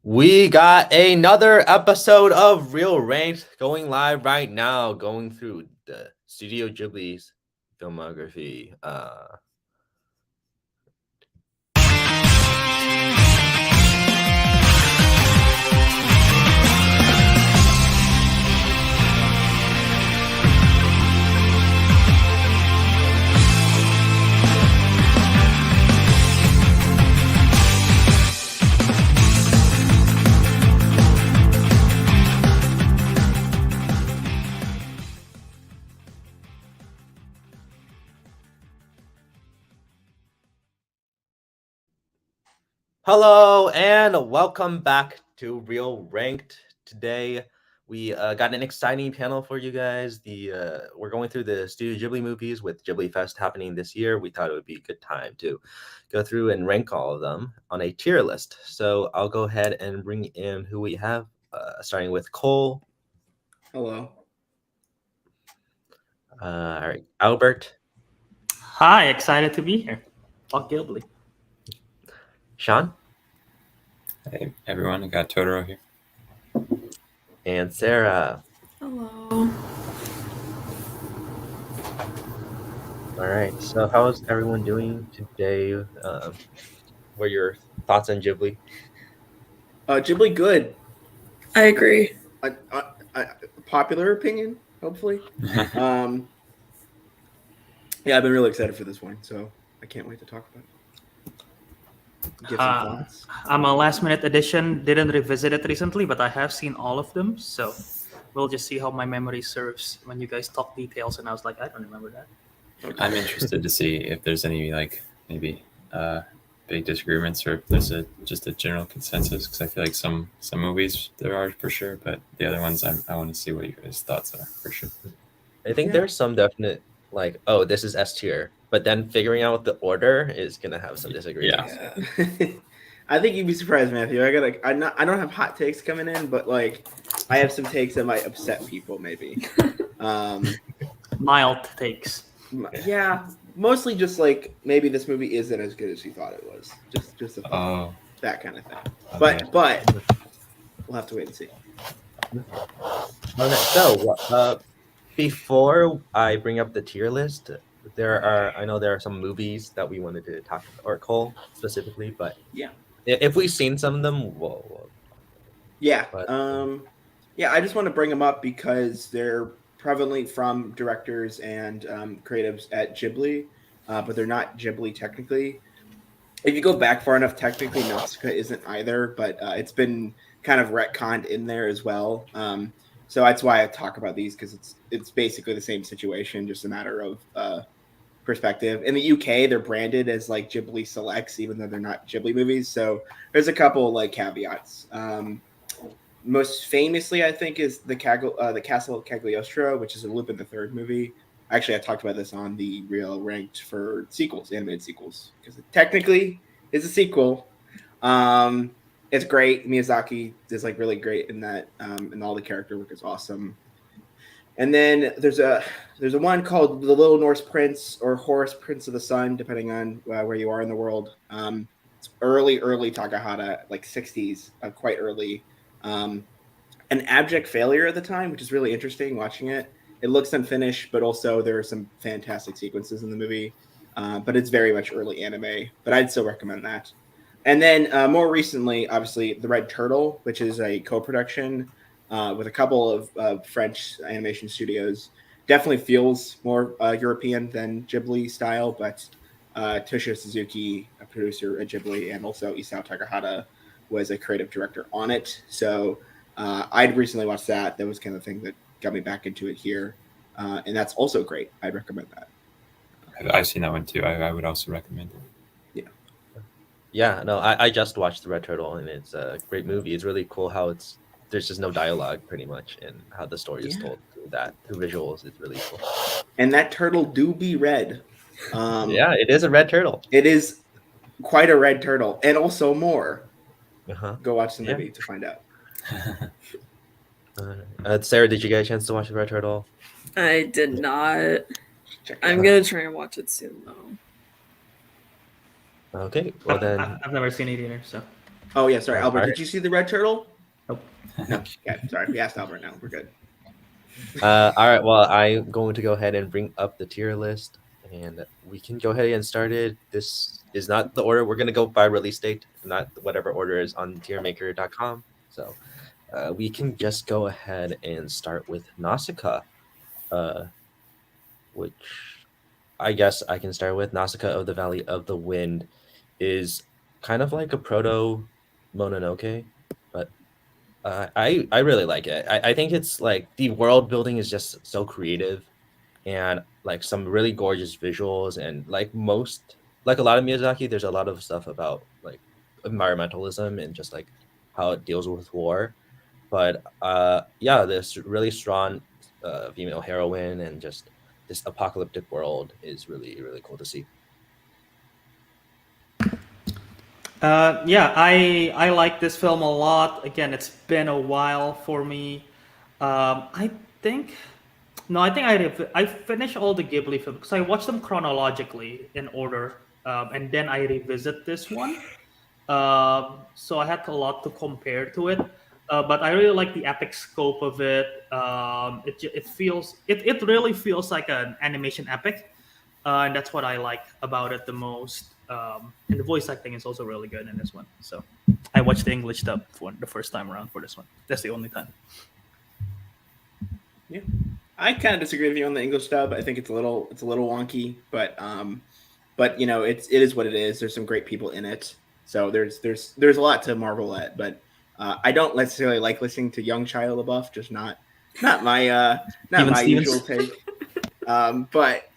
We got another episode of Real Ranked going live right now, going through the Studio Ghibli's filmography. Hello and welcome back to Real Ranked. Today we got an exciting panel for you guys. We're going through the Studio Ghibli movies with Ghibli Fest happening this year. We thought it would be a good time to go through and rank all of them on a tier list. So I'll go ahead and bring in who we have, starting with Cole. Hello. All right, Albert. Hi, excited to be here. Fuck Ghibli. Sean. Hey everyone, I got Totoro here. And Sarah. Hello. All right, so how's everyone doing today? What are your thoughts on Ghibli? Ghibli good. I agree. Popular opinion, hopefully. Yeah, I've been really excited for this one, so I can't wait to talk about it. Get some thoughts. I'm a last minute addition, didn't revisit it recently, but I have seen all of them, so we'll just see how my memory serves when you guys talk details, and I was like, I don't remember that. Okay. I'm interested to see if there's any maybe big disagreements or if there's just a general consensus, because I feel like some movies there are for sure, but the other ones I want to see what your guys' thoughts are for sure. I think there's some definite this is S tier, but then figuring out the order is gonna have some disagreements. Yeah. I think you'd be surprised, Matthew. I don't have hot takes coming in, but I have some takes that might upset people, maybe. Mild takes. Yeah, mostly just maybe this movie isn't as good as you thought it was. Just that kind of thing. Okay. But we'll have to wait and see. Okay, so before I bring up the tier list, I know there are some movies that we wanted to talk about, or Cole specifically, but yeah, if we've seen some of them, we'll yeah. I just want to bring them up because they're prevalently from directors and creatives at Ghibli, but they're not Ghibli technically. If you go back far enough, technically Nausicaa isn't either, but it's been kind of retconned in there as well. So that's why I talk about these, because it's basically the same situation, just a matter of perspective. In the UK, they're branded as Ghibli Selects, even though they're not Ghibli movies. So there's a couple caveats. Most famously, I think, is the Castle of Cagliostro, which is a Lupin III movie. Actually, I talked about this on the Real Ranked for sequels, animated sequels, because it technically is a sequel. It's great. Miyazaki is really great in that, and all the character work is awesome. And then there's a one called The Little Norse Prince, or Horus Prince of the Sun, depending on where you are in the world. It's early Takahata, 60s, quite early. An abject failure at the time, which is really interesting watching it. It looks unfinished, but also there are some fantastic sequences in the movie. But it's very much early anime, but I'd still recommend that. And then more recently, obviously, The Red Turtle, which is a co-production with a couple of French animation studios. Definitely feels more European than Ghibli style, but Toshio Suzuki, a producer at Ghibli, and also Isao Takahata was a creative director on it. So I'd recently watched that. That was kind of the thing that got me back into it here. And that's also great. I'd recommend that. I've seen that one too. I would also recommend it. Yeah, no, I just watched The Red Turtle, and it's a great movie. It's really cool how there's just no dialogue pretty much, and how the story is told through visuals. It's really cool. And that turtle do be red. Yeah, it is a red turtle. It is quite a red turtle, and also more. Go watch the movie to find out. Sarah, did you get a chance to watch The Red Turtle? I did not. I'm going to try and watch it soon, though. Okay, well then... I've never seen it either, so... Oh yeah, sorry, Albert. All Did you see the red turtle? Nope. No. Okay, sorry. We asked Albert now. We're good. All right. Well, I'm going to go ahead and bring up the tier list, and we can go ahead and start it. This is not the order. We're going to go by release date, not whatever order is on tiermaker.com. So we can just go ahead and start with Nausicaa, uh, which I guess I can start with. Nausicaa of the Valley of the Wind is kind of like a proto Mononoke, but I really like it. I think it's like the world building is just so creative, and like some really gorgeous visuals, and like a lot of Miyazaki, there's a lot of stuff about like environmentalism and just like how it deals with war. But yeah, this really strong female heroine and just this apocalyptic world is really really cool to see. Yeah, I like this film a lot. Again, it's been a while for me. I think no, I think I finished all the Ghibli films because I watched them chronologically in order, and then I revisit this one. So I had a lot to compare to it. But I really like the epic scope of it. It really feels like an animation epic, and that's what I like about it the most. And the voice acting is also really good in this one. So I watched the English dub for the first time around for this one. That's the only time. Yeah, I kind of disagree with you on the English dub. I think it's a little wonky, but you know, it is what it is. There's some great people in it, so there's a lot to marvel at. But I don't necessarily like listening to young Shia LaBeouf. Just not my not Steven my Stevens. usual take. But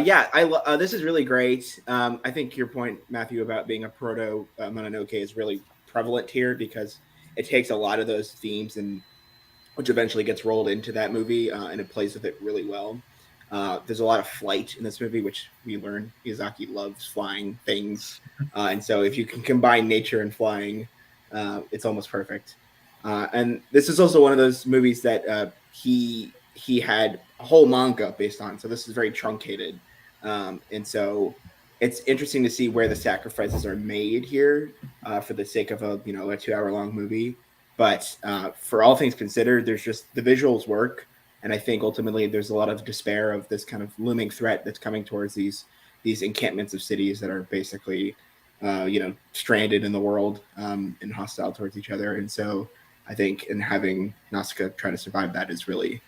yeah, this is really great. I think your point, Matthew, about being a proto Mononoke is really prevalent here because it takes a lot of those themes and which eventually gets rolled into that movie, and it plays with it really well. There's a lot of flight in this movie, which we learn Miyazaki loves flying things, and so if you can combine nature and flying, it's almost perfect. And this is also one of those movies that he had a whole manga based on, so this is very truncated, and so it's interesting to see where the sacrifices are made here for the sake of a 2 hour long movie. But for all things considered, there's just the visuals work, and I think ultimately there's a lot of despair of this kind of looming threat that's coming towards these encampments of cities that are basically stranded in the world and hostile towards each other. And so I think in having Nausicaa try to survive that is really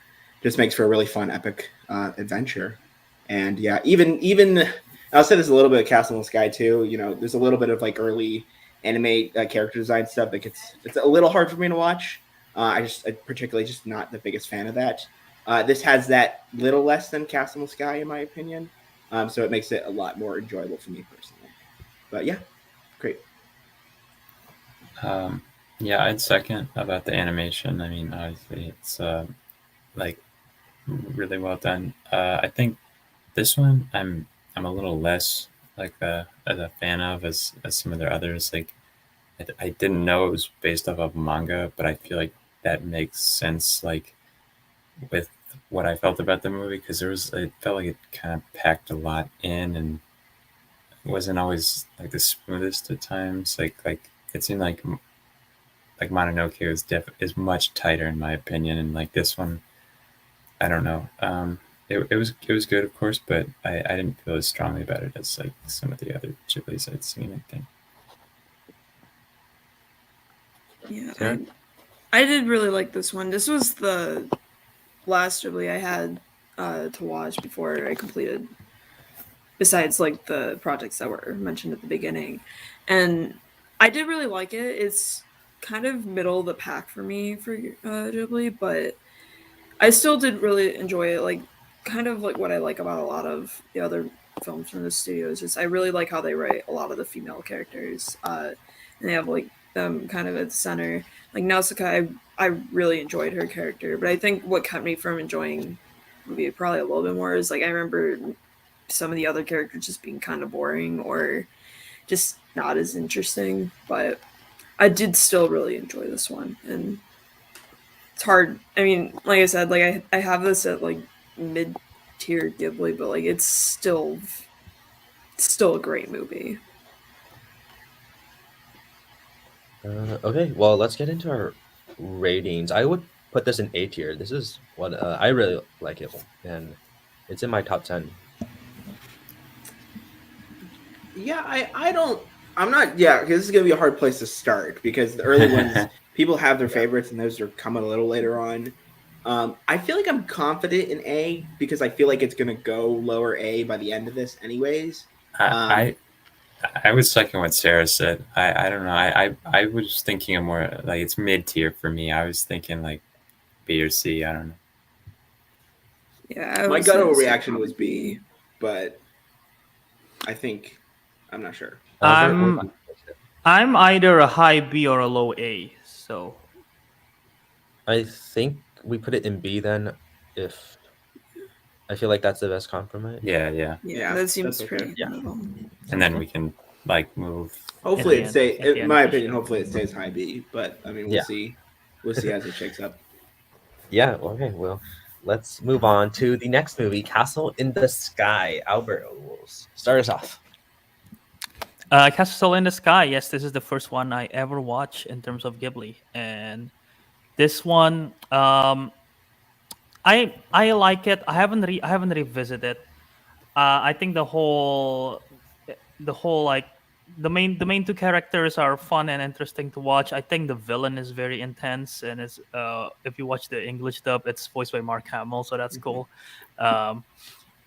just makes for a really fun epic adventure. And yeah, even I'll say there's a little bit of Castle in the Sky too. You know, there's a little bit of like early anime character design stuff that it's a little hard for me to watch. I particularly just not the biggest fan of that. This has that little less than Castle in the Sky in my opinion, so it makes it a lot more enjoyable for me personally. But yeah, great. Yeah, I'd second about the animation. I mean, obviously it's like really well done. I think this one I'm a little less like as a fan of as some of their others. Like I didn't know it was based off of manga, but I feel like that makes sense. Like with what I felt about the movie, because it felt like it kind of packed a lot in and wasn't always like the smoothest at times. Like it seemed like Mononoke is much tighter in my opinion, and like this one, I don't know. It was good, of course, but I didn't feel as strongly about it as like some of the other Ghiblis I'd seen. I think. Yeah, I did really like this one. This was the last Ghibli I had to watch before I completed, besides like the projects that were mentioned at the beginning, and I did really like it. It's kind of middle of the pack for me for Ghibli, but I still did really enjoy it. Like, kind of like what I like about a lot of the other films from the studio is just I really like how they write a lot of the female characters, and they have like them kind of at the center. Like Nausicaa, I really enjoyed her character, but I think what kept me from enjoying the movie probably a little bit more is like I remember some of the other characters just being kind of boring or just not as interesting. But I did still really enjoy this one, and it's hard. I mean, like I said, like I have this at like mid tier Ghibli, but like it's still a great movie. Okay, well, let's get into our ratings. I would put this in A tier. This is what I really like it, and it's in my top 10. Yeah, I don't. I'm not. Yeah, because this is gonna be a hard place to start because the early ones people have their favorites and those are coming a little later on. I feel like I'm confident in A because I feel like it's gonna go lower A by the end of this, anyways. I was second what Sarah said. I don't know. I was thinking of more like it's mid tier for me. I was thinking like B or C. I don't know. Yeah, My guttural reaction was B, but I think I'm not sure. I'm either a high B or a low A. So I think we put it in B then. If I feel like that's the best compromise. Yeah. That seems okay. pretty. Yeah. And then we can like move. Hopefully, At it the end- stays. at the In end my for opinion, sure. hopefully it stays high B. But I mean, we'll Yeah. see. We'll see as it shakes up. Yeah. Okay. Well, let's move on to the next movie, Castle in the Sky. Albert, start us off. Castle in the Sky. Yes, this is the first one I ever watched in terms of Ghibli, and this one, I like it. I haven't revisited. I think the whole like the main two characters are fun and interesting to watch. I think the villain is very intense, and it's if you watch the English dub, it's voiced by Mark Hamill, so that's cool. Um,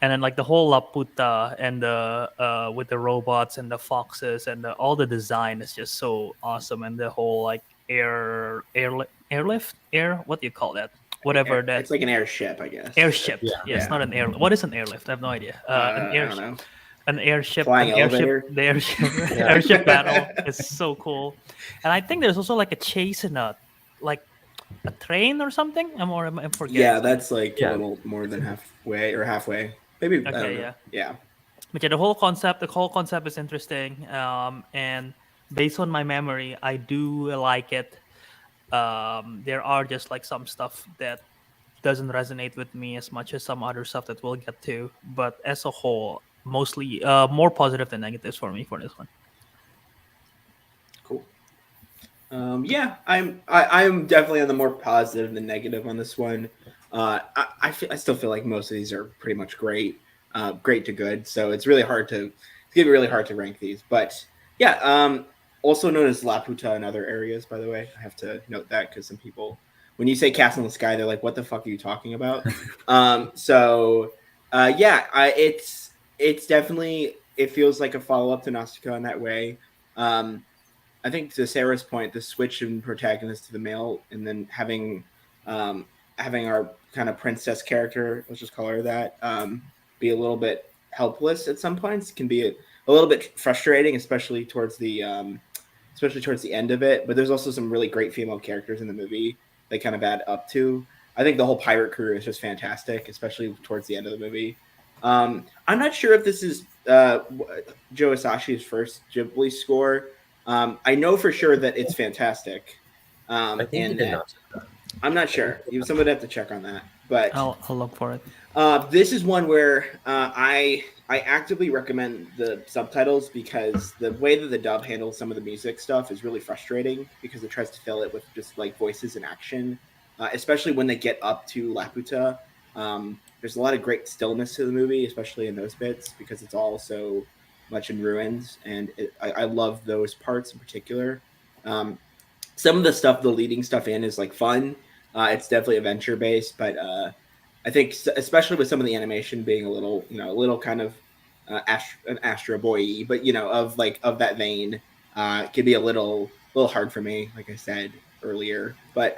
and then like the whole Laputa and the with the robots and the foxes and all the design is just so awesome, and the whole like airlift air what do you call that, whatever that It's like an airship, I guess. airship. Yeah. Yes, not an air. What is an airlift? I have no idea. I don't know. An airship, Flying an airship, elevator? the airship, Yeah. airship battle is so cool. And I think there's also like a chase in like a train or something. I'm forgetting. Yeah, that's like Yeah. a little more than halfway or halfway. Maybe. I don't Okay, know. Yeah. But yeah, the whole concept is interesting. And based on my memory, I do like it. There are just like some stuff that doesn't resonate with me as much as some other stuff that we'll get to. But as a whole, mostly more positive than negatives for me for this one. Cool. Yeah, I'm definitely on the more positive than negative on this one. I still feel like most of these are pretty much great, great to good. So it's really hard to it's gonna be really hard to rank these. But yeah, also known as Laputa in other areas, by the way. I have to note that because some people, when you say Castle in the Sky, they're like, "What the fuck are you talking about?" It's definitely, it feels like a follow up to Nausicaa in that way. I think to Sarah's point, the switch in protagonist to the male, and then having our kind of princess character, let's just call her that, be a little bit helpless at some points can be a little bit frustrating, especially towards the end of it. But there's also some really great female characters in the movie that kind of add up to. I think the whole pirate crew is just fantastic, especially towards the end of the movie. I'm not sure if this is Joe Hisashi's first Ghibli score. I know for sure that it's fantastic. I think he did not. I'm not sure. Someone would have to check on that. But I'll look for it. this is one where I actively recommend the subtitles because the way that the dub handles some of the music stuff is really frustrating because it tries to fill it with just like voices and action, especially when they get up to Laputa. There's a lot of great stillness to the movie, especially in those bits because it's all so much in ruins, and I love those parts in particular. Some of the stuff, the leading stuff in is like fun. It's definitely adventure based, but I think especially with some of the animation being a little kind of an Astro Boy, but of that vein, it can be a little hard for me, like I said earlier. But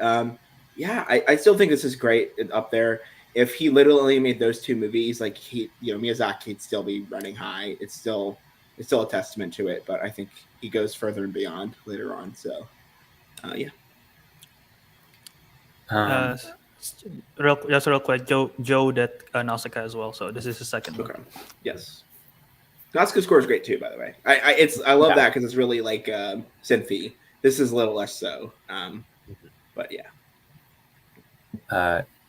yeah, I still think this is great up there. If he literally made those two movies, like Miyazaki'd still be running high. It's still a testament to it, but I think he goes further and beyond later on. So yeah. Real quick, Joe did Nausicaa as well, so this is his second one. Okay. Yes. Nausicaa score is great too, by the way. I love that because it's really like synthy. This is a little less so, but yeah.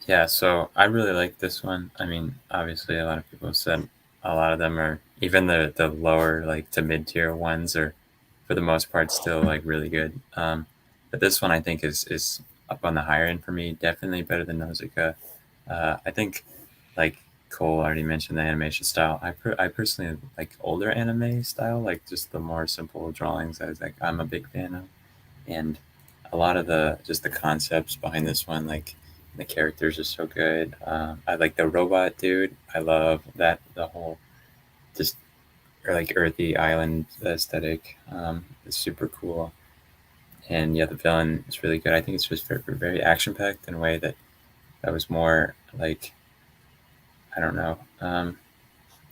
Yeah, so I really like this one. I mean, obviously, a lot of people have said a lot of them are even the lower like to mid tier ones are for the most part still like really good. But this one I think is up on the higher end for me. Definitely better than Nausicaa. I think like Cole already mentioned the animation style. I personally like older anime style, like just the more simple drawings. I'm a big fan of, and a lot of the concepts behind this one, like the characters are so good. I like the robot dude. I love that the whole just or like earthy island aesthetic. It's super cool, and yeah, the villain is really good. I think it's just very, very action packed in a way that was more like I don't know.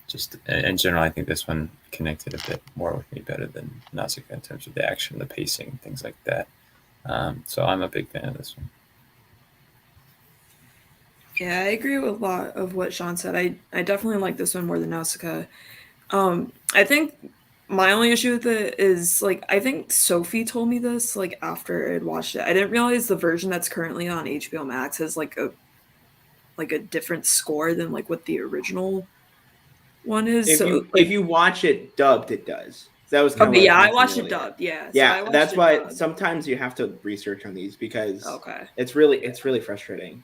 Just in general, I think this one connected a bit more with me better than Nausicaa in terms of the action, the pacing, things like that. So I'm a big fan of this one. Yeah, I agree with a lot of what Sean said. I definitely like this one more than Nausicaa. I think my only issue with it is like I think Sophie told me this like after I'd watched it. I didn't realize the version that's currently on HBO Max has like a different score than like what the original one is. If So you like if you watch it dubbed, it does. That was kind of okay, what yeah, I was watched mentioned it earlier. dubbed. Yeah, so I Yeah, watched that's it why dubbed. sometimes you have to research on these because Okay. it's really frustrating.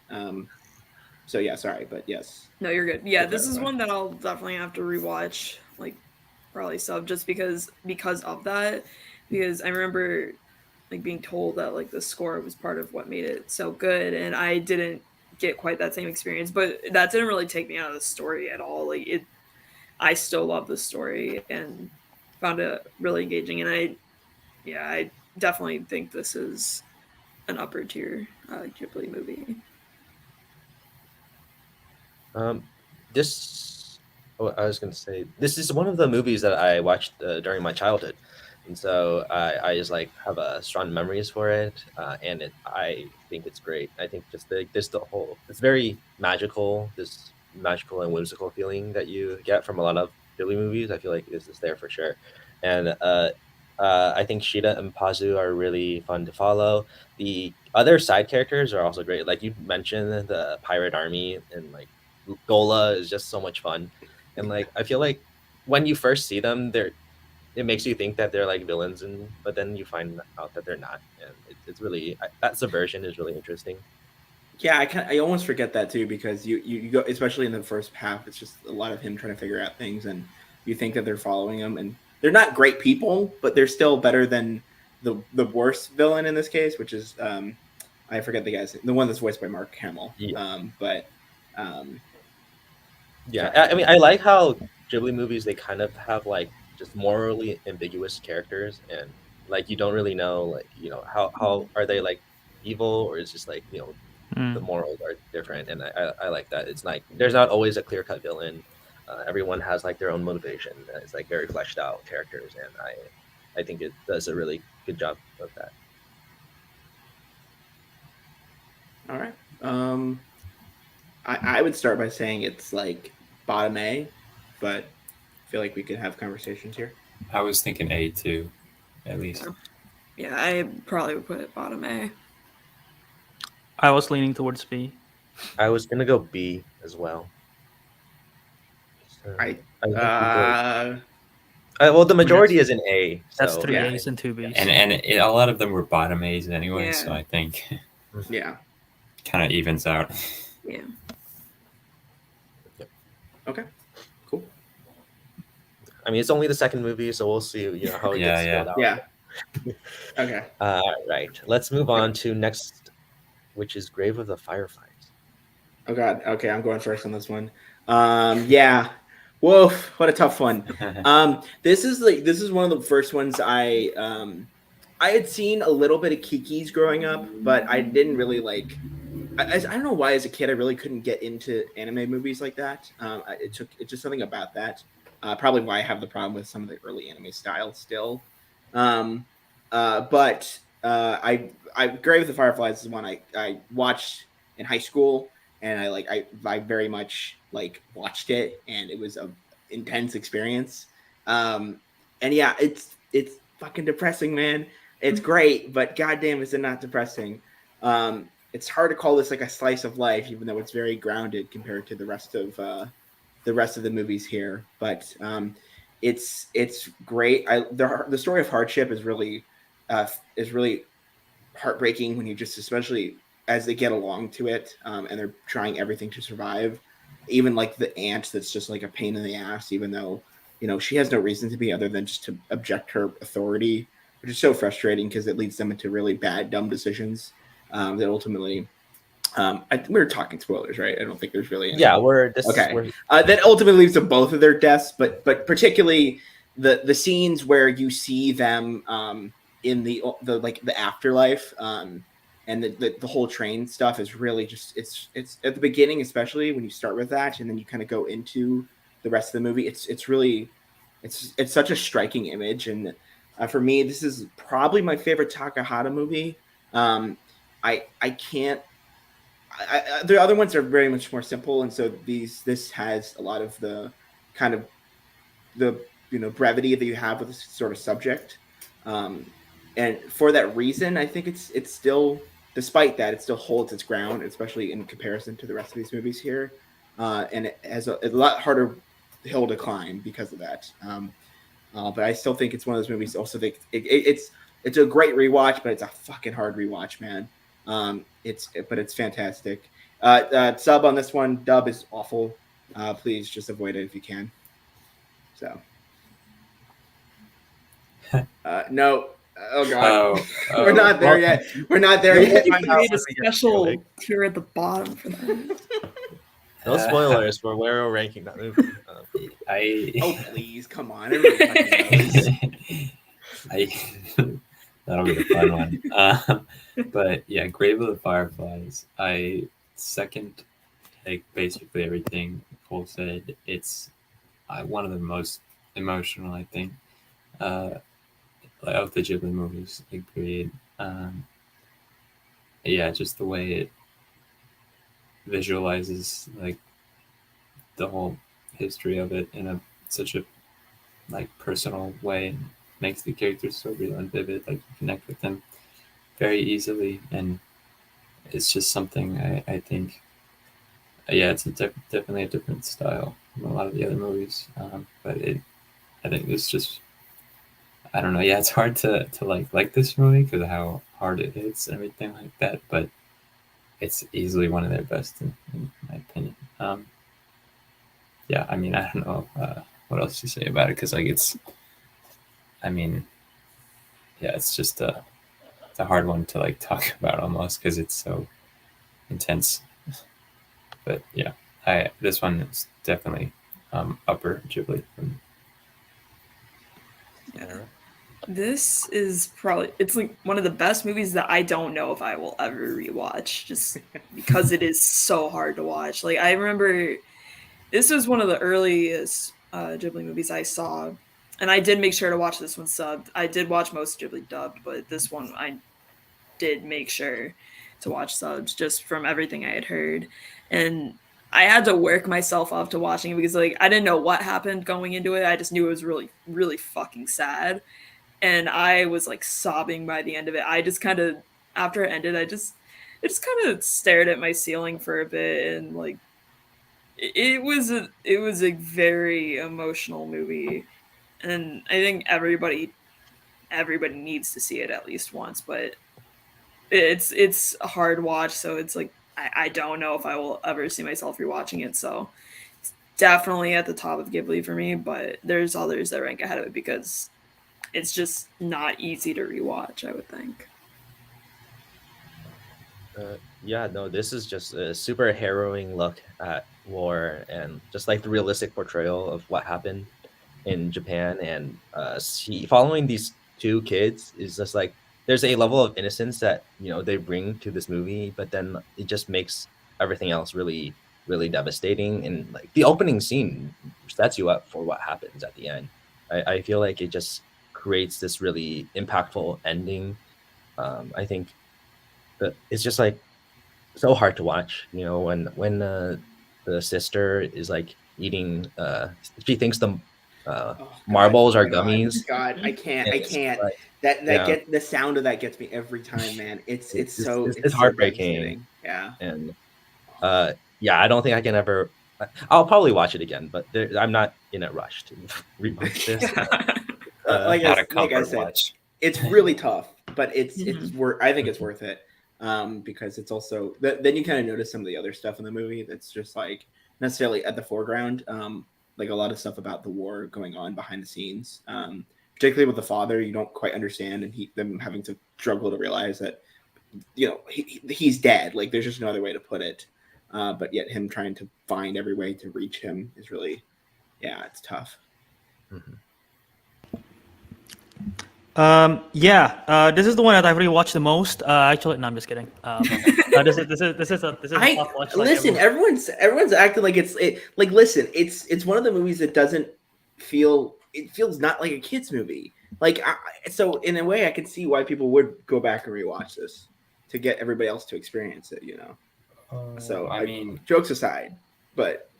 So yeah, sorry, but yes. No, you're good. Yeah, To this is clarify. one that I'll definitely have to rewatch, like probably sub, just because of that. Because I remember like being told that like the score was part of what made it so good, and I didn't get quite that same experience. But that didn't really take me out of the story at all. Like it, I still love the story and found it really engaging. And I definitely think this is an upper tier Ghibli movie. This, oh, I was gonna say, this is one of the movies that I watched during my childhood, and so I just like have strong memories for it, and I think it's great. I think just the whole, it's very magical, this magical and whimsical feeling that you get from a lot of Ghibli movies. I feel like this is there for sure, and I think Shida and Pazu are really fun to follow. The other side characters are also great. Like you mentioned, the pirate army and like Gola is just so much fun, and like I feel like when you first see them, it makes you think that they're like villains, and but then you find out that they're not, and it's really that subversion is really interesting. Yeah, I almost forget that too because you go, especially in the first half, it's just a lot of him trying to figure out things, and you think that they're following him, and they're not great people, but they're still better than the worst villain in this case, which is I forget the guy's name, the one that's voiced by Mark Hamill. Yeah, But um, yeah. sorry. I mean, I like how Ghibli movies they kind of have like just morally ambiguous characters, and like you don't really know like how are they like evil or is just like the Mm. morals are different, and I like that. It's like there's not always a clear cut villain. Everyone has like their own motivation. It's like very fleshed out characters, and I think it does a really good job of that. All right. I would start by saying it's like bottom A, but I feel like we could have conversations here. I was thinking A too, at least. Yeah, I probably would put it bottom A. I was leaning towards B. I was gonna go B as well. So I I think we go. uh Well, the majority That's- is an A. That's So three yeah. A's and two B's. A lot of them were bottom A's anyway, Yeah. so I think yeah. kind of evens out. Yeah. Okay. Cool. I mean, it's only the second movie, so we'll see. How it Yeah, gets yeah. filled out. Yeah. Okay. All right. Let's move on to next, which is Grave of the Fireflies. Oh God. Okay, I'm going first on this one. Yeah. Whoa, what a tough one. This is one of the first ones I had seen a little bit of Kiki's growing up, but I didn't really like. I don't know why as a kid I really couldn't get into anime movies like that. It's just something about that. Probably why I have the problem with some of the early anime styles still. Um, but I Grave with the Fireflies is one I watched in high school, and I very much like watched it, and it was a intense experience. And yeah, it's fucking depressing, man. It's great, but goddamn, is it not depressing? It's hard to call this like a slice of life, even though it's very grounded compared to the rest of the movies here. But it's great. The story of hardship is really heartbreaking when you just, especially as they get along to it, and they're trying everything to survive. Even like the aunt, that's just like a pain in the ass, even though she has no reason to be other than just to object her authority, which is so frustrating because it leads them into really bad, dumb decisions that ultimately. We're talking spoilers, right? I don't think there's really any. Yeah, that ultimately leads to both of their deaths, but particularly the scenes where you see them in the afterlife, and the whole train stuff is really just it's at the beginning, especially when you start with that, and then you kind of go into the rest of the movie. It's really it's such a striking image, and for me, this is probably my favorite Takahata movie. I can't. The other ones are very much more simple, and so this has a lot of the kind of the brevity that you have with this sort of subject, and for that reason, I think it's still, despite that, it still holds its ground, especially in comparison to the rest of these movies here, and it has a lot harder hill to climb because of that. But I still think it's one of those movies. Also, think it's a great rewatch, but it's a fucking hard rewatch, man. It's fantastic. Sub on this one, dub is awful. Please just avoid it if you can. So, no. Oh god, we're not there yet. We're not there yet. You made a special tier at the bottom for that. No spoilers for where we're ranking that movie. Oh please, come on! Everybody knows. That'll be the fun one. But yeah, Grave of the Fireflies. I second like basically everything Cole said. It's one of the most emotional, I think, of the Ghibli movies. Agreed. Yeah, just the way it visualizes like the whole history of it in such a personal way, makes the characters so real and vivid. Like you connect with them very easily, and it's just something I think. Yeah, it's definitely a different style from a lot of the other movies, but I think it's just, I don't know. Yeah, it's hard to like this movie because of how hard it hits and everything like that. But it's easily one of their best in my opinion. Yeah, I mean, I don't know what else to say about it because I mean, yeah, it's just it's a hard one to talk about almost because it's so intense. But yeah, this one is definitely upper Ghibli for me. Yeah. This is probably, it's like one of the best movies that I don't know if I will ever rewatch, just because it is so hard to watch. Like I remember this was one of the earliest Ghibli movies I saw, and I did make sure to watch this one subbed. I did watch most Ghibli dubbed, but this one I did make sure to watch subs just from everything I had heard. And I had to work myself up to watching it because I didn't know what happened going into it. I just knew it was really, really fucking sad. And I was sobbing by the end of it. I just kind of, after it ended, I just kind of stared at my ceiling for a bit, and it was a very emotional movie, and I think everybody needs to see it at least once. But it's a hard watch, so it's I don't know if I will ever see myself rewatching it. So it's definitely at the top of Ghibli for me, but there's others that rank ahead of it because it's just not easy to rewatch, I would think. Yeah, no, this is just a super harrowing look at war and just the realistic portrayal of what happened in Japan. And following these two kids is just there's a level of innocence that they bring to this movie, but then it just makes everything else really, really devastating. And the opening scene sets you up for what happens at the end. I feel like it just creates this really impactful ending. I think that it's just so hard to watch, when the sister is eating, she thinks the marbles are gummies. God, I can't. That get the sound of that gets me every time, man. It's heartbreaking. So yeah. And yeah, I don't think I can ever I'll probably watch it again, but I'm not in a rush to rewatch this. Like Not a like I comfort said, watch. it's really tough, but it's Mhm. worth. I think it's worth it because it's also then you kind of notice some of the other stuff in the movie that's just like necessarily at the foreground. Like a lot of stuff about the war going on behind the scenes. Particularly with the father, you don't quite understand, and them having to struggle to realize that he's dead. Like there's just no other way to put it. But yet him trying to find every way to reach him is really, yeah, it's tough. Mhm. This is the one that I've rewatched the most. Actually, no, I'm just kidding. This is a tough watch. Like Listen. Everyone's acting like like listen. It's one of the movies that doesn't feel. It feels not like a kids movie. Like so, in a way, I can see why people would go back and rewatch this to get everybody else to experience it. So I mean, jokes aside, but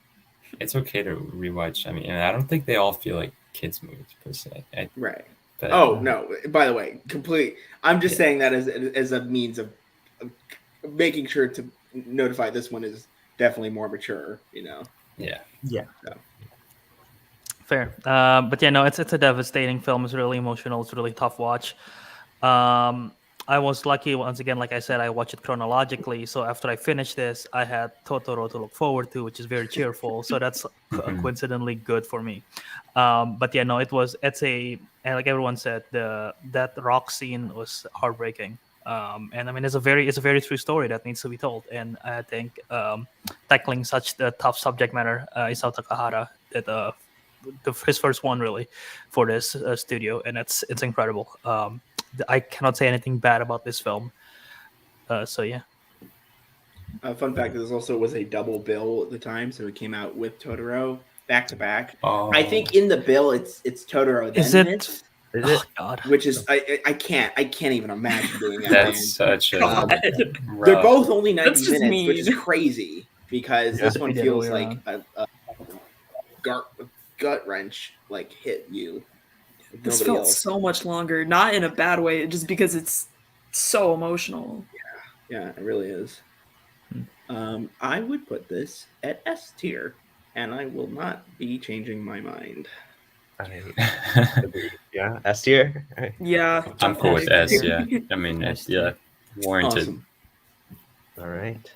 it's okay to rewatch. I mean, and I don't think they all feel like kids movies per se. right. But, Oh no! By the way, complete. I'm just Yeah. saying that as a means of making sure to notify this one is definitely more mature. Yeah. So. fair. But yeah, no, it's a devastating film. It's really emotional. It's a really tough watch. I was lucky once again, like I said, I watched it chronologically. So after I finished this, I had Totoro to look forward to, which is very cheerful. So that's Mhm. coincidentally good for me. But yeah, no, and like everyone said, that rock scene was heartbreaking. And I mean, it's a very true story that needs to be told. And I think tackling such the tough subject matter, Isao Takahata did his first one really for this studio, and it's incredible. I cannot say anything bad about this film. So yeah. Fun fact: this also was a double bill at the time, so it came out with Totoro back to back. Oh, I think in the bill it's Totoro Is then it? this, Is Oh it? God. which is I can't even imagine doing that. that's man. such a God. They're rough. both only 90 That's just minutes, which is mean. crazy because Yeah. this one We did it feels way like around. a gut wrench, like hit you. This Nobody felt else. so much longer, not in a bad way, just because it's so emotional. Yeah, it really is. I would put this at S tier, and I will not be changing my mind. I agree. Yeah, S tier. Right. Yeah, I'm cool with S. definitely. Yeah. I mean, S yeah, tier. warranted. Awesome. All right.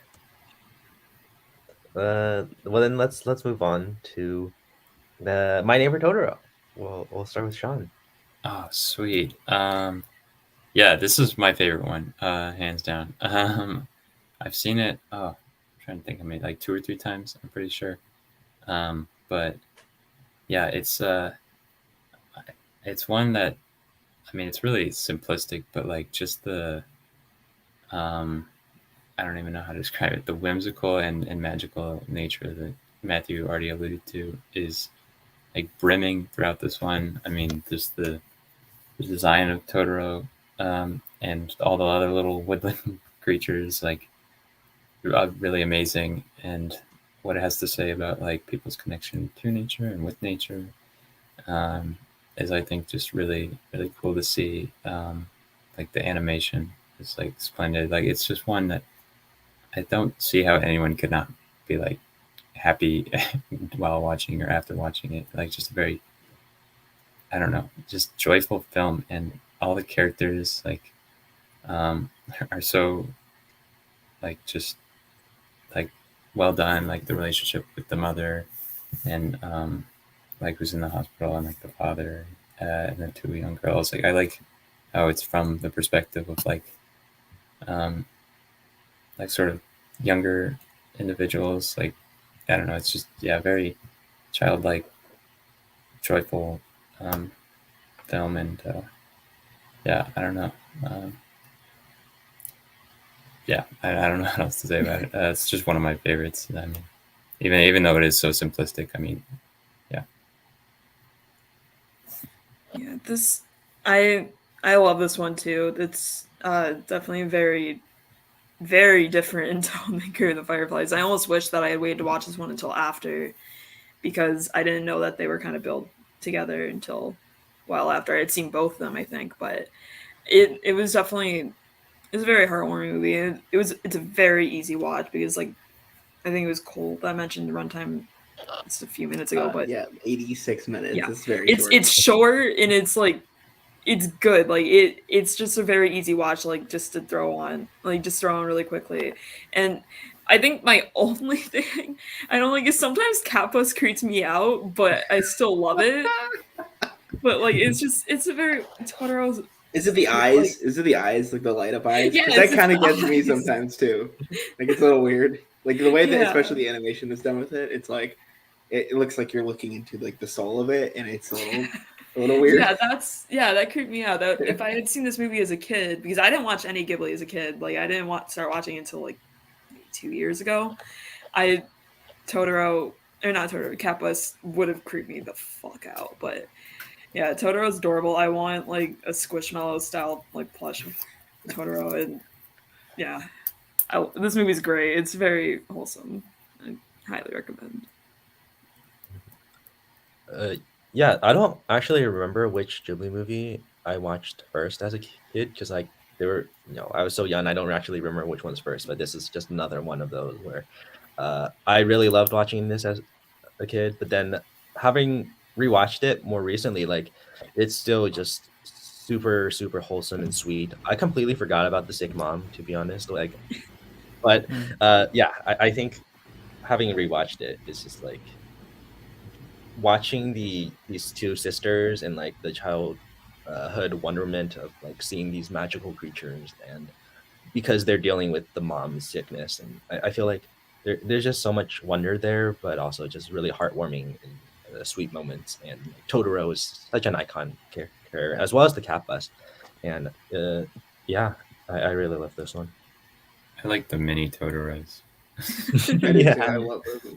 Well then let's move on to My Neighbor Totoro. We'll start with Sean. Oh, sweet. Yeah, this is my favorite one, hands down. I've seen it. Oh, I'm trying to think. I made like 2 or 3 times. I'm pretty sure. But yeah, it's one that, I mean, it's really simplistic, but like just I don't even know how to describe it. The whimsical and magical nature that Matthew already alluded to is like brimming throughout this one. I mean, just the design of Totoro, and all the other little woodland creatures, like really amazing. And what it has to say about like people's connection to nature and with nature, um, is, I think, just really really cool to see. Like the animation is like splendid. Like it's just one that I don't see how anyone could not be like happy while watching or after watching it. Like just a very, I don't know, just joyful film, and all the characters like um, are so like just like well done. Like the relationship with the mother and like who's in the hospital, and like the father, and the 2 young girls. Like I like how it's from the perspective of um, like sort of younger individuals. Like I don't know, it's just, yeah, very childlike, joyful film, and yeah, I don't know. Um, yeah, I don't know what else to say about it. It's just one of my favorites. I mean, even though it is so simplistic, I mean, yeah. Yeah, this I love this one too. It's definitely very very different in tone than Curry of the Fireflies. I almost wish that I had waited to watch this one until after because I didn't know that they were kind of built together until well after I had seen both of them, I think. But it was definitely it was a very heartwarming movie. It's a very easy watch because like I think it was Cole that mentioned the runtime just a few minutes ago, but 86 minutes. Yeah. It's very short. It's short and it's like it's good. Like it's just a very easy watch, like just to throw on, really quickly. And I think my only thing I don't like is sometimes cat bus creeps me out, but I still love it. But like it's a very Totoro's. Is it the eyes? Is it the eyes, like the light up eyes? Yeah, that kind of gets eyes. me sometimes too. Like it's a little weird. Like the way that, especially the animation is done with it, it's like it looks like you're looking into like the soul of it, and it's a little weird. Yeah, that creeped me out. That if I had seen this movie as a kid, because I didn't watch any Ghibli as a kid, like I didn't start watching until like 2 years ago. Cat Bus would have creeped me the fuck out, but. Yeah, Totoro's adorable. I want like a Squishmallow style like plush of Totoro, and yeah, this movie's great. It's very wholesome. I highly recommend. Yeah, I don't actually remember which Ghibli movie I watched first as a kid because like they were, I was so young. I don't actually remember which one's first, but this is just another one of those where I really loved watching this as a kid, but then having rewatched it more recently, like it's still just super super wholesome and sweet. I completely forgot about the sick mom, to be honest. Like, but yeah, I think having rewatched it is just like watching these two sisters and like the childhood wonderment of like seeing these magical creatures, and because they're dealing with the mom's sickness, and I feel like there's just so much wonder there, but also just really heartwarming and sweet moments. And like, Totoro is such an icon character, as well as the cat bus. And yeah, I really love this one. I like the mini Totoros. I love those.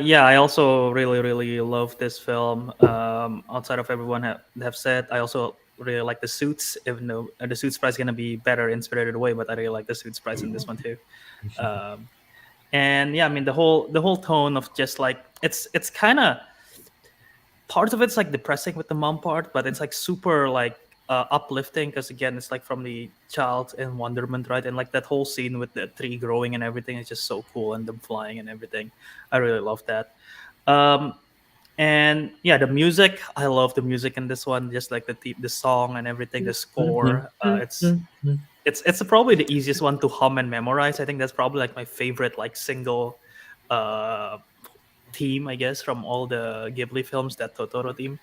Yeah, I also really, really love this film. Outside of everyone have said, I also really like the suits, even though the suits price going to be better in Spirited Away, but I really like the suits price in this one too. And yeah, I mean the whole tone of just like it's kind of parts of it's like depressing with the mom part, but it's like super like uplifting because again it's like from the child in wonderment, right? And like that whole scene with the tree growing and everything is just so cool, and them flying and everything. I really love that. And yeah, the music, I love the music in this one, just like the song and everything, the score. It's probably the easiest one to hum and memorize. I think that's probably like my favorite like single theme, I guess, from all the Ghibli films, that Totoro theme.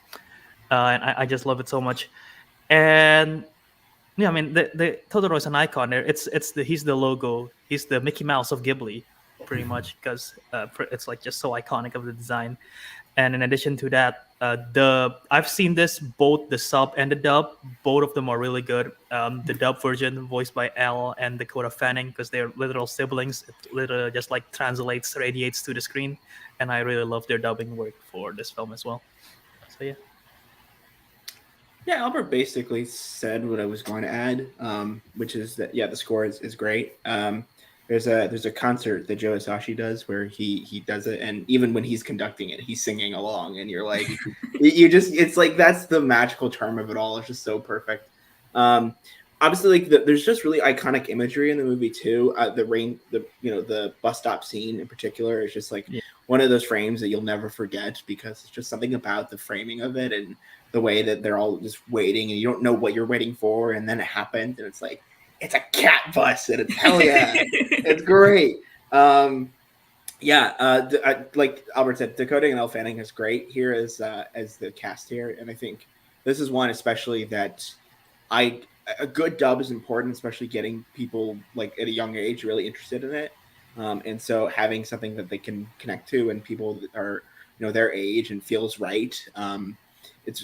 And I just love it so much. And yeah, I mean the Totoro is an icon there. He's the logo. He's the Mickey Mouse of Ghibli, pretty much, because it's like just so iconic of the design. And in addition to that, I've seen this, both the sub and the dub. Both of them are really good. The dub version voiced by Elle and Dakota Fanning, because they're literal siblings. It literally just like radiates to the screen, and I really love their dubbing work for this film as well. So yeah. Yeah, Albert basically said what I was going to add, which is that the score is great. There's a concert that Joe Hisaishi does where he does it, and even when he's conducting it, he's singing along, and you're like, it's like that's the magical charm of it all. It's just so perfect. Obviously, like there's just really iconic imagery in the movie too. The bus stop scene in particular is just like one of those frames that you'll never forget, because it's just something about the framing of it and the way that they're all just waiting, and you don't know what you're waiting for, and then it happens, and it's like, it's a cat bus, and it's hell yeah, it's great. Like Albert said, Dakota and Elle Fanning is great here as the cast here, and I think this is one especially that a good dub is important, especially getting people like at a young age really interested in it, and so having something that they can connect to and people that are their age and feels right.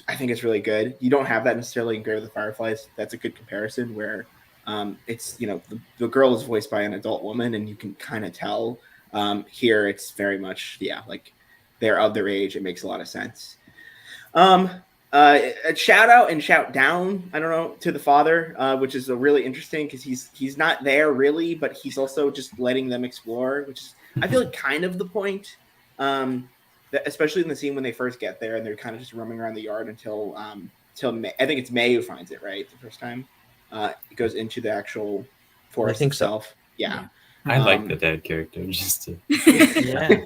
I think it's really good. You don't have that necessarily in Grave of the Fireflies. That's a good comparison where it's the girl is voiced by an adult woman, and you can kind of tell. Here it's very much like they're of their age. It makes a lot of sense. A shout out and shout down, I don't know, to the father, which is really interesting because he's not there really, but he's also just letting them explore, which is I feel like kind of the point. Especially in the scene when they first get there and they're kind of just roaming around the yard until May. I think it's May who finds it, right? The first time it goes into the actual forest itself. So. Yeah. I like the dad character just to. Yeah.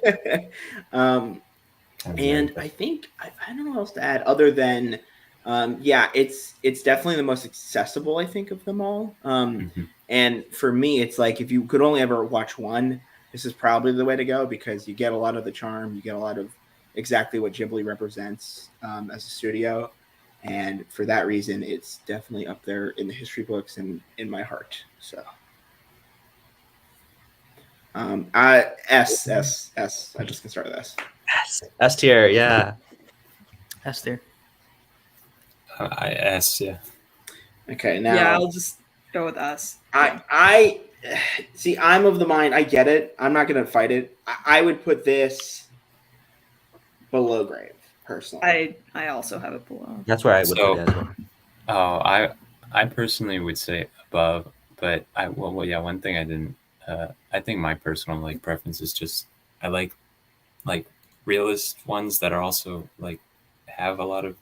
And I think I don't know what else to add other than, it's definitely the most accessible, I think, of them all. And for me, it's like if you could only ever watch one, this is probably the way to go because you get a lot of the charm, you get a lot of exactly what Ghibli represents as a studio, and for that reason, it's definitely up there in the history books and in my heart. So. S. I just can start with S. S tier, yeah. S tier. I S, yeah. Okay, now Yeah, I'll just go with S. I see. I'm of the mind. I get it. I'm not going to fight it. I would put this below Grave personally. I also have it below. That's where I would put it as well. Oh, I personally would say above, but one thing I didn't. I think my personal like preference is just I like realist ones that are also like have a lot of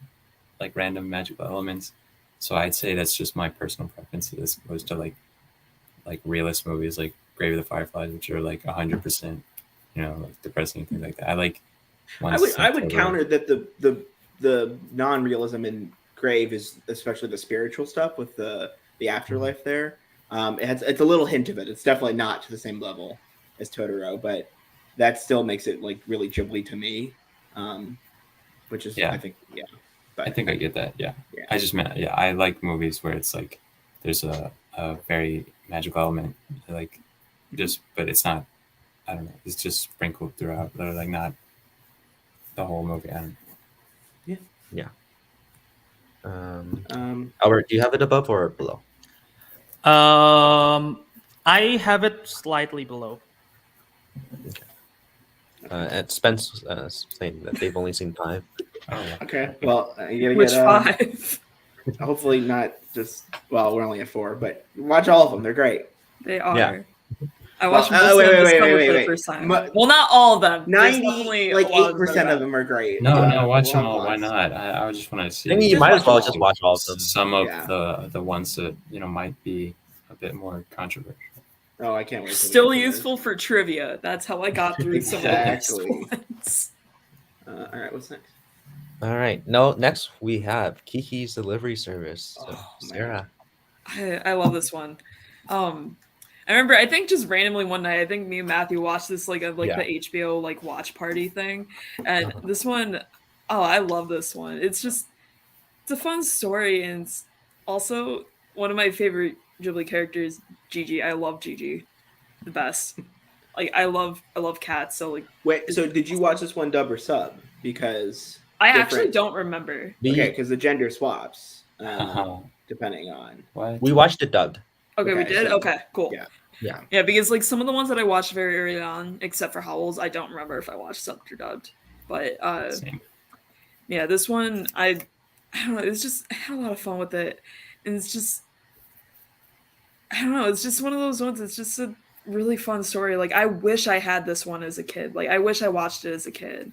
like random magical elements. So I'd say that's just my personal preference as opposed to like realist movies like Grave of the Fireflies, which are like 100%, like depressing and things like that. I like. I would counter that the non-realism in Grave is especially the spiritual stuff with the afterlife there. It's a little hint of it. It's definitely not to the same level as Totoro, but that still makes it like really Ghibli to me, which is I think But I think I get that. Yeah. I just meant I like movies where it's like there's a very magical element, like but it's not. I don't know. It's just sprinkled throughout. They're like not the whole movie. I don't know. Yeah. Albert, do you have it above or below? I have it slightly below. Okay. And Spence saying that they've only seen 5. Oh, okay. Well, you gotta Which get 5? hopefully not just. Well, we're only at 4, but watch all of them. They're great. They are. Yeah. I watched most of them this summer for the first time. Well, not all of them. 8% of them are great. No, watch them all. Why not? I just want to see. I mean, you might as well just watch all of them. Some of the ones that might be a bit more controversial. Oh, I can't wait. Still useful for trivia. That's how I got through some of the ones. All right, what's next? All right. No, next we have Kiki's Delivery Service. So, Sarah. I love this one. I remember, I think just randomly one night, I think me and Matthew watched this the HBO watch party thing, and this one, I love this one. It's a fun story, and it's also one of my favorite Ghibli characters, Gigi. I love Gigi, the best. I love cats. So wait, so did you watch this one dub or sub? Because I actually don't remember. Okay, because the gender swaps depending on what we watched it dubbed. Okay, we did. Okay, cool. Yeah, because some of the ones that I watched very early on, except for Howls, I don't remember if I watched subbed or dubbed. But this one I don't know. I had a lot of fun with it, and it's just I don't know. It's just one of those ones. It's just a really fun story. I wish I had this one as a kid. I wish I watched it as a kid.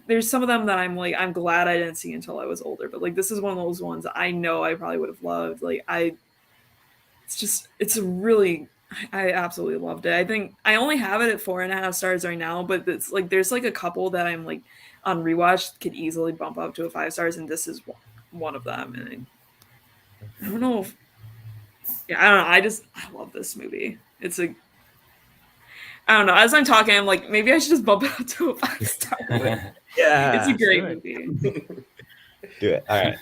There's some of them that I'm glad I didn't see until I was older. But this is one of those ones I know I probably would have loved. I absolutely loved it. I think I only have it at 4.5 stars right now, but it's there's a couple that I'm on rewatch could easily bump up to a 5 stars, and this is one of them. And I don't know if, I don't know. I love this movie. I don't know. As I'm talking, I'm maybe I should just bump it up to a 5 star. Yeah, it's a great movie. Do it. All right.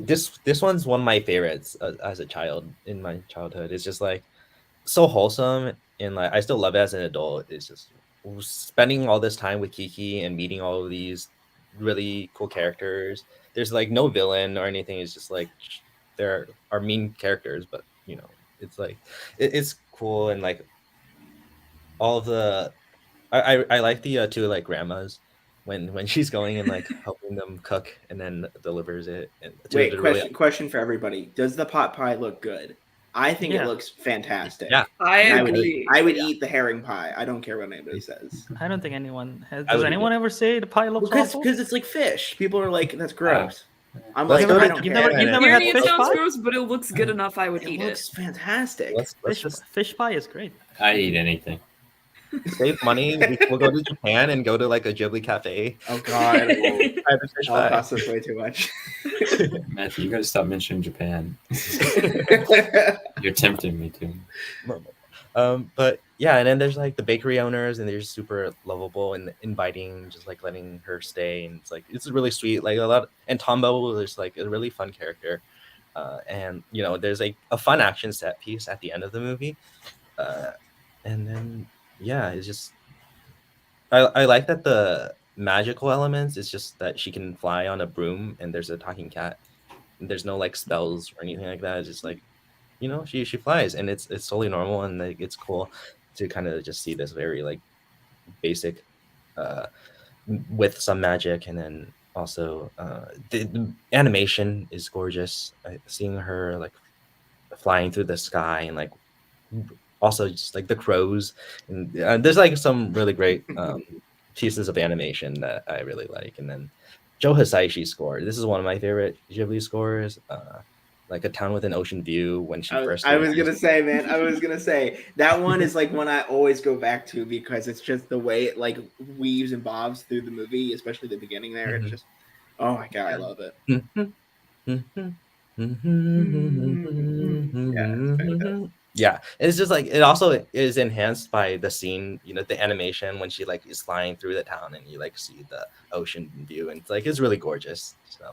This one's one of my favorites as a child in my childhood. It's just so wholesome, and I still love it as an adult. It's just spending all this time with Kiki and meeting all of these really cool characters. There's no villain or anything. It's just there are mean characters, but it's it's cool, and all of the I like the two grandmas when she's going and helping them cook and then delivers it. And wait, question for everybody: does the pot pie look good? I think it looks fantastic. Yeah, I agree. I would eat the herring pie. I don't care what anybody says. I don't think anyone has. Does anyone ever say the pie looks awful? Because it's like fish. People are like, that's gross. I'm Let's like, go I to don't You've care. never Hearing had it fish sounds pie? gross, but it looks good enough. I would It eat looks it. fantastic. let's just Fish pie is great. I eat anything. save money. We'll go to Japan and go to like a Ghibli cafe. Oh God, Try the fish that'll pie. cost us way too much. Matthew, you gotta stop mentioning Japan. You're tempting me to. But yeah, and then there's like the bakery owners, and they're just super lovable and inviting, just like letting her stay, and it's like it's really sweet. Like a lot, and Tombo is like a really fun character, and there's like a fun action set piece at the end of the movie, and then yeah, it's just I like that the magical elements is just that she can fly on a broom, and there's a talking cat, and there's no like spells or anything like that. It's just like she flies, and it's totally normal, and like it's cool to kind of just see this very like basic uh with some magic, and then also the animation is gorgeous. Seeing her like flying through the sky, and like also just like the crows, and there's like some really great pieces of animation that I really like. And then Joe Hisaishi's score, this is one of my favorite Ghibli scores, like A Town with an Ocean View, when she first I was gonna say, man, I was gonna say that one is like one I always go back to because it's just the way it like weaves and bobs through the movie, especially the beginning there. It's just, oh my God, I love it. Yeah, it's fantastic. Yeah, it's just like it also is enhanced by the scene, the animation when she like is flying through the town, and you like see the ocean view, and it's really gorgeous. So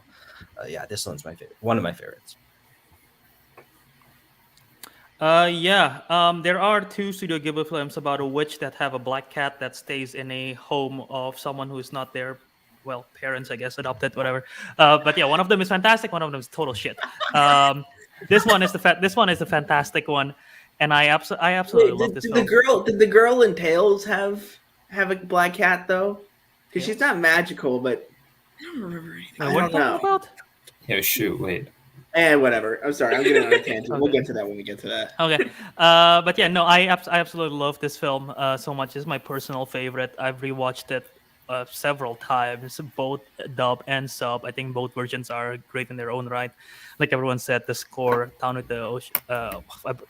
yeah, this one's my favorite, one of my favorites. There are two Studio Ghibli films about a witch that have a black cat that stays in a home of someone who is not their, well, parents, I guess, adopted, whatever. But yeah, one of them is fantastic, one of them is total shit. This one is the fantastic one, and I absolutely love this did film. Did the girl in Tails have a black cat though? Because she's not magical, but I don't remember anything. What are you talking about? Yeah, shoot, wait. Whatever. I'm sorry, I'm getting on a tangent. We'll get to that when we get to that. Okay. But yeah, no, I absolutely love this film so much. It's my personal favorite. I've rewatched it several times, both dub and sub. I think both versions are great in their own right. Like everyone said, the score, Town with the Ocean, I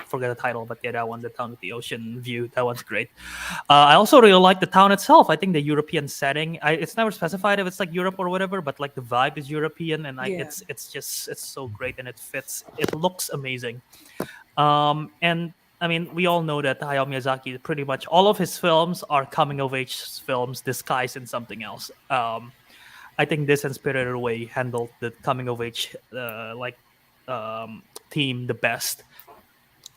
forget the title, but yeah, that one, the Town with the Ocean View, that one's great. I also really like the town itself. I think the European setting, it's never specified if it's like Europe or whatever, but like the vibe is European, and it's so great, and it fits. It looks amazing. And I mean, we all know that Hayao Miyazaki, pretty much all of his films are coming of age films disguised in something else. I think this and Spirited Away handled the coming of age theme the best.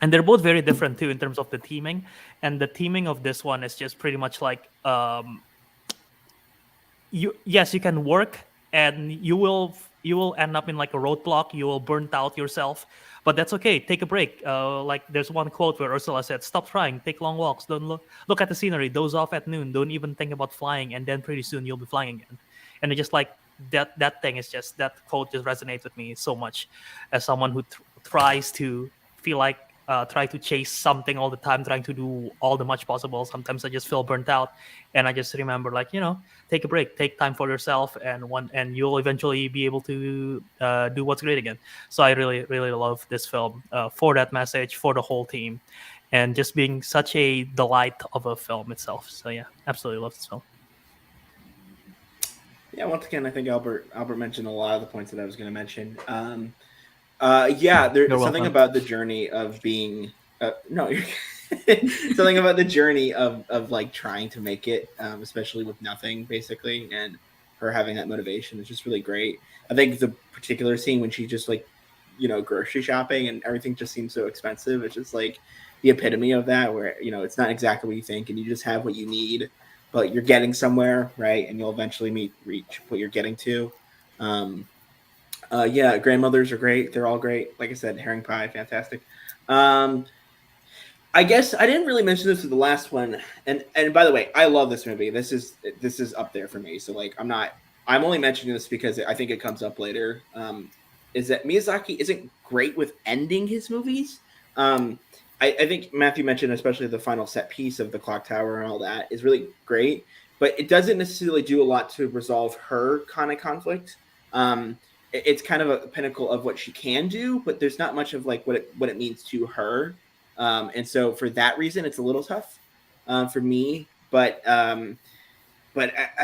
And they're both very different too in terms of the theming. And the theming of this one is just pretty much like you can work, and you will end up in like a roadblock. You will burn out yourself, but that's okay. Take a break. Like there's one quote where Ursula said, "Stop trying. Take long walks. Don't look at the scenery. Doze off at noon. Don't even think about flying, and then pretty soon you'll be flying again." And it's just like that thing is just, that quote just resonates with me so much as someone who tries to feel like try to chase something all the time, trying to do all the much possible. Sometimes I just feel burnt out, and I just remember, like, take a break, take time for yourself, and you'll eventually be able to do what's great again. So I really, really love this film for that message, for the whole team, and just being such a delight of a film itself. So yeah, absolutely love this film. Yeah, once again, I think Albert mentioned a lot of the points that I was going to mention. There's something about the journey of being something about the journey of like trying to make it, especially with nothing basically, and her having that motivation is just really great. I think the particular scene when she just like grocery shopping and everything just seems so expensive, it's just like the epitome of that, where it's not exactly what you think, and you just have what you need, but you're getting somewhere, right? And you'll eventually reach what you're getting to. Grandmothers are great. They're all great. Like I said, herring pie, fantastic. I guess I didn't really mention this with the last one. And by the way, I love this movie. This is up there for me. So like, I'm only mentioning this because I think it comes up later. Is that Miyazaki isn't great with ending his movies. I think Matthew mentioned, especially the final set piece of the clock tower and all that is really great, but it doesn't necessarily do a lot to resolve her kind of conflict. it's kind of a pinnacle of what she can do, but there's not much of like what it means to her. And so for that reason, it's a little tough for me. But I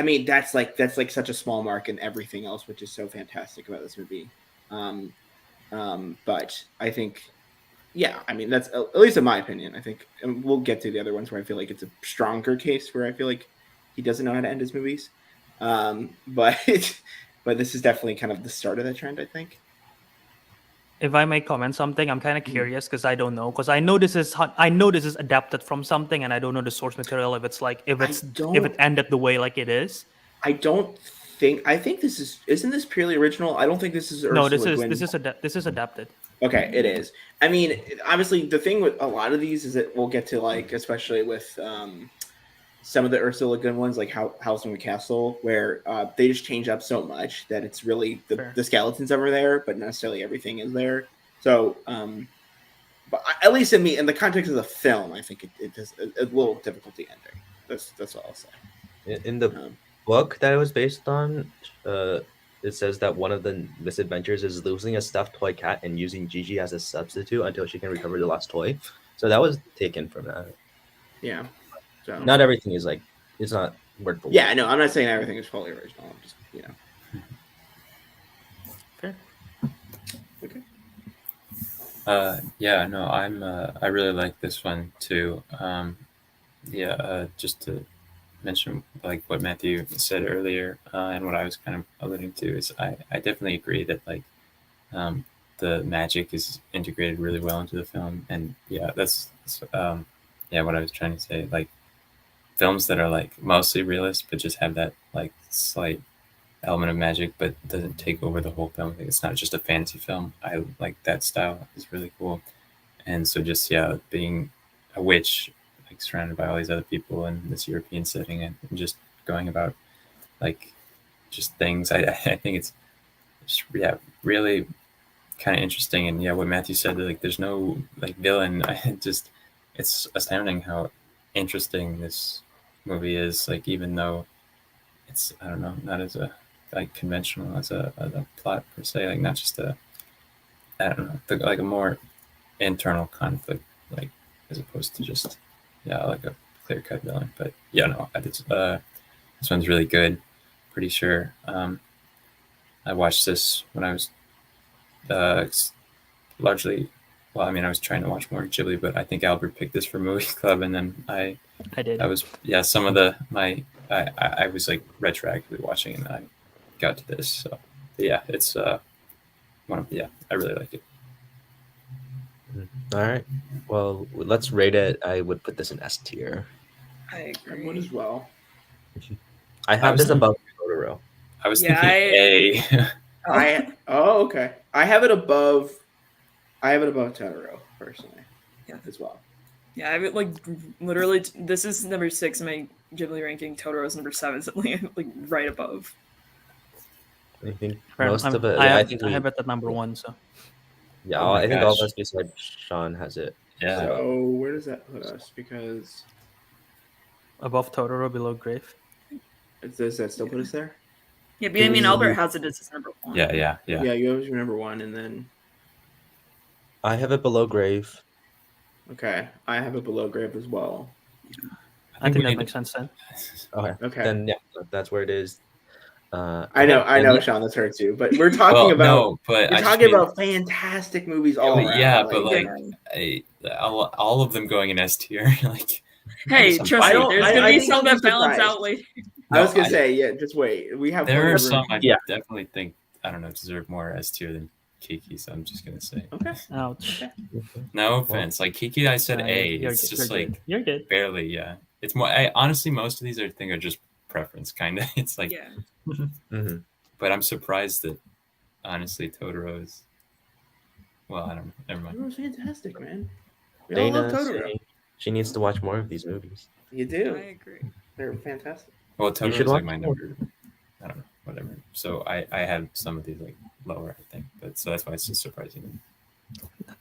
mean, that's like such a small mark in everything else, which is so fantastic about this movie. But I think, yeah, I mean, that's at least in my opinion. I think, and we'll get to the other ones where I feel like it's a stronger case where I feel like he doesn't know how to end his movies. But this is definitely kind of the start of that trend, I think. If I may comment something, I'm kind of curious because I don't know, because I know this is adapted from something, and I don't know the source material if it ended the way like it is. I don't think. I think isn't this purely original? I don't think this is. No, this is adapted. Okay, it is. I mean, obviously, the thing with a lot of these is that we'll get to like, especially with some of the Ursula Le Guin ones, like House in the Castle, where they just change up so much that it's really the skeletons over there, but not necessarily everything is there. So, but at least in the context of the film, I think it has a little difficulty ending. That's all I'll say. In the book that it was based on, it says that one of the misadventures is losing a stuffed toy cat and using Gigi as a substitute until she can recover the lost toy. So that was taken from that. Yeah. So not everything is like, it's not word for word. Yeah, no, I'm not saying everything is fully original. I'm just, Fair. Okay. Yeah, no, I really like this one too. Just to mention like what Matthew said earlier, and what I was kind of alluding to is I definitely agree that like the magic is integrated really well into the film, and that's what I was trying to say. Like films that are like mostly realist but just have that like slight element of magic but doesn't take over the whole film. Like, it's not just a fantasy film. I like that style. Is really cool. And so just being a witch like surrounded by all these other people in this European setting and just going about like just things, I think it's just, really kind of interesting. And what Matthew said, like there's no like villain. It's astounding how interesting this movie is, like even though it's, I don't know, not as a like conventional as a plot per se, like not just a, I don't know, like a more internal conflict, like as opposed to just like a clear cut villain. But this one's really good. Pretty sure I watched this when I was largely, well, I mean, I was trying to watch more Ghibli, but I think Albert picked this for movie club, and then I did. I was some of I was like retroactively watching, and I got to this. So it's one of I really like it. All right, well, let's rate it. I would put this in S tier. I agree. I would as well. I have this above Totoro. I was thinking A. Okay. I have it above Totoro personally. Yeah, as well. Yeah, I have like literally. This is number 6 in my Ghibli ranking. Totoro's number 7, so like right above. I think most of it. I have it at number 1. So. Yeah, I think all of us besides Sean has it. Yeah. So where does that put us? Because above Totoro, below Grave. Does that still put us there? Yeah, but I mean, Albert has it as his number 1. Yeah. Yeah, you always remember 1, and then I have it below Grave. Okay, I have it below Grave as well. I think that makes sense then. Okay. Then that's where it is. I know, Sean, this hurts you, but we're talking about fantastic movies all around. Yeah, but like all of them going in S tier, like. Hey, trust me, there's gonna be some that balance out later. I was gonna say, just wait. We have. There are some I definitely think deserve more S tier than Kiki, so I'm just gonna say. Okay. Ouch. No offense, like Kiki, I said A. It's just like you're good. Barely, yeah. It's more. Honestly, most of these are just preference, kind of. It's like. Yeah. Mm-hmm. But I'm surprised that honestly Totoro is. Well, I don't know. Never mind. Totoro's fantastic, man. We Dana, all love Totoro. She needs to watch more of these movies. You do. I agree. They're fantastic. Well, Totoro's like my number. I don't know, whatever. So I had some of these like lower, I think, but so that's why it's just surprising.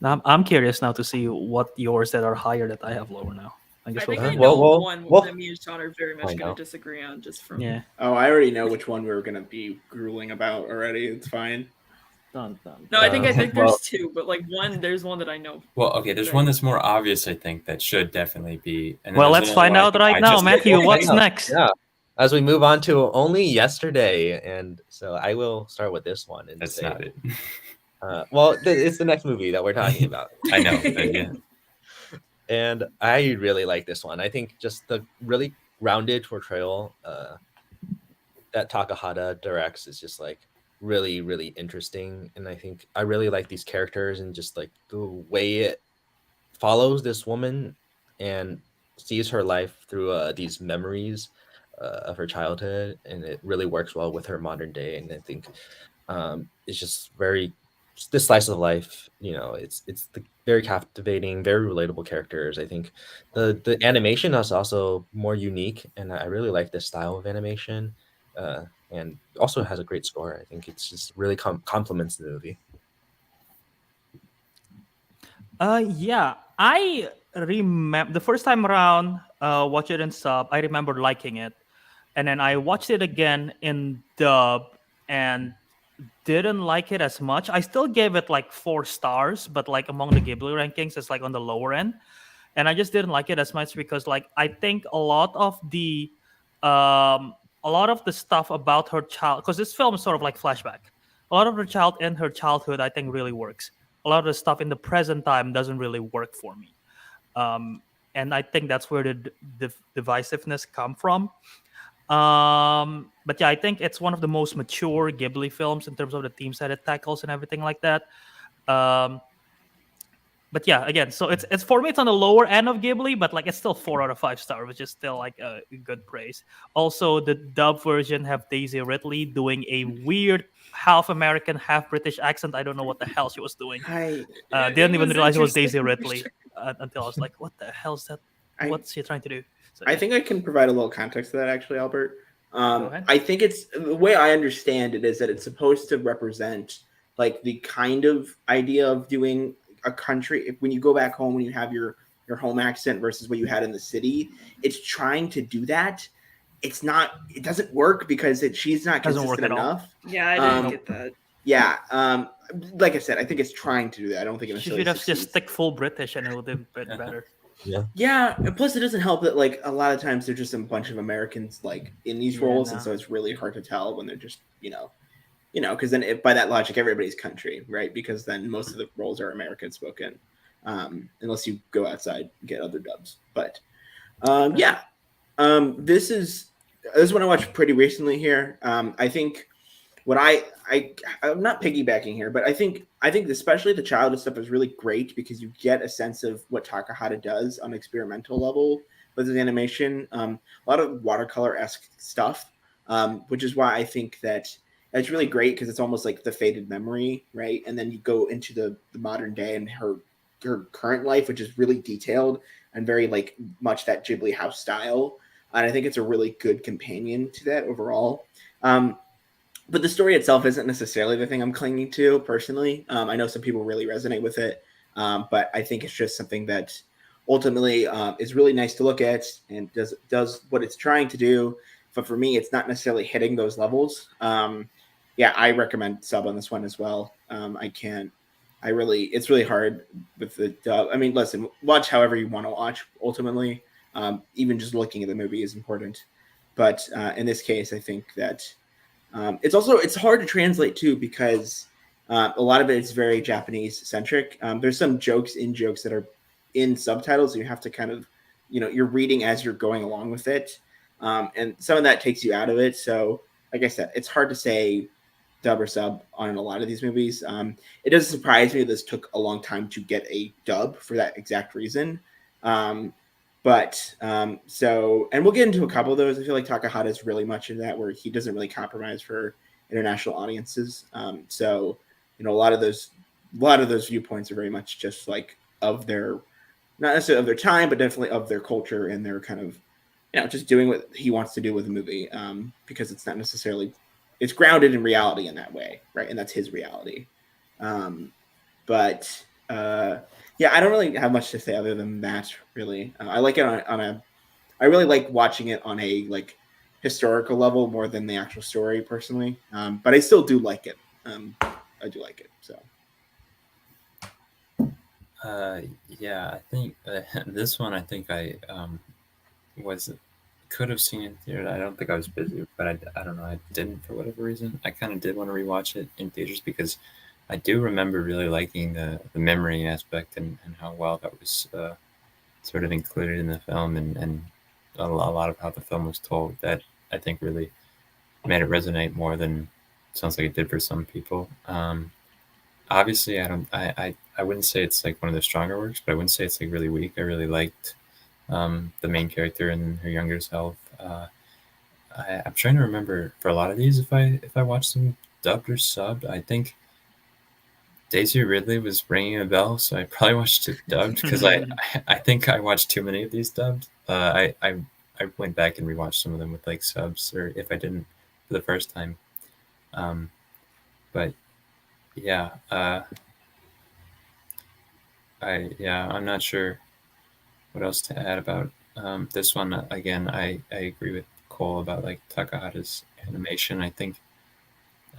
Now, I'm curious now to see what yours that are higher that I have lower now. I guess I know one that me and Sean are very much going to disagree on, just from. Yeah. Oh, I already know which one we were going to be grueling about already. It's fine. No, I think well, there's two, but like there's one that I know. Well, okay, there's one that's more obvious, I think, that should definitely be. And then Well, there's let's another find one I out think right I now, just- Matthew. Well, What's hang on. next? Yeah. As we move on to only yesterday, and so I will start with this one and That's say, not it. well, it's the next movie that we're talking about. I know, but yeah. And I really like this one. I think just the really grounded portrayal that Takahata directs is just like really, really interesting. And I think I really like these characters and just like the way it follows this woman and sees her life through these memories of her childhood, and it really works well with her modern day. And I think it's just very this slice of life. It's the very captivating, very relatable characters. I think the animation is also more unique, and I really like this style of animation. And also has a great score. I think it's just really complements the movie. Yeah, I remember the first time around, watch it in sub. I remember liking it, and then I watched it again in dub and didn't like it as much. I still gave it like 4 stars, but like among the Ghibli rankings, it's like on the lower end. And I just didn't like it as much because like I think a lot of the stuff about her child, because this film is sort of like flashback. A lot of her childhood, I think, really works. A lot of the stuff in the present time doesn't really work for me. And I think that's where the divisiveness come from. But yeah, I think it's one of the most mature Ghibli films in terms of the themes that it tackles and everything like that. But yeah, again, so it's for me, it's on the lower end of Ghibli, but like it's still 4 out of 5 stars, which is still like a good praise. Also, the dub version have Daisy Ridley doing a weird half American, half British accent. I don't know what the hell she was doing. Didn't even realize it was Daisy Ridley until I was like, "What the hell is that? What's she trying to do?" So, I think I can provide a little context to that, actually, Albert. Go ahead. I think it's the way I understand it is that it's supposed to represent like the kind of idea of doing a country. When you go back home, when you have your home accent versus what you had in the city, it's trying to do that. It's not. It doesn't work because she's not consistent enough. Yeah, I didn't get that. Yeah. Like I said, I think it's trying to do that. I don't think it she should have just stick full British and it would have been better. Yeah. Plus, it doesn't help that like a lot of times they're just a bunch of Americans like in these roles, and so it's really hard to tell when they're just because then by that logic, everybody's country, right? Because then most of the roles are American spoken, unless you go outside and get other dubs. But this is one I watched pretty recently here. I think what I'm not piggybacking here, but I think especially the childhood stuff is really great because you get a sense of what Takahata does on an experimental level with his animation. A lot of watercolor-esque stuff, which is why I think that it's really great because it's almost like the faded memory, right? And then you go into the modern day and her current life, which is really detailed and very like much that Ghibli house style. And I think it's a really good companion to that overall. But the story itself isn't necessarily the thing I'm clinging to personally. I know some people really resonate with it, but I think it's just something that ultimately is really nice to look at and does what it's trying to do. But for me, it's not necessarily hitting those levels. I recommend sub on this one as well. It's really hard with the dub. I mean, listen, watch however you want to watch. Ultimately, even just looking at the movie is important. But in this case, I think that it's hard to translate too because a lot of it is very Japanese centric. There's some jokes that are in subtitles. So you have to kind of, you're reading as you're going along with it. And some of that takes you out of it. So like I said, it's hard to say dub or sub on a lot of these movies. It doesn't surprise me this took a long time to get a dub for that exact reason. And we'll get into a couple of those. I feel like Takahata is really much in that where he doesn't really compromise for international audiences. A lot of those viewpoints are very much just like of their, not necessarily of their time, but definitely of their culture and their kind of, just doing what he wants to do with the movie, because it's not necessarily, it's grounded in reality in that way, right? And that's his reality. I don't really have much to say other than that. Really, I like it I really like watching it on a like historical level more than the actual story personally. But I still do like it. do like it. So. Yeah, I think this one, I think I could have seen it in theater. I don't think I was busy, but I don't know. I didn't for whatever reason. I kind of did want to rewatch it in theaters because I do remember really liking the memory aspect and how well that was sort of included in the film and a lot of how the film was told. That I think really made it resonate more than sounds like it did for some people. Obviously, I wouldn't say it's like one of the stronger works, but I wouldn't say it's like really weak. I really liked the main character and her younger self. I'm trying to remember for a lot of these if I watched them dubbed or subbed. I think Daisy Ridley was ringing a bell, so I probably watched it dubbed because I think I watched too many of these dubbed. I went back and rewatched some of them with like subs, or if I didn't for the first time. But yeah, I'm not sure what else to add about this one. Again, I agree with Cole about like Takahata's animation. I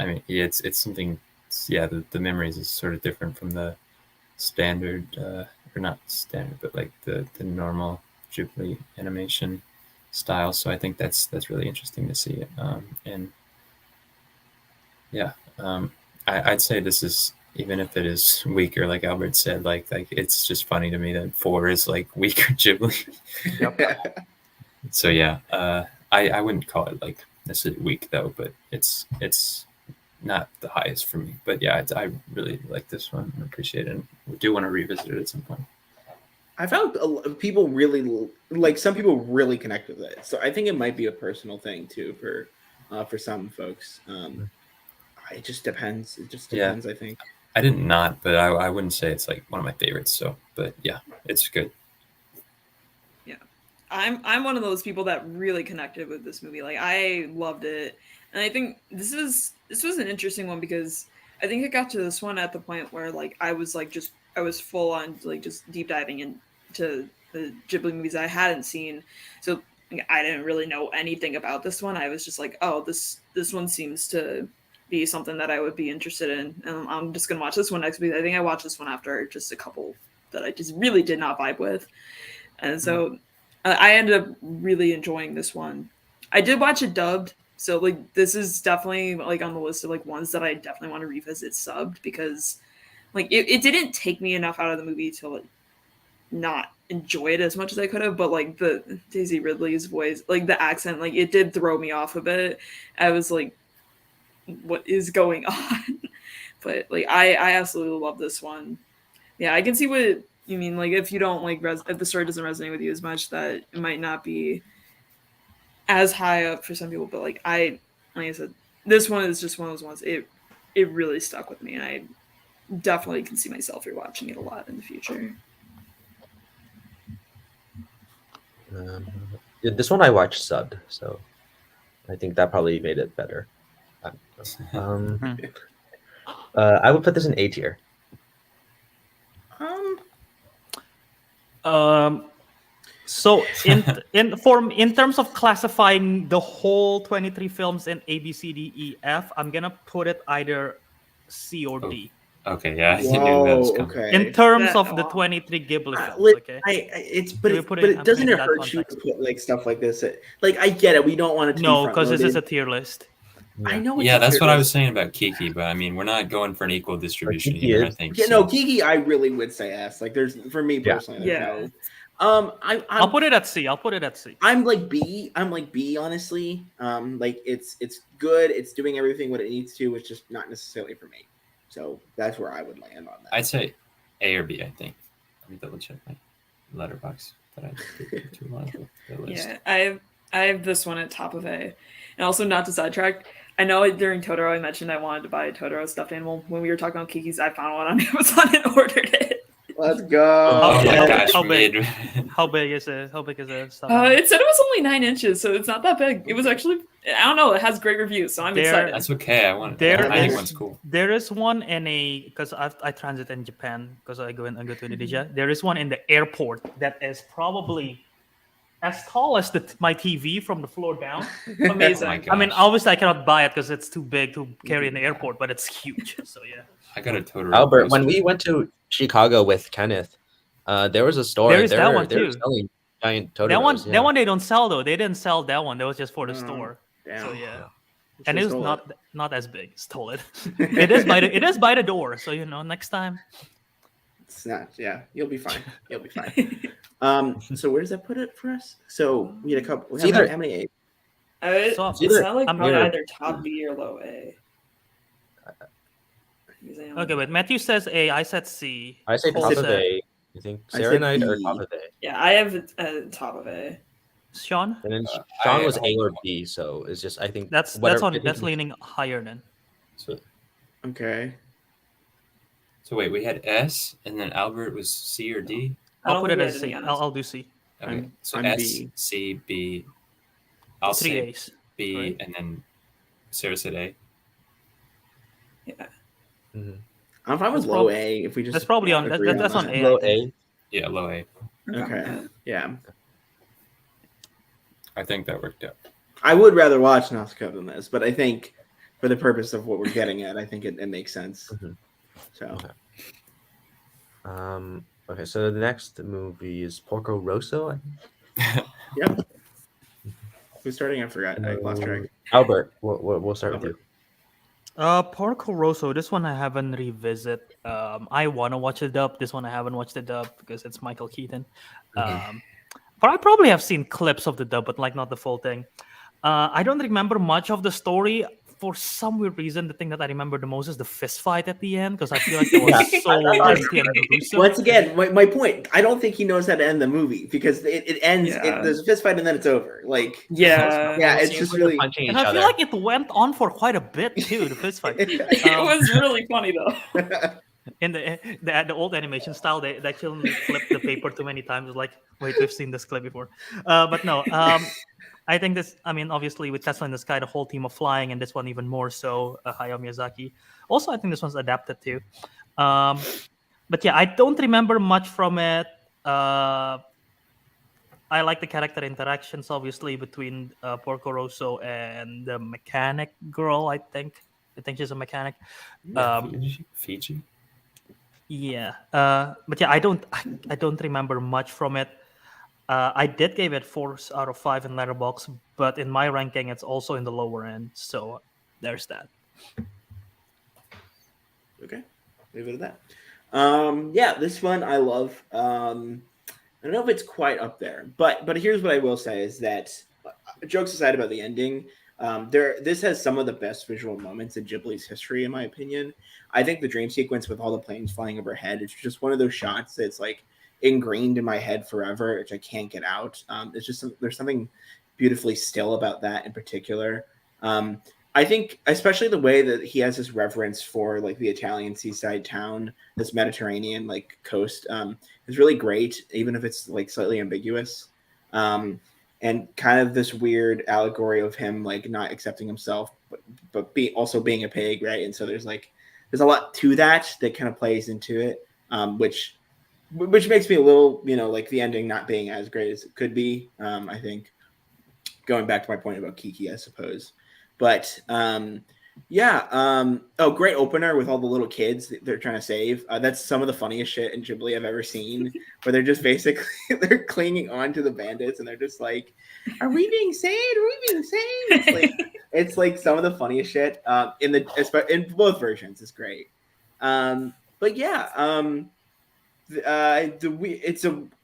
mean, yeah, it's something. Yeah, the memories is sort of different from the standard, or not standard, but like the normal Ghibli animation style. So I think that's really interesting to see. And yeah, I'd say this is, even if it is weaker, like Albert said, like it's just funny to me that 4 is like weaker Ghibli. Yep. So yeah, I wouldn't call it like necessarily weak though, but it's not the highest for me. But yeah, I really like this one and appreciate it, and we do want to revisit it at some point. I found people really like, some people really connect with it, so I think it might be a personal thing too for some folks. It just depends. It just depends. Yeah. I think I didn't not, but I wouldn't say it's like one of my favorites. So, but yeah, it's good. Yeah, I'm one of those people that really connected with this movie. Like, I loved it, and I think this was an interesting one because I think it got to this one at the point where like I was full on like just deep diving into the Ghibli movies I hadn't seen, so I didn't really know anything about this one. I was just like, oh, this one seems to be something that I would be interested in, and I'm just gonna watch this one next week. I think I watched this one after just a couple that I just really did not vibe with, and so I ended up really enjoying this one. I did watch it dubbed, so like this is definitely like on the list of like ones that I definitely want to revisit subbed, because like it didn't take me enough out of the movie to like not enjoy it as much as I could have, but like the Daisy Ridley's voice, like the accent, like it did throw me off a bit. I was like, what is going on? But like I absolutely love this one. Yeah, I can see what you mean. Like if you don't like if the story doesn't resonate with you as much, that it might not be as high up for some people. But like I said, this one is just one of those ones. It really stuck with me, and I definitely can see myself rewatching it a lot in the future. This one I watched subbed, so I think that probably made it better. I would put this in A tier. So in terms of classifying the whole 23 films in A, B, C, D, E, F, I'm gonna put it either C or D. Okay, yeah, I knew that was coming. Okay. In terms of the 23 Ghibli films, okay. But doesn't it hurt you to put like stuff like this? Like I get it, we don't want it to. No, because this is a tier list. I know. Yeah, that's what I was saying about Kiki, but I mean, we're not going for an equal distribution here. I think. Yeah, so. No, Kiki, I really would say S. Like, there's for me personally. Yeah. I'll put it at C. I'm like B. Honestly. Like it's good. It's doing everything what it needs to. It's just not necessarily for me. So that's where I would land on that. I'd say A or B. I think. Let me double check my letterbox that I did too long ago. Yeah, I have this one at top of A, and also not to sidetrack. I know during Totoro I mentioned I wanted to buy a Totoro stuffed animal. When we were talking about Kiki's, I found one on Amazon and ordered it. Let's go. Oh my gosh, how big is it? How big is it? It said it was only 9 inches, so it's not that big. It was actually, I don't know, it has great reviews, so I'm excited. That's okay. I want it. I think one's cool. There is one in because I transit in Japan because I go to Indonesia. There is one in the airport that is probably as tall as my TV from the floor down. Amazing. Oh my I mean, gosh. obviously I cannot buy it because it's too big to carry in the airport, but it's huge. So yeah. I got a Totoro Albert, when poster. we went to Chicago with Kenneth, there was a store. There is they that were one they were too. selling giant Totoros. That one, yeah. that one they don't sell though. They didn't sell that one. That was just for the Oh, store. damn. So yeah, They and it was stole not as big. Stole it. It is by the door. So next time. It's not. Yeah, you'll be fine. You'll be fine. So where does that put it for us? So we had a couple. It's either- How many A's? So It's It's either- not like I'm probably here. either top B or low A. Okay, wait. Matthew says A. I said C. I say Cole top of said- A. You think I Sarah said and I are B. top of A, Yeah, I have a top of A. Sean. and then Uh, Sean I- was A or B. So it's just I think That's whatever- that's leaning higher then. So, Okay. so wait, we had S, and then Albert was C or D. I I'll don't put it think we as had C. any I'll do C. Okay, I'm- so I'm S, B. C, B. I'll 3 say A's. B, right? and then Sarah said A. Yeah. Mhm. I'm fine with That's low prob- A. If we just That's probably on. agree That's on that. A. Low I think. A. Yeah, low A. Okay. Yeah. I think that worked out. I would rather watch Nausicaa than this, but I think for the purpose of what we're getting at, I think it makes sense. Mhm. So Okay, so the next movie is Porco Rosso. yep. Who's starting? I forgot. I lost track. Albert, we'll start with you. Porco Rosso. This one I haven't revisit. I want to watch the dub. This one I haven't watched the dub because it's Michael Keaton. But I probably have seen clips of the dub, but like not the full thing. I don't remember much of the story. For some weird reason, the thing that I remember the most is the fist fight at the end because I feel like it was so lengthy and gruesome. Once again, my point. I don't think he knows how to end the movie because it ends. Yeah. There's a fist fight and then it's over. Like Yeah. yeah, it's just really. punching each And I other. feel like it went on for quite a bit too. The fist fight. It was really funny though. In the old animation style, they actually flipped the paper too many times. It's like, wait, we've seen this clip before. But no, I think this. I mean, obviously with Tesla in the Sky, the whole team of flying, and this one even more so. Hayao Miyazaki. Also, I think this one's adapted too. But yeah, I don't remember much from it. I like the character interactions, obviously, between Porco Rosso and the mechanic girl. I think she's a mechanic. Fiji. Yeah, but yeah, I don't remember much from it. I did give it 4 out of 5 in Letterboxd, but in my ranking, it's also in the lower end. So there's that. Okay, leave it at that. Yeah, this one I love. I don't know if it's quite up there, but here's what I will say is that jokes aside about the ending, this has some of the best visual moments in Ghibli's history, in my opinion. I think the dream sequence with all the planes flying overhead, it's just one of those shots that's like ingrained in my head forever, which I can't get out. It's just there's something beautifully still about that in particular. I think especially the way that he has this reverence for like the Italian seaside town, this Mediterranean like coast, is really great, even if it's like slightly ambiguous. And kind of this weird allegory of him like not accepting himself, but also being a pig, right? And so there's a lot to that kind of plays into it, which makes me a little, like the ending not being as great as it could be. I think going back to my point about Kiki, I suppose. But oh, great opener with all the little kids that they're trying to save. That's some of the funniest shit in Ghibli I've ever seen, where they're just basically they're clinging on to the bandits and they're just like, "Are we being saved? Are we being saved?" It's like some of the funniest shit in both versions. It's great. But yeah,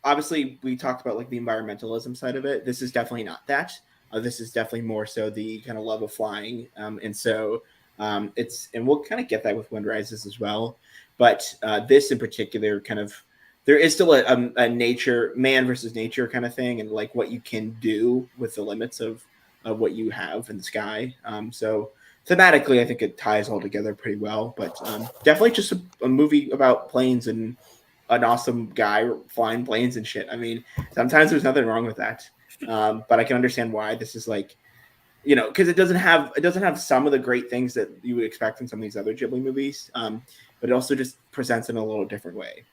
obviously we talked about like the environmentalism side of it. This is definitely not that. This is definitely more so the kind of love of flying, and so and we'll kind of get that with Wind Rises as well. But this in particular, kind of, there is still a nature, man versus nature kind of thing, and like what you can do with the limits of what you have in the sky. So thematically, I think it ties all together pretty well. But definitely just a movie about planes and an awesome guy flying planes and shit. I mean, sometimes there's nothing wrong with that. But I can understand why this is like, because it doesn't have some of the great things that you would expect in some of these other Ghibli movies, but it also just presents in a little different way.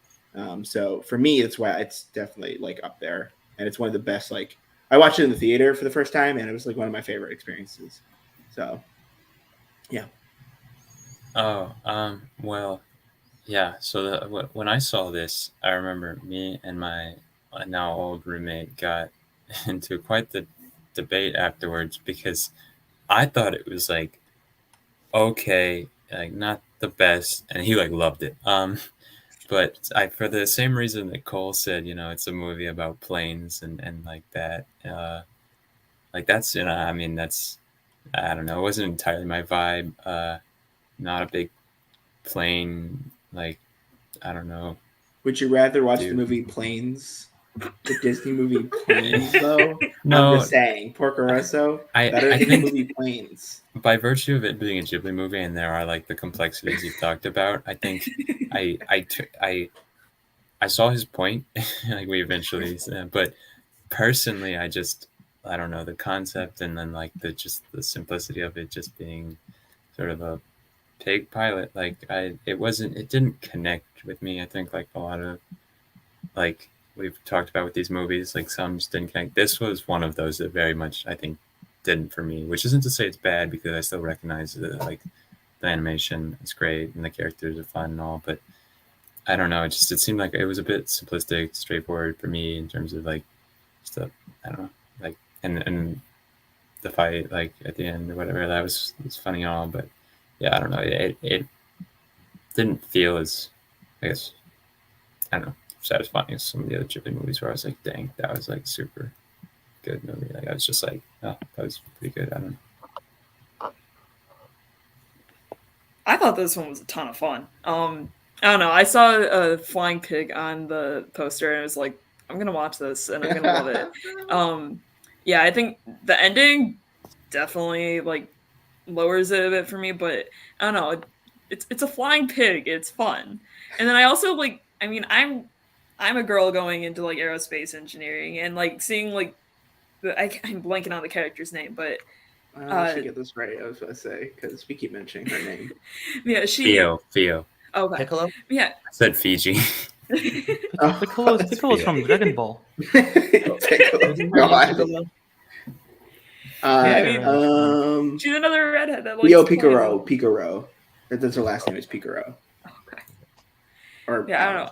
So for me, that's why it's definitely like up there, and it's one of the best like I watched it in the theater for the first time, and it was like one of my favorite experiences. So, yeah. Oh, well, yeah. So when I saw this, I remember me and my now old roommate got into quite the debate afterwards because I thought it was like okay, like not the best, and he like loved it. But for the same reason that Cole said, it's a movie about planes and like that. Like that's I mean that's I don't know. It wasn't entirely my vibe. Not a big plane like I don't know. Would you rather watch the Dude. movie Planes, the Disney movie Planes, though? No, I'm just saying, Porco Rosso better I than the think movie Planes. by virtue of it being a Ghibli movie and there are like the complexities you've talked about, I think I saw his point. Like we eventually, but personally, I don't know the concept and then like the simplicity of it just being sort of a pig pilot. Like it didn't connect with me. I think like a lot of like we've talked about with these movies, like some just didn't connect. This was one of those that very much I think didn't for me, which isn't to say it's bad because I still recognize that like the animation is great and the characters are fun and all, but I don't know. It seemed like it was a bit simplistic, straightforward for me in terms of like stuff. I don't know, like and the fight like at the end or whatever that was funny and all, but yeah, I don't know. It didn't feel as I guess I don't know satisfying as some of the other Ghibli movies where I was like, dang, that was like super good movie. Like I was just like, oh, that was pretty good. I don't know. I thought this one was a ton of fun. I don't know. I saw a flying pig on the poster and I was like, I'm gonna watch this and I'm gonna love it. Yeah, I think the ending definitely like lowers it a bit for me, but I don't know. It's a flying pig. It's fun, and then I also like. I mean, I'm a girl going into like aerospace engineering and like seeing like I'm blanking on the character's name, but I should get this right. I was going to say because we keep mentioning her name. Yeah, Theo. Okay. Piccolo? Yeah. I said Fiji. Piccolo's from Dragon Ball. Piccolo. God. She's another redhead that likes Picaro. That's her last name is Picaro. Okay. Or yeah, I don't know.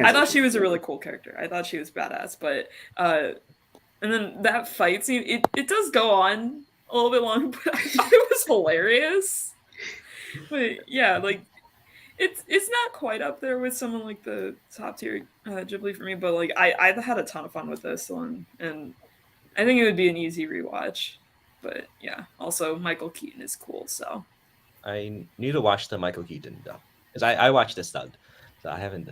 I thought she was a really cool character. I thought she was badass, but and then that fight scene, it does go on a little bit long, but I thought it was hilarious. But yeah, like it's not quite up there with someone like the top tier Ghibli for me, but like I had a ton of fun with this one, and I think it would be an easy rewatch. But yeah, also Michael Keaton is cool, so I need to watch the Michael Keaton though, because I watched this dubbed, so I haven't.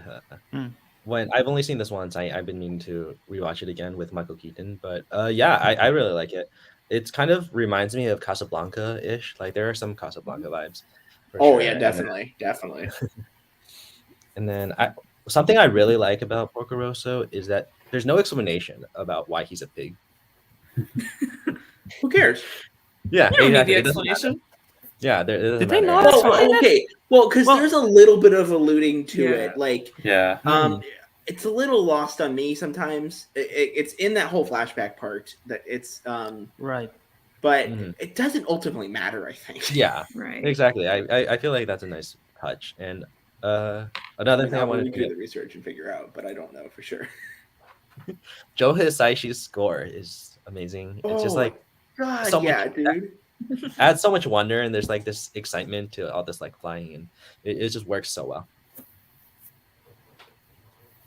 When I've only seen this once, I've been meaning to rewatch it again with Michael Keaton. But yeah, I really like it. It's kind of reminds me of Casablanca-ish. Like there are some Casablanca vibes. Sure. Yeah, definitely. And then something I really like about Porco Rosso is that there's no explanation about why he's a pig. Who cares? Yeah, you don't need the explanation. Yeah, did they not? Okay, well, because there's a little bit of alluding to it, like it's a little lost on me sometimes. It's in that whole flashback part that it's right, but it doesn't ultimately matter. I think. Yeah, right, exactly. I feel like that's a nice touch. And another thing I wanted to do the research and figure out, but I don't know for sure. Joe Hisaishi's score is amazing. It's just like dude. Adds so much wonder, and there's like this excitement to all this like flying, and it just works so well.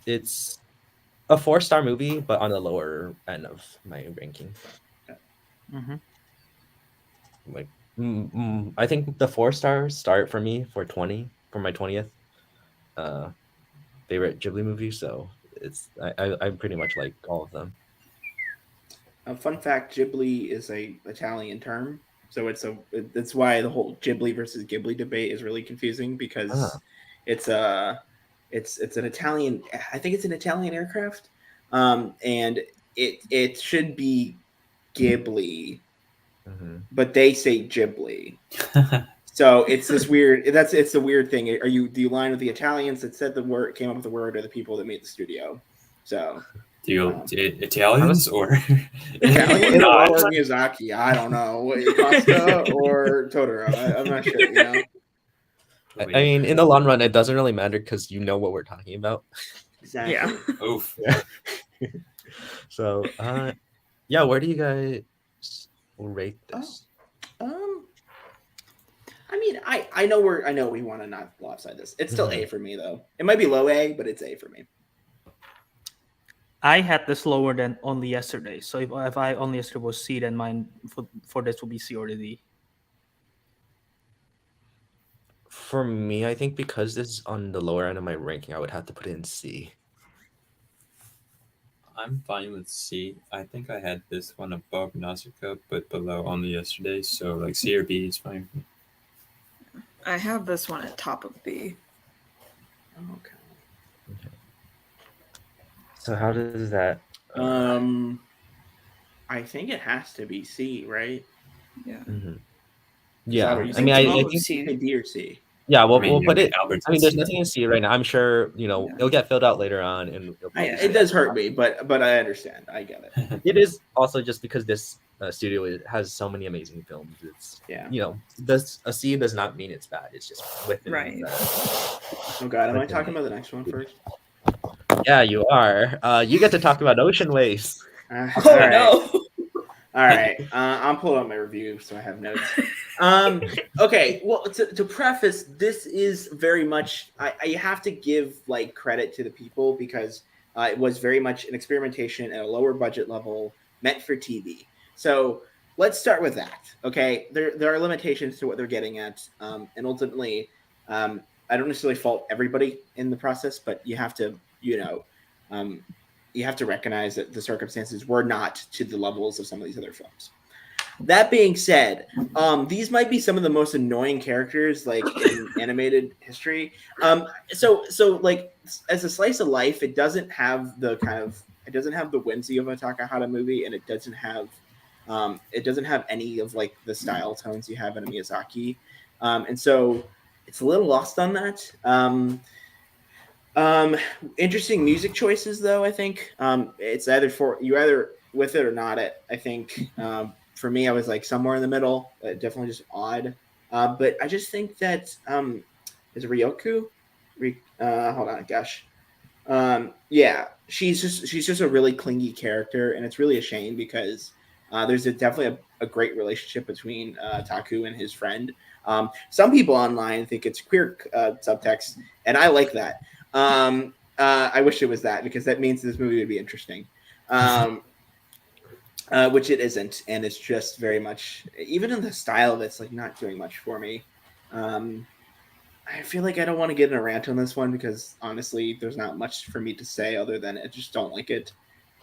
It's a 4-star movie, but on the lower end of my ranking. Like, I think the 4 stars start for me for my 20th favorite Ghibli movie. So I pretty much like all of them. A fun fact: Ghibli is a Italian term, so that's why the whole Ghibli versus Ghibli debate is really confusing because it's an Italian. I think it's an Italian aircraft, and it should be Ghibli, but they say Ghibli. So it's this weird. It's a weird thing. Do you line with the Italians that said the word, came up with the word, or the people that made the studio? So Italians or Italian No, or Miyazaki? I don't know. Costa or Totoro? I'm not sure. You know. I mean, in the long run, it doesn't really matter because you know what we're talking about. Exactly. Yeah. Oof. So, yeah, where do you guys rate this? I mean, I know we want to not lopside this. It's still A for me though. It might be low A, but it's A for me. I had this lower than Only Yesterday. So if I Only Yesterday was C, then mine for this will be C or D. For me, I think because this is on the lower end of my ranking, I would have to put it in C. I'm fine with C. I think I had this one above Nausicaa, but below Only Yesterday. So like C or B is fine. I have this one at top of B. Okay. So how does that? I think it has to be C, right? Yeah. Mhm. Is Yeah, that what you I said? mean, top I of think C. D or C. yeah, we'll I mean, put it. Albert's I mean, there's C, nothing in C right now. I'm sure Yeah. it'll get filled out later on, and it'll probably It say does that. hurt me, but I understand. I get it. It is also just because this studio has so many amazing films. It's a C does not mean it's bad. It's just within. Right. Oh God, am I talking about the next one first? Yeah, you are. You get to talk about Ocean Waves. All right. I'm pulling up my review so I have notes. Okay. Well, to preface, this is very much. I have to give like credit to the people because it was very much an experimentation at a lower budget level meant for TV. So let's start with that. Okay. There are limitations to what they're getting at, and ultimately, I don't necessarily fault everybody in the process, but you have to, you have to recognize that the circumstances were not to the levels of some of these other films. That being said, these might be some of the most annoying characters like in animated history. So like as a slice of life, it doesn't have the whimsy of a Takahata movie, and it doesn't have any of like the style tones you have in a Miyazaki, and so it's a little lost on that. Interesting music choices, though. I think it's either with it or not. I think for me, I was like somewhere in the middle. Definitely just odd. But I just think that is it Ryoku? Hold on, gosh. Yeah, she's just a really clingy character, and it's really a shame because there's definitely a great relationship between Taku and his friend. Some people online think it's queer subtext, and I like that. I wish it was that because that means this movie would be interesting, which it isn't, and it's just very much even in the style of it's like not doing much for me. I feel like I don't want to get in a rant on this one because honestly, there's not much for me to say other than I just don't like it,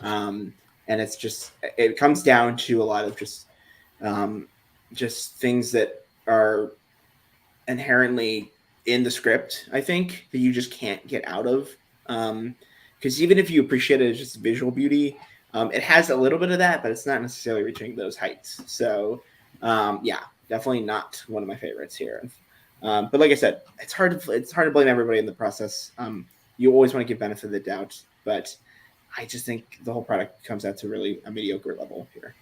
and it's just it comes down to a lot of just things that are inherently in the script, I think, that you just can't get out of. Because even if you appreciate it as just visual beauty, it has a little bit of that, but it's not necessarily reaching those heights. So, yeah, definitely not one of my favorites here. But like I said, it's hard to blame everybody in the process. You always want to give benefit of the doubt, but I just think the whole product comes out to really a mediocre level here.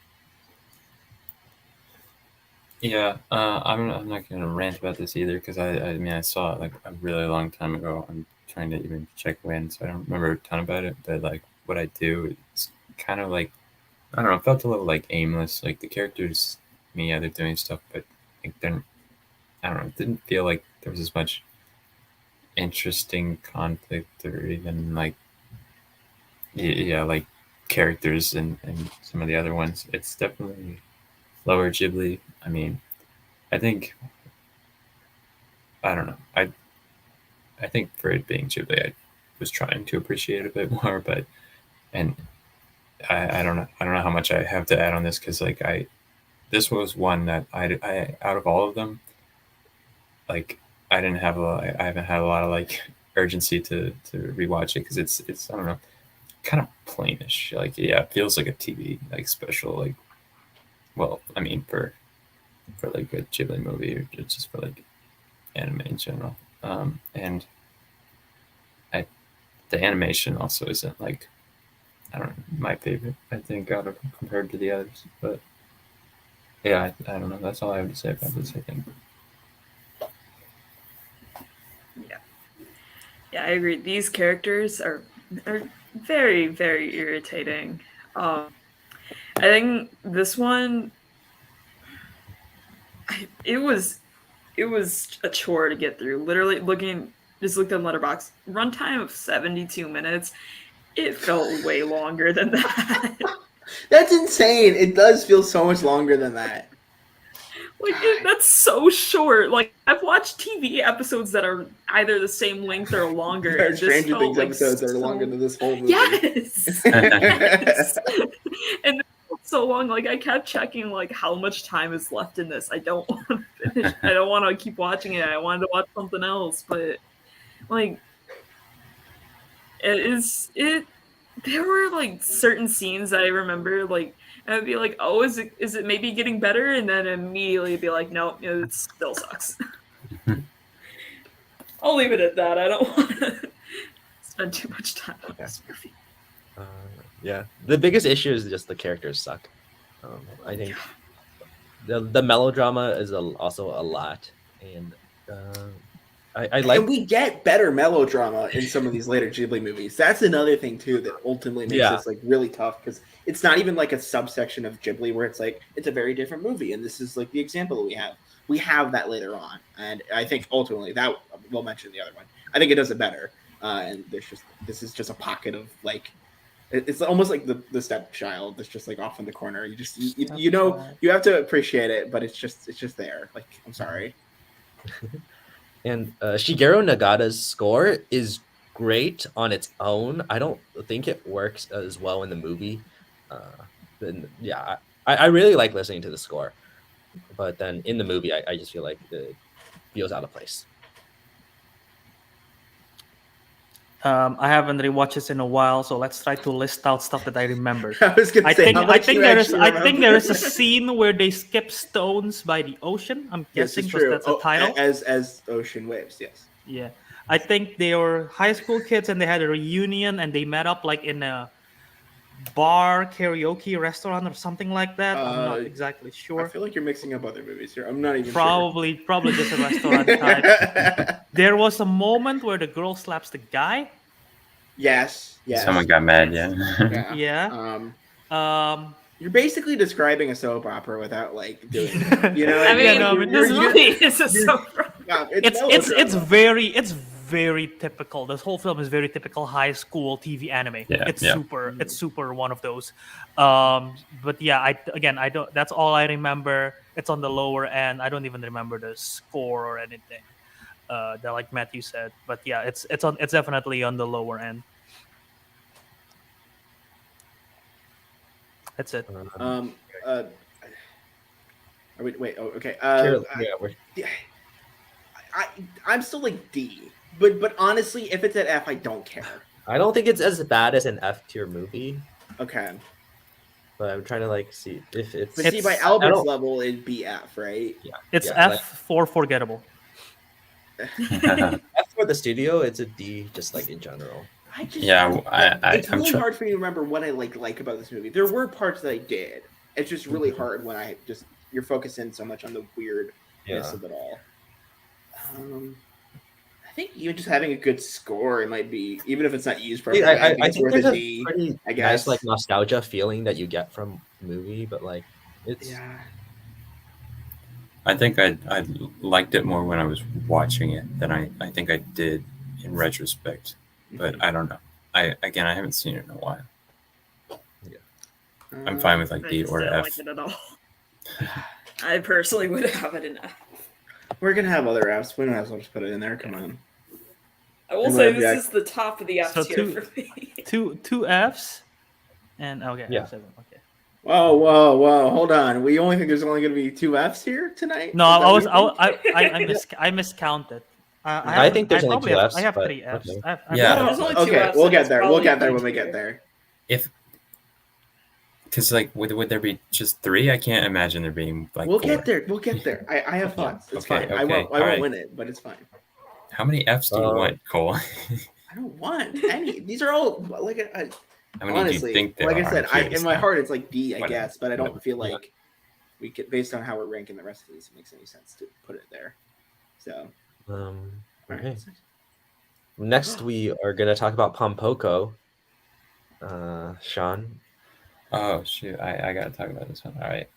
Yeah, I'm not gonna rant about this either because I mean I saw it like a really long time ago. I'm trying to even check when, so I don't remember a ton about it. But like what I do, it's kind of like I don't know. It felt a little like aimless. Like the characters, they're doing stuff, but like they're I don't know. It didn't feel like there was as much interesting conflict or even like yeah like characters and some of the other ones. It's definitely lower Ghibli. I mean, I think I don't know. I think for it being Ghibli, I was trying to appreciate it a bit more, but and I don't know. I don't know how much I have to add on this because like this was one that I out of all of them, like I didn't have I haven't had a lot of like urgency to rewatch it because it's I don't know, kind of plainish. Like yeah, it feels like a TV like special. Like well, I mean for like a Ghibli movie or just for like anime in general. And the animation also isn't like I don't know, my favorite, I think, out of compared to the others. But yeah, I don't know. That's all I have to say about this, I think. Yeah, I agree. These characters are very, very irritating. I think this one, it was a chore to get through. Literally just looked at Letterboxd. Runtime of 72 minutes. It felt way longer than that. That's insane. It does feel so much longer than that. Like that's so short. Like I've watched TV episodes that are either the same length or longer. There are and this Stranger felt Things like episodes that are longer than this whole movie. Yes. Yes. And it felt so long. Like I kept checking like how much time is left in this. I don't want to finish. I don't want to keep watching it. I wanted to watch something else, but like there were like certain scenes that I remember like I'd be like, oh, is it maybe getting better? And then immediately be like, no, it still sucks. I'll leave it at that. I don't want to spend too much time on this movie. Yeah, the biggest issue is just the characters suck. I think the melodrama is also a lot, and I like. And we get better melodrama in some of these later Ghibli movies. That's another thing too that ultimately makes this like really tough because it's not even like a subsection of Ghibli where it's like it's a very different movie, and this is like the example that we have. We have that later on, and I think ultimately that we'll mention the other one. I think it does it better, and this is just a pocket of like. It's almost like the stepchild that's just like off in the corner. You know you have to appreciate it, but it's just there. Like I'm sorry. And Shigeru Nagata's score is great on its own. I don't think it works as well in the movie. I really like listening to the score, but then in the movie, I just feel like it feels out of place. I haven't rewatched this in a while, so let's try to list out stuff that I remember. I was gonna say, I think there is a scene where they skip stones by the ocean. I'm guessing because that's a title. As ocean waves, yes. Yeah, I think they were high school kids and they had a reunion and they met up like in a bar karaoke restaurant or something like that. I'm not exactly sure. I feel like you're mixing up other movies here. I'm not even probably just a restaurant type. There was a moment where the girl slaps the guy. Yes. Someone got mad. Yeah. You're basically describing a soap opera without like doing it. You know, this movie is a soap opera. It's very typical. This whole film is very typical high school TV anime. It's super one of those. But yeah, I don't. That's all I remember. It's on the lower end. I don't even remember the score or anything. That like Matthew said. But yeah, it's definitely on the lower end. That's it. Wait. Oh, okay. I'm still like D. But honestly, if it's at F, I don't care. I don't think it's as bad as an F tier movie. Okay. But I'm trying to like see if it's. But see, by Albert's level, it'd be F, right? Yeah. It's F for forgettable. F for the studio, it's a D, just like in general. It's really hard for me to remember what I like about this movie. There were parts that I did. It's just really hard when you're focusing so much on the weirdness of it all. I think even just having a good score, it might be, even if it's not used properly. I think there's a pretty nice like nostalgia feeling that you get from the movie, but like it's. Yeah. I think I liked it more when I was watching it than I think I did in retrospect, but I don't know. I haven't seen it in a while. Yeah, I'm fine with like D or F. Like it at all. I personally would have it in F. We're gonna have other Fs. We don't have to just put it in there. Come on. I will say this is the top of the F tier for me. Two Fs, and okay. Yeah. F7, okay. Whoa! Hold on. We only think there's only going to be 2 Fs here tonight. No, I miscounted. I think there's only 2 Fs. I have 3 Fs. Okay. There's only 2 okay, Fs, we'll get there. We'll get there when we get there. Because like would there be just 3? I can't imagine there being like. We'll 4. get there. We'll get there. I have thoughts. It's fine. I won't win it, but it's fine. How many Fs do you want, Cole? I don't want any. These are all like How many do Honestly, you think there like are? I said, I'm curious in my now. heart it's like D, I Whatever. guess, but I don't Whatever. feel like we could, based on how we're ranking the rest of these, it makes any sense to put it there. So, all Okay. right. Next, we are gonna talk about Pompoko. Sean. Oh shoot, I gotta talk about this one. All right.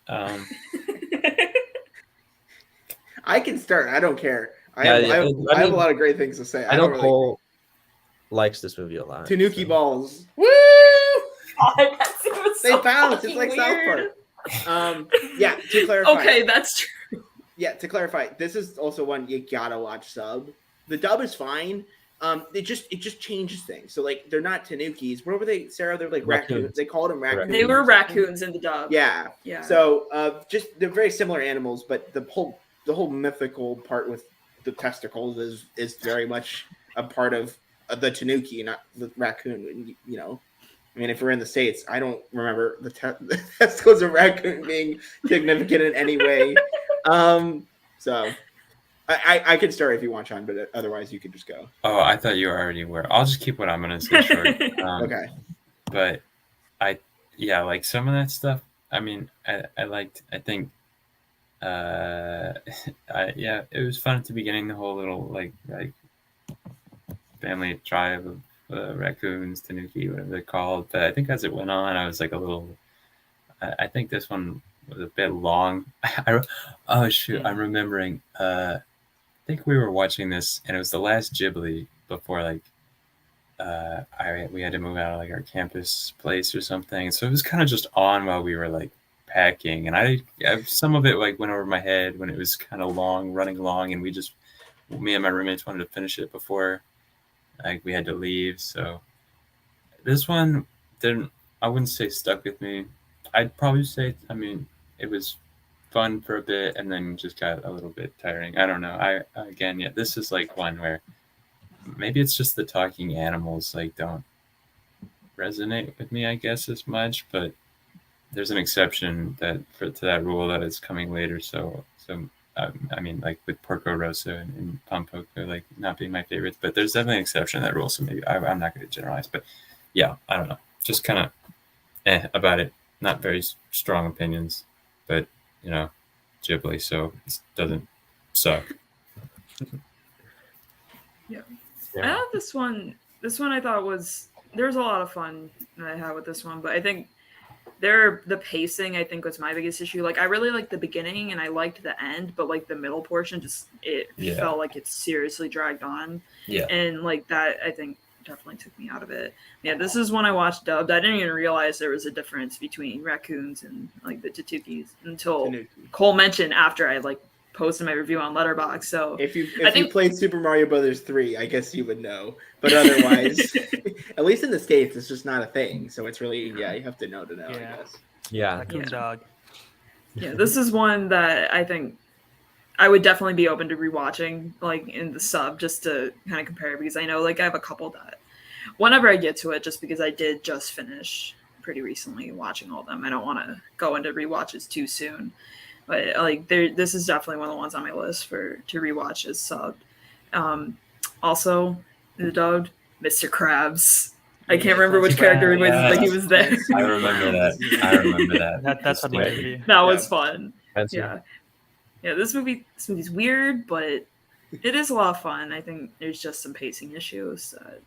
I can start. I don't care. I Yeah, have I a mean, lot of great things to say. I know Cole likes this movie a lot. Tanuki so. balls. Woo! God, that scene was They so bounce. It's fucking like weird. South Park. Yeah. To clarify. Okay, that's true. Yeah. To clarify, this is also one you gotta watch sub. The dub is fine. It just changes things. So like they're not Tanukis. What were they, Sarah? They're like raccoons. They called them raccoons. They were raccoons in the dub. Yeah. Yeah. So just they're very similar animals, but the whole mythical part with the testicles is very much a part of the Tanuki, not the raccoon. You know, I mean, if we're in the States, I don't remember the testicles of raccoon being significant in any way. So I can start if you want, Sean, but otherwise you could just go. Oh, I thought you already were. I'll just keep what I'm gonna say short. Okay. But like some of that stuff. I mean, I liked. I think. It was fun at the beginning. The whole little like family tribe of raccoons, Tanuki, whatever they're called. But I think as it went on, I was like a little. I think this one was a bit long. Oh shoot, I'm remembering. I think we were watching this, and it was the last Ghibli before like we had to move out of like our campus place or something. So it was kind of just on while we were like packing, and some of it like went over my head when it was kind of running long, and me and my roommates wanted to finish it before like we had to leave. So this one I wouldn't say stuck with me. I'd probably say, I mean, it was fun for a bit and then just got a little bit tiring. I don't know. This is like one where maybe it's just the talking animals like don't resonate with me, I guess, as much, but there's an exception to that rule that it's coming later. So I mean, like with Porco Rosso and Pompoko, like not being my favorites, but there's definitely an exception to that rule. So maybe I'm not going to generalize, but yeah, I don't know. Just kind of about it. Not very strong opinions, but you know, Ghibli, so it doesn't suck. Yeah. I thought this one I thought there was a lot of fun that I had with this one, but I think the pacing I think was my biggest issue. Like I really liked the beginning and I liked the end, but like the middle portion felt like it seriously dragged on. Yeah. And like that I think definitely took me out of it. Yeah, this is one I watched dubbed. I didn't even realize there was a difference between raccoons and like the Tatukis until Cole mentioned after I like posted my review on Letterboxd. So if you played Super Mario Brothers 3, I guess you would know. But otherwise, at least in the States, it's just not a thing. So it's really you have to know, I guess. Yeah. Raccoon dog. Yeah, this is one that I think I would definitely be open to rewatching, like in the sub, just to kind of compare, because I know like I have a couple that whenever I get to it, just because I did just finish pretty recently watching all of them, I don't want to go into rewatches too soon. But like this is definitely one of the ones on my list to rewatch as subbed. Also, the dubbed Mr. Krabs. I can't remember which character he was, but he was there. I remember that. That's on my review. That was fun. Spencer? Yeah. This movie's weird, but it is a lot of fun. I think there's just some pacing issues that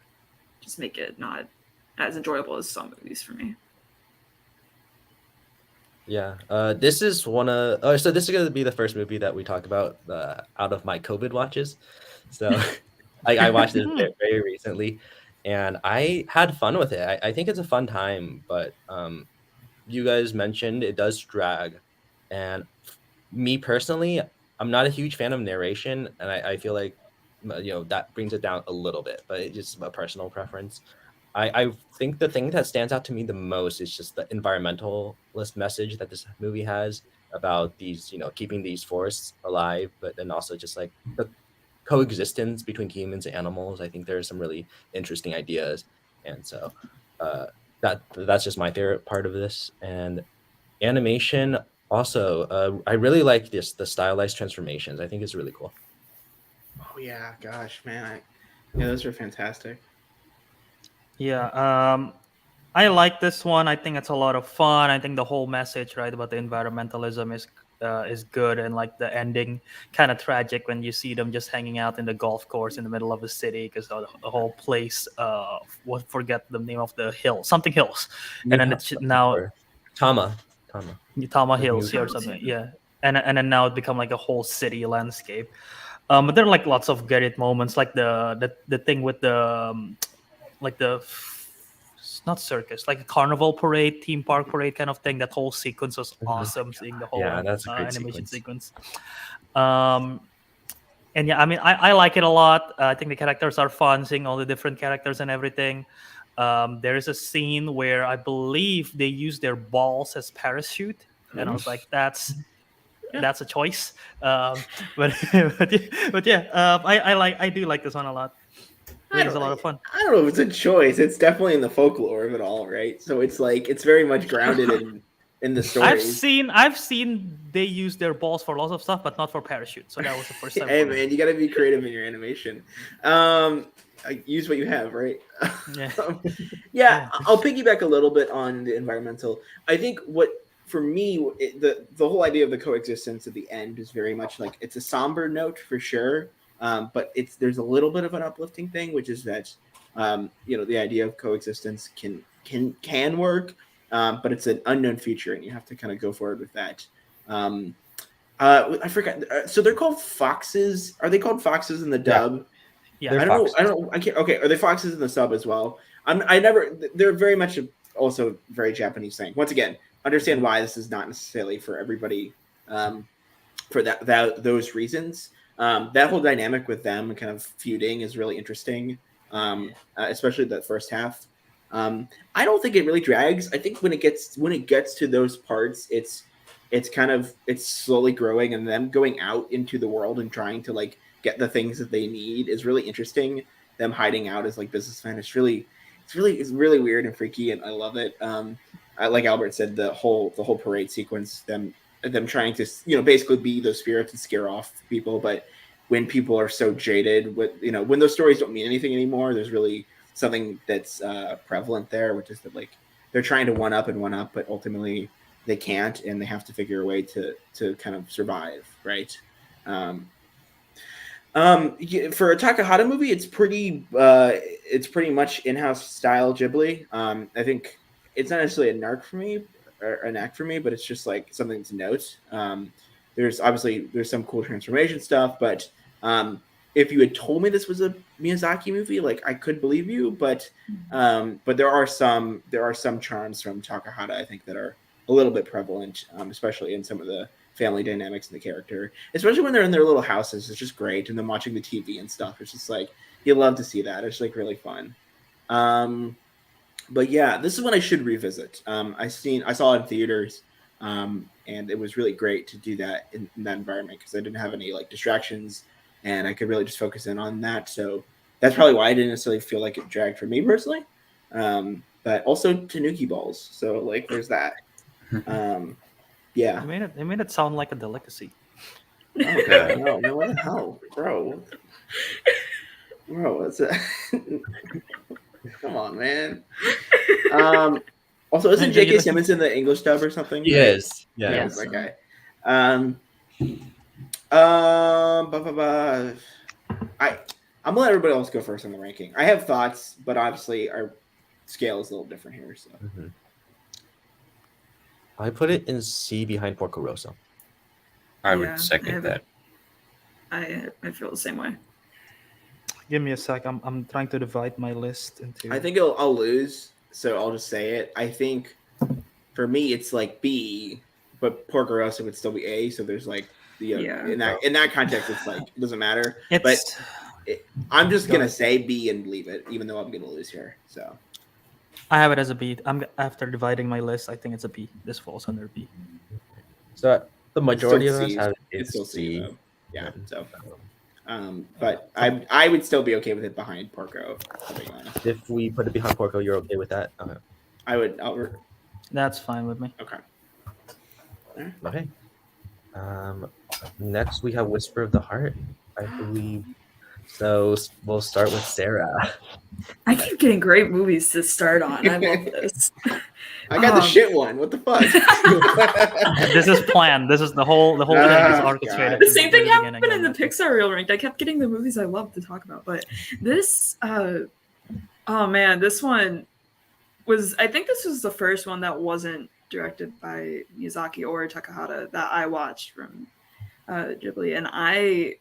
just make it not as enjoyable as some movies for me. Yeah, this is one of. So this is going to be the first movie that we talk about out of my COVID watches. So, I watched it very recently, and I had fun with it. I think it's a fun time, but you guys mentioned it does drag, and me personally, I'm not a huge fan of narration, and I feel like that brings it down a little bit, but it's just a personal preference. I think the thing that stands out to me the most is just the environmentalist message that this movie has about these, keeping these forests alive, but then also just like the coexistence between humans and animals. I think there are some really interesting ideas, and so that's just my favorite part of this. And animation also, I really like the stylized transformations. I think it's really cool. Oh yeah, gosh, man, those are fantastic. Yeah, I like this one. I think it's a lot of fun. I think the whole message, right, about the environmentalism is good, and like the ending kind of tragic when you see them just hanging out in the golf course in the middle of the city because the whole place what forget the name of the hill, something hills, and then it's now Or Tama. Tama Like Hills New- here or something, yeah. And then now it become like a whole city landscape. But there are like lots of great moments, like the thing with the like the not circus, like a carnival parade, theme park parade kind of thing. That whole sequence was awesome. Seeing the Yeah, whole that's a great animation sequence. um, and yeah, I mean, I like it a lot. I think the characters are fun, seeing all the different characters and everything. There is a scene where I believe they use their balls as parachute, and I was like, that's a choice. But but yeah, I do like this one a lot. I think it's a lot of fun. I don't know if it's a choice. It's definitely in the folklore of it all, right? So it's like it's very much grounded in the stories. I've seen they use their balls for lots of stuff, but not for parachute. So that was the first time. Hey for me. man, you got to be creative in your animation. Use what you have, right? Yeah. Yeah, I'll piggyback a little bit on the environmental. I think what for me the whole idea of the coexistence at the end is very much like it's a somber note for sure, but there's a little bit of an uplifting thing, which is that the idea of coexistence can work, but it's an unknown future, and you have to kind of go forward with that. I forgot. So they're called foxes. Are they called foxes in the dub? Yeah. I don't know. I don't know. I can't. Okay, are they foxes in the sub as well? I never. They're very much also very Japanese thing. Once again, understand why this is not necessarily for everybody. For those reasons, that whole dynamic with them kind of feuding is really interesting. Especially that first half. I don't think it really drags. I think when it gets to those parts, it's slowly growing, and them going out into the world and trying to like get the things that they need is really interesting. Them hiding out as like businessmen, it's really weird and freaky, and I love it. Like Albert said, the whole parade sequence, them trying to basically be those spirits and scare off people, but when people are so jaded with when those stories don't mean anything anymore, there's really something that's prevalent there, which is that like they're trying to one up, but ultimately they can't, and they have to figure a way to kind of survive, right? For a Takahata movie, it's pretty much in-house style Ghibli. I think it's not necessarily a knack for me, but it's just like something to note. There's some cool transformation stuff, but if you had told me this was a Miyazaki movie, like I could believe you, but there are some charms from Takahata, I think, that are a little bit prevalent, especially in some of the family dynamics in the character, especially when they're in their little houses. It's just great, and them watching the TV and stuff. It's just like you love to see that. It's like really fun. But yeah, this is one I should revisit. I saw it in theaters, and it was really great to do that in that environment because I didn't have any like distractions, and I could really just focus in on that. So that's probably why I didn't necessarily feel like it dragged for me personally. But also Tanuki balls, so like there's that. Yeah. They made it sound like a delicacy. Okay. No, what the hell, bro? What's that? Come on, man. Also, isn't J.K. Simmons in the English dub or something? Yes. Yeah, Yeah. that guy. I'm gonna let everybody else go first on the ranking. I have thoughts, but obviously our scale is a little different here. So I put it in C behind Porco Rosso. I would second that. I feel the same way. Give me a sec. I'm trying to divide my list into. I think I'll lose, so I'll just say it. I think for me it's like B, but Porco Rosso would still be A. So there's like in that context, it's like it doesn't matter. I'm just gonna say B and leave it, even though I'm gonna lose here. So I have it as a B. After dividing my list, I think it's a B. This falls under B. So the majority of us have it's still C. C. Yeah. So, but I would still be okay with it behind Porco. To be honest. If we put it behind Porco, you're okay with that? Okay. I would. That's fine with me. Okay. Okay. Next we have Whisper of the Heart. I believe So we'll start with Sarah. I keep getting great movies to start on. I love this. I got the shit one. What the fuck? This is planned. This is the whole thing is orchestrated. The same thing happened in the Pixar Real Ranked. I kept getting the movies I love to talk about, but this, oh man, this one was. I think this was the first one that wasn't directed by Miyazaki or Takahata that I watched from Ghibli, and I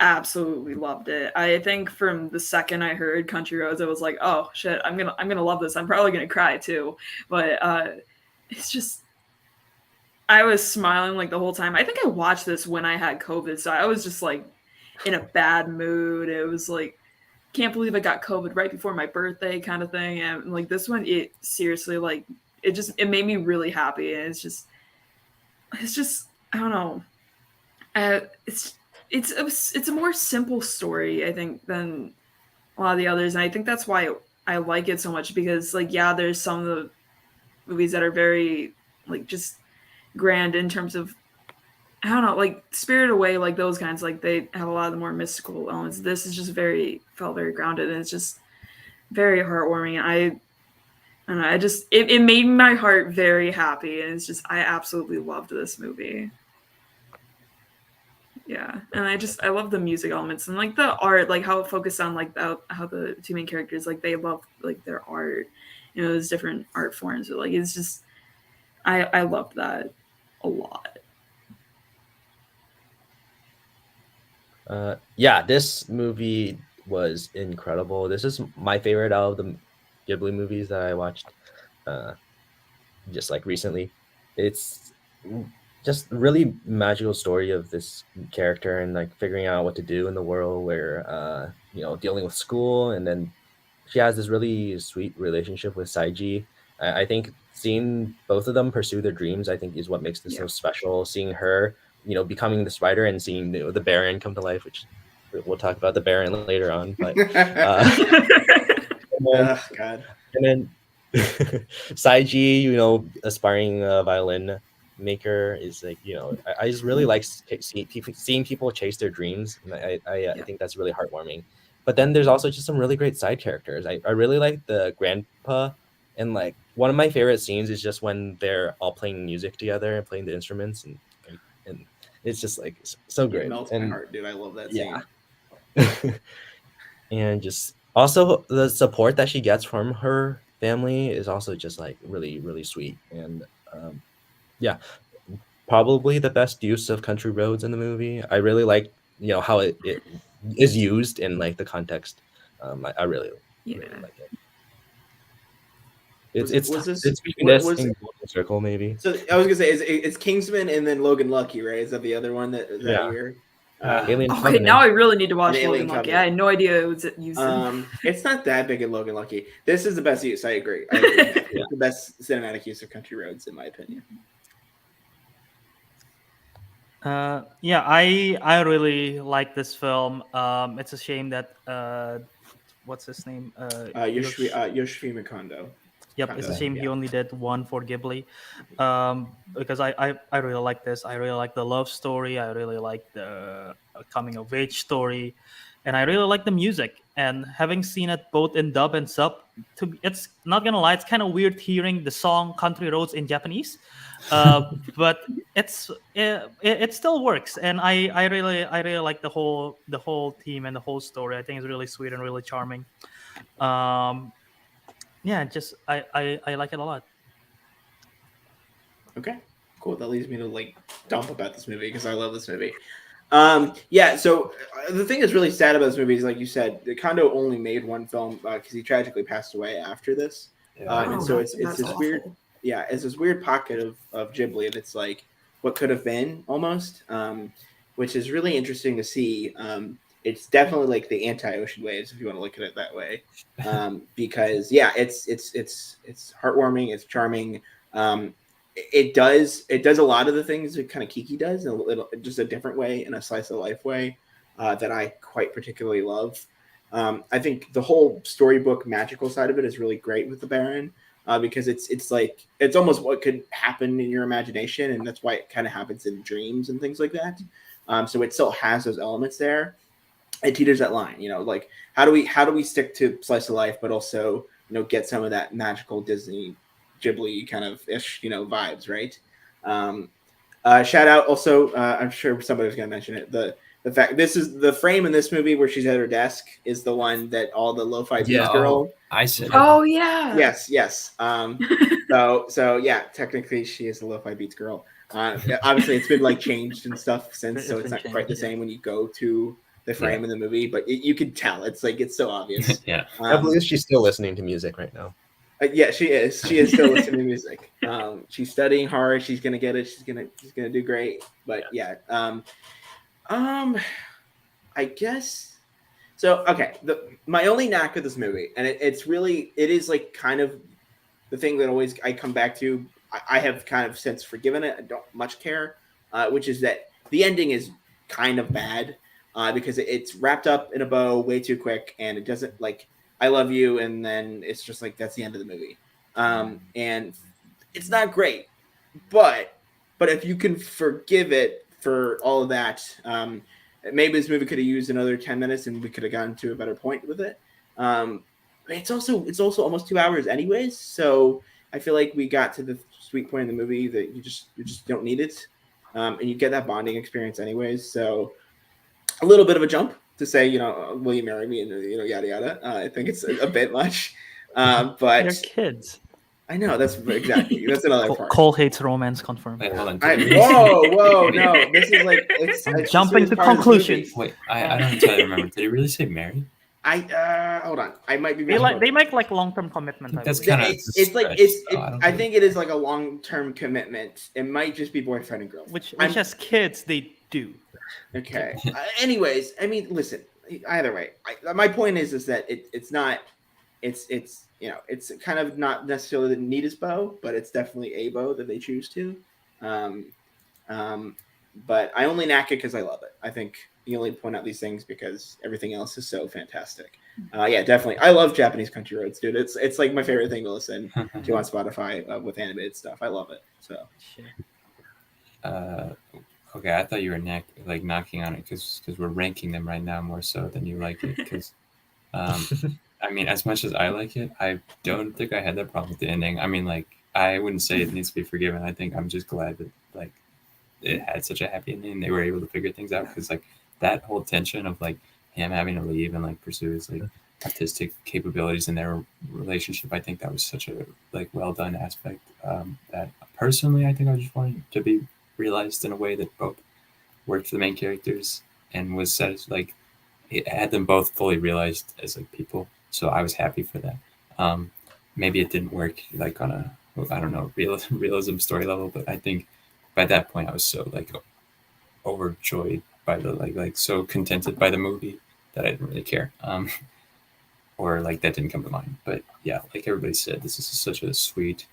absolutely loved it. I think from the second I heard Country Roads, I was like, oh shit, I'm gonna love this. I'm probably gonna cry too, but it's just. I was smiling like the whole time. I think I watched this when I had COVID, so I was just like in a bad mood. It was like, can't believe I got COVID right before my birthday kind of thing. And like this one, it seriously, like, it made me really happy. And it's just I don't know. It's a more simple story, I think, than a lot of the others. And I think that's why I like it so much, because like, yeah, there's some of the movies that are very like just grand in terms of, I don't know, like Spirited Away, like those kinds, like they have a lot of the more mystical elements. This is just felt very grounded, and it's just very heartwarming. I don't know, it made my heart very happy, and it's just, I absolutely loved this movie. Yeah, and I love the music elements and like the art, like how it focused on like how the two main characters, like they love like their art, there's different art forms, but like it's just, I loved that a lot. Yeah, this movie was incredible. This is my favorite out of the Ghibli movies that I watched just like recently. It's just really magical story of this character and like figuring out what to do in the world, where dealing with school, and then she has this really sweet relationship with Saiji. I think seeing both of them pursue their dreams, I think, is what makes this so special. Seeing her, becoming the spider, and seeing the Baron come to life, which we'll talk about the Baron later on. But God. And then Saiji, aspiring violin maker, is like, I just really like seeing people chase their dreams, and I think that's really heartwarming. But then there's also just some really great side characters. I really like the grandpa, and like one of my favorite scenes is just when they're all playing music together and playing the instruments, and it's just like so great. It melts my heart, dude. I love that scene. And just also the support that she gets from her family is also just like really, really sweet. And yeah, probably the best use of Country Roads in the movie. I really like how it is used in like the context. I really like it. It's between this and Golden Circle, maybe. So I was gonna say, it's Kingsman and then Logan Lucky, right? Is that the other one that year? Alien okay, Covenant. now I really need to watch Logan Lucky. I had no idea it was used. It's not that big in Logan Lucky. This is the best use. I agree. It's the best cinematic use of Country Roads, in my opinion. I really like this film. It's a shame that what's his name? Yoshifumi Kondo. Yep, it's a shame he only did one for Ghibli, because I really like this. I really like the love story. I really like the coming of age story, and I really like the music. And having seen it both in dub and sub, it's not gonna lie, it's kind of weird hearing the song "Country Roads" in Japanese, but it still works. And I really like the whole theme and the whole story. I think it's really sweet and really charming. Just I like it a lot. Okay, cool. That leads me to like dump about this movie because I love this movie. So the thing that's really sad about this movie is, like you said, Kondo only made one film because he tragically passed away after this. And so it's this awful. Weird, it's this weird pocket of Ghibli, and it's like what could have been almost, which is really interesting to see. It's definitely like the anti-Ocean Waves, if you want to look at it that way, because it's heartwarming, it's charming. It does a lot of the things that kind of Kiki does, in just a different way, in a slice of life way, that I quite particularly love. I think the whole storybook magical side of it is really great with the Baron, because it's like it's almost what could happen in your imagination, and that's why it kind of happens in dreams and things like that. So it still has those elements there. it teeters that line. Like how do we stick to slice of life, but also get some of that magical Disney Ghibli kind of ish vibes, right? Shout out also, I'm sure somebody's gonna mention it. The fact this is the frame in this movie where she's at her desk is the one that all the lo-fi beats girl. I said. Oh yeah. Yes. So yeah, technically she is the lo-fi beats girl. Obviously it's been like changed and stuff since, so it's not quite the same when you go to the frame in the movie, but you can tell it's like it's so obvious. Yeah. I believe she's still listening to music right now. Yeah, she is. She is still listening to music. She's studying hard. She's gonna get it. She's gonna do great. But yeah. I guess so. Okay. My only knack with this movie, and it is like kind of the thing that always I come back to. I have kind of since forgiven it. I don't much care, which is that the ending is kind of bad because it's wrapped up in a bow way too quick, and it doesn't like I love you, and then it's just like that's the end of the movie, and it's not great, but if you can forgive it for all of that, maybe this movie could have used another 10 minutes, and we could have gotten to a better point with it. It's also almost 2 hours anyways, so I feel like we got to the sweet point in the movie that you just don't need it, and you get that bonding experience anyways. So a little bit of a jump to say, will you marry me, and yada yada. I think it's a bit much, but They're kids. I know that's another part. Cole hates romance confirmed. Wait, hold on. Whoa, no! This is like it's jumping to conclusions. Wait, I don't entirely remember. Did he really say marry? Hold on. I might be. They make like long-term commitment. That's kind of. I think it is like a long-term commitment. It might just be boyfriend and girlfriend. Which as kids they do. Okay. Anyways, I mean, listen. Either way, my point is that it's not. It's it's kind of not necessarily the neatest bow, but it's definitely a bow that they choose to. But I only knack it because I love it. I think you only point out these things because everything else is so fantastic. Yeah, definitely. I love Japanese country roads, dude. It's like my favorite thing to listen to on Spotify with animated stuff. I love it. So. Okay, I thought you were knocking on it because we're ranking them right now more so than you like it. Because, I mean, as much as I like it, I don't think I had that problem with the ending. I mean, like, I wouldn't say it needs to be forgiven. I think I'm just glad that like it had such a happy ending. They were able to figure things out because like that whole tension of like him having to leave and like pursue his like artistic capabilities in their relationship. I think that was such a like well done aspect that personally I think I just wanted to be realized in a way that both worked for the main characters and was like it had them both fully realized as like people. So I was happy for that. Maybe it didn't work like on a I don't know realism story level, but I think by that point I was so like overjoyed by the like so contented by the movie that I didn't really care. Or like that didn't come to mind. But yeah, like everybody said, this is such a sweet,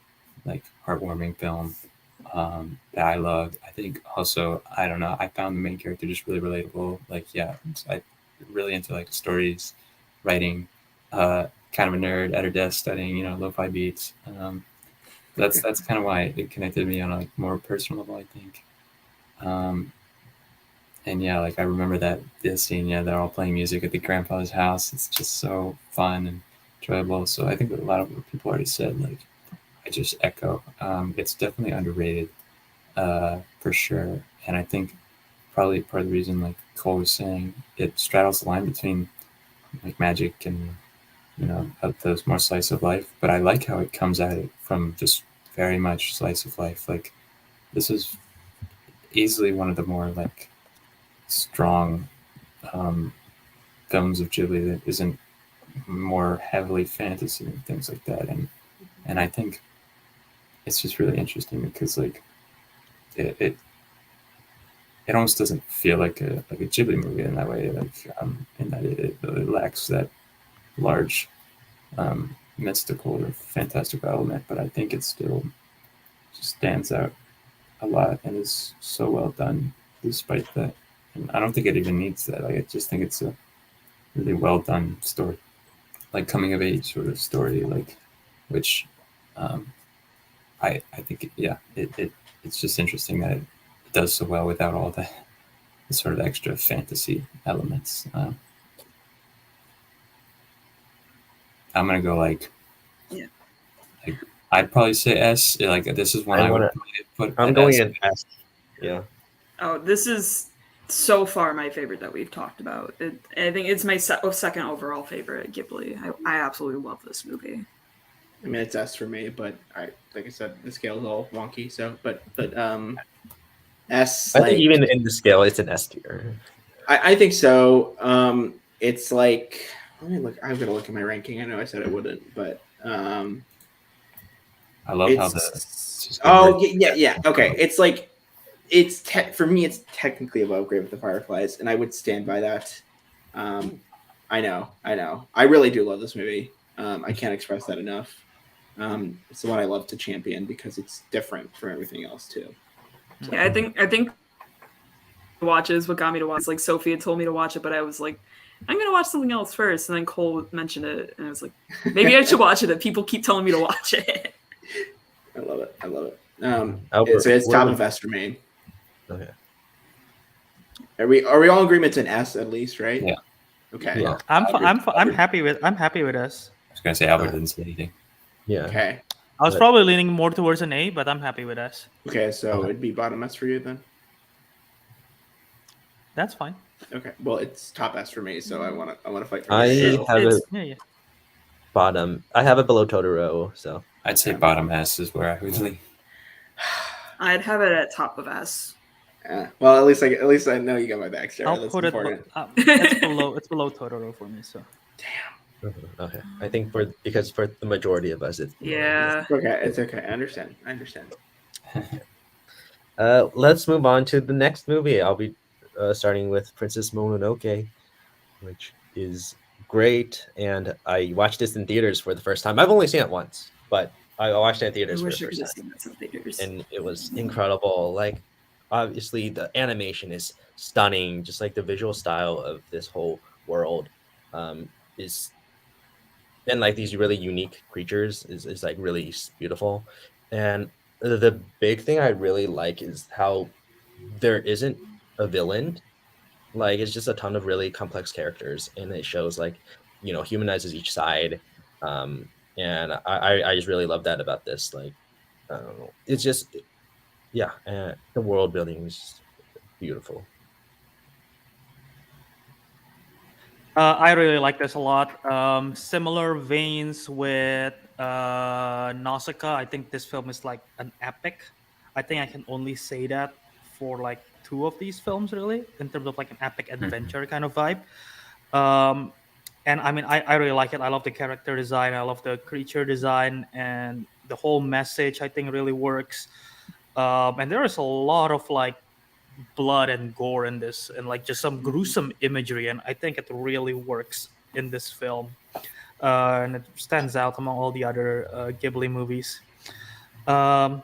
like heartwarming film that I loved. I think also, I don't know, I found the main character just really relatable. Like, yeah, I really into like stories, writing, kind of a nerd at her desk studying, lo-fi beats. That's kind of why it connected me on a like, more personal level, I think. And yeah, like I remember this scene, they're all playing music at the grandfather's house. It's just so fun and enjoyable. So I think a lot of what people already said, like I just echo. It's definitely underrated, for sure. And I think probably part of the reason, like Cole was saying, it straddles the line between like magic and those more slice of life. But I like how it comes at it from just very much slice of life. Like this is easily one of the more like strong films of Ghibli that isn't more heavily fantasy and things like that, and I think it's just really interesting because like it almost doesn't feel like a Ghibli movie in that way, like in that it lacks that large mystical or fantastical element, but I think it still just stands out a lot and is so well done despite that. And I don't think it even needs that. Like, I just think it's a really well done story, like coming of age sort of story, like which I think it's just interesting that it does so well without all the sort of extra fantasy elements. I'm gonna go like Yeah. I'd probably say S. Like this is one I would probably put. I'm at going S. in S. Yeah. Oh, this is so far my favorite that we've talked about. I think it's my second overall favorite Ghibli. I absolutely love this movie. I mean, it's S for me, but like I said, the scale is all wonky. So, but S. I think even in the scale, it's an S tier. I think so. It's like, let me look. I'm gonna look at my ranking. I know I said I wouldn't, but I love how yeah. Okay, it's like for me. It's technically above Grave with the Fireflies, and I would stand by that. I know. I really do love this movie. I can't express that enough. It's the one I love to champion because it's different from everything else too. So. Yeah, I think watches what got me to watch. Like Sophie had told me to watch it, but I was like, I'm gonna watch something else first. And then Cole mentioned it, and I was like, maybe I should watch it. People keep telling me to watch it. I love it. It's top of S for me. Okay. Are we all in agreement? It's an S at least, right? Yeah. Okay. Yeah. I'm happy with us. I was gonna say Albert didn't say anything. Yeah. Okay. I was probably leaning more towards an A, but I'm happy with S. Okay, so it'd be bottom S for you then. That's fine. Okay. Well, it's top S for me, so I want to fight for I it. have it bottom. I have it below Totoro, so I'd say bottom S is where I would lean. I'd have it at top of S. Well, at least I know you got my back, Sarah. I'll That's put important. it's below Totoro for me. So. Damn. Okay. I think because for the majority of us, it's Yeah. Okay, it's okay. I understand. Let's move on to the next movie. I'll be starting with Princess Mononoke, which is great, and I watched this in theaters for the first time. I've only seen it once, but I watched it in theaters for the first time, and it was incredible. Like, obviously, the animation is stunning, just like the visual style of this whole world is. And like these really unique creatures is like really beautiful. And the big thing I really like is how there isn't a villain. Like it's just a ton of really complex characters, and it shows like humanizes each side. And I just really love that about this. Like I don't know, it's just the world building is just beautiful. I really like this a lot. Similar veins with Nausicaa. I think this film is like an epic. I think I can only say that for like two of these films, really, in terms of like an epic adventure kind of vibe. And I mean, I really like it. I love the character design. I love the creature design, and the whole message I think really works. And there is a lot of like blood and gore in this, and like just some gruesome imagery, and I think it really works in this film, and it stands out among all the other Ghibli movies. And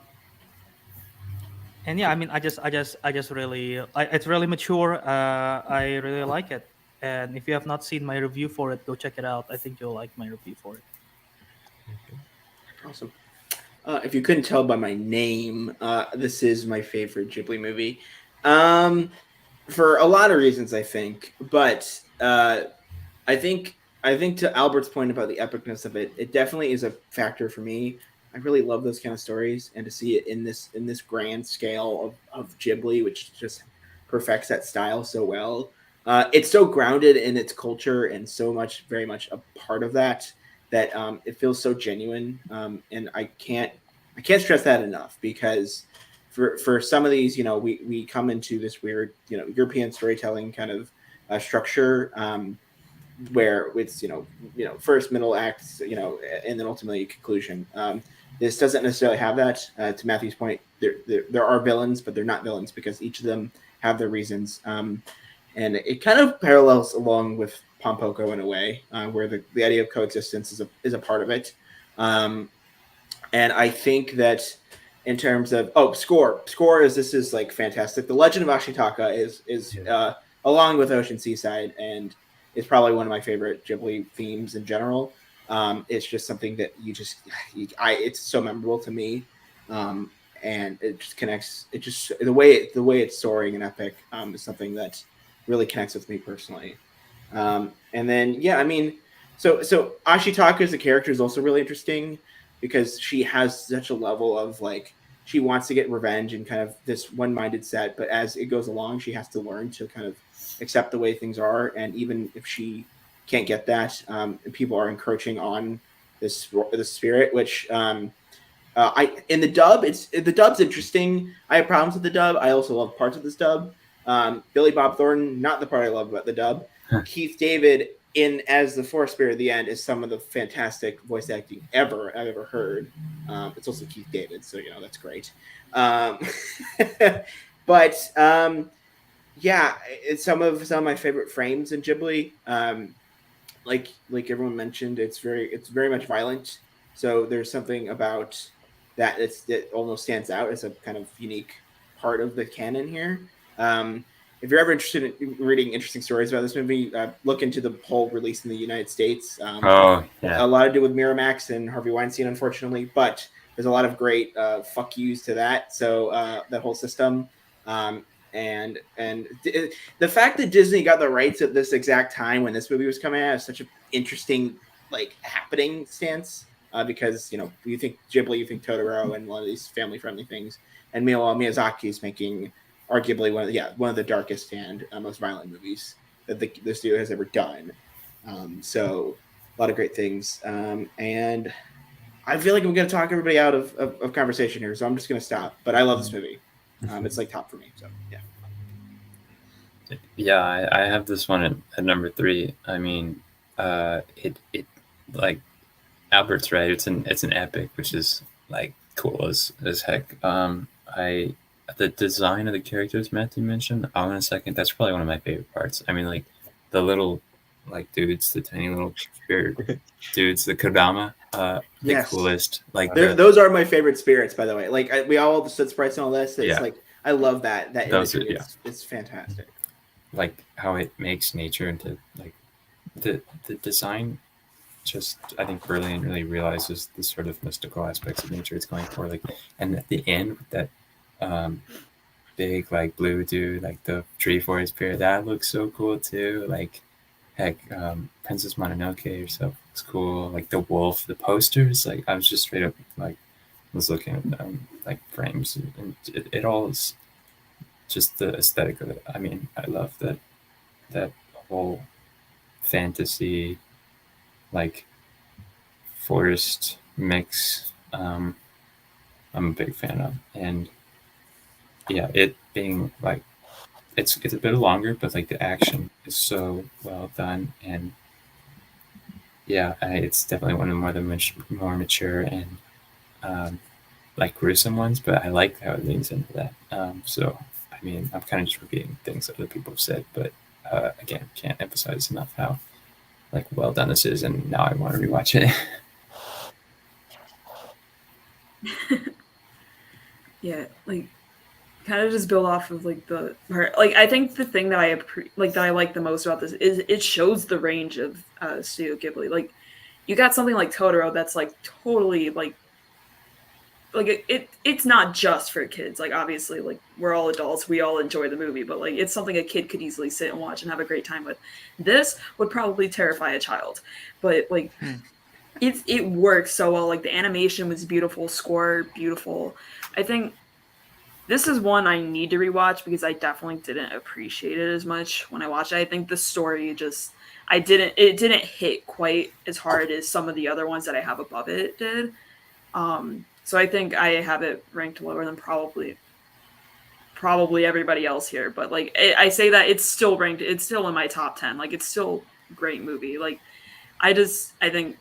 yeah, I mean, I just really, it's really mature. I really like it, and if you have not seen my review for it, go check it out. I think you'll like my review for it. Awesome. If you couldn't tell by my name, this is my favorite Ghibli movie. For a lot of reasons, I think. But I think to Albert's point about the epicness of it, it definitely is a factor for me. I really love those kind of stories, and to see it in this grand scale of Ghibli, which just perfects that style so well. It's so grounded in its culture and very much a part of that it feels so genuine. And I can't stress that enough, because for some of these, we come into this weird, European storytelling kind of structure, where it's, first, middle acts, and then ultimately conclusion. This doesn't necessarily have that. To Matthew's point, there are villains, but they're not villains because each of them have their reasons. And it kind of parallels along with Pompoko in a way, where the idea of coexistence is a part of it. And I think that in terms of score is like fantastic. The Legend of Ashitaka is along with Ocean Seaside, and it's probably one of my favorite Ghibli themes in general. It's just something that it's so memorable to me, and it just connects. It just the way it's soaring and epic is something that really connects with me personally. And then I mean, So Ashitaka as a character is also really interesting because she has such a level of like she wants to get revenge and kind of this one-minded set, but as it goes along, she has to learn to kind of accept the way things are, and even if she can't get that, people are encroaching on this spirit, which I in the dub, the dub's interesting. I have problems with the dub. I also love parts of this dub. Billy Bob Thornton, not the part I love about the dub. Keith David in as the Forest Spirit at the end is some of the fantastic voice acting I've ever heard. It's also Keith David, so that's great. But yeah, it's some of my favorite frames in Ghibli. Like everyone mentioned, it's very much violent. So there's something about that almost stands out as a kind of unique part of the canon here. If you're ever interested in reading interesting stories about this movie, look into the whole release in the United States. Oh, yeah. A lot to do with Miramax and Harvey Weinstein, unfortunately, but there's a lot of great fuck yous to that. So that whole system. And the fact that Disney got the rights at this exact time when this movie was coming out is such an interesting happening stance, because you think Ghibli, you think Totoro, and a lot of these family friendly things, and meanwhile Miyazaki is making arguably one of the darkest and most violent movies that the studio has ever done. So a lot of great things, and I feel like I'm going to talk everybody out of conversation here, so I'm just going to stop. But I love this movie. It's top for me. So yeah. Yeah, I have this one at number 3. I mean, it like Albert's right. It's an epic, which is cool as heck. The design of the characters Matthew mentioned, in a second, that's probably one of my favorite parts. I mean, the little dudes, the tiny little spirit dudes, the Kodama, the coolest. Those are my favorite spirits, by the way. We all stood sprites and all this. It's I love that imagery. It's fantastic. How it makes nature into the design. Just I think Brilliant really realizes the sort of mystical aspects of nature it's going for. And at the end with that big blue dude, the tree forest spirit, that looks so cool too. Heck, Princess Mononoke herself looks cool. The wolf, the posters. I was just straight up was looking at frames, and it all is just the aesthetic of it. I mean, I love that whole fantasy forest mix. I'm a big fan of, and yeah, it being it's a bit longer, but the action is so well done, and yeah, it's definitely one of the more mature and gruesome ones, but I like how it leans into that. So I mean, I'm kind of just repeating things other people have said, but again, can't emphasize enough how well done this is, and now I want to rewatch it. Yeah, kind of just build off of the part. I think the thing that that I like the most about this is it shows the range of Studio Ghibli. You got something like Totoro that's totally it's not just for kids. Obviously, we're all adults, we all enjoy the movie, but it's something a kid could easily sit and watch and have a great time with. This would probably terrify a child, but it works so well. The animation was beautiful, score beautiful. I think this is one I need to rewatch because I definitely didn't appreciate it as much when I watched it. I think the story it didn't hit quite as hard as some of the other ones that I have above it did. So I think I have it ranked lower than probably everybody else here. But I say that it's still ranked. It's still in my top 10. It's still a great movie. I think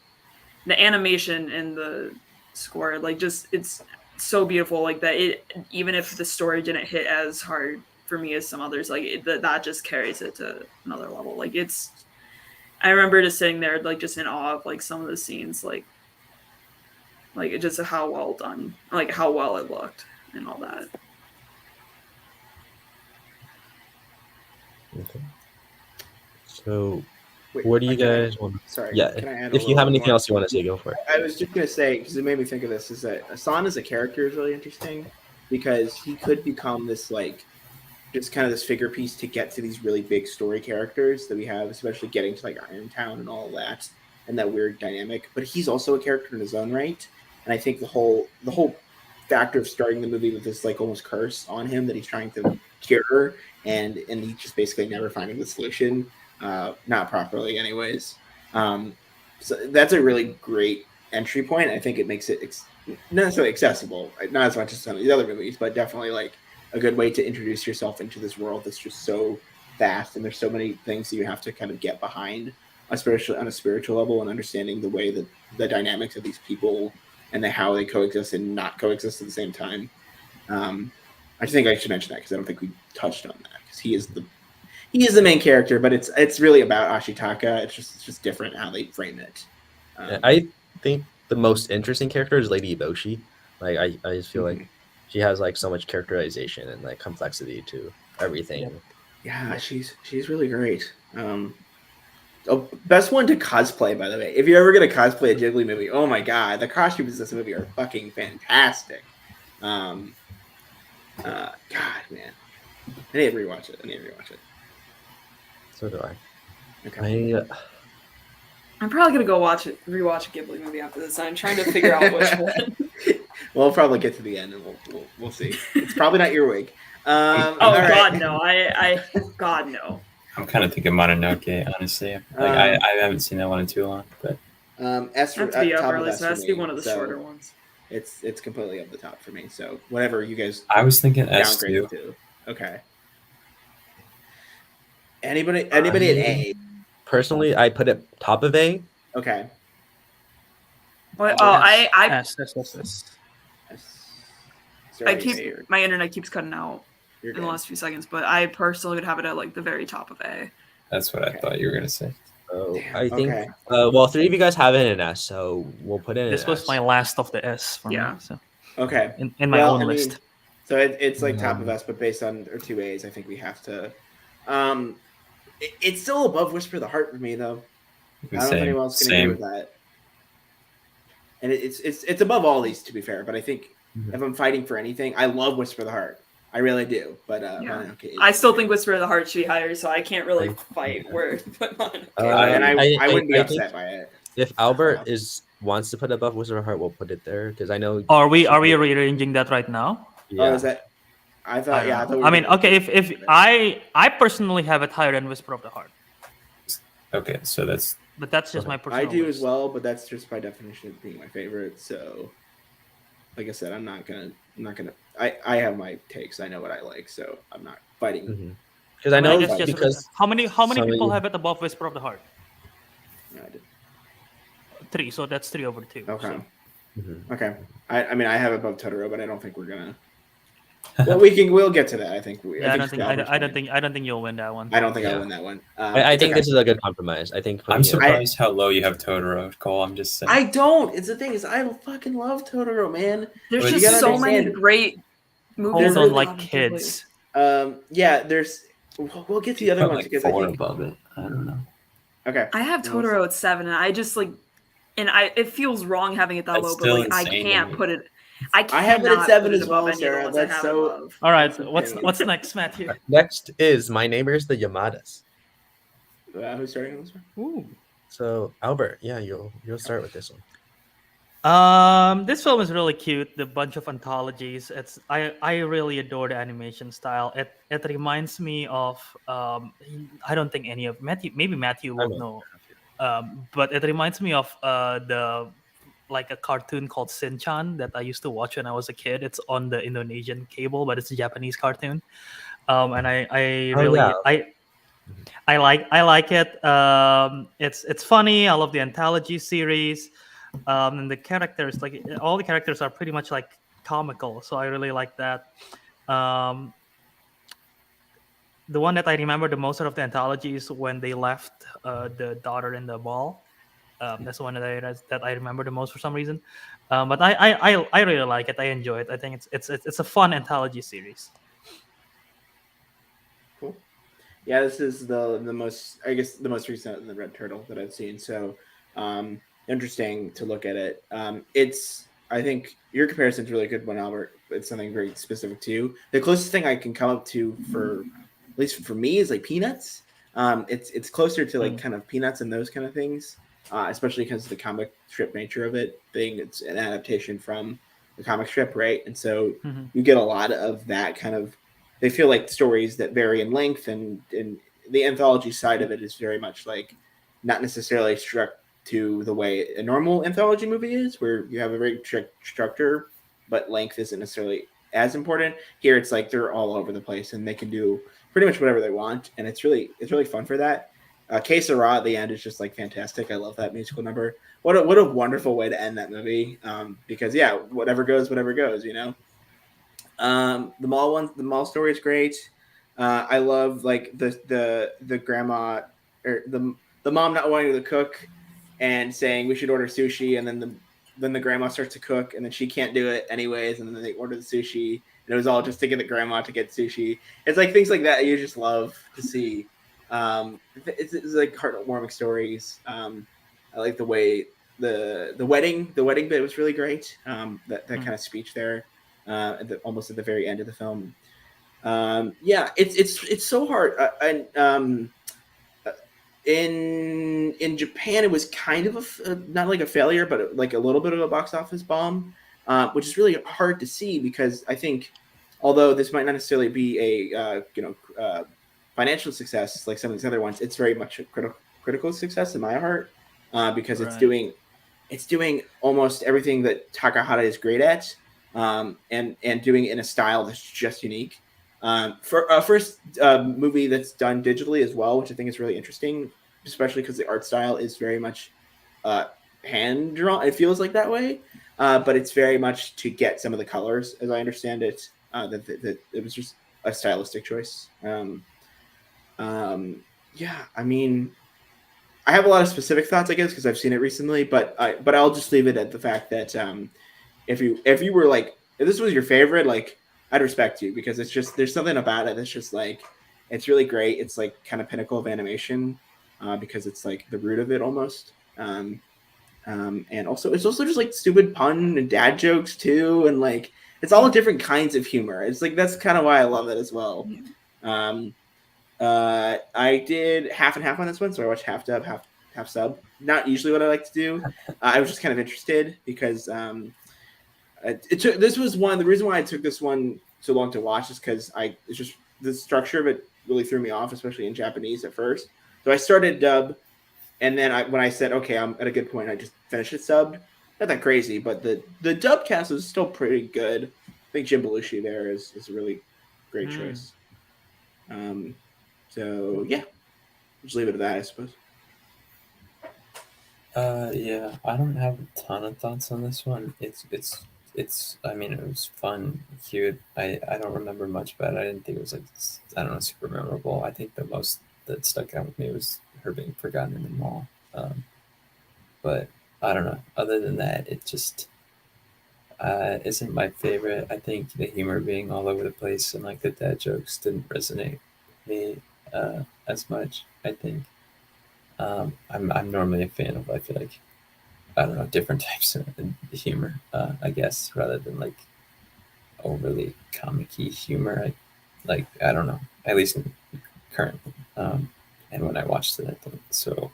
the animation and the score, it's so beautiful. That even if the story didn't hit as hard for me as some others, that just carries it to another level. I remember just sitting there just in awe of some of the scenes, just how well done, how well it looked and all that. Okay. So, what do you guys want? Sorry. Yeah. If you have anything else you want to say, go for it. I was just going to say, because it made me think of this, is that Asan as a character is really interesting because he could become this just kind of this figure piece to get to these really big story characters that we have, especially getting to Irontown and all that. and that weird dynamic. But he's also a character in his own right, and I think the whole factor of starting the movie with this like almost curse on him that he's trying to cure, and he just basically never finding the solution, not properly, anyways. So that's a really great entry point. I think it makes it not necessarily accessible, not as much as some of these other movies, but definitely like a good way to introduce yourself into this world that's just so vast, and there's so many things that you have to kind of get behind, especially on a spiritual level, and understanding the way that the dynamics of these people and how they coexist and not coexist at the same time. I just think I should mention that because I don't think we touched on that, because he is the main character, but it's really about Ashitaka. It's just different how they frame it. I think the most interesting character is Lady Eboshi. Like I just feel like she has like so much characterization and like complexity to everything. Yeah, she's really great. Best one to cosplay, by the way. If you're ever gonna cosplay a Ghibli movie, oh my god, the costumes in this movie are fucking fantastic. God, man, I need to rewatch it. So do I. Okay. I'm probably gonna go rewatch a Ghibli movie after this. I'm trying to figure out which one. We'll probably get to the end and we'll see. It's probably not your wig. Oh God, right. No! God no. I'm kind of thinking Mononoke, honestly. Like I haven't seen that one in too long, but has to be up our list. It has to be one of the shorter ones. It's completely up the top for me. So whatever you guys. I was thinking S too. Okay. Anybody at A? Personally, I put it top of A. Okay. What? Oh, I S. My internet keeps cutting out in the last few seconds, but I personally would have it at like the very top of A. That's what I thought you were gonna say. So I think well, 3 of you guys have it in S, so we'll put it in This was S. my last of the S for me. So. Okay. In my own list. So it's like top of S, but based on our 2 A's, I think we have to. It's still above Whisper of the Heart for me, though. I don't know if anyone else can agree with that. And it's above all these, to be fair. But I think if I'm fighting for anything, I love Whisper of the Heart. I really do. But I still think Whisper of the Heart should be higher, so I can't really fight where put mine. And I wouldn't be upset by it. If Albert wants to put it above Whisper of the Heart, we'll put it there, because I know. Are we rearranging that right now? Yeah. Oh, is that? I thought. I mean, okay. If I personally have it higher than Whisper of the Heart. Okay, so that's. But that's just my personal. I do list. as well, but that's just by definition of being my favorite. So, like I said, I'm not gonna. I have my takes. I know what I like, so I'm not fighting. Because I know because how many people have it above Whisper of the Heart? No, I did. 3, so that's 3 over 2. Okay. So. Okay. I mean, I have it above Totoro, but I don't think we're gonna. Well, we'll get to that. I think. I don't think you'll win that one. I don't think I'll win that one. I think this is a good compromise. I think. I'm surprised how low you have Totoro, Cole. I'm just saying. I don't. It's the thing is, I fucking love Totoro, man. There's just so many great movies. Hold on, like kids. Yeah. There's. We'll get to the other ones like because 4 I think above it. I don't know. Okay. I have Totoro at 7, and I just like, it feels wrong having it that low, but like I can't put it. I have it at 7 as well, Sarah. That's so. All right. What's next, Matthew? Next is My Neighbors the Yamadas. Who's starting on this one? Ooh. So Albert, yeah, you'll start with this one. This film is really cute. The bunch of anthologies. I really adore the animation style. It reminds me of I don't think any of Matthew will know. But it reminds me of like a cartoon called Shin-chan that I used to watch when I was a kid. It's on the Indonesian cable, but it's a Japanese cartoon. And I like it. It's funny. I love the anthology series. And the characters, like all the characters are pretty much like comical. So I really like that. The one that I remember the most out of the anthology is when they left the daughter in the ball. That's the one that I remember the most for some reason. But I really like it. I enjoy it. I think it's a fun anthology series. Cool. Yeah, this is the most, I guess, the most recent in the Red Turtle that I've seen. So interesting to look at it. I think your comparison is really good one, Albert. It's something very specific to you. The closest thing I can come up to for, at least for me, is like Peanuts. It's closer to like kind of Peanuts and those kind of things. especially because of the comic strip nature of it. Being it's an adaptation from the comic strip, right? And so you get a lot of that kind of. They feel like stories that vary in length, and the anthology side of it is very much like not necessarily struck to the way a normal anthology movie is, where you have a very strict structure, but length isn't necessarily as important. Here, it's like they're all over the place, and they can do pretty much whatever they want, and it's really fun for that. Que Sera at the end is just like fantastic. I love that musical number. What a wonderful way to end that movie. Because yeah, whatever goes, you know. The mall story is great. I love like the grandma or the mom not wanting to cook and saying we should order sushi, and then the grandma starts to cook, and then she can't do it anyways, and then they order the sushi, and it was all just to get the grandma to get sushi. It's like things like that you just love to see. It's like heartwarming stories. I like the way the wedding bit was really great. That kind of speech there, almost at the very end of the film. Yeah, it's so hard. In Japan, it was kind of not like a failure, but like a little bit of a box office bomb, which is really hard to see because I think, although this might not necessarily be a financial success like some of these other ones, it's very much a critical success in my heart because it's doing almost everything that Takahata is great at, and doing it in a style that's just unique. For a first movie that's done digitally as well, which I think is really interesting, especially because the art style is very much hand drawn. It feels like that way, but it's very much to get some of the colors, as I understand it. That it was just a stylistic choice. Yeah, I mean, I have a lot of specific thoughts, I guess, because I've seen it recently, but I'll just leave it at the fact that if you were like, if this was your favorite, like, I'd respect you because it's just there's something about it that's just like it's really great. It's like kind of pinnacle of animation because it's like the root of it almost. And also it's also just like stupid pun and dad jokes too, and like it's all different kinds of humor. It's like that's kind of why I love it as well. I did half and half on this one, so I watched half dub, half sub. Not usually what I like to do. I was just kind of interested because this was one of the reason why I took this one so long to watch is because it's just the structure of it really threw me off, especially in Japanese at first. So I started dub, and then when I said okay, I'm at a good point, I just finished it subbed. Not that crazy, but the dub cast is still pretty good. I think Jim Belushi there is a really great choice. So yeah, just leave it at that, I suppose. Yeah, I don't have a ton of thoughts on this one. It's I mean, it was fun, cute. I don't remember much about it. I didn't think it was like, I don't know, super memorable. I think the most that stuck out with me was her being forgotten in the mall. But I don't know. Other than that, it just isn't my favorite. I think the humor being all over the place and like the dad jokes didn't resonate with me as much. I think I'm normally a fan of, I feel like, I don't know, different types of humor, I guess, rather than like overly comic-y humor. I don't know, at least currently. And when I watched it, I think so.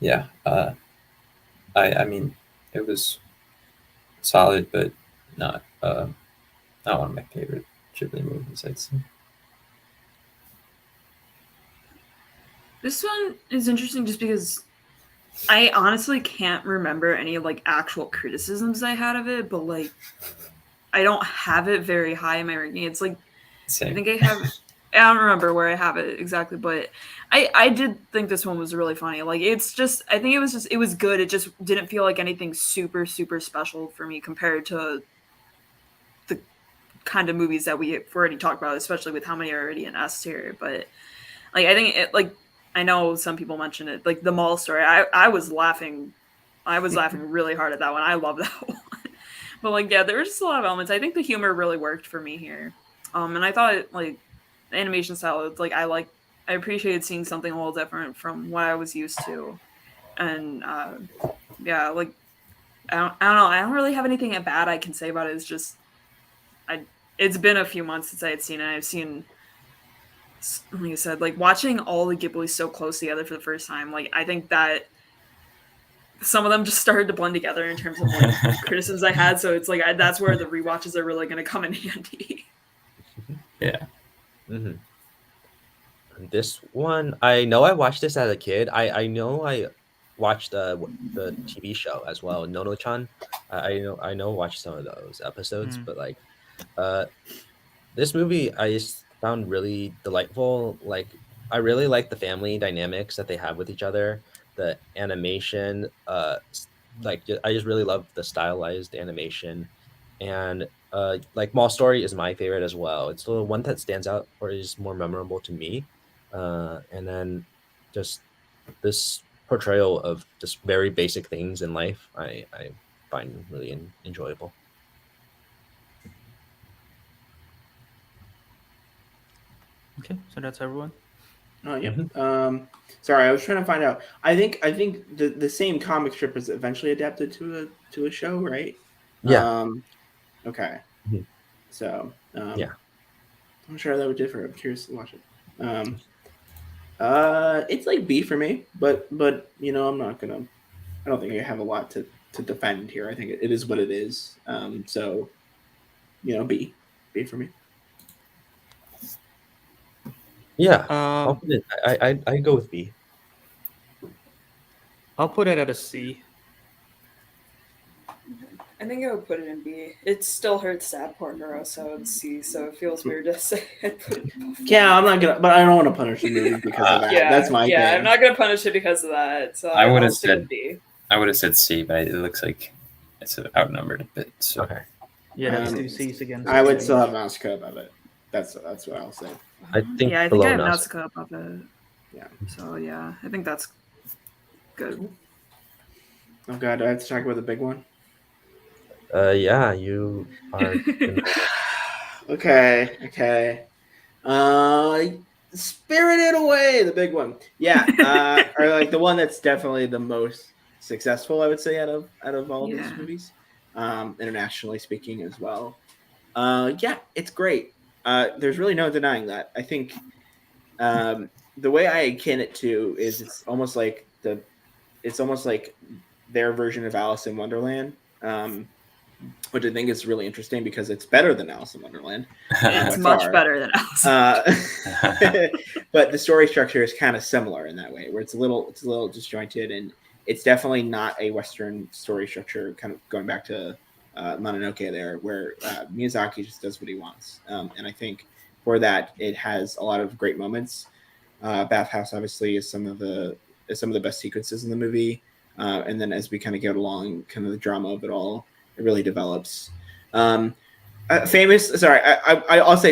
Yeah, I mean, it was solid, but not one of my favorite Ghibli movies, I'd say. This one is interesting just because I honestly can't remember any like actual criticisms I had of it, but like I don't have it very high in my ranking. It's like Same. I think I have. I don't remember where I have it exactly, but I did think this one was really funny. Like it's just I think it was good. It just didn't feel like anything super special for me compared to the kind of movies that we've already talked about, especially with how many are already in S tier. But like I think it like I know some people mentioned it, like the mall story. I was laughing really hard at that one. I love that one. But like yeah, there were just a lot of elements. I think the humor really worked for me here. And I thought like the animation style, it's like I appreciated seeing something a little different from what I was used to. And yeah, like I don't know. I don't really have anything bad I can say about it. It's just it's been a few months since I had seen it. I've seen, like I said, like watching all the Ghibli so close together for the first time. Like I think that some of them just started to blend together in terms of like criticisms I had. So it's like that's where the rewatches are really going to come in handy. Yeah. Mm-hmm. This one, I know I watched this as a kid. I know I watched the TV show as well, Nono-chan. I know watched some of those episodes, but like this movie I just found really delightful. Like I really like the family dynamics that they have with each other, the animation, I just really love the stylized animation, and like Mall Story is my favorite as well. It's the one that stands out or is more memorable to me, and then just this portrayal of just very basic things in life, I find really enjoyable. Okay, so that's everyone. Oh yeah. Sorry, I was trying to find out. I think the same comic strip is eventually adapted to a show, right? Yeah. Okay. Mhm. So Yeah. I'm sure that would differ. I'm curious to watch it. It's like B for me, but I'm not gonna. I don't think I have a lot to defend here. I think it is what it is. So B for me. Yeah. I'll put it, I go with B. I'll put it at a C. I think I would put it in B. It still hurts to add Portnero, so it's C. So it feels weird to say I'd put it above. Yeah, I'm not gonna, but I don't want to punish the movie because of that. That's my thing. I'm not gonna punish it because of that. So I would have stick with said B. I would have said C, but it looks like it's outnumbered a bit. So Okay. Yeah, that's two C's again. I would still have Nausicaa above it. That's what I'll say. I think I below have Nausicaa. Nausicaa above it. Yeah. So yeah, I think that's good. Oh god, do I have to talk about the big one? Yeah, you are. Okay. Spirited Away, the big one. Yeah, or like the one that's definitely the most successful, I would say, out of all these movies, internationally speaking as well. Yeah, it's great. There's really no denying that. I think the way I akin it to is it's almost like their version of Alice in Wonderland. Which I think is really interesting because it's better than Alice in Wonderland. It's much better than Alice. But the story structure is kind of similar in that way, where it's a little disjointed, and it's definitely not a Western story structure. Kind of going back to Mononoke there, where Miyazaki just does what he wants, and I think for that it has a lot of great moments. Bathhouse obviously is some of the best sequences in the movie, and then as we kind of get along, kind of the drama of it all. It really develops. I'll say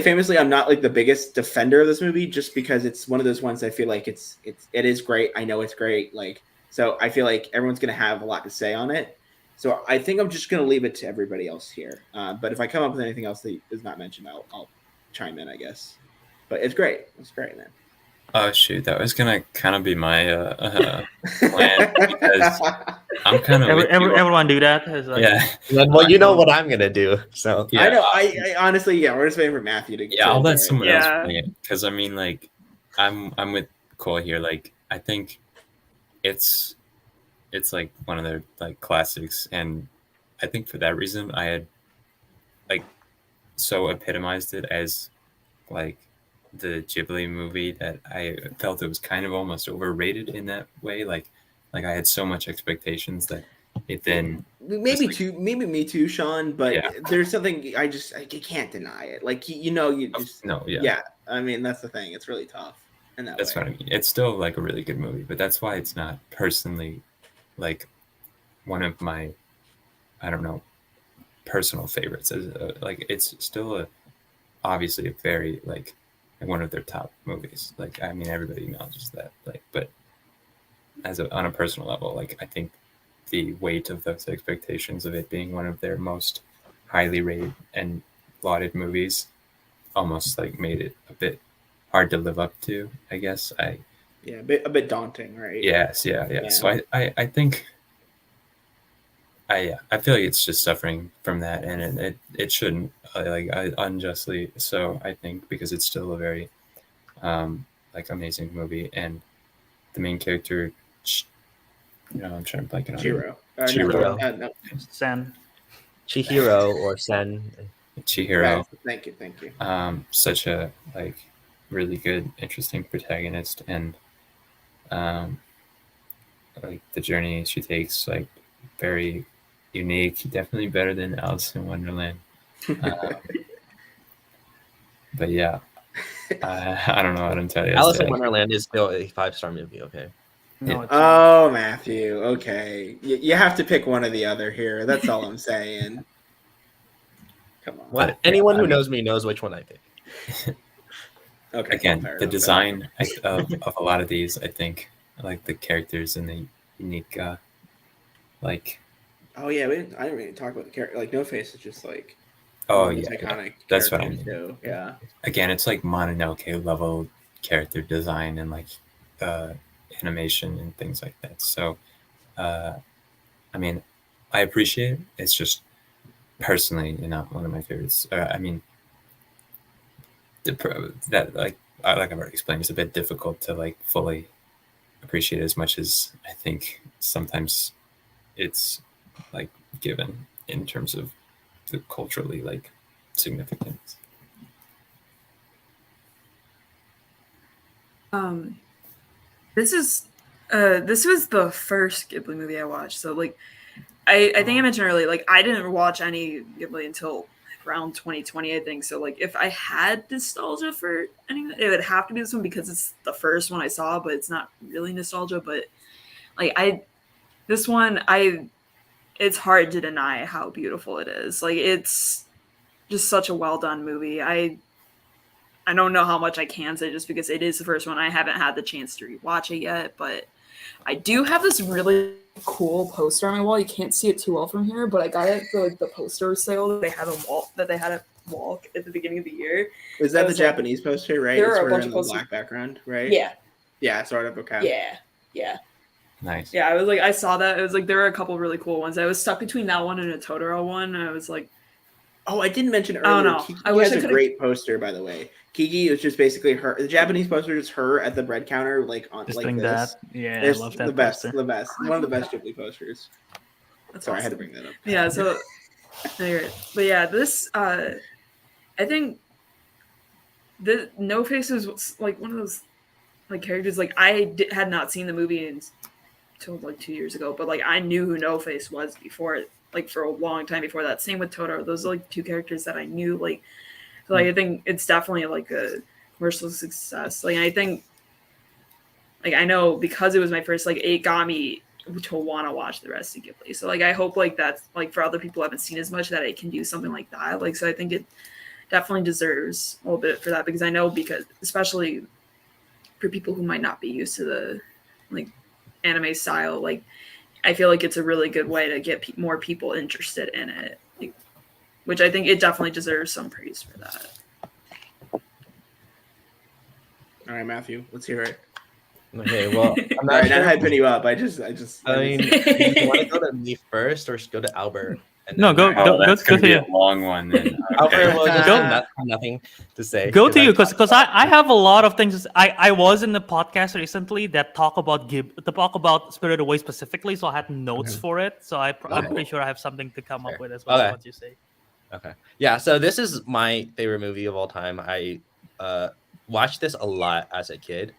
famously, I'm not like the biggest defender of this movie, just because it's one of those ones I feel like it is great. I know it's great. Like, so I feel like everyone's going to have a lot to say on it. So I think I'm just going to leave it to everybody else here. But if I come up with anything else that is not mentioned, I'll chime in, I guess. But it's great. It's great, man. Oh shoot, that was gonna kind of be my plan because I'm kind of everyone do that. Like, yeah. Well, you know what I'm gonna do, so yeah. I know. I honestly, we're just waiting for Matthew to. Yeah, I'll let someone else bring it because I mean, like, I'm with Cole here. Like, I think it's like one of their like classics, and I think for that reason, I had like so epitomized it as like the Ghibli movie that I felt it was kind of almost overrated in that way. Like I had so much expectations that it then maybe me too, Sean. But there's something I can't deny it. Like you just yeah. I mean that's the thing. It's really tough. That's what I mean. It's still like a really good movie, but that's why it's not personally like one of my personal favorites. Like it's still obviously a very like one of their top movies. Like, I mean, everybody acknowledges that. Like, but on a personal level, like, I think the weight of those expectations of it being one of their most highly rated and lauded movies almost like made it a bit hard to live up to, I guess. A bit daunting, right? Yes, yeah. So I think I feel like it's just suffering from that, and it shouldn't unjustly so, I think, because it's still a very like amazing movie, and the main character I'm trying to blank it on Chihiro. Chihiro. No. Sen. Chihiro or Sen. Chihiro. Thank you. Such a really good, interesting protagonist, and the journey she takes, very unique. Definitely better than Alice in Wonderland. But yeah, I don't know how to tell you. Alice in Wonderland is still a 5-star movie. Okay. No, Oh, Matthew. Okay, you have to pick one or the other here. That's all I'm saying. Come on. Well, anyone who knows me knows which one I pick. Okay. Again, the design of a lot of these, I think, like the characters and the unique, Oh yeah, I didn't really talk about the character. Like No Face is just iconic. That's what I mean. Too. Yeah. Again, it's like Mononoke level character design and animation and things like that. So, I mean, I appreciate it. It's just personally not one of my favorites. I mean, that like I've already explained, it's a bit difficult to fully appreciate as much as I think sometimes it's given in terms of the culturally significance. This was the first Ghibli movie I watched. So I think I mentioned earlier, I didn't watch any Ghibli until around 2020, I think. So if I had nostalgia for anything, it would have to be this one because it's the first one I saw, but it's not really nostalgia. But it's hard to deny how beautiful it is. It's just such a well done movie. I don't know how much I can say just because it is the first one. I haven't had the chance to rewatch it yet, but I do have this really cool poster on my wall. You can't see it too well from here, but I got it for the poster sale that they had at Walk at the beginning of the year. Is that the Japanese poster, right? There are a bunch of posters. Black background, right? Yeah. Yeah, sort of. Okay. Yeah. Nice. Yeah, I saw that. It was there were a couple really cool ones. I was stuck between that one and a Totoro one, and I was like, oh, I didn't mention earlier. Oh no! Kiki has a great poster, by the way. Kiki is just basically her. The Japanese poster is her at the bread counter, on just this. That. Yeah, it's I love that the best. poster. The best. One of the best Ghibli posters. That's Sorry, awesome. I had to bring that up. Yeah. So, but yeah, this I think the No Face is one of those characters. I had not seen the movie until 2 years ago, but I knew who No Face was before. For a long time before that. Same with Totoro. Those are two characters that I knew. So I think it's definitely a commercial success. I think I know because it was my first it got me to want to watch the rest of Ghibli. So I hope that's for other people who haven't seen as much that I can do something like that. So I think it definitely deserves a little bit for that because I know especially for people who might not be used to the anime style, I feel it's a really good way to get more people interested in it, which I think it definitely deserves some praise for that. All right, Matthew, let's hear it. Okay, well, I'm not not hyping you up. I mean, do you want to go to me first or go to Albert? No, go to you. A long one then. Albert will just have nothing to say. Go to you because I have a lot of things. I was in the podcast recently that talk about Spirited Away specifically, so I had notes for it. So I'm pretty sure I have something to come up with as well. What you say? Okay. Yeah. So this is my favorite movie of all time. I watched this a lot as a kid.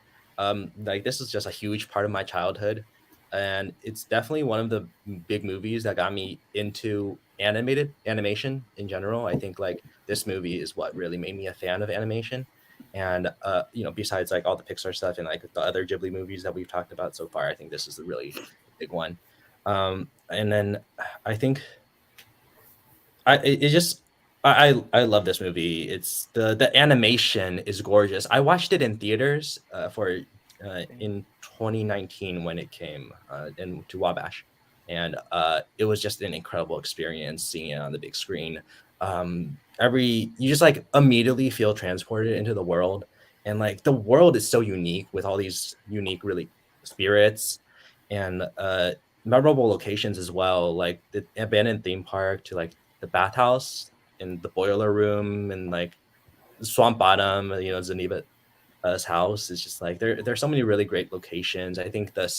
This is just a huge part of my childhood. And it's definitely one of the big movies that got me into animation in general. I think this movie is what really made me a fan of animation. And besides all the Pixar stuff and the other Ghibli movies that we've talked about so far, I think this is a really big one. And then I think I love this movie. It's the animation is gorgeous. I watched it in theaters in 2019 when it came to Wabash, and it was just an incredible experience seeing it on the big screen. You just immediately feel transported into the world, and the world is so unique with all these unique really spirits and memorable locations as well, the abandoned theme park to the bathhouse and the boiler room and the swamp bottom, Zeniba's house. It's just there's so many really great locations. I think the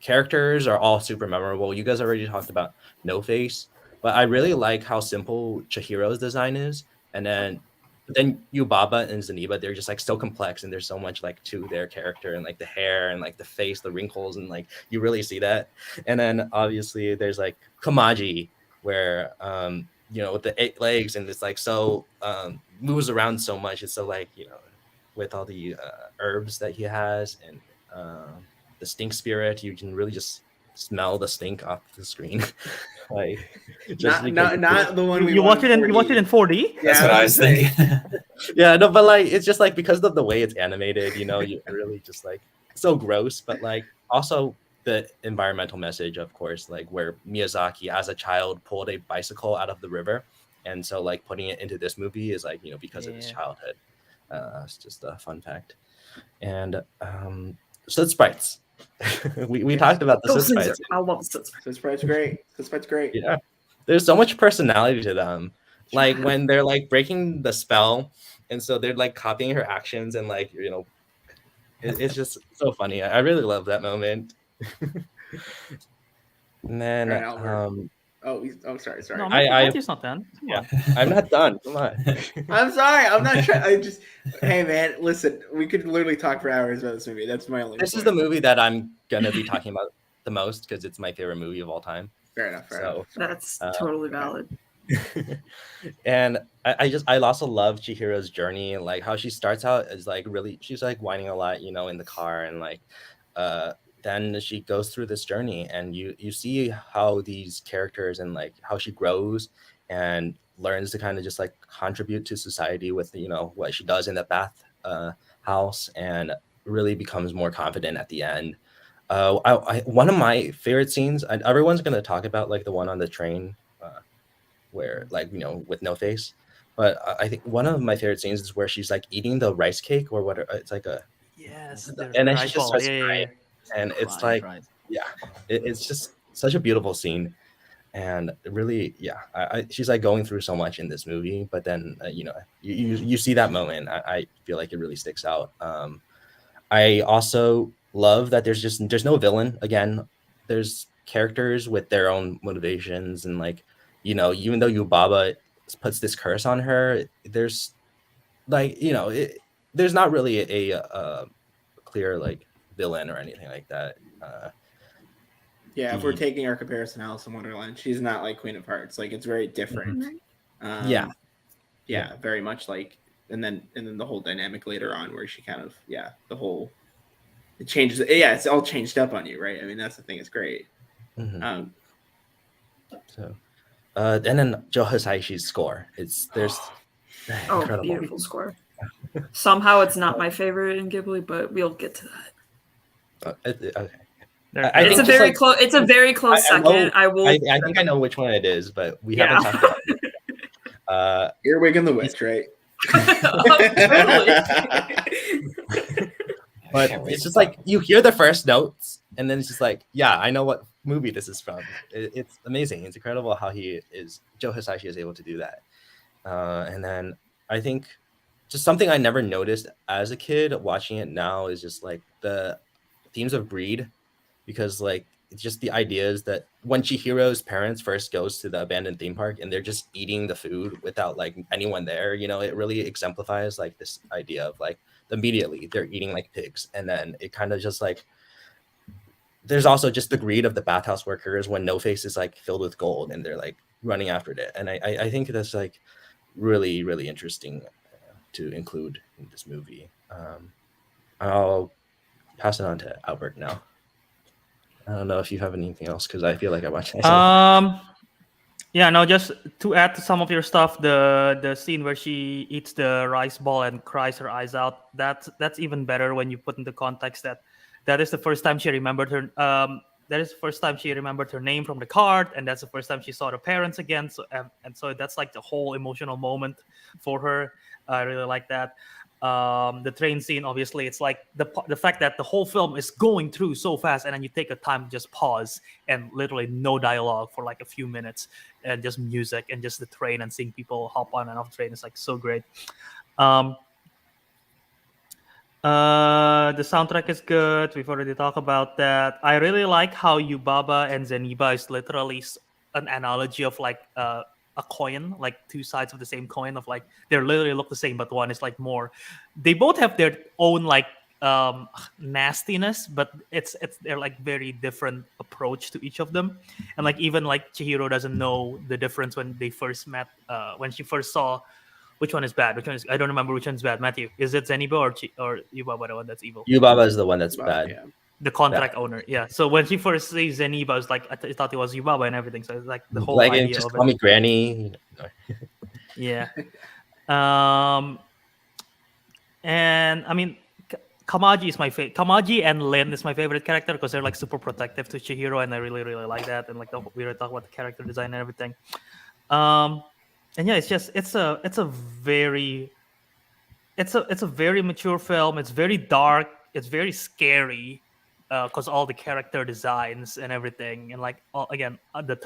characters are all super memorable. You guys already talked about No Face, but I really like how simple Chihiro's design is, and then Yubaba and Zaniba, they're just like so complex, and there's so much like to their character, and like the hair and like the face, the wrinkles, and like you really see that. And then obviously there's like Kamaji, where with the 8 legs, and it's like so moves around so much. It's so like with all the herbs that he has, and the stink spirit, you can really just smell the stink off the screen. Like not the one you watch it in 4D. That's what I was thinking. Yeah, no, but like it's just like because of the way it's animated, you really just like so gross, but like also the environmental message, of course, like where Miyazaki as a child pulled a bicycle out of the river, and so like putting it into this movie is like because of his childhood. It's just a fun fact. And Soot Sprites. we talked about the Soot Sprites. I love Soot Sprites. Soot Sprites great. Soot Sprites great. Yeah, there's so much personality to them. Like when they're like breaking the spell, and so they're like copying her actions, and like it's just so funny. I really love that moment. And then sorry. No, Matthew's not done. Yeah, I'm not done. Come on. I'm sorry. I'm not trying. Hey man, listen. We could literally talk for hours about this movie. That's my only. This is the movie that I'm gonna be talking about the most because it's my favorite movie of all time. Fair enough. That's totally valid. And I also love Chihiro's journey, like how she starts out as like really, she's like whining a lot, in the car, and like then she goes through this journey, and you see how these characters and like how she grows and learns to kind of just like contribute to society with what she does in the bath house, and really becomes more confident at the end. One of my favorite scenes, everyone's going to talk about like the one on the train where like with No Face, but I think one of my favorite scenes is where she's like eating the rice cake or what, it's like a and then she just starts crying. And it's like it's just such a beautiful scene, and really she's like going through so much in this movie, but then you see that moment. I feel like it really sticks out. I also love that there's no villain. Again, there's characters with their own motivations, and like even though Yubaba puts this curse on her, there's like there's not really a clear like villain or anything like that. If we're taking our comparison to Alice in Wonderland, she's not like Queen of Hearts. Like it's very different. Very much like, and then the whole dynamic later on where she kind of it changes. Yeah, it's all changed up on you, right? I mean, that's the thing. It's great. Mm-hmm. And then Joe Hisaishi's score. There's incredible. Beautiful score. Somehow it's not my favorite in Ghibli, but we'll get to that. Okay. It's a very close. It's a very close second. I think I know which one it is, but we haven't talked about it. Earwig and the Witch, right? But it's just like you hear the first notes, and then it's just like, I know what movie this is from. It's amazing. It's incredible how Joe Hisaishi is able to do that. And then I think just something I never noticed as a kid watching it now is just like the themes of greed, because like it's just the ideas that when Chihiro's parents first goes to the abandoned theme park and they're just eating the food without like anyone there, it really exemplifies like this idea of like immediately they're eating like pigs. And then it kind of just like, there's also just the greed of the bathhouse workers when No Face is like filled with gold and they're like running after it. And I think that's like really, really interesting to include in this movie. I'll pass it on to Albert now. I don't know if you have anything else, because I feel like I watched it. Just to add to some of your stuff, the scene where she eats the rice ball and cries her eyes out, that's even better when you put into context that is the first time she remembered her name from the card, and that's the first time she saw her parents again. So so that's like the whole emotional moment for her. I really like that. The train scene, obviously, it's like the fact that the whole film is going through so fast, and then you take a time to just pause and literally no dialogue for like a few minutes, and just music and just the train and seeing people hop on and off the train is like so great. The soundtrack is good. We've already talked about that. I really like how Yubaba and Zeniba is literally an analogy of like a coin, like two sides of the same coin. Of like they literally look the same, but one is like more. They both have their own like nastiness, but they're like very different approach to each of them. And like even like Chihiro doesn't know the difference when they first met. When she first saw. Which one is bad? Which one is? I don't remember which one's bad. Matthew, is it Zeniba or Yubaba the one that's evil? Yubaba is the one that's bad. Yeah. The contract owner, yeah. So when she first sees Zeniba, I was like, I thought it was Yubaba and everything. So it's like the whole like, idea just of call it. me Granny. Yeah. And I mean, Kamaji is my favorite. Kamaji and Lin is my favorite character because they're like super protective to Chihiro, and I really really like that. And like we were talking about the character design and everything. And yeah, it's a very mature film. It's very dark. It's very scary because all the character designs and everything, and like the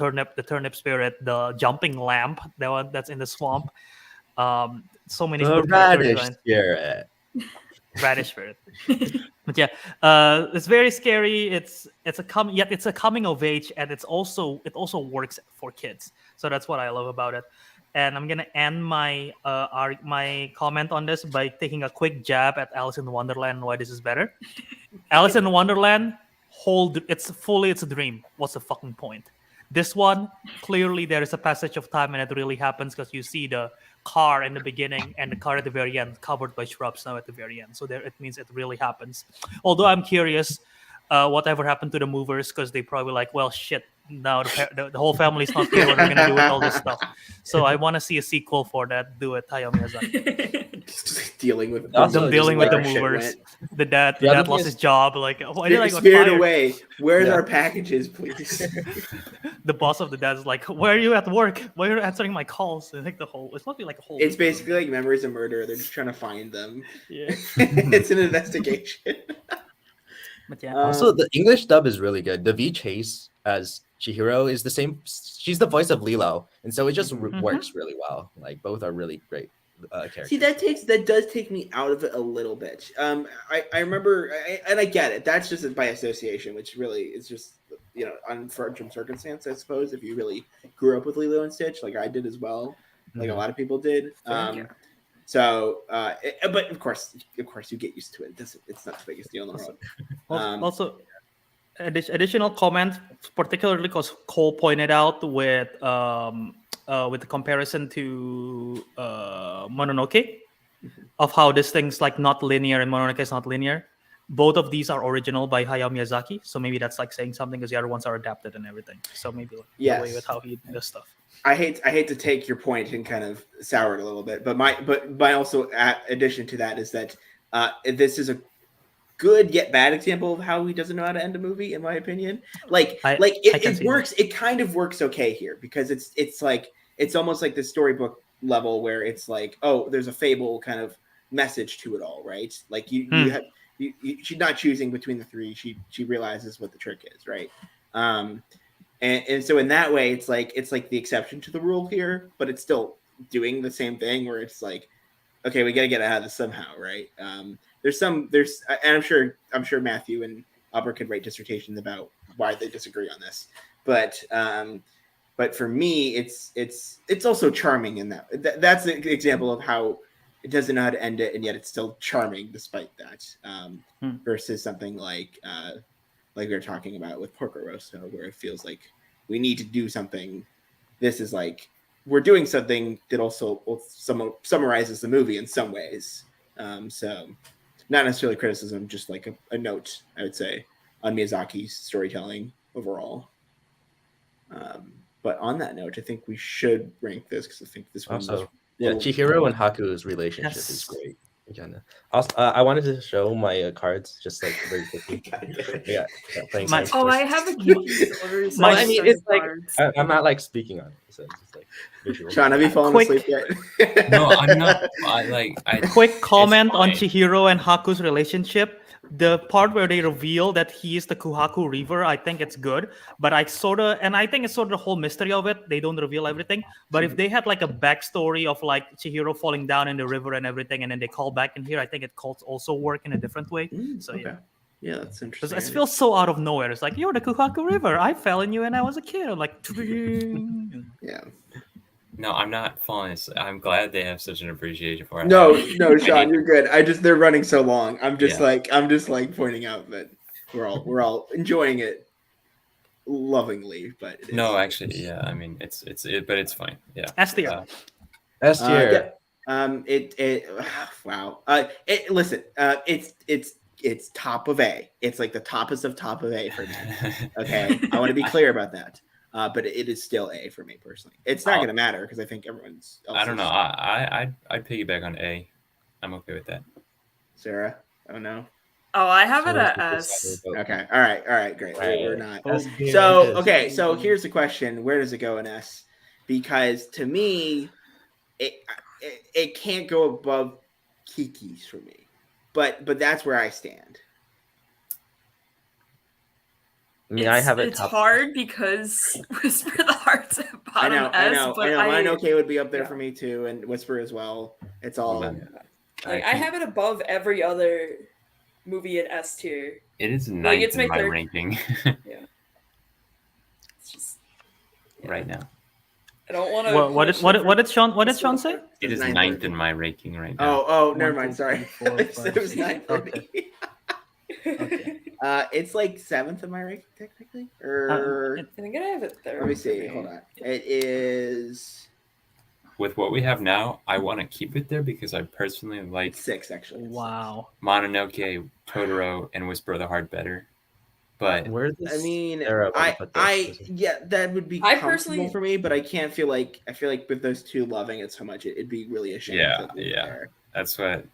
turnip spirit, the jumping lamp, the one that's in the swamp. So many The good character radish designs. spirit. Radish spirit. But yeah, it's very scary. It's a coming of age, and it also works for kids. So that's what I love about it. And I'm gonna end my my comment on this by taking a quick jab at Alice in Wonderland and why this is better. Alice in Wonderland, it's a dream. What's the fucking point? This one, clearly there is a passage of time and it really happens because you see the car in the beginning and the car at the very end covered by shrubs now at the very end. So there it means it really happens. Although I'm curious whatever happened to the movers because they probably like, well, shit, now the whole family's not here. What are we going to do with all this stuff? So I want to see a sequel for that. Do it, Hayao Miyazaki. Just dealing with Also, dealing with the shit movers. went. The dad The other lost thing his is- job. Like, why did I got Spirit fired? away. Where's Yeah. our packages, please? The boss of the dad's like, why are you at work? Why are you answering my calls? And like it must be like a whole. It's basically like Memories of Murder. They're just trying to find them. Yeah. It's an investigation. But yeah. Also, the English dub is really good. Davi Chase as Chihiro is the same. She's the voice of Lilo, and so it just works really well. Like both are really great characters. See, that does take me out of it a little bit. I remember, and I get it. That's just by association, which really is just unfortunate circumstance, I suppose. If you really grew up with Lilo and Stitch, like I did as well, like a lot of people did. So, but of course, you get used to it. It's not the biggest deal in the world. Also, additional comment, particularly because Cole pointed out with the comparison to Mononoke, of how this thing's like not linear and Mononoke is not linear. Both of these are original by Hayao Miyazaki, so maybe that's like saying something because the other ones are adapted and everything. So maybe the way with how he does stuff. I hate to take your point and kind of sour it a little bit, but my also addition to that is that this is a good yet bad example of how he doesn't know how to end a movie, in my opinion. It works. It kind of works okay here because it's like it's almost like the storybook level where it's like, oh, there's a fable kind of message to it all, right? Like she's not choosing between the three. She realizes what the trick is, right? And so in that way, it's like the exception to the rule here, but it's still doing the same thing where it's like, okay, we got to get out of this somehow, right? And I'm sure Matthew and Albert could write dissertations about why they disagree on this, but for me, it's also charming in that's an example of how it doesn't know how to end it, and yet it's still charming despite that. Versus something like we were talking about with Porco Rosso, where it feels like we need to do something. This is like we're doing something that also summarizes the movie in some ways. So not necessarily criticism, just like a note, I would say, on Miyazaki's storytelling overall. But on that note, I think we should rank this because I think this one Also, Chihiro and Haku's relationship is great. Again, also, I wanted to show my cards just like very quickly. Playing cards I first. have a Ghibli Well, I mean, it's like I'm not like speaking on it, so it's just like visual. Sean, have you fallen asleep yet? No, I'm not. Quick comment on Chihiro and Haku's relationship. the part where they reveal that he is the Kuhaku Reaver, I think it's good. But I think it's sort of the whole mystery of it. They don't reveal everything. But if they had like a backstory of like Chihiro falling down in the river and everything, and then they call back in here, I think it could also work in a different way. So okay. Yeah, that's interesting. It feels so out of nowhere. It's like, you're the Kuhaku River. I fell in you when I was a kid. I'm like, yeah. No, I'm not falling asleep. I'm glad they have such an appreciation for it. No, Sean, you're good. They're running so long. I'm just like pointing out that we're all enjoying it lovingly, but no, actually, yeah. I mean, it's but it's fine. Yeah. S tier. S tier. Wow. Listen. It's top of A. It's like the toppest of top of A for me. Okay, I want to be clear about that. But it is still A for me personally. It's not going to matter because I think everyone's. I don't know. I'd piggyback on A. I'm okay with that. Sarah, oh no. Oh, I have it at S. Okay. All right. Great. We're not. Okay. So here's the question: where does it go in S? Because to me, it can't go above Kiki's for me. But that's where I stand. I mean, I have it. It's hard because Whisper the Heart's at bottom I S. But Mine okay would be up there for me too, and Whisper as well. It's all. I have it above every other movie in S tier. It is ninth in my ranking. Yeah. It's just right now. I don't want to. What did Sean say? It is ninth in my ranking right now. Oh, never mind. Sorry. It was 9:30. Okay. It's like 7th in my ranking technically, or I think I have it there. let me see. Hold on. It is with what we have now. I want to keep it there because I personally like 6 actually. Wow. Mononoke, Totoro, and Whisper of the Heart better. But that would be comfortable for me, but I feel like with those two loving it so much, it'd be really a shame. Yeah. That's what.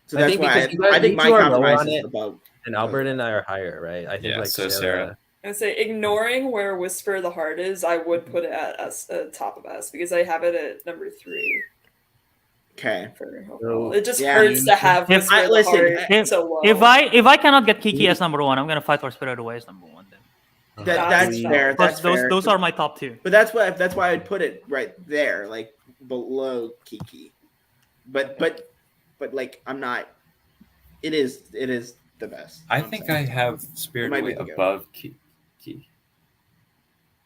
So that's why I think my compromise is about. And Albert and I are higher, right? I think so Sarah. I say ignoring where Whisper of the Heart is, I would put it at S, top of S, because I have it at number 3. Okay. It just hurts to have Whisper of the Heart so low. If I cannot get Kiki as number 1, I'm gonna fight for Spirit Away as number 1 then. That's fair. Those are my top 2. But that's why I'd put it right there, like below Kiki. But like I'm not. It is the best. I think I have Spirit Away above Kiki.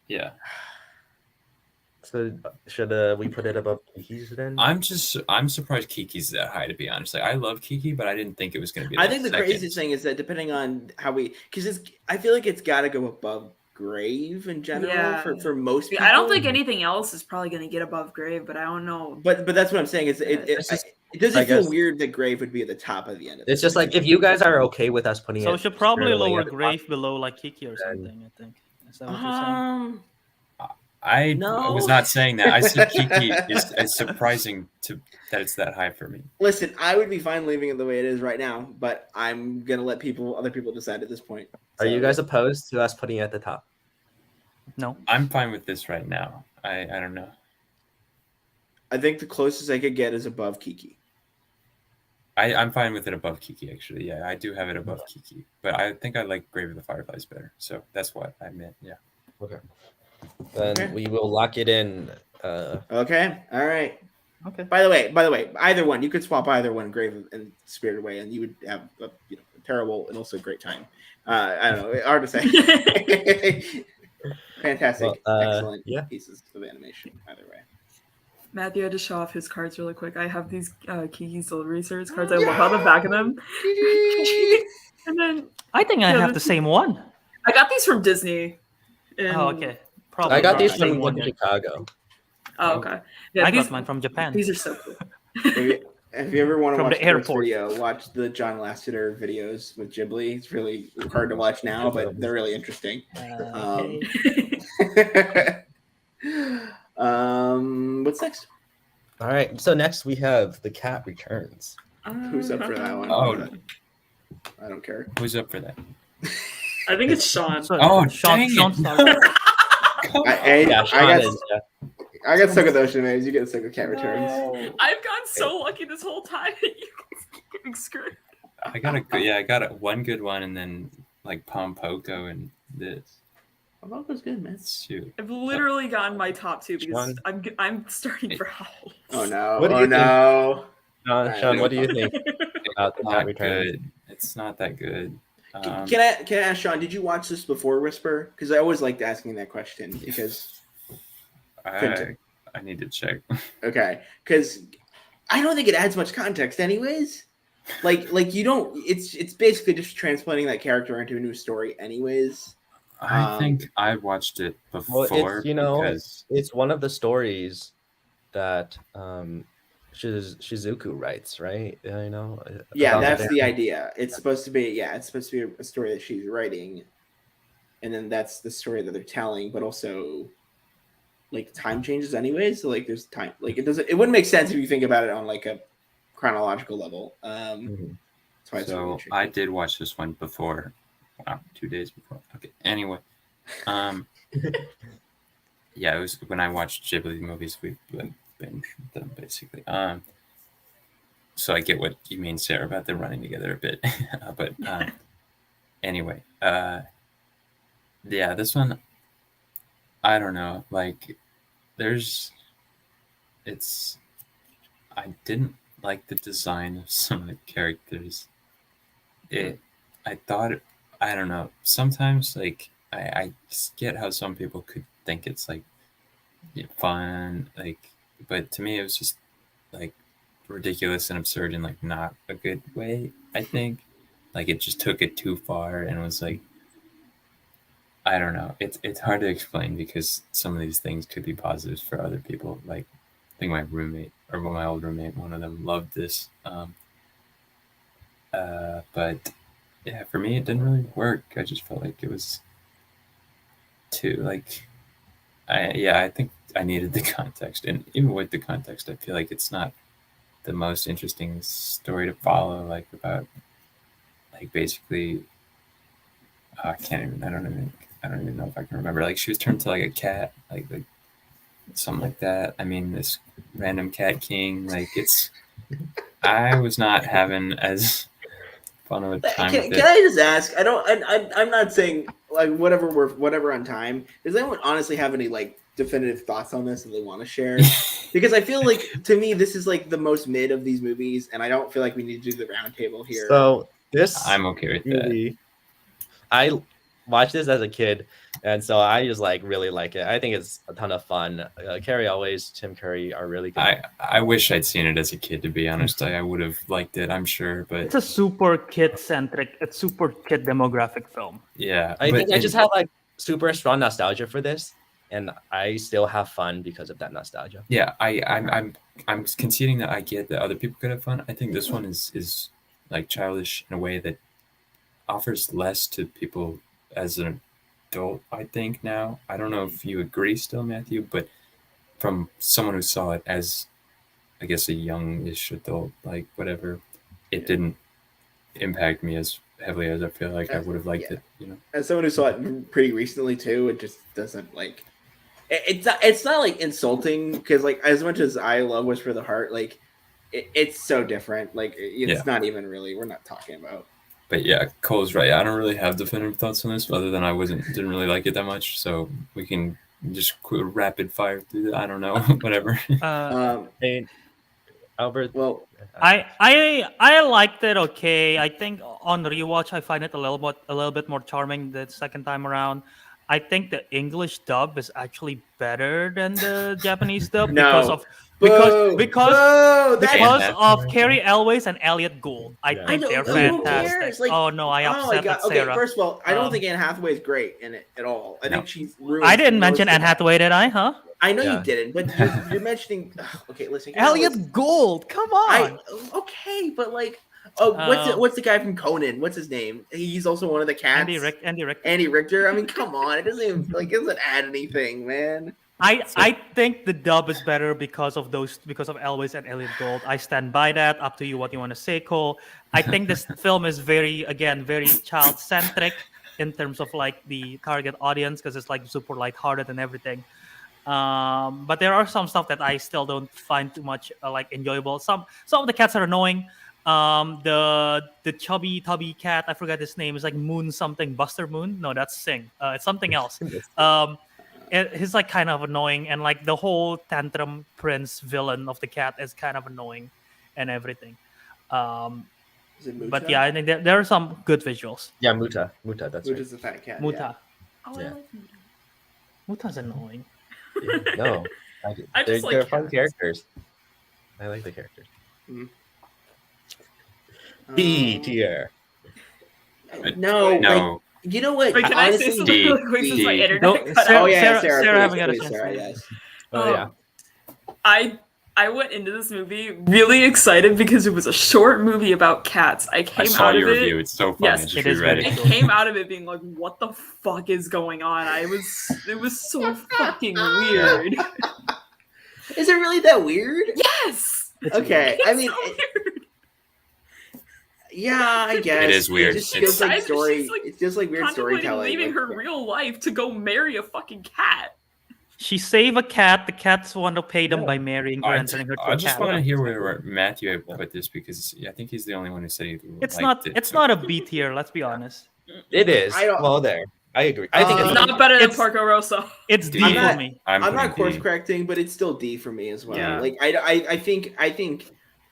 Yeah. So should we put it above Kiki's then? I'm surprised Kiki's that high, to be honest. Like, I love Kiki, but I didn't think it was going to be. I think the craziest thing is that depending on how because I feel like it's got to go above Grave in general for most people. I don't think anything else is probably going to get above Grave, but I don't know. But that's what I'm saying is it doesn't feel weird that Grave would be at the top of the end. It's just like if you guys are okay with us putting it. So we should probably lower Grave below like Kiki or something. I think. Is that what you're saying? I was not saying that. I said Kiki is surprising that it's that high for me. Listen, I would be fine leaving it the way it is right now, but I'm gonna let other people decide at this point. Are you guys opposed to us putting it at the top? No, I'm fine with this right now. I don't know. I think the closest I could get is above Kiki. I'm fine with it above Kiki, actually. Yeah, I do have it above Kiki, but I think I like Grave of the Fireflies better. So that's what I meant. Yeah. Okay. Then we will lock it in. Okay. All right. Okay. By the way, either one, you could swap either one, Grave and Spirit Away, and you would have a terrible and also great time. I don't know. Hard to say. Fantastic, excellent pieces of animation. Either way. Matthew had to show off his cards really quick. I have these Kiki's Delivery Service cards. I love the back of them. And then I think I have the same one. I got these from Disney. Oh, okay. Probably I got these from Chicago. Oh, okay. Yeah, I got mine from Japan. These are so cool. If you ever want to From watch the airport. video, watch the John Lasseter videos with Ghibli. It's really hard to watch now, but they're really interesting. What's next? All right. So next we have The Cat Returns. Who's up for that one? Oh, I don't care. Who's up for that? I think it's Sean. Sean. I got stuck with Ocean Maze. You get stuck with Cat Returns. I've gotten so lucky this whole time. You guys keep getting screwed. I got one good one, and then like Pompoko and this. Popoko's good, man. Shoot. I've literally gotten my top two because Sean? I'm starting for Howls. Oh no! What do Oh you think? no! Sean, what do you think about the Not Night Returns? good. It's not that good. Can I ask Sean? Did you watch this before Whisper? Because I always liked asking that question because I need to check. okay, because I don't think it adds much context, anyways. Like you don't. It's basically just transplanting that character into a new story, anyways. I think I watched it before. Well, because it's one of the stories that Shizuku writes, right? Yeah, about that's the idea. It's supposed to be a story that she's writing, and then that's the story that they're telling. But also, like time changes anyway, so like there's time. Like it wouldn't make sense if you think about it on like a chronological level. Mhm. That's why it's really so interesting. I did watch this one before. Wow, 2 days before. Okay. Anyway, yeah, it was when I watched Ghibli movies. We binged them basically. So I get what you mean, Sarah, about them running together a bit. But anyway, yeah, this one, I don't know. Like, I didn't like the design of some of the characters. I thought, I don't know. Sometimes, like, I get how some people could think it's like fun, like, but to me, it was just like ridiculous and absurd in like not a good way. I think like it just took it too far and was like, I don't know. It's hard to explain because some of these things could be positives for other people. Like I think my old roommate, one of them loved this. But yeah, for me it didn't really work. I just felt like it was too like I think I needed the context, and even with the context, I feel like it's not the most interesting story to follow, like about like basically I don't even know if I can remember. Like she was turned to like a cat, like something like that. I mean, this random cat king, like I was not having as fun of a time with Can it. I just ask? I'm not saying like whatever on time. Does anyone honestly have any like definitive thoughts on this that they want to share? Because I feel like to me this is like the most mid of these movies, and I don't feel like we need to do the roundtable here. So this I'm okay with movie, I watched this as a kid, and so I just like really like it. I think it's a ton of fun. Carrie Always, Tim Curry are really good. I wish I'd seen it as a kid, to be honest. I would have liked it, I'm sure, but It's a super kid-centric, it's super kid demographic film. yeah. I think I just have like super strong nostalgia for this, and I still have fun because of that nostalgia. Yeah, I'm conceding that I get that other people could have fun. I think this one is like childish in a way that offers less to people as an adult. I think now I don't know if you agree still, Matthew, but from someone who saw it as I guess a youngish adult, like whatever, it didn't impact me as heavily as I feel like I would have liked it. You know, as someone who saw it pretty recently too, it just doesn't like. It's not like insulting because like as much as I love Whisper of the Heart, like it's so different. Like it's not even really. We're not talking about. But yeah, Cole's right. I don't really have definitive thoughts on this, other than I didn't really like it that much. So we can just rapid fire through that. I don't know, whatever. Hey, Albert. Well, I liked it. Okay, I think on rewatch I find it a little bit more charming the second time around. I think the English dub is actually better than the Japanese dub because of Carrie Elways and Elliot Gould. I think they're fantastic. Like, oh no, I upset God. Sarah. Okay, first of all, I don't think Anne Hathaway is great in it at all. I think she's ruined. I didn't mention Anne Hathaway, did I? Huh? I know you didn't, but you're mentioning. Okay, listen. Elliot Gould, come on. Okay, but like, what's the guy from Conan? What's his name? He's also one of the cats. Andy Richter. I mean, come on, it doesn't add anything, man. I think the dub is better because of Elwes and Elliot Gould. I stand by that. Up to you what you want to say, Cole. I think this film is very child centric in terms of like the target audience because it's like super lighthearted and everything. But there are some stuff that I still don't find too much like enjoyable. Some of the cats are annoying. The chubby tubby cat, I forgot his name, is like Moon something, Buster Moon. No, that's Sing. It's something else. He's like kind of annoying, and like the whole tantrum prince villain of the cat is kind of annoying, and everything. Is it Muta? But yeah, I think there are some good visuals. Yeah, Muta. That's Muta's the fat cat. Muta. Oh, Yeah. I like Muta. Muta's annoying. Yeah. No, I just like they're fun cats. characters. I like the characters. Yeah. B tier. No, No. like, you know what? Wait, can I say Honestly, something D. really quick since my D. internet No, cut Sarah- oh out? yeah, Sarah Sarah haven't got a please, chance Sarah, to- yes. Oh yeah. I went into this movie really excited because it was a short movie about cats. I I came saw out of your it. review. It's so funny. Yes, I just it is reread very I it. cool. came out of it being like, "What the fuck is going on?" It was so fucking weird. Is it really that weird? Yes. Okay, I It's mean, so weird. yeah, I guess It is weird. It just It's- feels like She's, story. like, It feels like weird Contemplating storytelling. leaving like- her real life to go marry a fucking cat. She saved a cat. The cats want to pay them by marrying her I, and turning her to I a just cat. want to hear where Matthew had put this because I think he's the only one who said he It's liked not. it. It's not a B tier. Let's be honest. It is. I don't- Well, there. I agree. I think Uh, it's Not better than it's- Porco Rosso. It's D I'm for not- me. I'm not putting course D. correcting, but it's still D for me as well. Yeah. Like I think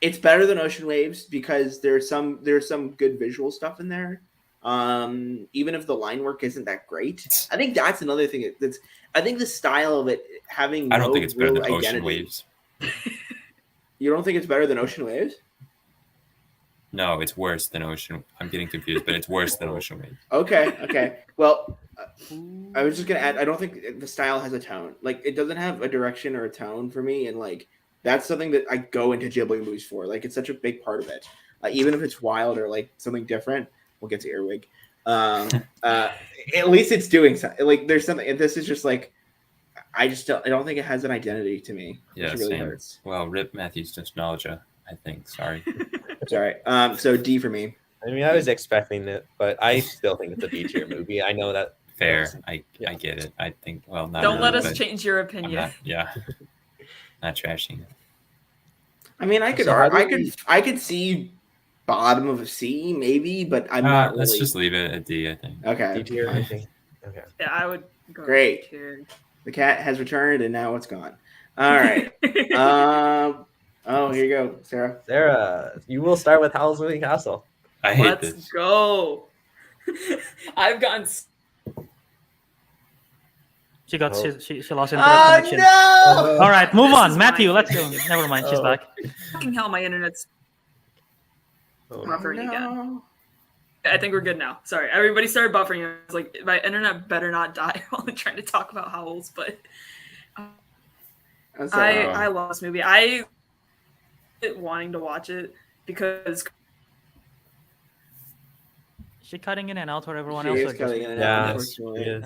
it's better than Ocean Waves because there's some good visual stuff in there. Even if the line work isn't that great, I think that's another thing. That's I think the style of it having. I don't no think it's better real than Ocean identity. Waves. You don't think it's better than Ocean Waves? No, it's worse than Ocean. I'm getting confused, but it's worse than Ocean Waves. Okay. Well, I was just gonna add. I don't think the style has a tone. Like it doesn't have a direction or a tone for me, and like that's something that I go into Ghibli movies for. Like it's such a big part of it. Even if it's wild or like something different, we'll get to Earwig. At least it's doing something. Like there's something. This is just like I don't think it has an identity to me. Yeah, which really same. hurts. Well, rip Matthew's nostalgia. I think. Sorry. Sorry. So D for me. I mean, I was expecting it, but I still think it's a B tier movie. I know that. Fair. I get it. I think. Well, not Don't really, let us but change your I'm opinion. not. Yeah. Not trashing it. I mean, I could So how do I could see bottom of a C maybe, but I'm not really. Let's just leave it at D. I think. Okay. D tier, I think. Okay. Yeah, I would go Great. tier. The cat has returned and now it's gone. All right. Oh, here you go, Sarah. Sarah, you will start with Howl's Moving Castle. I hate Let's this. go. I've gotten She got Oh. she lost internet connection. no! All right, move This on. is Matthew, my- let's go. Never mind, she's Oh. back. fucking hell. My internet's Oh. buffering again. No. I think we're good now. Sorry, everybody started buffering. I was like, my internet better not die while I'm trying to talk about Howls. But I'm sorry. I love this movie. I wanting to watch it because Is she cutting in and out for everyone She else? is or just- cutting in and Yeah, out, yes, unfortunately. she is.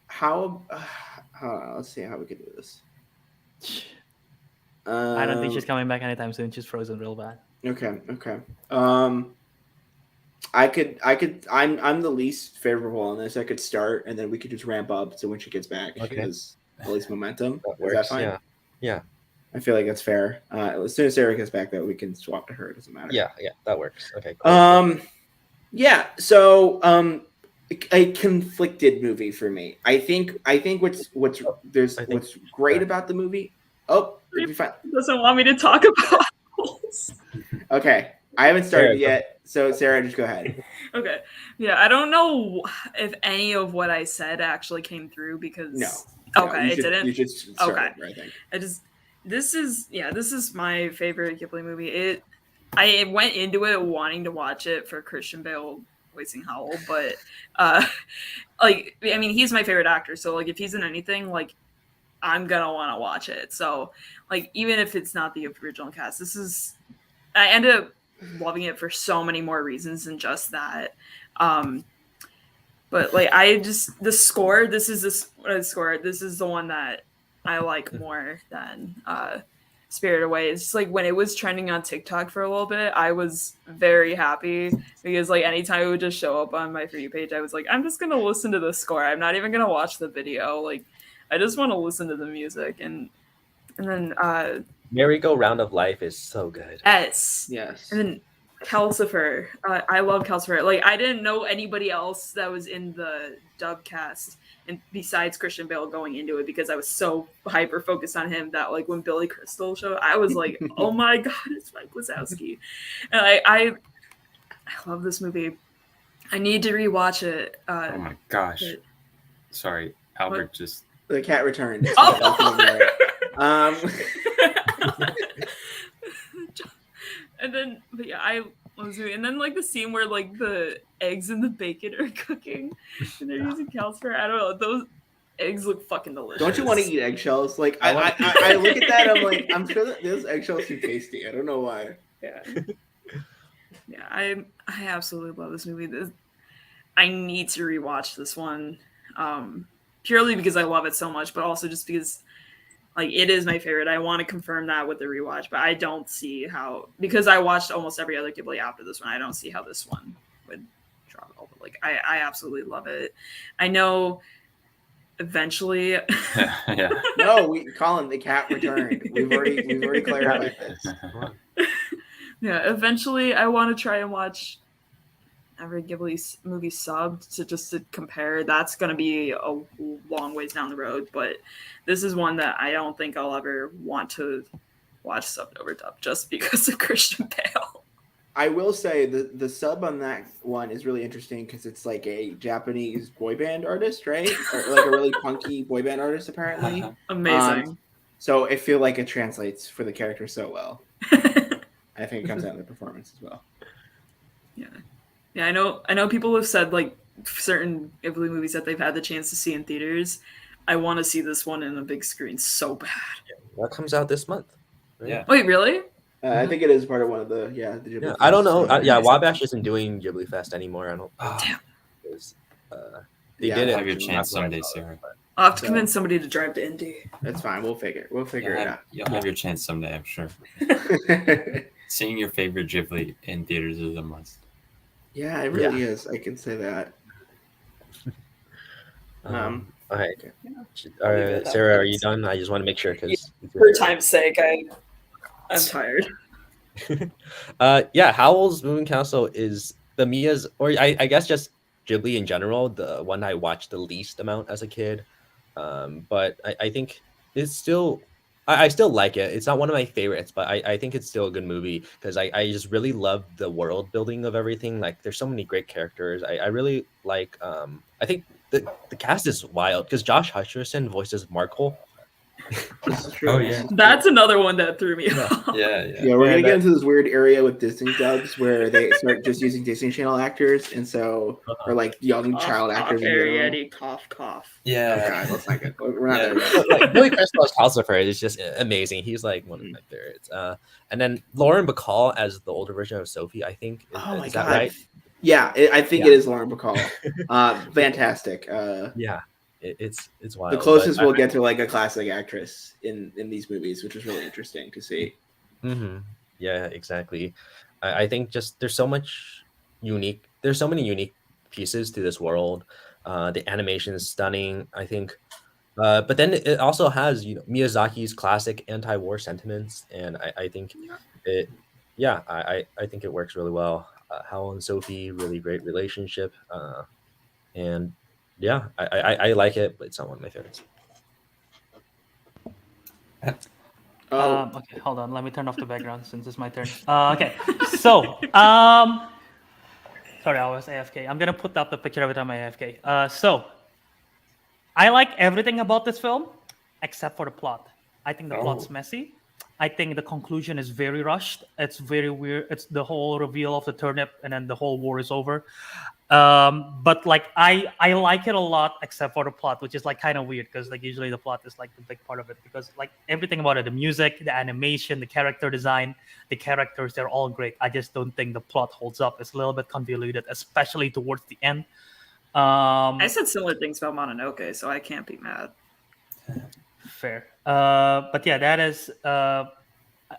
How? Let's see how we can do this. I don't think she's coming back anytime soon. She's frozen real bad. Okay. I'm the least favorable on this. I could start and then we could just ramp up to when she gets back. Okay. Because at least momentum. That Is works. that fine? Yeah. I feel like that's fair. As soon as Sarah gets back, though, we can swap to her. It doesn't matter. Yeah, that works. Okay. Cool. Yeah. So, a conflicted movie for me. I think what's great about the movie. Oh, it'll be fine. doesn't want me to talk about Howls. Okay, I haven't started Sarah, yet. So Sarah, just go ahead. Okay. Yeah, I don't know if any of what I said actually came through because No. Okay, you it should, didn't. You should start Okay. over, I think. This is my favorite Ghibli movie. I went into it wanting to watch it for Christian Bale voicing Howl, but he's my favorite actor, so like if he's in anything, like I'm gonna want to watch it. So like even if it's not the original cast, I ended up loving it for so many more reasons than just that. But like the score, this is the one that I like more than Spirited Away. It's just like when it was trending on TikTok for a little bit, I was very happy because like anytime it would just show up on my For You page, I was like, I'm just gonna listen to the score. I'm not even gonna watch the video. Like I just want to listen to the music. And then Merry-Go-Round of Life is so good. Yes. Yes. And then Calcifer. I love Calcifer. Like, I didn't know anybody else that was in the dub cast, and besides Christian Bale going into it, because I was so hyper focused on him that, like, when Billy Crystal showed, I was like, oh my god, it's Mike Wazowski. And I love this movie. I need to rewatch it. Oh my gosh. but- Sorry, Albert What? just. The cat returned. Oh! And then, but yeah, I love this movie. And then, like, the scene where, like, the eggs and the bacon are cooking and they're using Calcifer. I don't know. Those eggs look fucking delicious. Don't you want to eat eggshells? Like, I I look at that, I'm like, I'm sure that those eggshells seem tasty. I don't know why. Yeah. Yeah, I absolutely love this movie. I need to rewatch this one, purely because I love it so much, but also just because, like, it is my favorite. I want to confirm that with the rewatch, but I don't see how, because I watched almost every other Ghibli after this one, I don't see how this one would drop off. But, like, I absolutely love it. I know eventually. Yeah. No, Colin, the cat returned. We've already clarified this. Yeah, eventually I want to try and watch every Ghibli movie subbed to compare. That's going to be a long ways down the road, but this is one that I don't think I'll ever want to watch subbed over dubbed just because of Christian Bale. I will say the sub on that one is really interesting because it's like a Japanese boy band artist, right? Or like a really punky boy band artist, apparently. Amazing. So I feel like it translates for the character so well. I think it comes out in the performance as well. Yeah, I know people have said, like, certain Ghibli movies that they've had the chance to see in theaters. I want to see this one in a big screen so bad. That comes out this month. Right? Yeah. Wait, really? I think it is part of one of the the Ghibli. Yeah, I don't know. Fest. Wabash isn't doing Ghibli Fest anymore. I don't. Damn. Because, they Yeah, did it. Have your chance someday, Sarah. I'll have to So- convince somebody to drive to Indy. That's fine. We'll figure You'll have your chance someday, I'm sure. it out. Seeing your favorite Ghibli in theaters is a must. Yeah, it really is. I can say that. Okay. All leave it right, at Sarah, that. are you done? I just want to make sure because. For time's sake, I'm tired. Howl's Moving Castle is the Mia's, or I guess just Ghibli in general, the one I watched the least amount as a kid. But I think it's still, I still like it. It's not one of my favorites, but I think it's still a good movie because I just really love the world building of everything. Like, there's so many great characters. I really like, I think the cast is wild because Josh Hutcherson voices Markle. This is true. Oh, yeah. That's another one that threw me off. Yeah. Yeah, we're gonna And get into this weird area with Disney dubs where they start just using Disney Channel actors, and so or like young child actors. in general. Arietti, cough, cough. Oh Yeah. god, that's not good. We're not there yet. But, like, Billy Crystal's Calcifer is just amazing. He's like one of my favorites. And then Lauren Bacall as the older version of Sophie, I think. Oh my is god! that right? Yeah, I think it is Lauren Bacall. Fantastic. Yeah, it's wild. The closest but we'll get to like a classic actress in these movies, which is really interesting to see. Yeah, exactly. I think just there's so many unique pieces to this world. The animation is stunning, I think. But then it also has Miyazaki's classic anti-war sentiments, and I think it. Yeah, I think it works really well. Howell and Sophie, really great relationship, and yeah, I like it, but it's not one of my favorites. Okay, hold on. Let me turn off the background since it's my turn. Okay, so sorry, I was AFK. I'm gonna put up the picture every time I AFK. So I like everything about this film except for the plot. I think the plot's messy. I think the conclusion is very rushed. It's very weird. It's the whole reveal of the turnip, and then the whole war is over. But like I like it a lot except for the plot, which is like kind of weird because like usually the plot is like the big part of it, because like everything about it, the music, the animation, the character design, the characters, they're all great. I just don't think the plot holds up. It's a little bit convoluted, especially towards the end. I said similar things about Mononoke, so I can't be mad. Fair. But yeah, that is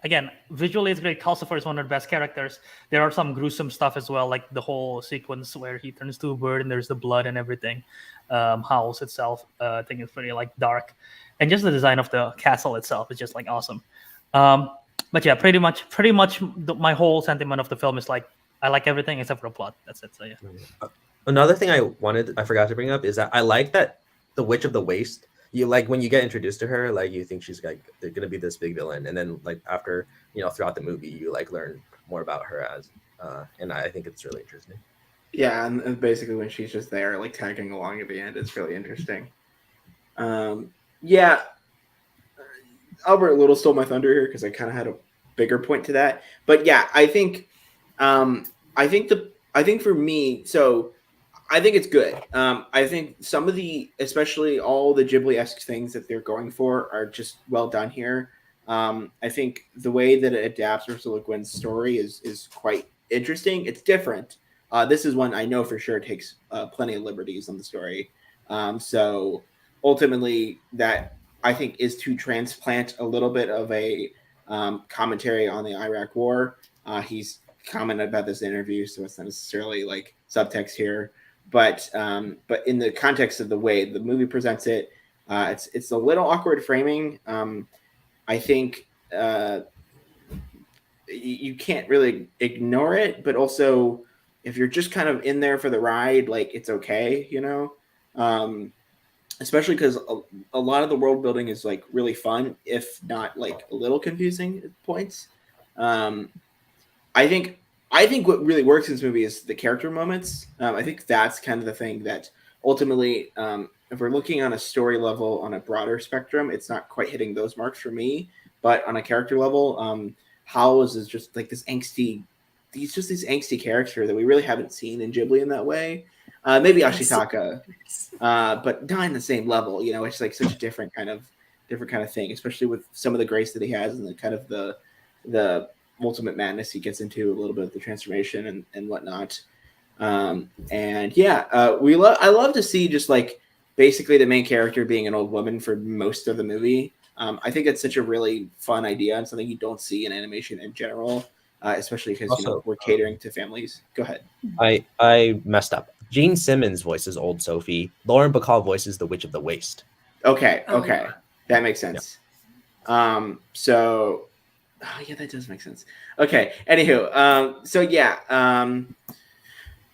again, visually it's great. Calcifer is one of the best characters. There are some gruesome stuff as well, like the whole sequence where he turns to a bird and there's the blood and everything. House itself, I think it's pretty like dark, and just the design of the castle itself is just like awesome. But yeah, pretty much my whole sentiment of the film is like I like everything except for the plot. That's it. So yeah. Another thing I forgot to bring up is that I like that the Witch of the Waste. You like when you get introduced to her, like you think she's like they're gonna be this big villain, and then like after throughout the movie, you like learn more about her as, and I think it's really interesting. Yeah, and basically when she's just there, like tagging along at the end, it's really interesting. Yeah, Albert Little stole my thunder here because I kind of had a bigger point to that. But yeah, I think for me, so I think it's good. I think some of especially all the Ghibli-esque things that they're going for are just well done here. I think the way that it adapts Ursula Le Guin's story is quite interesting. It's different. This is one I know for sure takes plenty of liberties on the story. So ultimately, that I think is to transplant a little bit of a commentary on the Iraq War. He's commented about this interview, so it's not necessarily like subtext here. But in the context of the way the movie presents it, it's a little awkward framing. I think you can't really ignore it, but also if you're just kind of in there for the ride, like it's okay, especially because a lot of the world building is like really fun, if not like a little confusing at points. I think what really works in this movie is the character moments. I think that's kind of the thing that ultimately, if we're looking on a story level on a broader spectrum, it's not quite hitting those marks for me. But on a character level, Howells is just like this angsty. He's just this angsty character that we really haven't seen in Ghibli in that way. Maybe Ashitaka, but not in the same level. It's like such a different kind of thing, especially with some of the grace that he has and the kind of the ultimate madness he gets into, a little bit of the transformation and whatnot. And yeah, I love to see just like basically the main character being an old woman for most of the movie. I think it's such a really fun idea and something you don't see in animation in general, especially because we're catering to families. Go ahead. I messed up. Gene Simmons voices Old Sophie. Lauren Bacall voices the Witch of the Waste. Okay, that makes sense. Yeah. So, yeah, that does make sense. Okay. Anywho, so yeah,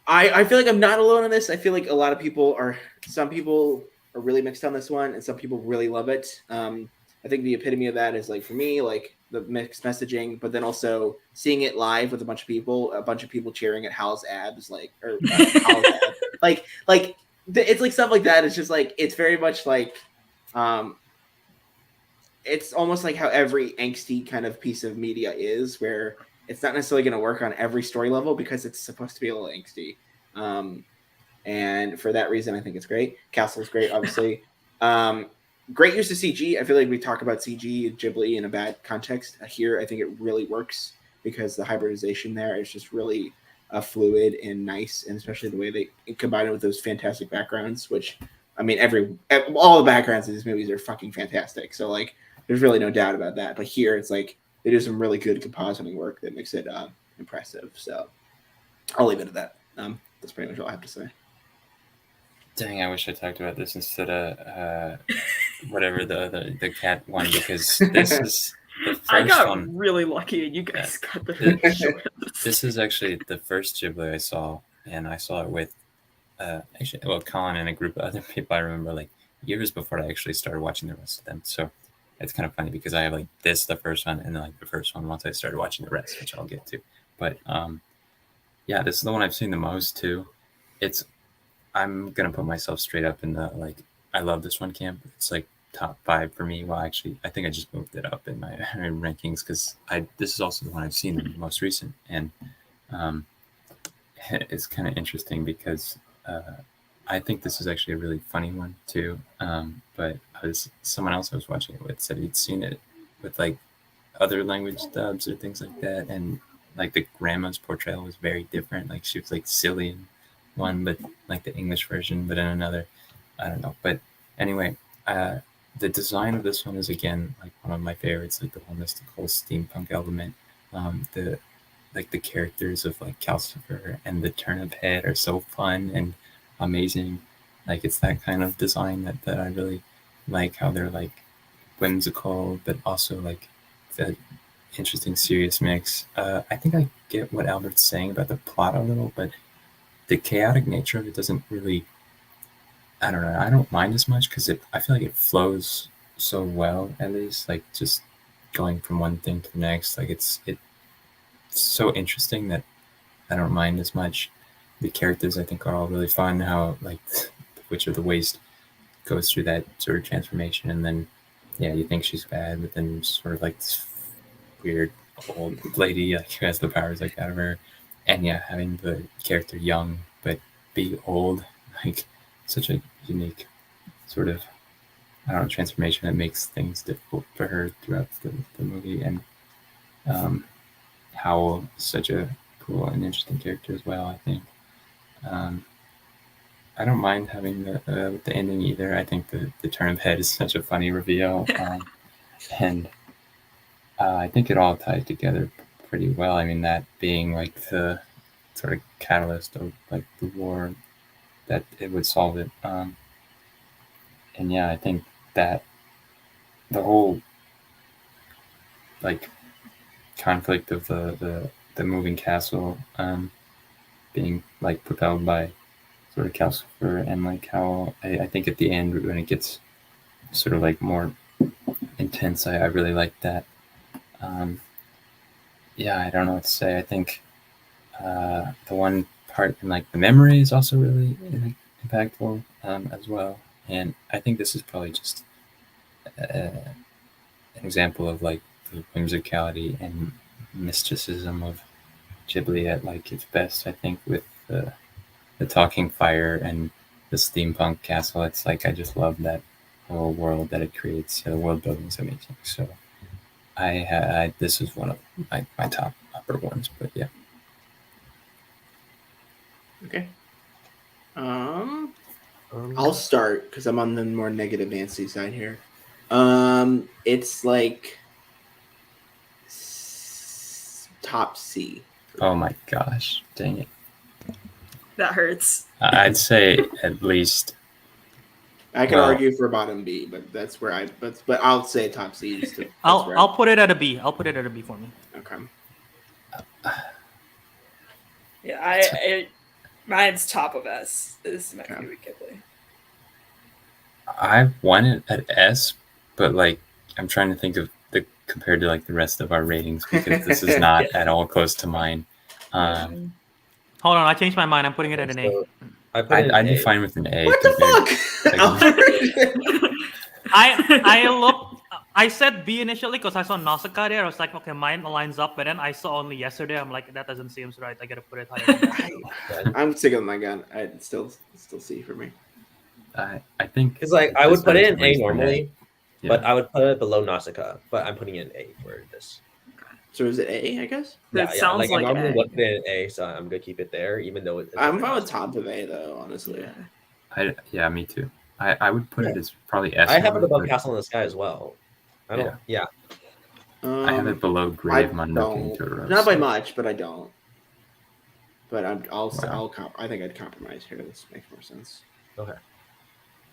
I feel like I'm not alone on this. I feel like some people are really mixed on this one, and some people really love it. I think the epitome of that is like for me, like the mixed messaging, but then also seeing it live with a bunch of people cheering at Hal's abs, Hal's abs. like it's like stuff like that. It's just like it's very much like, it's almost like how every angsty kind of piece of media is, where it's not necessarily going to work on every story level because it's supposed to be a little angsty. And for that reason, I think it's great. Castle's great, obviously. Great use of CG. I feel like we talk about CG Ghibli in a bad context. Here, I think it really works because the hybridization there is just really fluid and nice, and especially the way they combine it with those fantastic backgrounds, which, I mean, all the backgrounds in these movies are fucking fantastic. So, like, there's really no doubt about that. But here, it's like they do some really good compositing work that makes it impressive. So, I'll leave it at that. That's pretty much all I have to say. Dang, I wish I talked about this instead of whatever the cat one, because this is the first I got one. really lucky, and you guys got the. This is actually the first Ghibli I saw, and I saw it with Colin and a group of other people. I remember like years before I actually started watching the rest of them. So it's kind of funny because I have like this, the first one, and then like the first one once I started watching the rest, which I'll get to. But yeah, this is the one I've seen the most too. I'm gonna put myself straight up in the like I love this one camp. It's like top 5 for me. Well, actually, I think I just moved it up in my rankings because this is also the one I've seen the most recent, and it's kind of interesting because I think this is actually a really funny one too. But someone else I was watching it with said he'd seen it with like other language dubs or things like that, and like the grandma's portrayal was very different. Like she was like silly in one, but like the English version, but in another, I don't know. But anyway, the design of this one is again like one of my favorites, like the whole mystical steampunk element. The characters of like Calcifer and the turnip head are so fun and amazing. Like it's that kind of design that I really like, how they're like whimsical, but also like interesting, serious mix. I think I get what Albert's saying about the plot a little, but the chaotic nature of it doesn't really. I don't know. I don't mind as much because I feel like it flows so well. At least, like just going from one thing to the next. Like it's so interesting that I don't mind as much. The characters I think are all really fun. How like Witch of the Waste goes through that sort of transformation, and then yeah, you think she's bad, but then sort of like this weird old lady like who has the powers like out of her, and yeah, having the character young but be old, like such a unique sort of I don't know transformation that makes things difficult for her throughout the movie, and Howell is such a cool and interesting character as well. I think. I don't mind having the ending either. I think the turn of head is such a funny reveal, and I think it all tied together pretty well. I mean, that being like the sort of catalyst of like the war, that it would solve it. And yeah, I think that the whole like conflict of the moving castle being like propelled by sort of Calcifer and like how I think at the end when it gets sort of like more intense, I really like that. Yeah, I don't know what to say. I think the one part in like the memory is also really like, impactful as well. And I think this is probably just an example of like the whimsicality and mysticism of Ghibli at like its best. I think with the talking fire and the steampunk castle, it's like I just love that whole world that it creates. The world building is amazing. So this is one of my top upper ones, but yeah. Okay. I'll start because I'm on the more negative Nancy side here. It's like top C. Oh my gosh, dang it! That hurts. I'd say at least. I can argue for bottom B, but that's where but I'll say top C. I'll put it at a B. I'll put it at a B for me. Okay. Yeah, mine's top of S. This is my favorite Ghibli. I want it at S, but like I'm trying to think of compared to like the rest of our ratings because this is not at all close to mine. Hold on, I changed my mind. I'm putting it at an A. I'd be fine with an A. What the fuck? I said B initially because I saw Nausicaa there. I was like, okay, mine lines up, but then I saw only yesterday. I'm like, that doesn't seem right. I gotta put it higher. I'm sticking with my gun. I'd still C for me. I think it's like I would put it in A normally, but I would put it below Nausicaa. But I'm putting it in A for this. So is it A? I guess. That sounds like I normally A. would put it in A, so I'm gonna keep it there, even though I'm fine with top of A though. Honestly. Yeah, me too. I would put it as probably S. I have it above Castle in the Sky as well. I don't. Yeah. I have it below Grave Mononoke. Not by much, but I don't. But I think I'd compromise here. This makes more sense. Okay.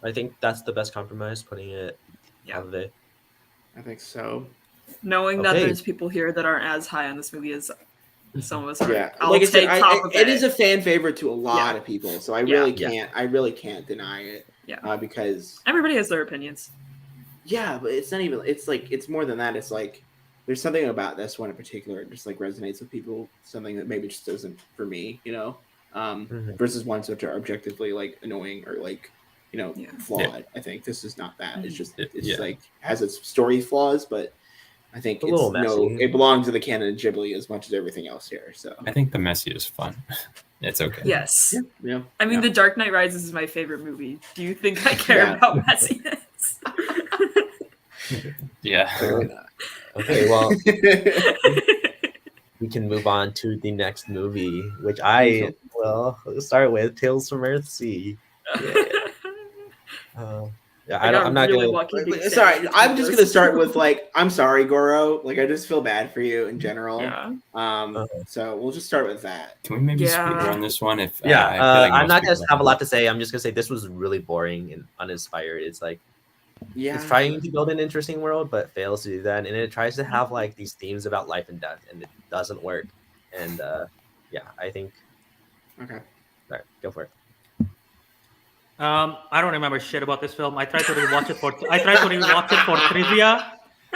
I think that's the best compromise, putting it out of A. I think so. Knowing that there's people here that aren't as high on this movie as some of us are. Yeah, I'll take top of it is a fan favorite to a lot of people, so I really can't deny it. Yeah. Because everybody has their opinions. Yeah, but it's not even. It's like it's more than that. It's like there's something about this one in particular that just like resonates with people. Something that maybe just doesn't for me, versus ones which are objectively like annoying or like flawed. Yeah. I think this is not that. It's just like has its story flaws, but I think it belongs to the canon of Ghibli as much as everything else here. So I think the messy is fun. It's okay. Yes. Yeah. I mean, The Dark Knight Rises is my favorite movie. Do you think I care about messiness? Yeah. Okay, well, we can move on to the next movie, which I will start with Tales from Earthsea. I'm not really gonna. Sorry, I'm just gonna start with like, I'm sorry, Goro. Like, I just feel bad for you in general. Yeah. So we'll just start with that. Can we maybe speed on this one? If I'm not gonna have a lot to say. I'm just gonna say this was really boring and uninspired. It's like Yeah. It's trying to build an interesting world, but fails to do that, and it tries to have like these themes about life and death, and it doesn't work. And yeah, I think. Okay. All right, go for it. I don't remember shit about this film. I tried to rewatch it for trivia.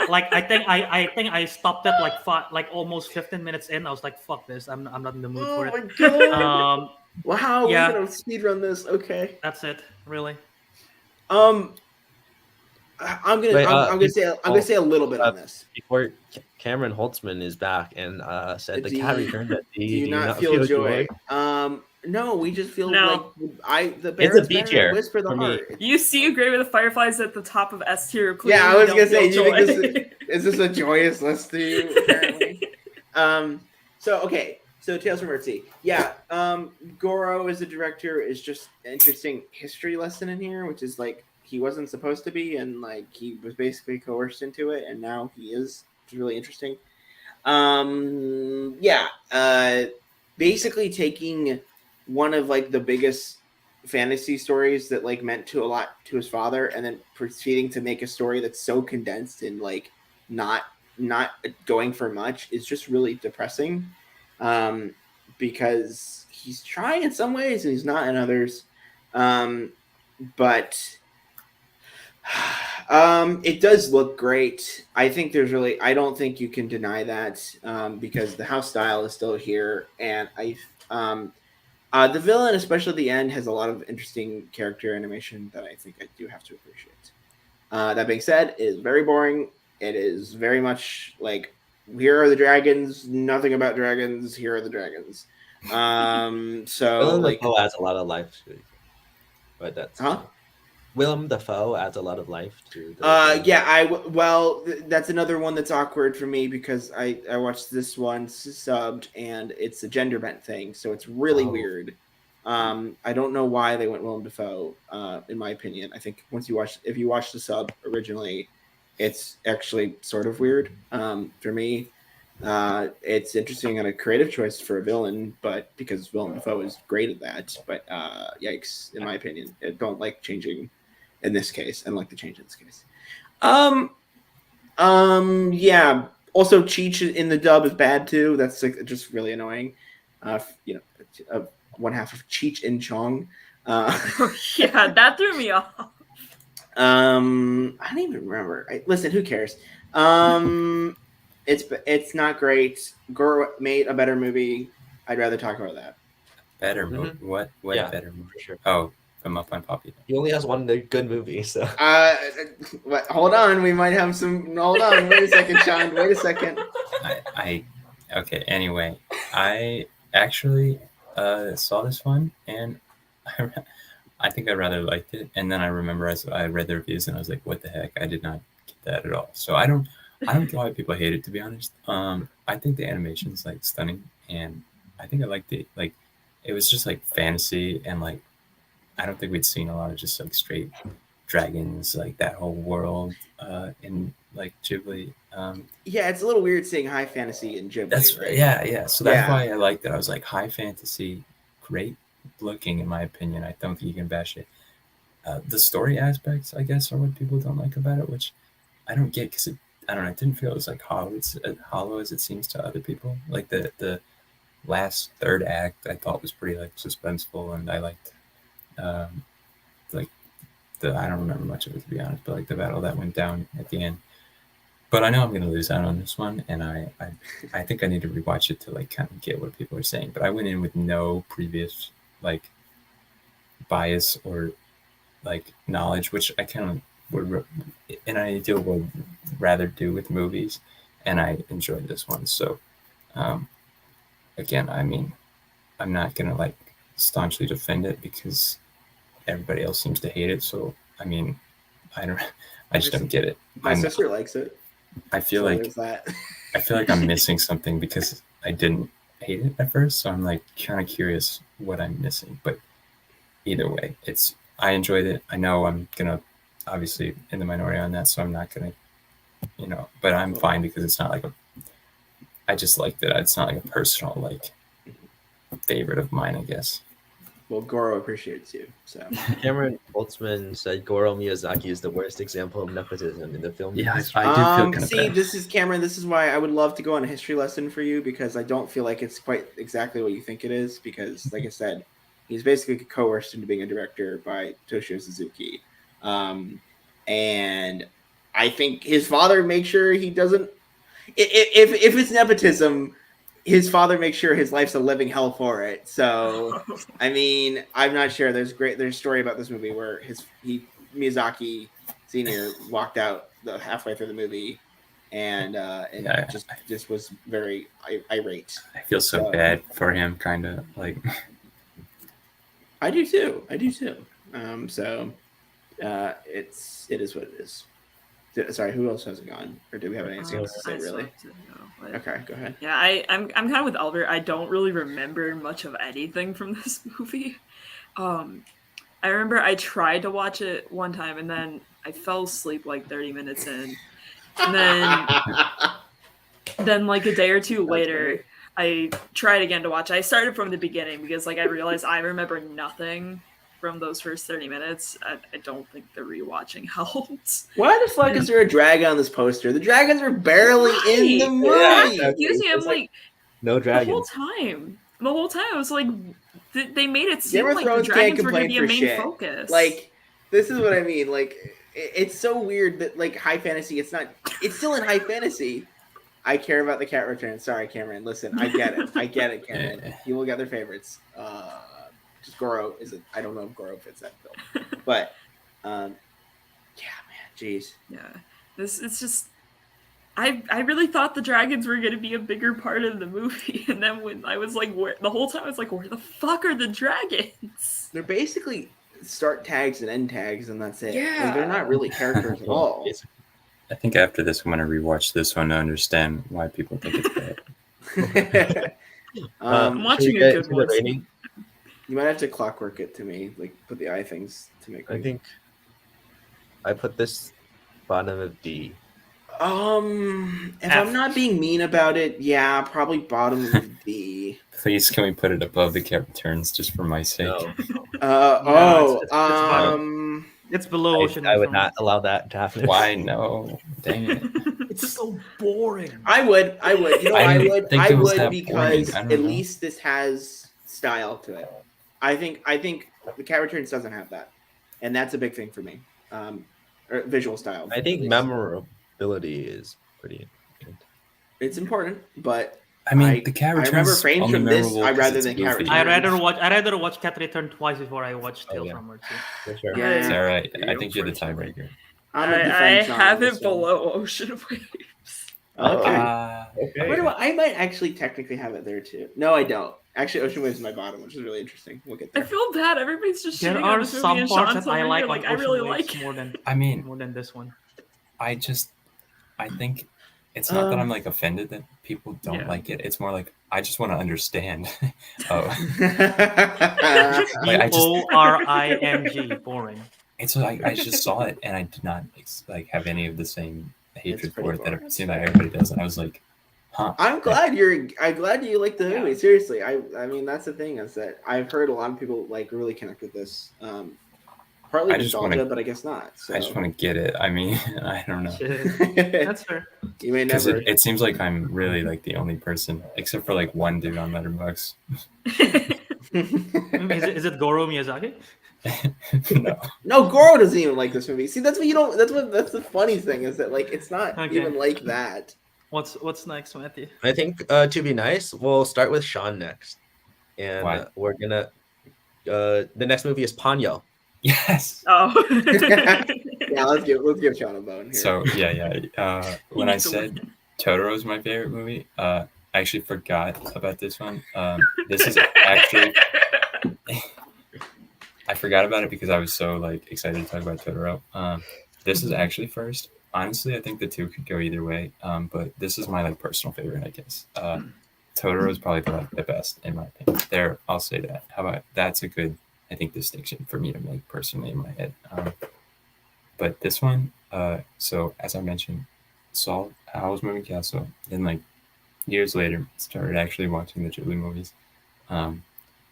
Like I think I stopped at like almost 15 minutes in. I was like, fuck this. I'm not in the mood for Oh it. my god! Wow, we're Yeah, gonna speedrun this. Okay. that's it. Really. I'm Wait, gonna say a little bit on this. Before Cameron Holtzman is back and said the Do cat you- returned. Do you not feel joy? No, we just feel No. like the It's a Baron's B banner tier whisper the for me. heart. You see a Grave of the Fireflies at the top of S tier. Yeah, I clearly was don't gonna say, feel do you think joy. is this a joyous list to you? Apparently. So Tales from Earthsea. Yeah, Goro as a director is just an interesting history lesson in here, which is like he wasn't supposed to be, and like he was basically coerced into it, and now he is. Which is really interesting. Basically taking one of like the biggest fantasy stories that like meant to a lot to his father, and then proceeding to make a story that's so condensed and like not going for much is just really depressing. Because he's trying in some ways and he's not in others. But it does look great. I think I don't think you can deny that, because the house style is still here, and the villain, especially at the end, has a lot of interesting character animation that I think I do have to appreciate. That being said, it is very boring. It is very much like, here are the dragons, nothing about dragons, here are the dragons. So Willem like, Dafoe adds a lot of life to it, but that's Willem Dafoe adds a lot of life to the that's another one that's awkward for me because I watched this one subbed and it's a gender bent thing, so it's really weird. I don't know why they went Willem Dafoe. In my opinion, I think if you watch the sub originally, it's actually sort of weird. For me, it's interesting and a creative choice for a villain, but because Willem Dafoe is great at that. But yikes, in my opinion, I don't like changing. In this case, and like the change in this case. Yeah. Also, Cheech in the dub is bad too. That's like just really annoying. One half of Cheech and Chong. Yeah, that threw me off. I don't even remember. Listen, who cares? It's not great. Goro made a better movie. I'd rather talk about that. Better movie? What better movie? For sure. Oh, I'm up on Poppy. He only has one good movie, so. Hold on, we might have some. Hold on, wait a second, Sean. Wait a second. Okay. Anyway, I actually saw this one, and I think I rather liked it. And then I remember as I read the reviews, and I was like, "What the heck? I did not get that at all." So I don't get why people hate it. To be honest, I think the animation is like stunning, and I think I liked it. Like, it was just like fantasy and like. I don't think we'd seen a lot of just like straight dragons, like that whole world in like Ghibli. Yeah, it's a little weird seeing high fantasy in Ghibli. That's right? Yeah. So that's why I liked it. I was like, high fantasy, great looking in my opinion. I don't think you can bash it. The story aspects, I guess, are what people don't like about it, which I don't get because I don't know. It didn't feel as like hollow as it seems to other people. Like the last third act, I thought was pretty like suspenseful, and I liked. Like I don't remember much of it to be honest, but like the battle that went down at the end. But I know I'm gonna lose out on this one, and I think I need to rewatch it to like kind of get what people are saying. But I went in with no previous like bias or like knowledge, which I kind of would in an ideal world rather do with movies, and I enjoyed this one. So again, I mean, I'm not gonna like staunchly defend it because everybody else seems to hate it. So I mean, I just don't get it. My sister likes it. I feel like I'm missing something because I didn't hate it at first. So I'm like kind of curious what I'm missing. But either way, I enjoyed it. I know I'm gonna obviously in the minority on that, so I'm not gonna, but I'm fine because it's not like I just liked it. It's not like a personal like favorite of mine, I guess. Well, Goro appreciates you. So Cameron Holtzman said Goro Miyazaki is the worst example of nepotism in the film Yeah, industry. I do feel kind of see, bad. this is Cameron. This is why I would love to go on a history lesson for you, because I don't feel like it's quite exactly what you think it is. Because, like I said, he's basically coerced into being a director by Toshio Suzuki, and I think his father makes sure he doesn't. If it's nepotism, his father makes sure his life's a living hell for it. So, I mean, I'm not sure. There's a story about this movie where Miyazaki Senior walked out halfway through the movie, and Yeah, just was very irate. I feel so bad for him, kind of like. I do too. It is what it is. Sorry, who else hasn't gone? Or do we have anything else to say, really? Okay, go ahead. Yeah, I'm kind of with Albert. I don't really remember much of anything from this movie. I remember I tried to watch it one time and then I fell asleep like 30 minutes in. And then like a day or two later, I tried again to watch. I started from the beginning because like I realized I remember nothing from those first 30 minutes. I don't think the rewatching helped. Why the fuck is there a dragon on this poster? The dragons are barely in the movie. Yeah, Usually I'm like no dragons. The whole time I was like, they made it seem Game of like the Thrones dragons can't were going to be a complain main for shit. focus. Like, this is what I mean. Like, it's so weird that like high fantasy. It's still in high fantasy. I care about the cat return. Sorry, Cameron. Listen, I get it, Cameron. Yeah. People get their favorites. Just Goro I don't know if Goro fits that film, but yeah, man, jeez. Yeah, it's just. I really thought the dragons were going to be a bigger part of the movie, and then when I was like, the whole time I was like, where the fuck are the dragons? They're basically start tags and end tags, and that's it. Yeah. Like, they're not really characters at all. I think after this, I'm gonna rewatch this one to understand why people think it's bad. I'm watching a good one. You might have to clockwork it to me, like put the eye things to make. I think I put this bottom of D. If I'm not being mean about it, yeah, probably bottom of D. Please, can we put it above the cat returns just for my sake? No. It's below Ocean. I would not allow that to happen. Why no? Dang it! It's so boring. I would. You know, I I didn't would. think I it was would that because boring. I don't at know. least this has style to it. I think the Cat Returns doesn't have that, and that's a big thing for me. Or visual style. I think memorability is pretty good. It's important, but I mean, the cat I remember returns frames only from this. memorable I 'cause rather it's than Cat goofy. Returns. I rather watch Cat Return twice before I watch Tales yeah. from Earth 2. For sure. Yeah. It's all right. I You're think you're the first. tiebreaker. I'm a I defense on have this it one. below Ocean Waves. Okay. Okay. Where do I might actually technically have it there too. No, I don't. Actually, Ocean Waves is my bottom, which is really interesting. We'll get I there. feel bad. Everybody's just There shitting on are this movie, some and parts Sean's that I over like here on I Ocean really Waves like it. more than this one. I think it's not that I'm like offended that people don't Yeah. like it. It's more like I just want to understand. Oh, Boring. Boring. it's like I just saw it and I did not like have any of the same hatred pretty for it that boring. it seemed like everybody does. And I was like, huh. I'm glad you like the movie. Yeah. Seriously, I mean that's the thing is that I've heard a lot of people like really connect with this. Partly I just nostalgia, wanna- but I guess not. So. I just want to get it. I mean, I don't know. That's fair. You may Because never. it seems like I'm really like the only person, except for like one dude on Letterboxd. Is it Goro Miyazaki? No. No, Goro doesn't even like this movie. See, that's what you don't. That's the funny thing is that like it's not Okay. even like that. What's next, Matthew? I think to be nice, we'll start with Sean next, and Why? we're gonna. The next movie is Ponyo. Yes. Oh. Yeah, let's give Sean a bone here. So yeah. When I needs to said win. Totoro is my favorite movie, I actually forgot about this one. This is actually I forgot about it because I was so like excited to talk about Totoro. This is actually first. Honestly, I think the two could go either way. But this is my like personal favorite, I guess. Totoro is probably the best in my opinion. There, I'll say that. How about that's a good, I think, distinction for me to make personally in my head. But this one, so as I mentioned, saw Howl's Moving Castle, then like years later started actually watching the Ghibli movies, and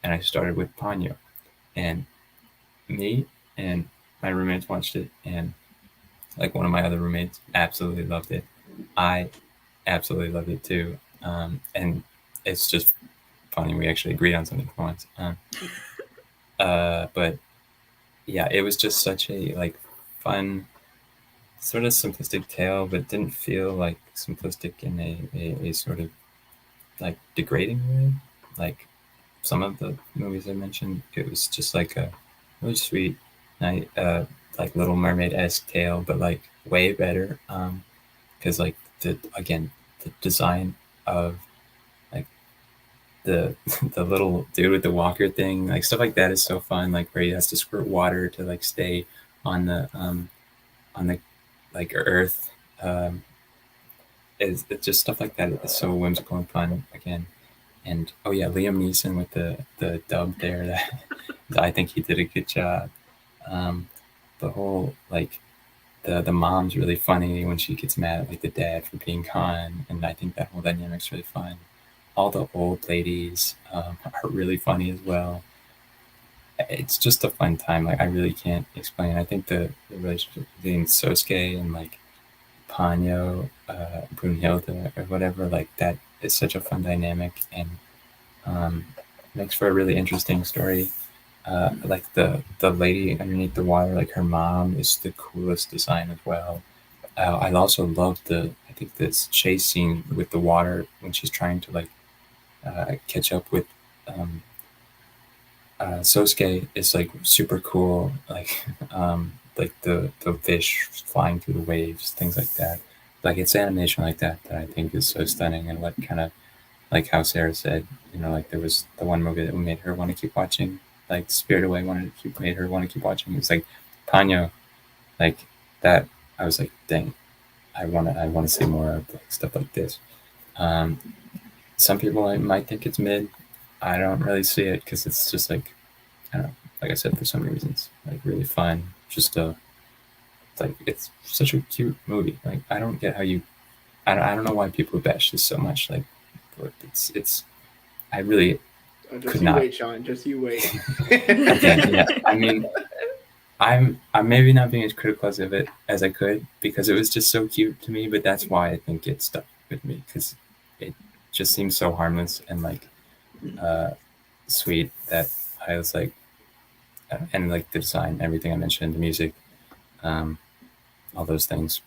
I started with Ponyo. and me and my roommates watched it, and like one of my other roommates absolutely loved it. I absolutely loved it too. And it's just funny. We actually agreed on something for once. But yeah, it was just such a like fun, sort of simplistic tale, but didn't feel like simplistic in a sort of like degrading way. Like some of the movies I mentioned, it was just like a really sweet, night, like Little Mermaid esque tale, but like way better. Because like the design of like the the little dude with the walker thing, like stuff like that is so fun. Like where he has to squirt water to like stay on the like earth. Um, it's just stuff like that. It's so whimsical and fun again. And oh yeah, Liam Neeson with the dub there. That I think he did a good job. Um, the whole like the mom's really funny when she gets mad at like the dad for being con, and I think that whole dynamic's really fun. All the old ladies are really funny as well. It's just a fun time. Like I really can't explain. I think the relationship between Sosuke and like Ponyo, Brunhilde or whatever, like that is such a fun dynamic, and um, makes for a really interesting story. Like the lady underneath the water, like her mom is the coolest design as well. I also love I think this chase scene with the water when she's trying to like catch up with um, Sosuke is like super cool. Like the fish flying through the waves, things like that. Like it's animation like that that I think is so stunning, and what kind of like how Sarah said, like there was the one movie that made her want to keep watching, like Spirit Away made her want to keep watching. It was like Ponyo, like that. I was like, dang, I want to see more of like, stuff like this. Um, some people might think it's mid. I don't really see it because it's just like I don't know. Like I said, for so many reasons, like really fun. Just like it's such a cute movie. Like I don't get how you. I don't know why people bash this so much. Like, but it's. I really Just could you not. wait, Sean. Just you wait. Again, yeah. I mean, I'm maybe not being as critical of it as I could because it was just so cute to me. But that's why I think it stuck with me because it just seems so harmless and like uh, sweet that I was like, and like the design, everything I mentioned, the music, um, all those things,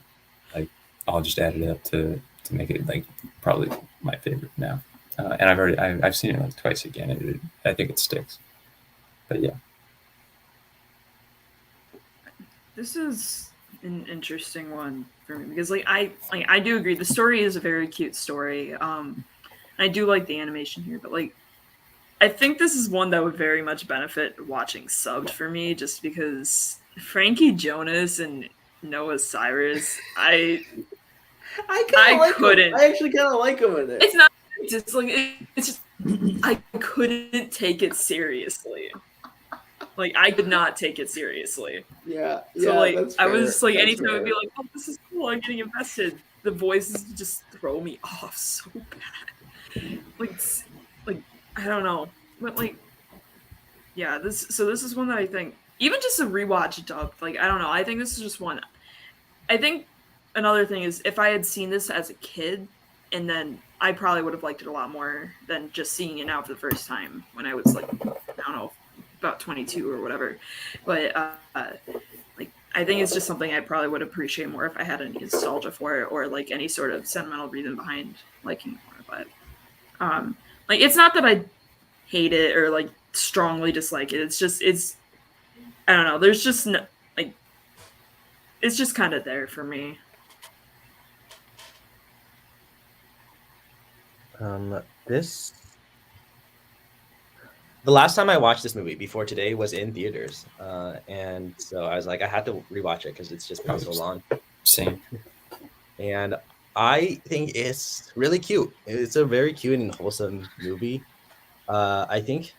like all just added up to make it like probably my favorite now. And I've seen it like twice again. I think it sticks. But yeah. This is an interesting one for me because I do agree the story is a very cute story. I do like the animation here, but like I think this is one that would very much benefit watching subbed for me just because Frankie Jonas and Noah Cyrus, I couldn't. I actually kind of like him in it. It's not just like it's just I couldn't take it seriously. Like I could not take it seriously. Yeah. So like that's I fair. was like That's anytime fair. I'd be like, oh, this is cool, I'm getting invested. The voices just throw me off so bad. Like I don't know. But like yeah, this is one that I think even just a rewatch dubbed, like I don't know, I think this is just one. I think another thing is if I had seen this as a kid and then I probably would have liked it a lot more than just seeing it now for the first time when I was like I don't know, about 22 or whatever. But like I think it's just something I probably would appreciate more if I had any nostalgia for it or like any sort of sentimental reason behind liking it more. But like it's not that I hate it or like strongly dislike it. It's just I don't know. There's just no, like it's just kind of there for me. This the last time I watched this movie before today was in theaters, and so I was like, I had to rewatch it because it's just been so long. Same. And I think it's really cute. It's a very cute and wholesome movie. I think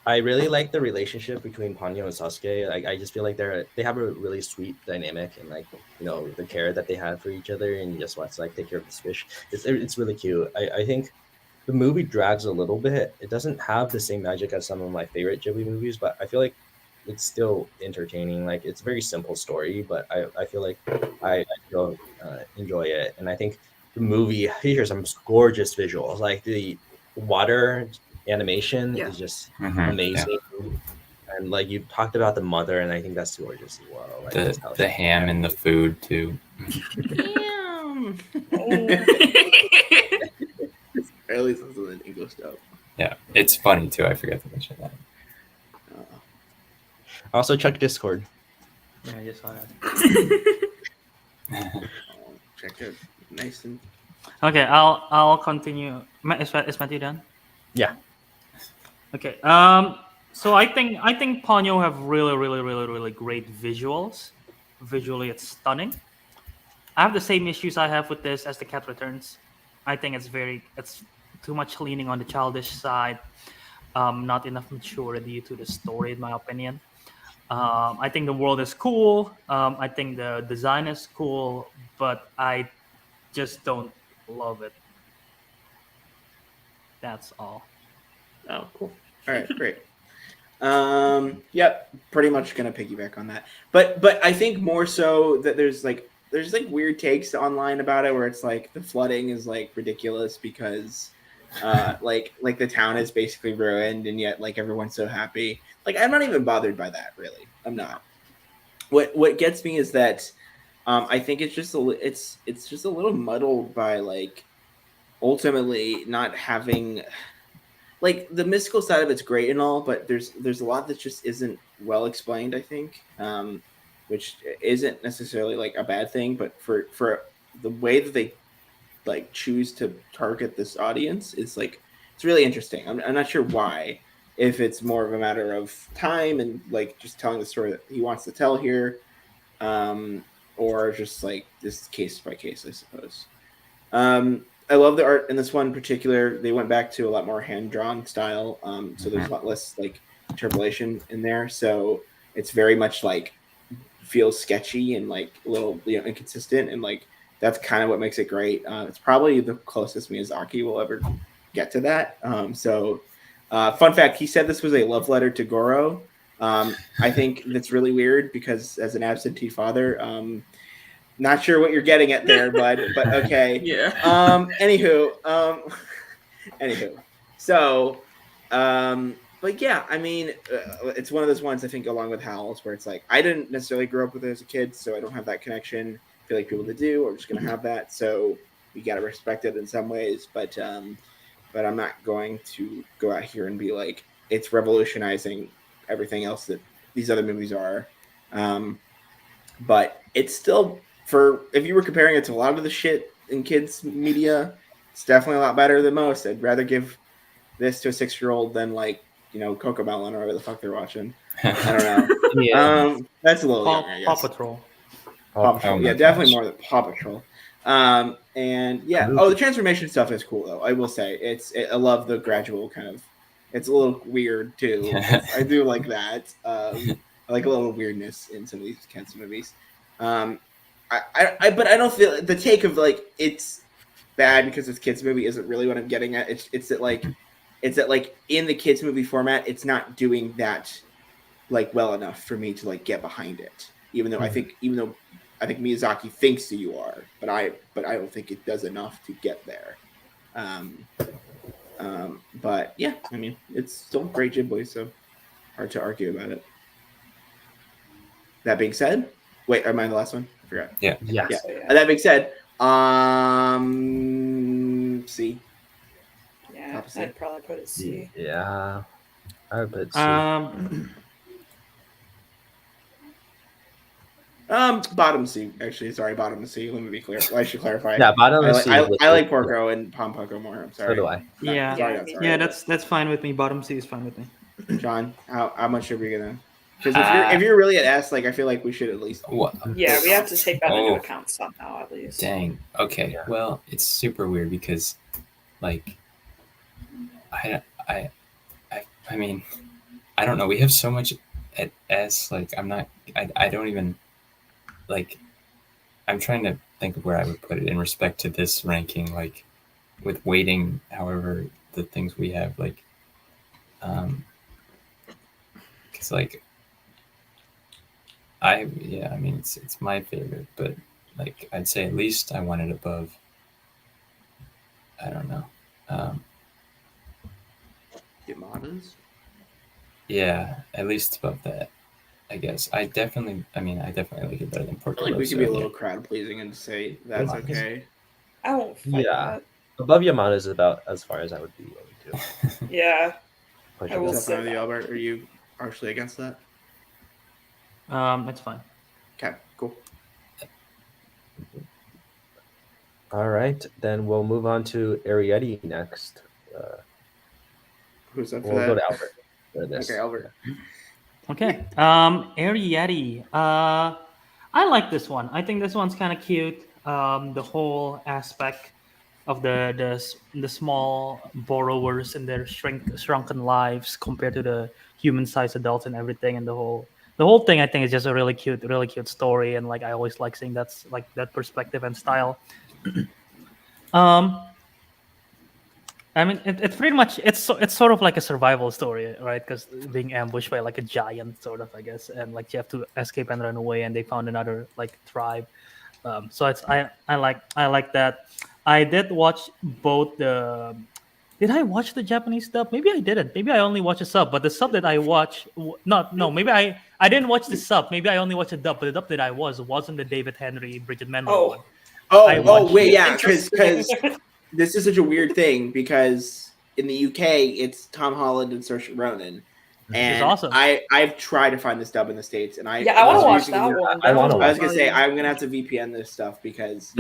I really like the relationship between Ponyo and Sasuke. Like, I just feel like they have a really sweet dynamic, and like the care that they have for each other, and you just want to like take care of this fish. It's really cute. I think the movie drags a little bit. It doesn't have the same magic as some of my favorite Ghibli movies, but I feel like it's still entertaining. Like it's a very simple story, but I feel like I still enjoy it. And I think the movie features some gorgeous visuals. Like the water animation Yeah. is just Yeah. amazing. And like you talked about the mother, and I think that's gorgeous as well. Like just how The ham and the food too. Damn. Or at least this is an English dub. Yeah, it's funny too. I forgot to mention that. Also check Discord. Yeah, I just saw that. Check it. Nice and Okay, I'll continue. Is Matthew done? Yeah. Okay. So I think Ponyo have really great visuals. Visually, it's stunning. I have the same issues I have with this as The Cat Returns. I think it's too much leaning on the childish side. Not enough maturity to the story, in my opinion. I think the world is cool. I think the design is cool, but I just don't love it. That's all. oh, cool. All right, great. Yep, pretty much gonna piggyback on that. But I think more so that there's like weird takes online about it where it's like the flooding is like ridiculous because like the town is basically ruined and yet like everyone's so happy. Like I'm not even bothered by that really. I'm not. What gets me is that I think it's just it's just a little muddled by like ultimately not having like the mystical side of it's great and all, but there's a lot that just isn't well explained. I think, which isn't necessarily like a bad thing, but for the way that they like choose to target this audience is like it's really interesting. I'm not sure why. If it's more of a matter of time and like just telling the story that he wants to tell here, or just like this case by case, I suppose. I love the art in this one in particular. They went back to a lot more hand drawn style, so there's a lot less like interpolation in there. So it's very much like feels sketchy and like a little inconsistent, and like that's kind of what makes it great. It's probably the closest Miyazaki will ever get to that. Fun fact: he said this was a love letter to Goro. I think that's really weird because as an absentee father, not sure what you're getting at there, bud, but okay. Yeah. Anywho. So, but yeah, I mean, it's one of those ones I think along with Howl's where it's like I didn't necessarily grow up with it as a kid, so I don't have that connection. I feel like people that do are just gonna have that, so we gotta respect it in some ways. But I'm not going to go out here and be like it's revolutionizing everything else that these other movies are. But it's still if you were comparing it to a lot of the shit in kids media, it's definitely a lot better than most. I'd rather give this to a 6-year-old than like Cocomelon or whatever the fuck they're watching. I don't know. Yeah. That's a little Paw, young, I Paw guess. Patrol. Paw Patrol. Oh Yeah, my definitely gosh. more than Paw Patrol. And yeah, the transformation stuff is cool though. I will say I love the gradual kind of. It's a little weird too. I do like that. I like a little weirdness in some of these kinds of movies. But I don't feel the take of like it's bad because it's kids movie isn't really what I'm getting at. It's that like in the kids movie format, it's not doing that like well enough for me to like get behind it. Even though I think Miyazaki thinks that you are, but I don't think it does enough to get there. But yeah, I mean it's still great Ghibli, so hard to argue about it. That being said, wait, am I the last one? I forgot. Yeah. Yes. Yeah. That being said, C. Yeah, I'd probably put it C. Yeah. I would put C. Bottom C. Actually, sorry, bottom C. Let me be clear. I should clarify. Yeah, bottom C. I like Porco and Pompoko more. I'm sorry. So do I. Yeah. Sorry. That's fine with me. Bottom C is fine with me. John, how much are we gonna? Because if you're really at S, like I feel like we should at least. What? Yeah, we have to take that into account somehow at least. Dang. Okay. Yeah. Well, it's super weird because, like, I mean, I don't know. We have so much at S. Like, I don't even like. I'm trying to think of where I would put it in respect to this ranking. Like, with weighting, however, the things we have, like, because like I mean it's my favorite, but like I'd say at least I want it above. I don't know. Yamada's? Yeah, at least above that. I guess I definitely like it better than I Porco feel like we Rosso. could be a little crowd pleasing and say that's Yamada's? okay. I won't fight Yeah. that. Above Yamada is about as far as I would be willing to Yeah. push I it will Is up. that fine say with you, that. Albert? Are you partially against that? It's fine. Okay, cool. All right, then we'll move on to Arietti next. Who's up for We'll go that? to Albert for this. Okay, Albert. Okay. Arietti. I like this one. I think this one's kind of cute. The whole aspect of the small borrowers and their shrunken lives compared to the human-sized adults and everything, and the whole thing I think is just a really cute story, and like I always like seeing that's like that perspective and style. um I mean, it's pretty much it's sort of like a survival story, right? Because being ambushed by like a giant, sort of, I guess, and like you have to escape and run away, and they found another like tribe. So I like that. I did watch both the. Did I watch the Japanese dub? Maybe I didn't. Maybe I only watched the sub. But the sub that I watched, not no. Maybe I didn't watch the sub. Maybe I only watched the dub. But the dub that I wasn't the David Henry, Bridget Mendler one. I watched- Wait, yeah, because Interesting. this is such a weird thing because in the UK it's Tom Holland and Saoirse Ronan, and awesome. I've tried to find this dub in the States, and I Yeah, I want to was watch using that your- one. I wanna I was watch gonna say I'm gonna have to VPN this stuff because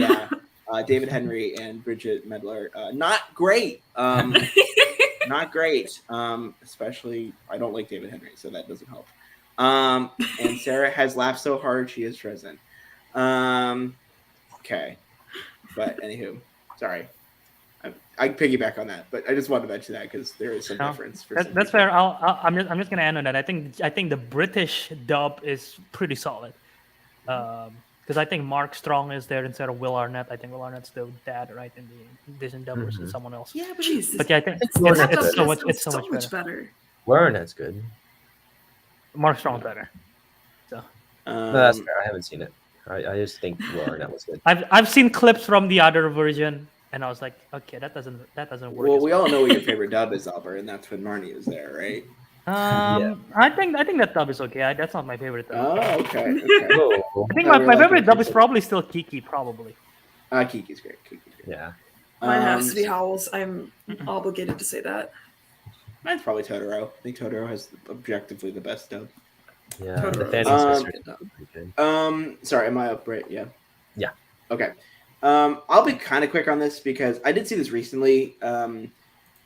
David Henry and Bridget Mendler, not great. Not great. Especially I don't like David Henry, so that doesn't help. And Sarah has laughed so hard she is frozen. Okay, but anywho, sorry. I piggyback on that, but I just wanted to mention that because there is some No, difference. For That's some that's people. fair. I'm just gonna end on that. I think the British dub is pretty solid. Because I think Mark Strong is there instead of Will Arnett. I think Will Arnett's the dad, right, in the Disney dub versus someone else. Yeah, but Jesus. But yeah, I think Will Arnett's it's good. so much better. better. Warren, that's good. Mark Strong's better. So No, that's fair. I haven't seen it. I just think Warren that was good. I've seen clips from the other version, and I was like, okay, that doesn't work. Well, as we all know what your favorite dub is, Albert, and that's when Marnie was there, right? I think that dub is okay. That's not my favorite dub. Oh, okay. Oh, I think I my really favorite like dub it. is probably still Kiki, probably. Kiki's great. yeah. Mine has to be Howls. I'm obligated to say that. Mine's probably Totoro. I think Totoro has objectively the best dub. Yeah. The Totoro. Fanning sisters are pretty good. Sorry, am I up right? Yeah. Yeah. Okay. I'll be kind of quick on this because I did see this recently.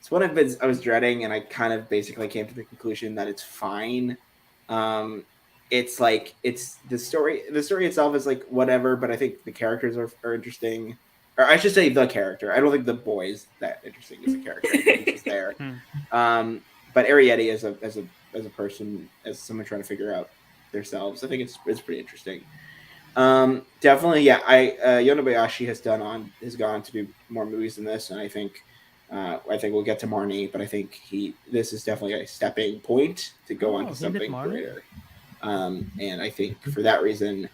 It's what I was dreading, and I kind of basically came to the conclusion that it's fine. It's like it's the story. The story itself is like whatever, but I think the characters are interesting. Or I should say the character. I don't think the boy is that interesting as a character. I think he's just there. But Arietti as a person, as someone trying to figure out themselves, I think it's pretty interesting. Definitely, yeah. Yonebayashi has gone on to do more movies than this, and I think we'll get to Marnie, but I think this is definitely a stepping point to go on to something greater. And I think for that reason,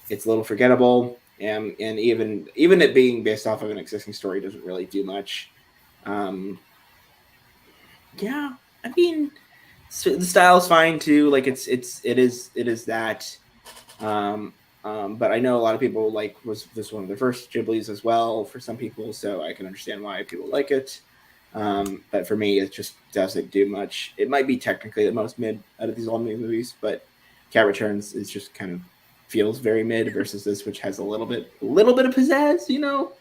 it's a little forgettable, and even it being based off of an existing story doesn't really do much. Yeah, I mean, the style's fine too. Like it is that. But I know a lot of people was this one of their first Ghiblis as well for some people, so I can understand why people like it. But for me, it just doesn't do much. It might be technically the most mid out of these all new movies, but Cat Returns is just kind of feels very mid versus this, which has a little bit of pizzazz, you know.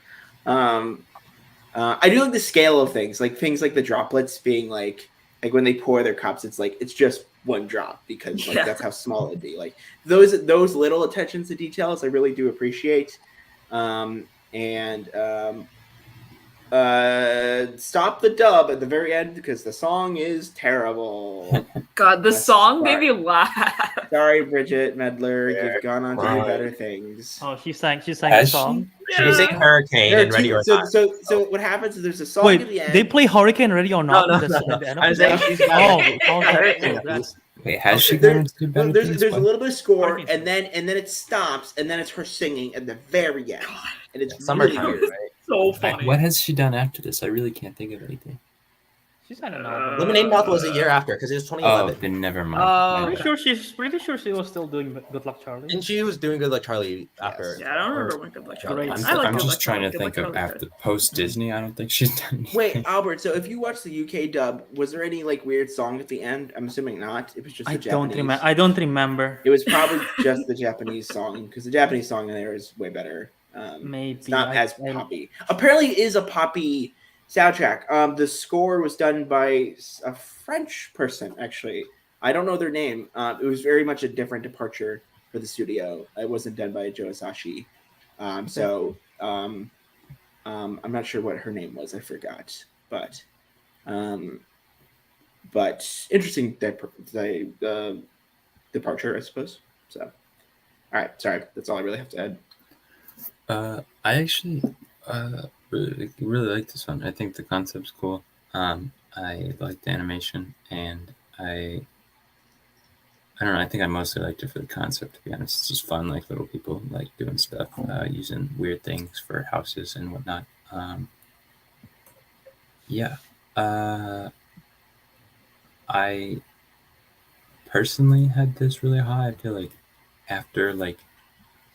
I do like the scale of things like the droplets being like when they pour their cups, it's just one drop because that's how small it'd be. Like those little attentions to details, I really do appreciate. Stop the dub at the very end because the song is terrible. God, the song made me laugh. Sorry, Bridget Medler, you've gone on to do better things. Oh, she sang the Has song. She sang Hurricane There are and Ready two, or so, Not. so what happens is there's a song at the Wait, end. they play Hurricane Ready or Not? No, That's no, at no. the end I'm of saying it? she's got Oh, Hurricane. that's- Wait, has she There- gone on to do better there's things? a little bit of score, Hurricane and then it stops, and then it's her singing at the very end, and it's Summertime, really weird. right? So Wait, funny. what has she done after this? I really can't think of anything. She's had an album. Lemonade Mouth was a year after because it was Oh, 2011. then never mind. Oh, Pretty sure she was still doing Good Luck Charlie. And she was doing Good Luck Charlie after. yeah, I don't remember when Good Luck Charlie. Great. I like I'm Good just Luck trying Charlie. to Good think Luck of Charlie's after post Disney. I don't think she's done anything. Wait, Albert. So if you watch the UK dub, was there any like weird song at the end? I'm assuming not. It was just I the don't Japanese. remember. I don't remember. It was probably just the Japanese song because the Japanese song in there is way better. Maybe It's not as I- poppy. Apparently, it is a poppy soundtrack. The score was done by a French person, actually. I don't know their name. It was very much a different departure for the studio. It wasn't done by Joe Asashi. So I'm not sure what her name was. I forgot. But interesting departure, I suppose. So, all right. Sorry, that's all I really have to add. I actually really like this one. I think the concept's cool. I like the animation, and I don't know. I think I mostly liked it for the concept. To be honest, it's just fun, like little people like doing stuff, using weird things for houses and whatnot. Yeah. I personally had this really high. I feel like after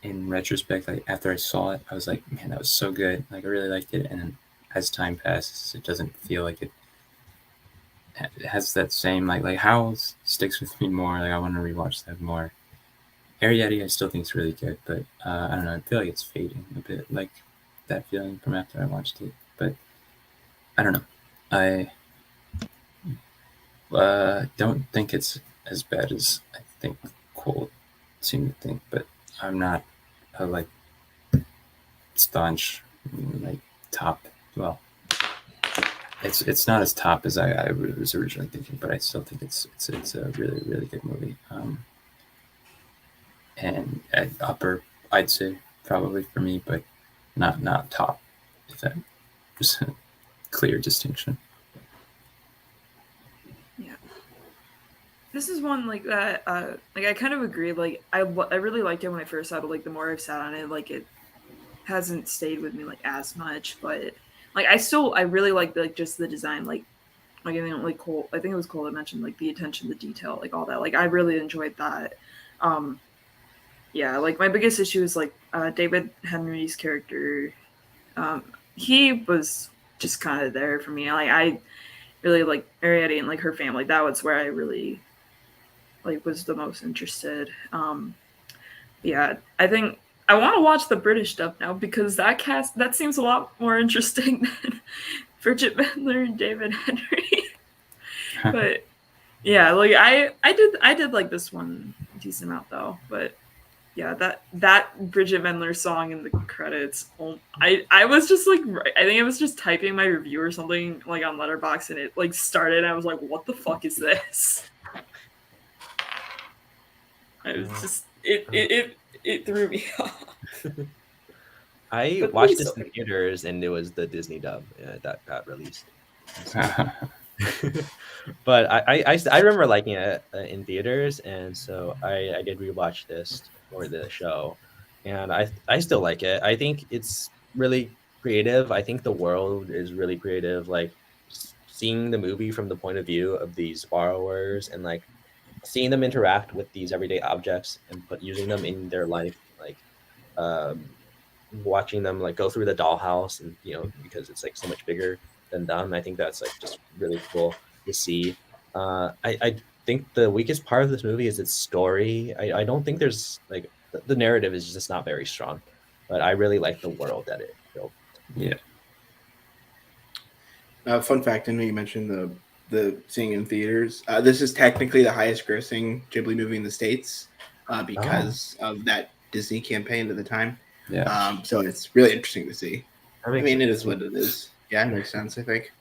in retrospect, like after I saw it, I was like, man, that was so good. Like I really liked it. And then as time passes, it doesn't feel like it has that same like Howls sticks with me more. Like I want to rewatch that more. Arrietty I still think is really good, but I don't know. I feel like it's fading a bit, like that feeling from after I watched it. But I don't know. I don't think it's as bad as I think Cole seemed to think, but I'm not a staunch top. Well, it's not as top as I was originally thinking, but I still think it's a really really good movie. And at upper, I'd say probably for me, but not top. If that was a clear distinction. Yeah. This is one like that. Like I kind of agree. Like I really liked it when I first saw it. But like the more I've sat on it, like it hasn't stayed with me like as much. But like I really like just the design. Like I think like Cole. I think it was Cole that mentioned like the attention to detail, like all that. Like I really enjoyed that. Yeah, like my biggest issue is like David Henry's character. He was just kind of there for me. Like I really like Arrietty and like her family. That was where I really like was the most interested. Yeah, I think I want to watch the British dub now because that seems a lot more interesting than Bridget Mendler and David Henry. But yeah, like I did like this one a decent amount though. But yeah, that Bridget Mendler song in the credits. I was just like, I think I was just typing my review or something like on Letterboxd, and it like started. And I was like, what the fuck is this? I was just it threw me off. I But watched please this in theaters, and it was the Disney dub that got released. But I remember liking it in theaters, and so I did rewatch this for the show, and I still like it. I think it's really creative. I think the world is really creative. Like seeing the movie from the point of view of these borrowers, and like seeing them interact with these everyday objects and using them in their life, like watching them like go through the dollhouse, and because it's like so much bigger than them. I think that's like just really cool to see. I think the weakest part of this movie is its story. I don't think there's like the narrative is just not very strong, but I really like the world that it built. Yeah. Fun fact: I know you mentioned the seeing in theaters. This is technically the highest grossing Ghibli movie in the States because of that Disney campaign at the time. Yeah. So it's really interesting to see. I mean, it is what it is. Yeah, it makes sense. I think.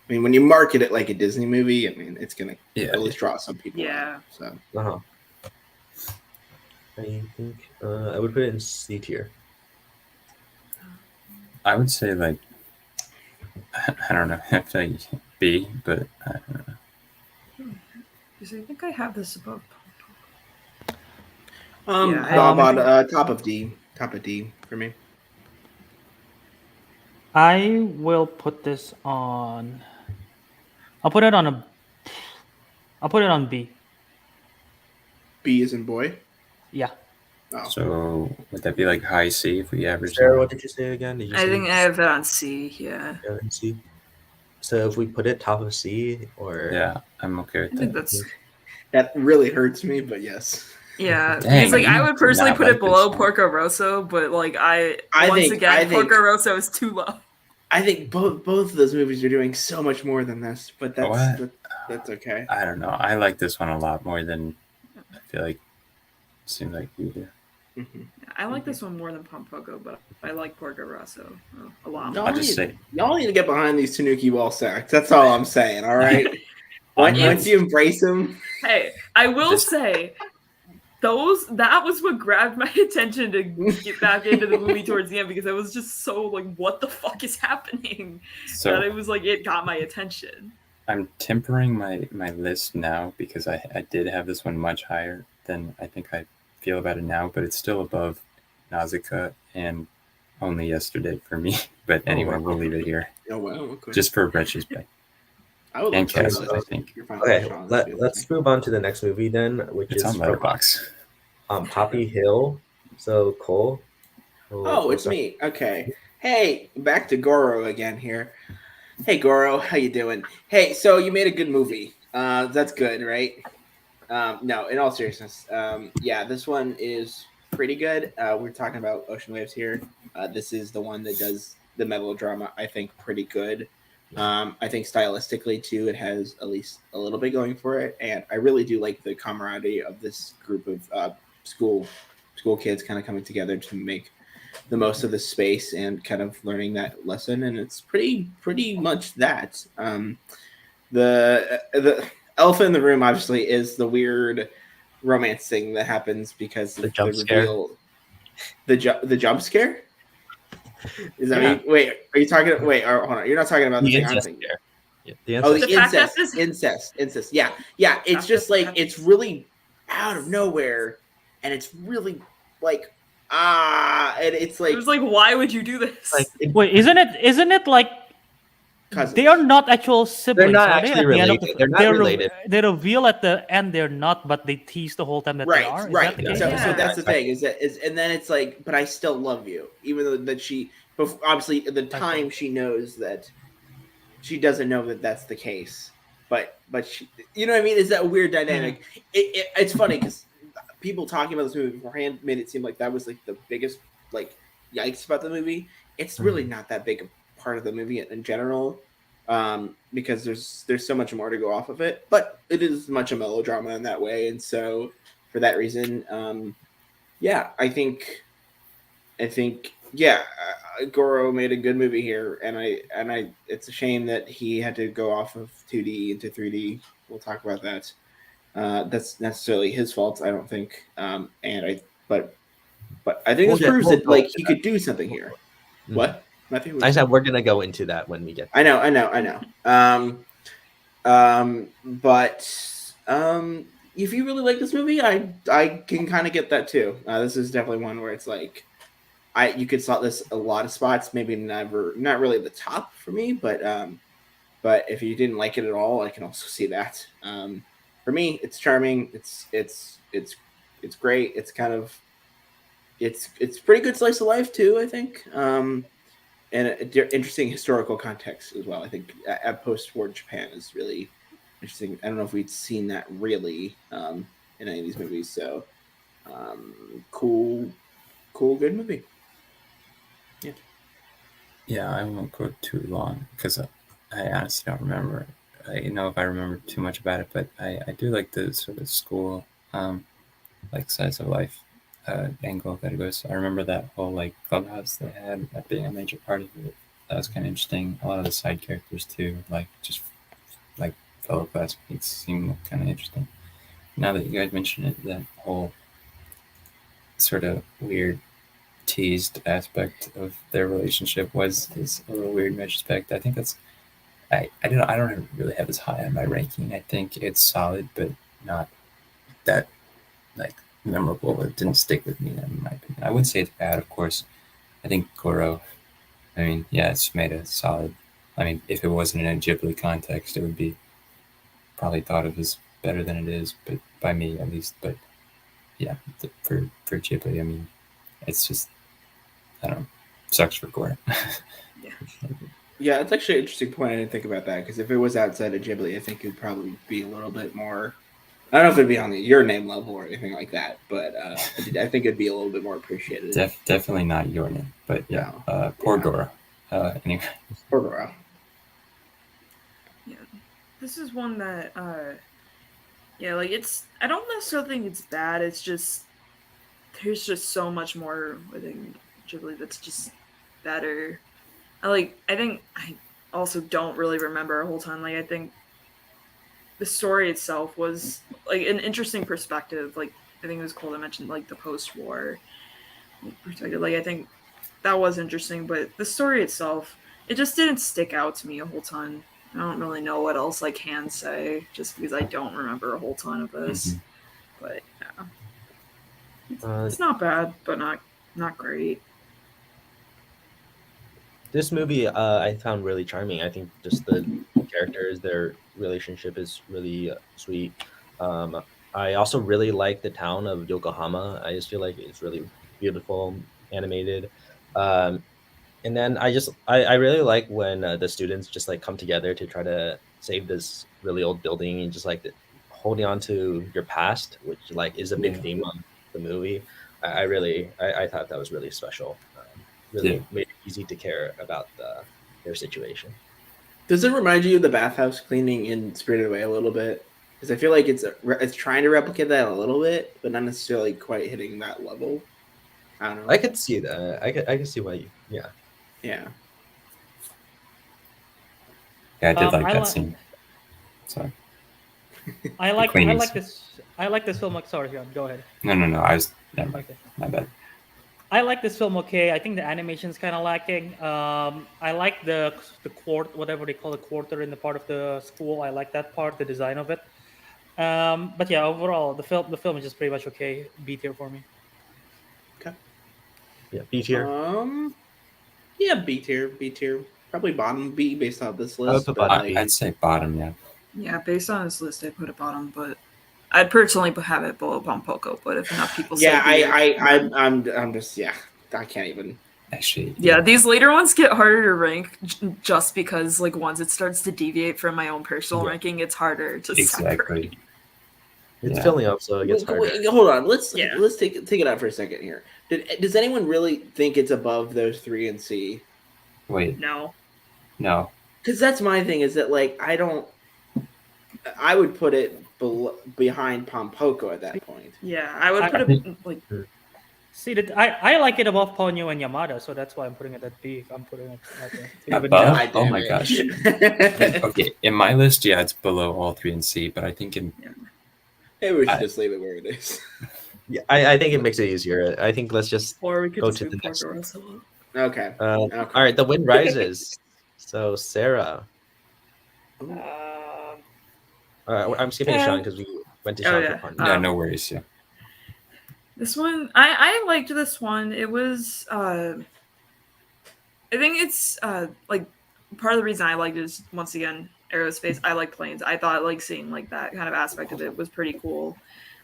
I mean, when you market it like a Disney movie, I mean, it's gonna at least draw some people. Yeah. Out, so. I think I would put it in C tier. I would say like I don't know. I feel like B, but I don't know. Because I think I have this above. Top of D for me. I will put this on. I'll put it on B. B is in boy. Yeah. Oh. So would that be like high C if we average? Sarah, what did you say again? Did you I say think I have it on C. Yeah. C? So if we put it top of C, or yeah, I'm okay with I think that really hurts me, but yes. Yeah, Dang, because like I would personally put it below one. Porco Rosso, but like I think Porco Rosso is too low. I think both of those movies are doing so much more than this, but that's okay. I don't know. I like this one a lot more than I feel like. It seems like you do. Mm-hmm. I like this one more than Pompoco, but I like Porco Rosso a lot more. I'll just say y'all need to get behind these Tanuki ball sacks. That's all I'm saying. All right. Once you embrace them. Hey, I will say. That was what grabbed my attention to get back into the movie towards the end, because I was just so like, what the fuck is happening? So that it was like, it got my attention. I'm tempering my list now because I did have this one much higher than I think I feel about it now, but it's still above Nausicaa and Only Yesterday for me. But anyway, we'll leave it here. Oh, well, okay. Just for retrospect. And Cass, I think. Okay, let's move on to the next movie then, which is on Letterboxd. Poppy Hill. So Cole. It's me. Okay. Hey, back to Goro again here. Hey Goro, how you doing? Hey, so you made a good movie. That's good, right? No, in all seriousness, yeah, this one is pretty good. We're talking about Ocean Waves here. This is the one that does the melodrama, I think, pretty good. I think stylistically too, it has at least a little bit going for it, and I really do like the camaraderie of this group of school kids kind of coming together to make the most of the space and kind of learning that lesson. And it's pretty much that. The elephant in the room obviously is the weird romance thing that happens because of the reveal. The jump scare. Is that wait? Are you talking? Wait, hold on. You're not talking about the incest scare. The incest. Yeah. It's just like it's really out of nowhere, and it's really like and it's like it was like, why would you do this? Like, wait, isn't it like cousins? They are not actual siblings? They're not actually related. They're not related. They reveal at the end they're not, but they tease the whole time that they are. Right. So that's the thing and then it's like, but I still love you, even though that she obviously at the time she knows that she doesn't know that that's the case, but she, you know what I mean? Is that weird dynamic? Mm-hmm. It's funny because people talking about this movie beforehand made it seem like that was like the biggest like yikes about the movie. It's really not that big a part of the movie in general, because there's so much more to go off of it. But it is much a melodrama in that way, and so for that reason, I think Goro made a good movie here, and I it's a shame that he had to go off of 2D into 3D. We'll talk about that. That's necessarily his fault, I don't think. But I think this proves that like he could do something here. Mm-hmm. What? Matthew? I said we're gonna go into that when we get. I know. But if you really like this movie, I can kind of get that too. This is definitely one where it's like, you could slot this a lot of spots. Maybe not really the top for me, but if you didn't like it at all, I can also see that. For me, it's charming. It's great. It's kind of it's pretty good slice of life too, I think. And interesting historical context as well. I think at post-war Japan is really interesting. I don't know if we'd seen that really in any of these movies. So cool, good movie. Yeah, I won't go too long because I honestly don't remember. I know if I remember too much about it, but I do like the sort of school, like slice of life angle that it goes. I remember that whole like clubhouse they had, that being a major part of it. was kind of interesting. A lot of the side characters too, like just like fellow classmates, seem kind of interesting. Now that you guys mention it, that whole sort of weird teased aspect of their relationship is a little weird in retrospect. I think that's I don't really have as high on my ranking. I think it's solid, but not that like memorable. It didn't stick with me in my opinion. I wouldn't say it's bad, of course. I think Goro. I mean, yeah, it's made a solid. I mean, if it wasn't in a Ghibli context, it would be probably thought of as better than it is, but by me at least. But yeah, for Ghibli, I mean, it's just I don't know, sucks for Goro. Yeah. Yeah, it's actually an interesting point. I didn't think about that because if it was outside of Ghibli, I think it'd probably be a little bit more. I don't know if it'd be on your name level or anything like that, but I think it'd be a little bit more appreciated. Definitely not your name, but yeah, No. poor Goro. Anyway, Poor Goro. Yeah, this is one that yeah, like it's. I don't necessarily think it's bad. It's just there's just so much more within Ghibli that's just better. I think I also don't really remember a whole ton. Like I think the story itself was like an interesting perspective. Like I think it was cool to mention like the post-war perspective. Like I think that was interesting, but the story itself, it just didn't stick out to me a whole ton. I don't really know what else I can say, just because I don't remember a whole ton of this. Mhm. But yeah, it's not bad, but not great. This movie I found really charming. I think just the characters, their relationship is really sweet. Um, I also really like the town of Yokohama. I just feel like it's really beautiful, animated. Um, and then I really like when the students just like come together to try to save this really old building and just like holding on to your past, which like is a big Yeah. theme of the movie. I thought that was really special. Really Yeah. made it easy to care about their situation. Does it remind you of the bathhouse cleaning in Spirited Away a little bit? Because I feel like it's trying to replicate that a little bit, but not necessarily quite hitting that level. I don't know. I could see that. I could see why you. Yeah. Yeah. Yeah, I did like I that like scene. Sorry. I like cleaning I like this film. Sorry, John, go ahead. No. I was never mind. Okay. My bad. I like this film. Okay, I think the animation's kind of lacking. I like the whatever they call the quarter in the part of the school. I like that part, the design of it. But yeah, overall, the film is just pretty much okay. B tier for me. Okay. Yeah. B tier. Yeah, B tier, probably bottom B based off this I would list. put But bottom like, I'd say bottom. Yeah. Yeah, based on this list, I put it bottom, but I'd personally have it below Pompoko. But if enough people yeah, say B, I'm just I can't even. Actually. yeah, these later ones get harder to rank just because like once it starts to deviate from my own personal Yeah. ranking, it's harder to Exactly. separate. It's Yeah. filling up, so it gets harder. Wait, hold on. Let's Yeah. take it out for a second here. Does anyone really think it's above those 3 and C? Wait. No. No. Because that's my thing. Is that like I would put it behind Pompoko at that point. Yeah, I would put it like. See, I like it above Ponyo and Yamada, so that's why I'm putting it at B. I'm putting it at the Above? God Oh damn my it. gosh. Okay, in my list, yeah, it's below all 3 and C, but I think in Maybe we should just leave it where it is. Yeah, I think it makes it easier. I think let's just Or we could go just to do the next. Porco Rosso. Okay. All right, the wind rises. So Sarah. I'm skipping Sean because we went to Sean yeah. for fun. yeah, no worries. Yeah. This one, I liked this one. It was, I think it's like part of the reason I liked it is once again aerospace. I like planes. I thought like seeing like that kind of aspect of it was pretty cool.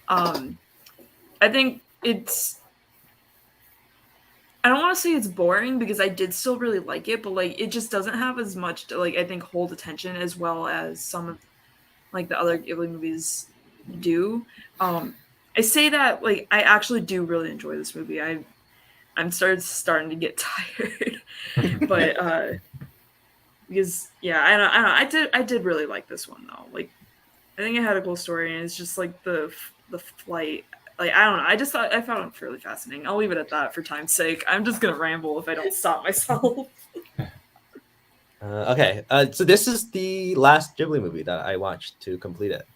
I think it's. I don't want to say it's boring because I did still really like it, but like it just doesn't have as much to like I think hold attention as well as some of like the other Ghibli movies do. I say that like I actually do really enjoy this movie. I'm starting to get tired, but because yeah, I don't know. I did really like this one though. Like I think it had a cool story, and it's just like the flight. Like I don't know. I found it fairly fascinating. I'll leave it at that for time's sake. I'm just gonna ramble if I don't stop myself. Okay, so this is the last Ghibli movie that I watched to complete it,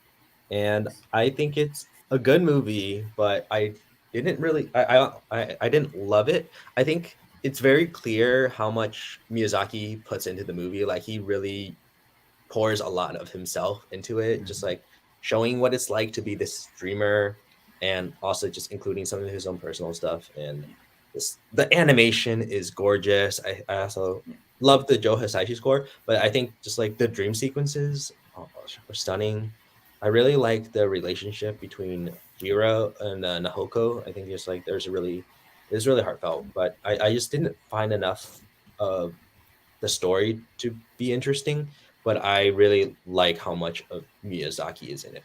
and I think it's a good movie, but I didn't really, I didn't love it. I think it's very clear how much Miyazaki puts into the movie. Like he really pours a lot of himself into it, just like showing what it's like to be this dreamer, and also just including some of his own personal stuff. And this, the animation is gorgeous. I also love the Joe Hisaishi score, but I think just like the dream sequences are stunning. I really like the relationship between Jiro and Nahoko. I think just like it's really heartfelt, but I just didn't find enough of the story to be interesting, but I really like how much of Miyazaki is in it.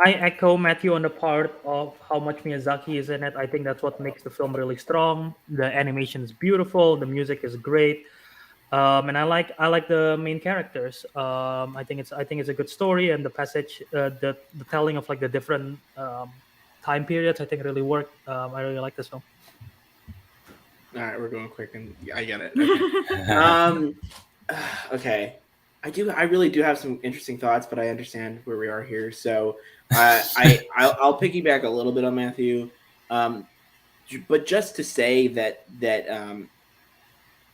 I echo Matthew on the part of how much Miyazaki is in it. I think that's what makes the film really strong. The animation is beautiful, the music is great, and I like the main characters. I think it's a good story, and the passage, the telling of like the different time periods, I think really worked. I really like this film. All right, we're going quick, and yeah, I get it. Okay. um, okay. I really do have some interesting thoughts, but I understand where we are here. So, I'll piggyback a little bit on Matthew, um, but just to say that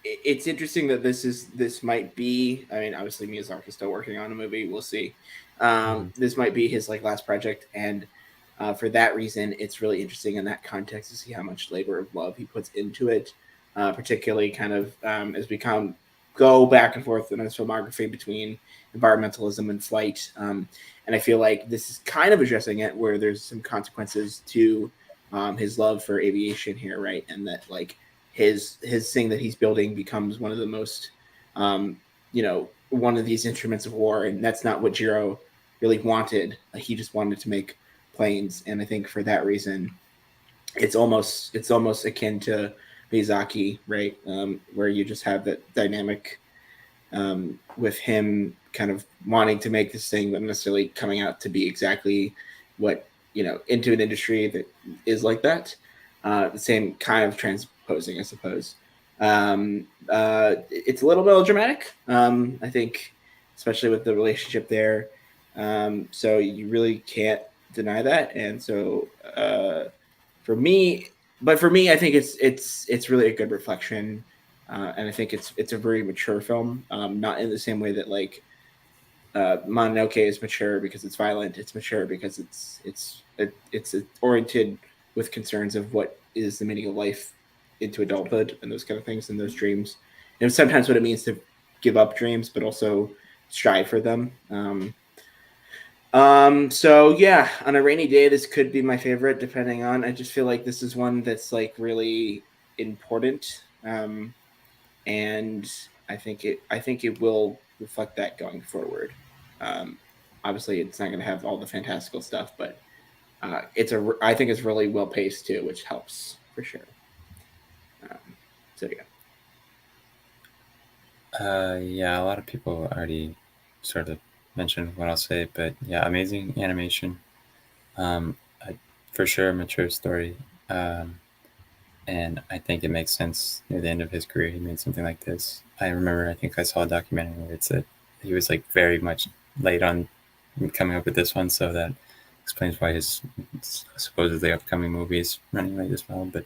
it's interesting that this might be. I mean, obviously Miyazaki's still working on a movie. We'll see. Mhm. This might be his like last project, and for that reason, it's really interesting in that context to see how much labor of love he puts into it. Particularly, kind of as we go back and forth in his filmography between environmentalism and flight. And I feel like this is kind of addressing it, where there's some consequences to his love for aviation here, right? And that like his thing that he's building becomes one of the most one of these instruments of war, and that's not what Jiro really wanted. He just wanted to make planes, and I think for that reason it's almost akin to Miyazaki, right? Where you just have that dynamic with him kind of wanting to make this thing, but necessarily coming out to be exactly what into an industry that is like that. The same kind of transposing, I suppose. It's a little melodramatic, I think, especially with the relationship there. So you really can't deny that, and so for me, for me, I think it's really a good reflection, and I think it's a very mature film. Not in the same way that like Mononoke is mature because it's violent. It's mature because it's oriented with concerns of what is the meaning of life into adulthood and those kind of things and those dreams, and sometimes what it means to give up dreams, but also strive for them. So yeah, on a rainy day, this could be my favorite, depending on. I just feel like this is one that's like really important, and I think it will reflect that going forward. Um, Obviously, it's not going to have all the fantastical stuff, but I think it's really well paced too, which helps for sure. So yeah. Yeah, a lot of people already sort of mentioned what I'll say, but yeah, amazing animation. For sure, mature story. And I think it makes sense near the end of his career. He made something like this. I remember, I think I saw a documentary where it said he was like very much late on coming up with this one, so that explains why his supposedly upcoming movie is running late as well. But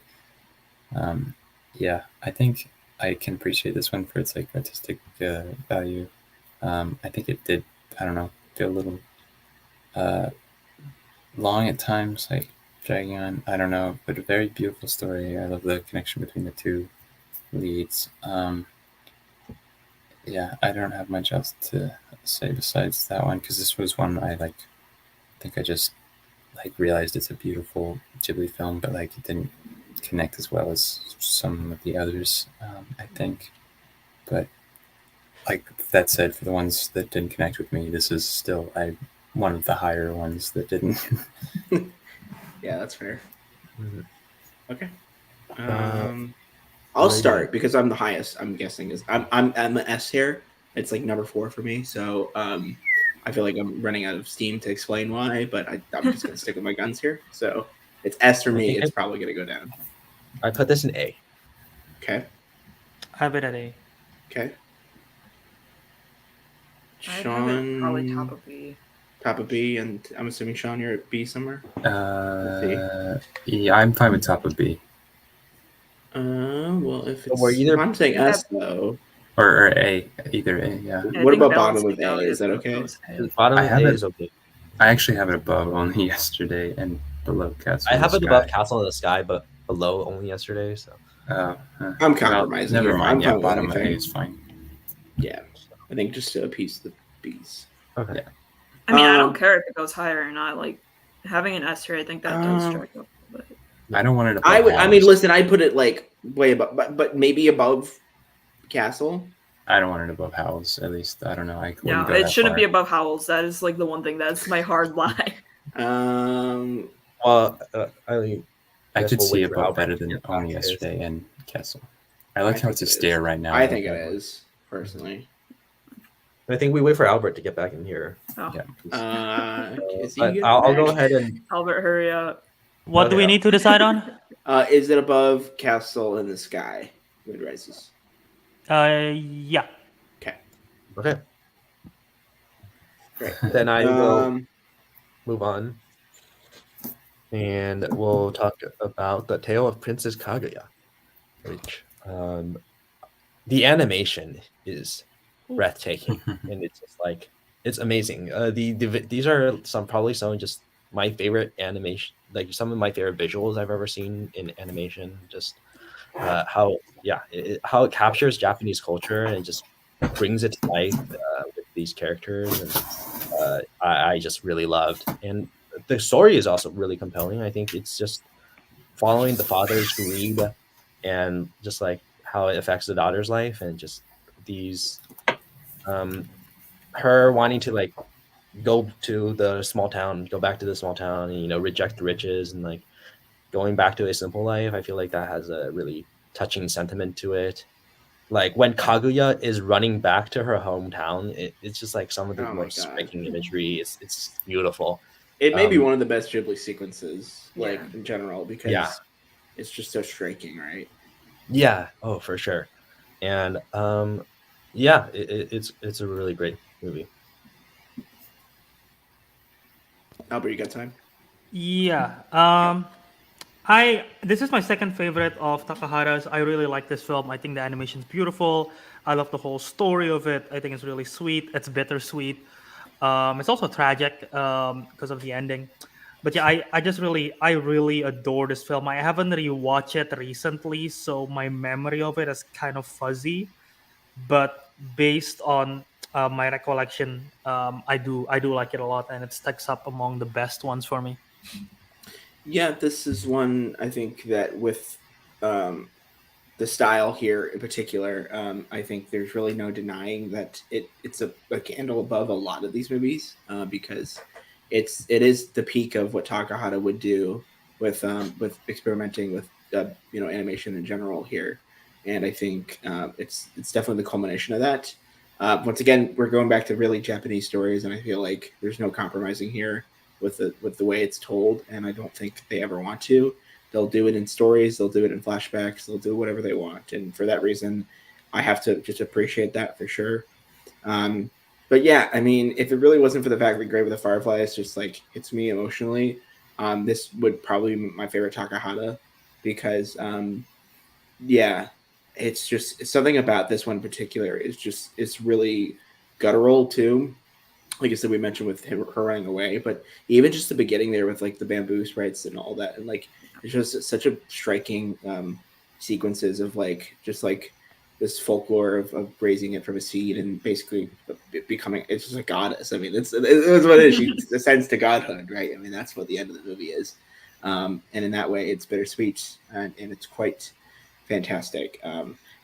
yeah, I think I can appreciate this one for its like artistic value. I think it did, I don't know, feel a little long at times, like dragging on. I don't know, but a very beautiful story. I love the connection between the two leads. Yeah, I don't have much else to say besides that one because this was one I like. I think I just like realized it's a beautiful Ghibli film, but like it didn't connect as well as some of the others. I think, but like that said, for the ones that didn't connect with me, this is still one of the higher ones that didn't. Yeah, that's fair. Mhm. Okay. Uh, I'll Alrighty. start because I'm the highest. I'm guessing is I'm an S here. It's like number 4 for me. So I feel like I'm running out of steam to explain why, but I'm just gonna stick with my guns here. So it's S for I me. think It's probably gonna go down. I put this in A. Okay. I have it at A. Okay. I'd have it probably top Sean, of B. top of B, and I'm assuming Sean, you're at B somewhere. Yeah, I'm fine with top of B. Well, if it's we're either- if I'm saying S though, Or A, either A. Yeah. I what think about bottom balancing of A? out Is that it okay? goes A. Bottom I of have A it- is okay. I actually have it above only yesterday and below Castle. I in have the it above Sky. Castle in the Sky, but below only yesterday. So I'm compromising. Never here. mind. I'm Yeah, fine with bottom of A anything. is fine. Yeah, I think just to appease the B's. okay. Yeah. I mean, I don't care if it goes higher or not. Like having an S tier, I think that does Um, strike up a little bit. I don't want it above. I would. I mean, House. listen. I put it like way above, but maybe above Castle. I don't want it above Howl's. At least I don't know. I Yeah, wouldn't go it that shouldn't far. be above Howl's. That is like the one thing that's my hard lie. Well, I guess could we'll see wait it for above Albert better to than get only back to his. yesterday and Castle. I like how think it's a it is. stare right now. I think it is personally. I think we wait for Albert to get back in here. Oh, Yeah. Is he But getting I'll go back? ahead and Albert, hurry up. What do we Okay. need to decide on? Is it above Castle in the Sky? Moon Rises. Yeah. okay. Great. Then I will Um, move on, and we'll talk about the Tale of Princess Kaguya, which the animation is breathtaking, and it's just like it's amazing. These are probably some of just my favorite animation, like some of my favorite visuals I've ever seen in animation. Just how it captures Japanese culture and just brings it to life with these characters, and I just really loved. And the story is also really compelling. I think it's just following the father's greed and just like how it affects the daughter's life, and just these her wanting to like go to the small town, go back to the small town, and reject the riches, and like going back to a simple life. I feel like that has a really touching sentiment to it. Like when Kaguya is running back to her hometown, it's just like some of the Oh my most God. striking imagery. It's beautiful. it may be one of the best Ghibli sequences, like Yeah. in general, because Yeah. it's just so striking, right? Yeah, oh for sure. And yeah, it's a really great movie. Albert, you got time? Yeah. This is my second favorite of Takahara's. I really like this film. I think the animation's beautiful. I love the whole story of it. I think it's really sweet. It's bittersweet. It's also tragic because of the ending. But yeah, I really adore this film. I haven't rewatched it recently, so my memory of it is kind of fuzzy. But based on my recollection, I do like it a lot, and it stacks up among the best ones for me. Yeah, this is one I think that with the style here in particular, I think there's really no denying that it's a candle above a lot of these movies because it is the peak of what Takahata would do with experimenting with animation in general here, and I think it's definitely the culmination of that. Once again, we're going back to really Japanese stories, and I feel like there's no compromising here with the way it's told, and I don't think they ever want to. They'll do it in stories, they'll do it in flashbacks, they'll do whatever they want, and for that reason, I have to just appreciate that for sure. But yeah, I mean, if it really wasn't for the fact that Grave of the Fireflies just like hits me emotionally, this would probably be my favorite Takahata because, yeah, it's something about this one in particular it's really guttural too. Like I said, we mentioned with her running away, but even just the beginning there with like the bamboo sprites and all that, and like it's just such a striking sequences of like just like this folklore of raising it from a seed and basically becoming it's just a goddess. I mean, it's what it is. She ascends to godhood, right? I mean, that's what the end of the movie is, and in that way, it's bittersweet and it's quite fantastic.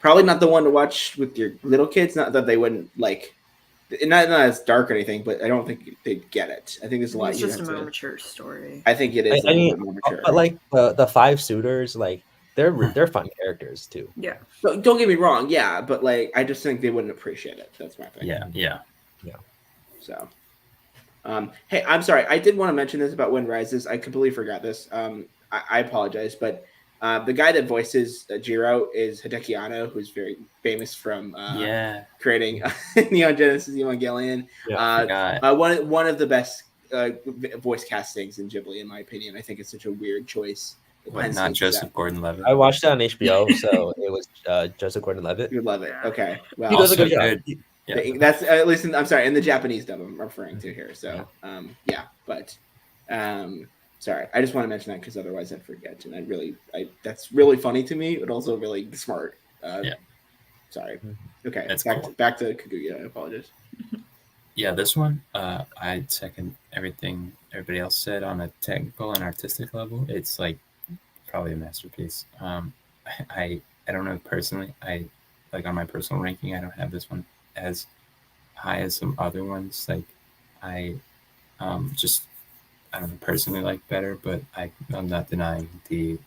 Probably not the one to watch with your little kids. Not that they wouldn't like. Not as dark or anything, but I don't think they'd get it. I think there's a lot. It's you just a have more to, mature story. I think it is a I little mean, bit more mature. but like the five suitors, like they're fun characters too. Yeah. Don't get me wrong, yeah, but like I just think they wouldn't appreciate it. That's my thing. Yeah. So, hey, I'm sorry. I did want to mention this about Wind Rises. I completely forgot this. I apologize, but The guy that voices Jiro is Hideki Anno, who's very famous from creating Neon Genesis Evangelion. One of the best voice castings in Ghibli, in my opinion. I think it's such a weird choice. Not Joseph Gordon-Levitt. I watched it on HBO, so it was Joseph Gordon-Levitt. You love it. Okay, well, he does a good job. Yeah. That's at least I'm sorry, in the Japanese dub I'm referring to here. So but sorry, I just want to mention that because otherwise I'd forget, and that's really funny to me, but also really smart. Sorry. Okay, that's back to Kaguya. I apologize. Yeah, this one, I'd second everything everybody else said on a technical and artistic level. It's like probably a masterpiece. I don't know personally. I like on my personal ranking, I don't have this one as high as some other ones. Like I just I don't know, personally like better, but I'm not denying the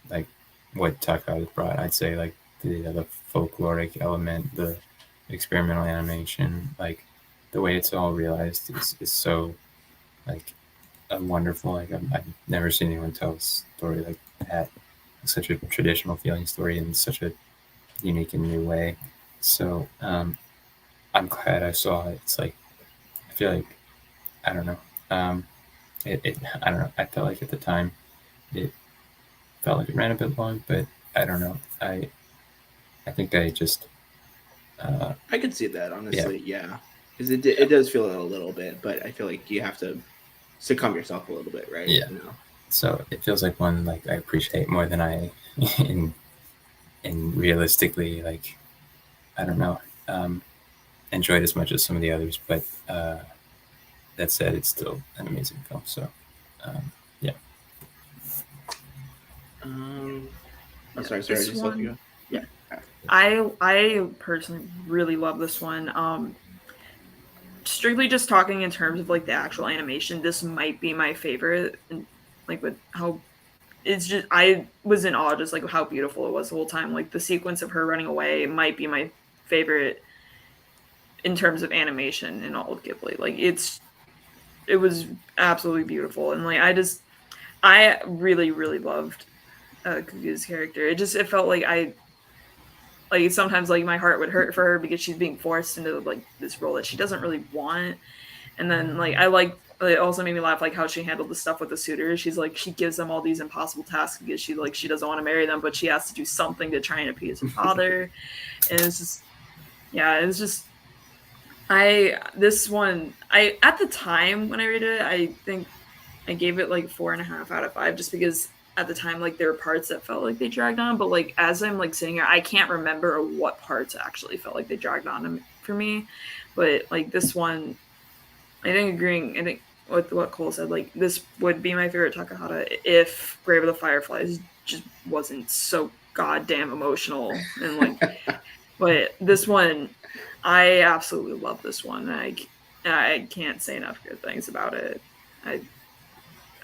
like what Takahata brought. I'd say like the folkloric element, the experimental animation, like the way it's all realized is so like wonderful. Like I've never seen anyone tell a story like that, such a traditional feeling story in such a unique and new way. So I'm glad I saw it. It's like I feel like I don't know. I don't know. I felt like at the time it felt like it ran a bit long, but I don't know. I think I just I could see that honestly, because it does feel a little bit, but I feel like you have to succumb yourself a little bit, right? Yeah. So it feels like one like I appreciate more than I in realistically like I don't know enjoyed as much as some of the others, but that said, it's still an amazing film. So yeah. I'm sorry. Just let you go. Yeah. I personally really love this one. Strictly just talking in terms of like the actual animation, this might be my favorite. And like with how it's just, I was in awe just like how beautiful it was the whole time. Like the sequence of her running away might be my favorite in terms of animation in all of Ghibli. Like it was absolutely beautiful, and like I really really loved Kaguya's character. It felt like sometimes like my heart would hurt for her because she's being forced into like this role that she doesn't really want. And then like it also made me laugh like how she handled the stuff with the suitors. She's like she gives them all these impossible tasks because she doesn't want to marry them, but she has to do something to try and appease her father. And it's just this one at the time when I read it, I think I gave it like 4.5 out of 5 just because at the time like there were parts that felt like they dragged on, but like as I'm like sitting here, I can't remember what parts actually felt like they dragged on for me. But like this one, I think with what Cole said, like this would be my favorite Takahata if Grave of the Fireflies just wasn't so goddamn emotional and like but this one I absolutely love this one. I can't say enough good things about it.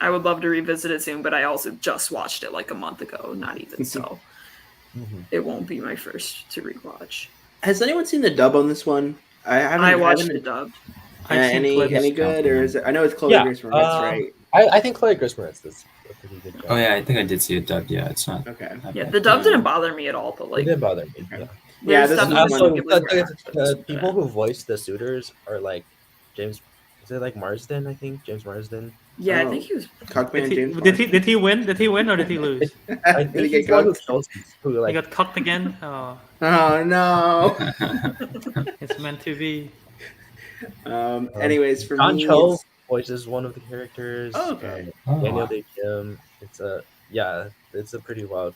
I would love to revisit it soon, but I also just watched it like a month ago, not even so. It won't be my first to rewatch. Has anyone seen the dub on this one? I watched the dub. Any good, or is it? I know it's Chloe Grace Moretz, right? I think Chloe Grace Moretz does a pretty good job. Oh yeah, I think I did see it dubbed. Yeah, it's not okay. Yeah, the dub didn't bother me at all, but like it didn't bother me. Okay. Yeah, this is also the people who voice the suitors are like James. Is it like Marsden? I think James Marsden. Yeah, I think he was. Did he win? Did he win or did he lose? I think he's one who like he got cucked again. Oh no! It's meant to be. Anyways, for John me, Cho voices one of the characters. Oh, okay. Daniel Day Kim. It's a pretty wild.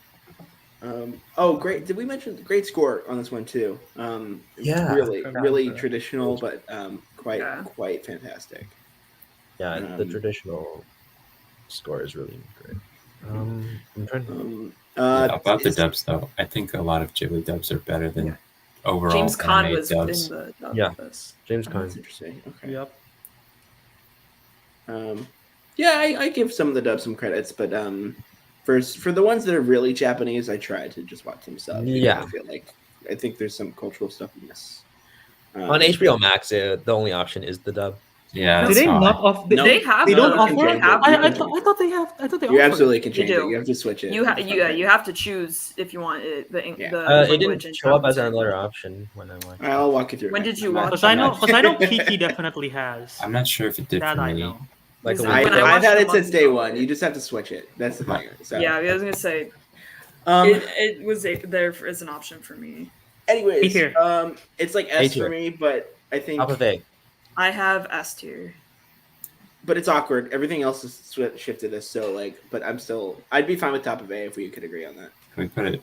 Great! Did we mention great score on this one too? Really traditional, but quite fantastic. Yeah, the traditional score is really great. I'm trying to. About the dubs though, I think a lot of Ghibli dubs are better than overall. James Caan was dubs. in the dub of this. James Caan. That's interesting. Okay. Yep. I give some of the dubs some credits, but for the ones that are really Japanese, I try to just watch them sub. Yeah. I think there's some cultural stuff in this. On HBO Max, the only option is the dub. Yeah, Do that's they how not off? They, No, They have they don't you can offer. change it. have You I can thought change I thought they have. I thought they it. You offered. absolutely can You change it. do. You have to switch it. You It's fun. you have to choose if you want the Yeah. the It language didn't and show up as sound. another option when I watched. I'll walk you through. When it. did you I'm not- watch Because I I'm know, not- because I know Kiki definitely has. I'm not sure if it did That for I me. know. Like a When week I ago. I've watched had a it since month day ago, one. You just have to switch it. That's the thing. So, Yeah, I was gonna say Um. it was there as an option for me. Anyways, Here. it's like A S tier. for me, but I think, Top of A. I have S tier. but it's awkward. Everything else is shifted us. So like, but I'd be fine with top of A if we could agree on that. Can we put it?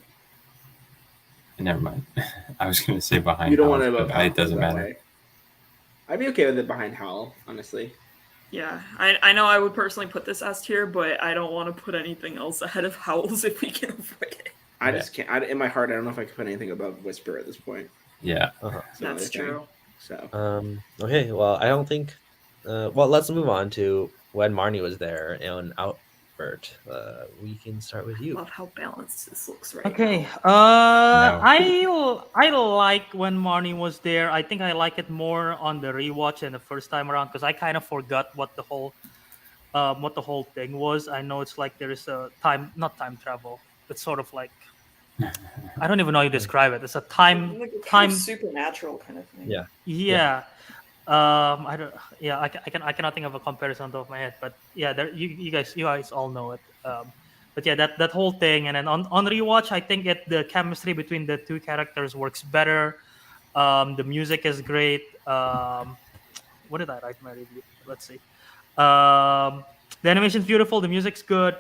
Never mind. I was going to say behind. You don't Howl, want to but it doesn't matter. Way. I'd be okay with it behind Howl, honestly. Yeah, I know I would personally put this S tier, but I don't want to put anything else ahead of Howls if we can avoid it. I just can't. In my heart, I don't know if I could put anything above Whisper at this point. Yeah. Uh-huh. That's true. So. Okay. Well, I don't think. Well, let's move on to when Marnie was there and Albert. We can start with you. Love how balanced this looks right Okay. now. I like when Marnie was there. I think I like it more on the rewatch than the first time around because I kind of forgot what the whole thing was. I know it's like there is a not time travel. It's sort of like I don't even know how you describe it. It's a time Supernatural kind of thing. Yeah. Yeah. I don't. Yeah, I cannot think of a comparison on top of my head, but yeah, there you guys all know it. But yeah, that whole thing, and then on rewatch, I think the chemistry between the two characters works better. The music is great. What did I write in my review? Let's see. The animation's beautiful. The music's good.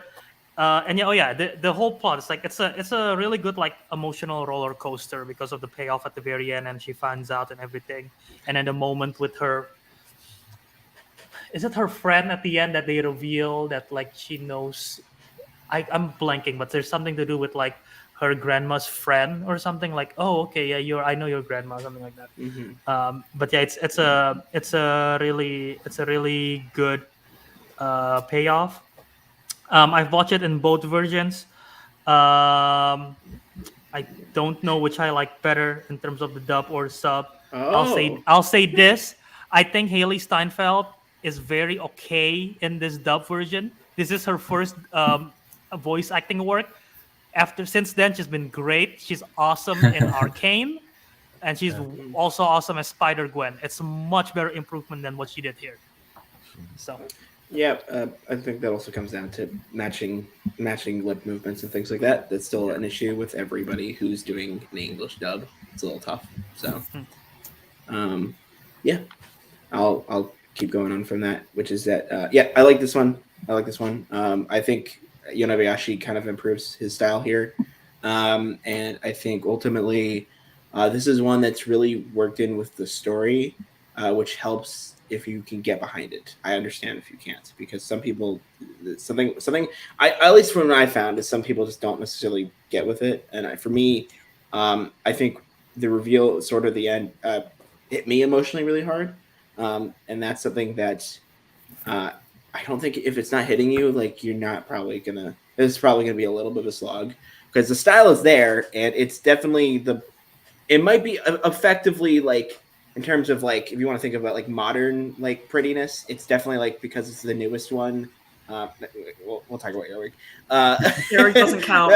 And yeah, the whole plot is like it's a really good like emotional roller coaster because of the payoff at the very end, and she finds out and everything, and then the moment with her, is it her friend at the end that they reveal that like she knows, I'm blanking, but there's something to do with like her grandma's friend or something like, oh okay, yeah, I know your grandma, something like that. Mm-hmm. But yeah, it's a really good payoff. I've watched it in both versions. I don't know which I like better in terms of the dub or sub. Oh. I'll say this. I think Haley Steinfeld is very okay in this dub version. This is her first voice acting work. Since then, she's been great. She's awesome in Arcane, and she's also awesome as Spider-Gwen. It's a much better improvement than what she did here. So. Yeah, I think that also comes down to matching lip movements and things like that. That's still an issue with everybody who's doing an English dub. It's a little tough. So, yeah, I'll keep going on from that. Which is that, yeah, I like this one. I think Yonebayashi kind of improves his style here, and I think ultimately, this is one that's really worked in with the story, which helps if you can get behind it. I understand if you can't, because some people, I at least from what I found is some people just don't necessarily get with it. And for me, I think the reveal sort of the end hit me emotionally really hard, and that's something that I don't think if it's not hitting you, like it's probably gonna be a little bit of a slog because the style is there and it's definitely it might be effectively like. In terms of like, if you want to think about like modern like prettiness, it's definitely like because it's the newest one. We'll talk about Earwig. Earwig doesn't count.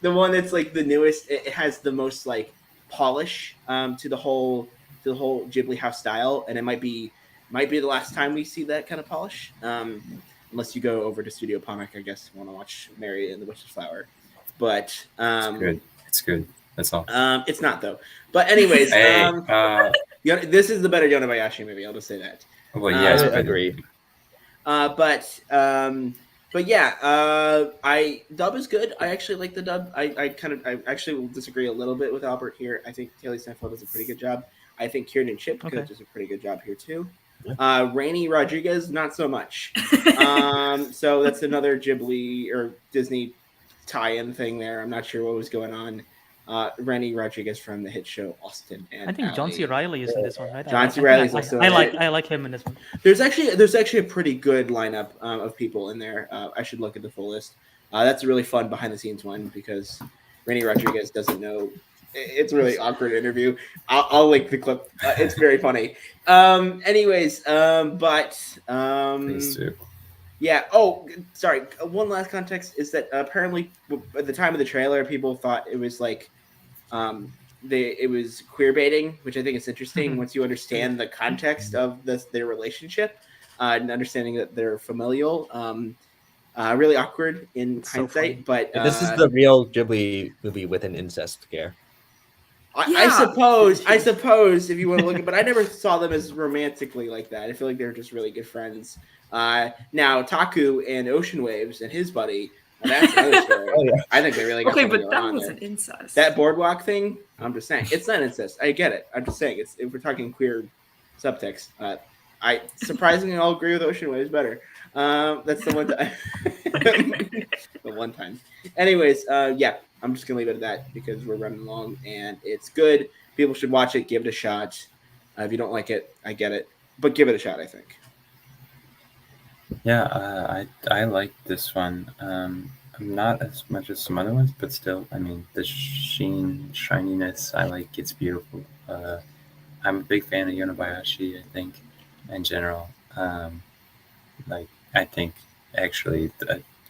The one that's like the newest, it has the most like polish to the whole Ghibli house style, and it might be the last time we see that kind of polish, unless you go over to Studio Ponic, I guess, want to watch Mary and the Witch's Flower. But it's good. That's all. It's not though. But anyways, hey, this is the better Yonebayashi movie. I'll just say that. Well, yeah, I agree. But yeah, dub is good. I actually like the dub. I actually will disagree a little bit with Albert here. I think Haley Steinfeld does a pretty good job. I think Kieran Chip does a pretty good job here too. Rainy Rodriguez, not so much. So that's another Ghibli or Disney tie-in thing there. I'm not sure what was going on. Rennie Rodriguez from the hit show Austin and I think John C. Reilly is in this one, right? John C. Reilly's also. I like him in this one. There's actually a pretty good lineup of people in there. I should look at the full list. That's a really fun behind the scenes one because Rennie Rodriguez doesn't know It's a really awkward interview. I'll link the clip. It's very funny. Anyways, Please do. yeah. Oh, sorry. One last context is that apparently at the time of the trailer, people thought it was like it was queer baiting, which I think is interesting once you understand the context of their relationship and understanding that they're familial. Really awkward in hindsight, but this is the real Ghibli movie with an incest scare. I suppose if you want to look at, but I never saw them as romantically like that. I feel like they're just really good friends. Now Taku and Ocean Waves and his buddy, that's another story. Oh, yeah. I think they really got Okay, something but going that on wasn't there. incest. That boardwalk thing, I'm just saying, it's not incest. I get it. I'm just saying, it's if we're talking queer subtext. I surprisingly all agree with Ocean Waves better. That's the one time. The one time. Anyways, yeah, I'm just gonna leave it at that because we're running along and it's good. People should watch it. Give it a shot. If you don't like it, I get it, but give it a shot. I think. Yeah, I like this one. Not as much as some other ones, but still, I mean, the shininess, I like. It's beautiful. I'm a big fan of Yonebayashi, I think, in general. Like, I think, actually,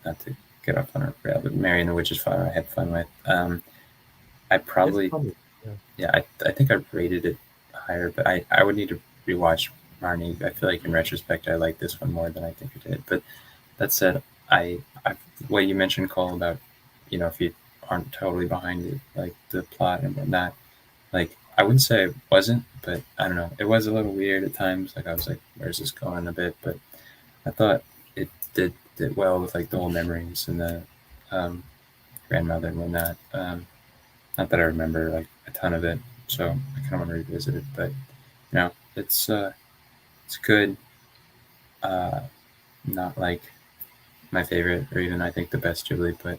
not to get off on a rail, but Mary and the Witch's Fire I had fun with. I probably, yeah, I think I rated it higher, but I would need to rewatch Marnie. I feel like in retrospect, I like this one more than I think I did. But that said, what you mentioned, Cole, about, if you aren't totally behind it, like the plot and whatnot, like, I wouldn't say it wasn't, but I don't know. It was a little weird at times. Like, I was like, where's this going a bit? But I thought it did well with, like, the whole memories and the grandmother and whatnot. Not that I remember, like, a ton of it, so I kind of want to revisit it. But, it's good. Not, like, my favorite or even I think the best Ghibli, but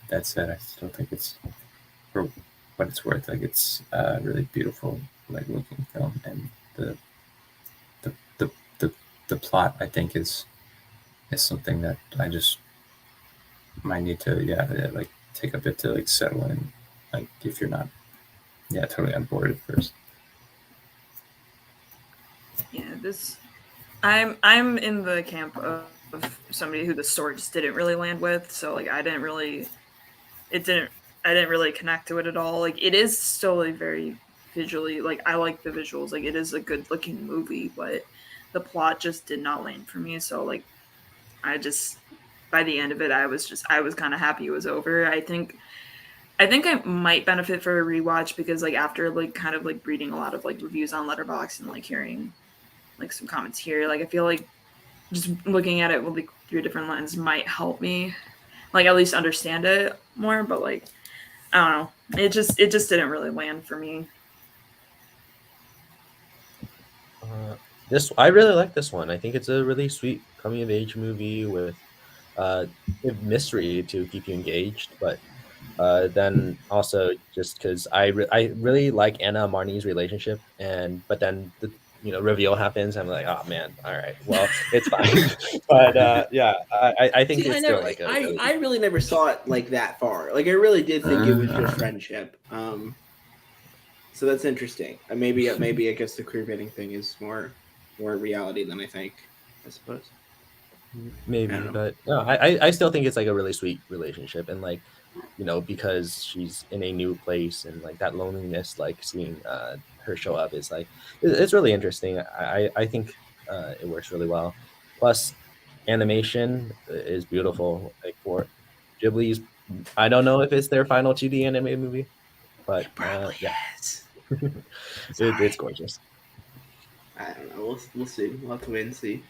that said, I still think it's, for what it's worth, like, it's a really beautiful, like, looking film, and the plot, I think, is something that I just might need to like take a bit to, like, settle in, like, if you're not totally on board at first. Yeah, I'm in the camp of somebody who the story just didn't really land with, so like I didn't really connect to it at all. Like, it is still like very visually, like, I like the visuals, like, it is a good looking movie, but the plot just did not land for me. So like by the end of it, I was kind of happy it was over. I think I might benefit for a rewatch because, like, after, like, kind of, like, reading a lot of, like, reviews on Letterboxd and, like, hearing, like, some comments here, like, I feel like just looking at it with, like, through a different lens might help me, like, at least understand it more. But, like, I don't know, it just didn't really land for me. I really like this one. I think it's a really sweet coming of age movie with mystery to keep you engaged, but then also just because I really like Anna and Marnie's relationship, but then the reveal happens. I'm like, oh man, all right, well, it's fine. But yeah, I think it's still like I really never saw it like that far. Like, I really did think it was just friendship. So that's interesting. Maybe I guess the queer baiting thing is more reality than I think, I suppose. Maybe, but no, I still think it's like a really sweet relationship, and like, because she's in a new place and like that loneliness, like seeing her show up is like, it's really interesting. I think it works really well. Plus, animation is beautiful. Like, for Ghibli's, I don't know if it's their final 2D animated movie, but It probably yeah, is. it's gorgeous. I don't know. We'll see. We'll have to wait and see.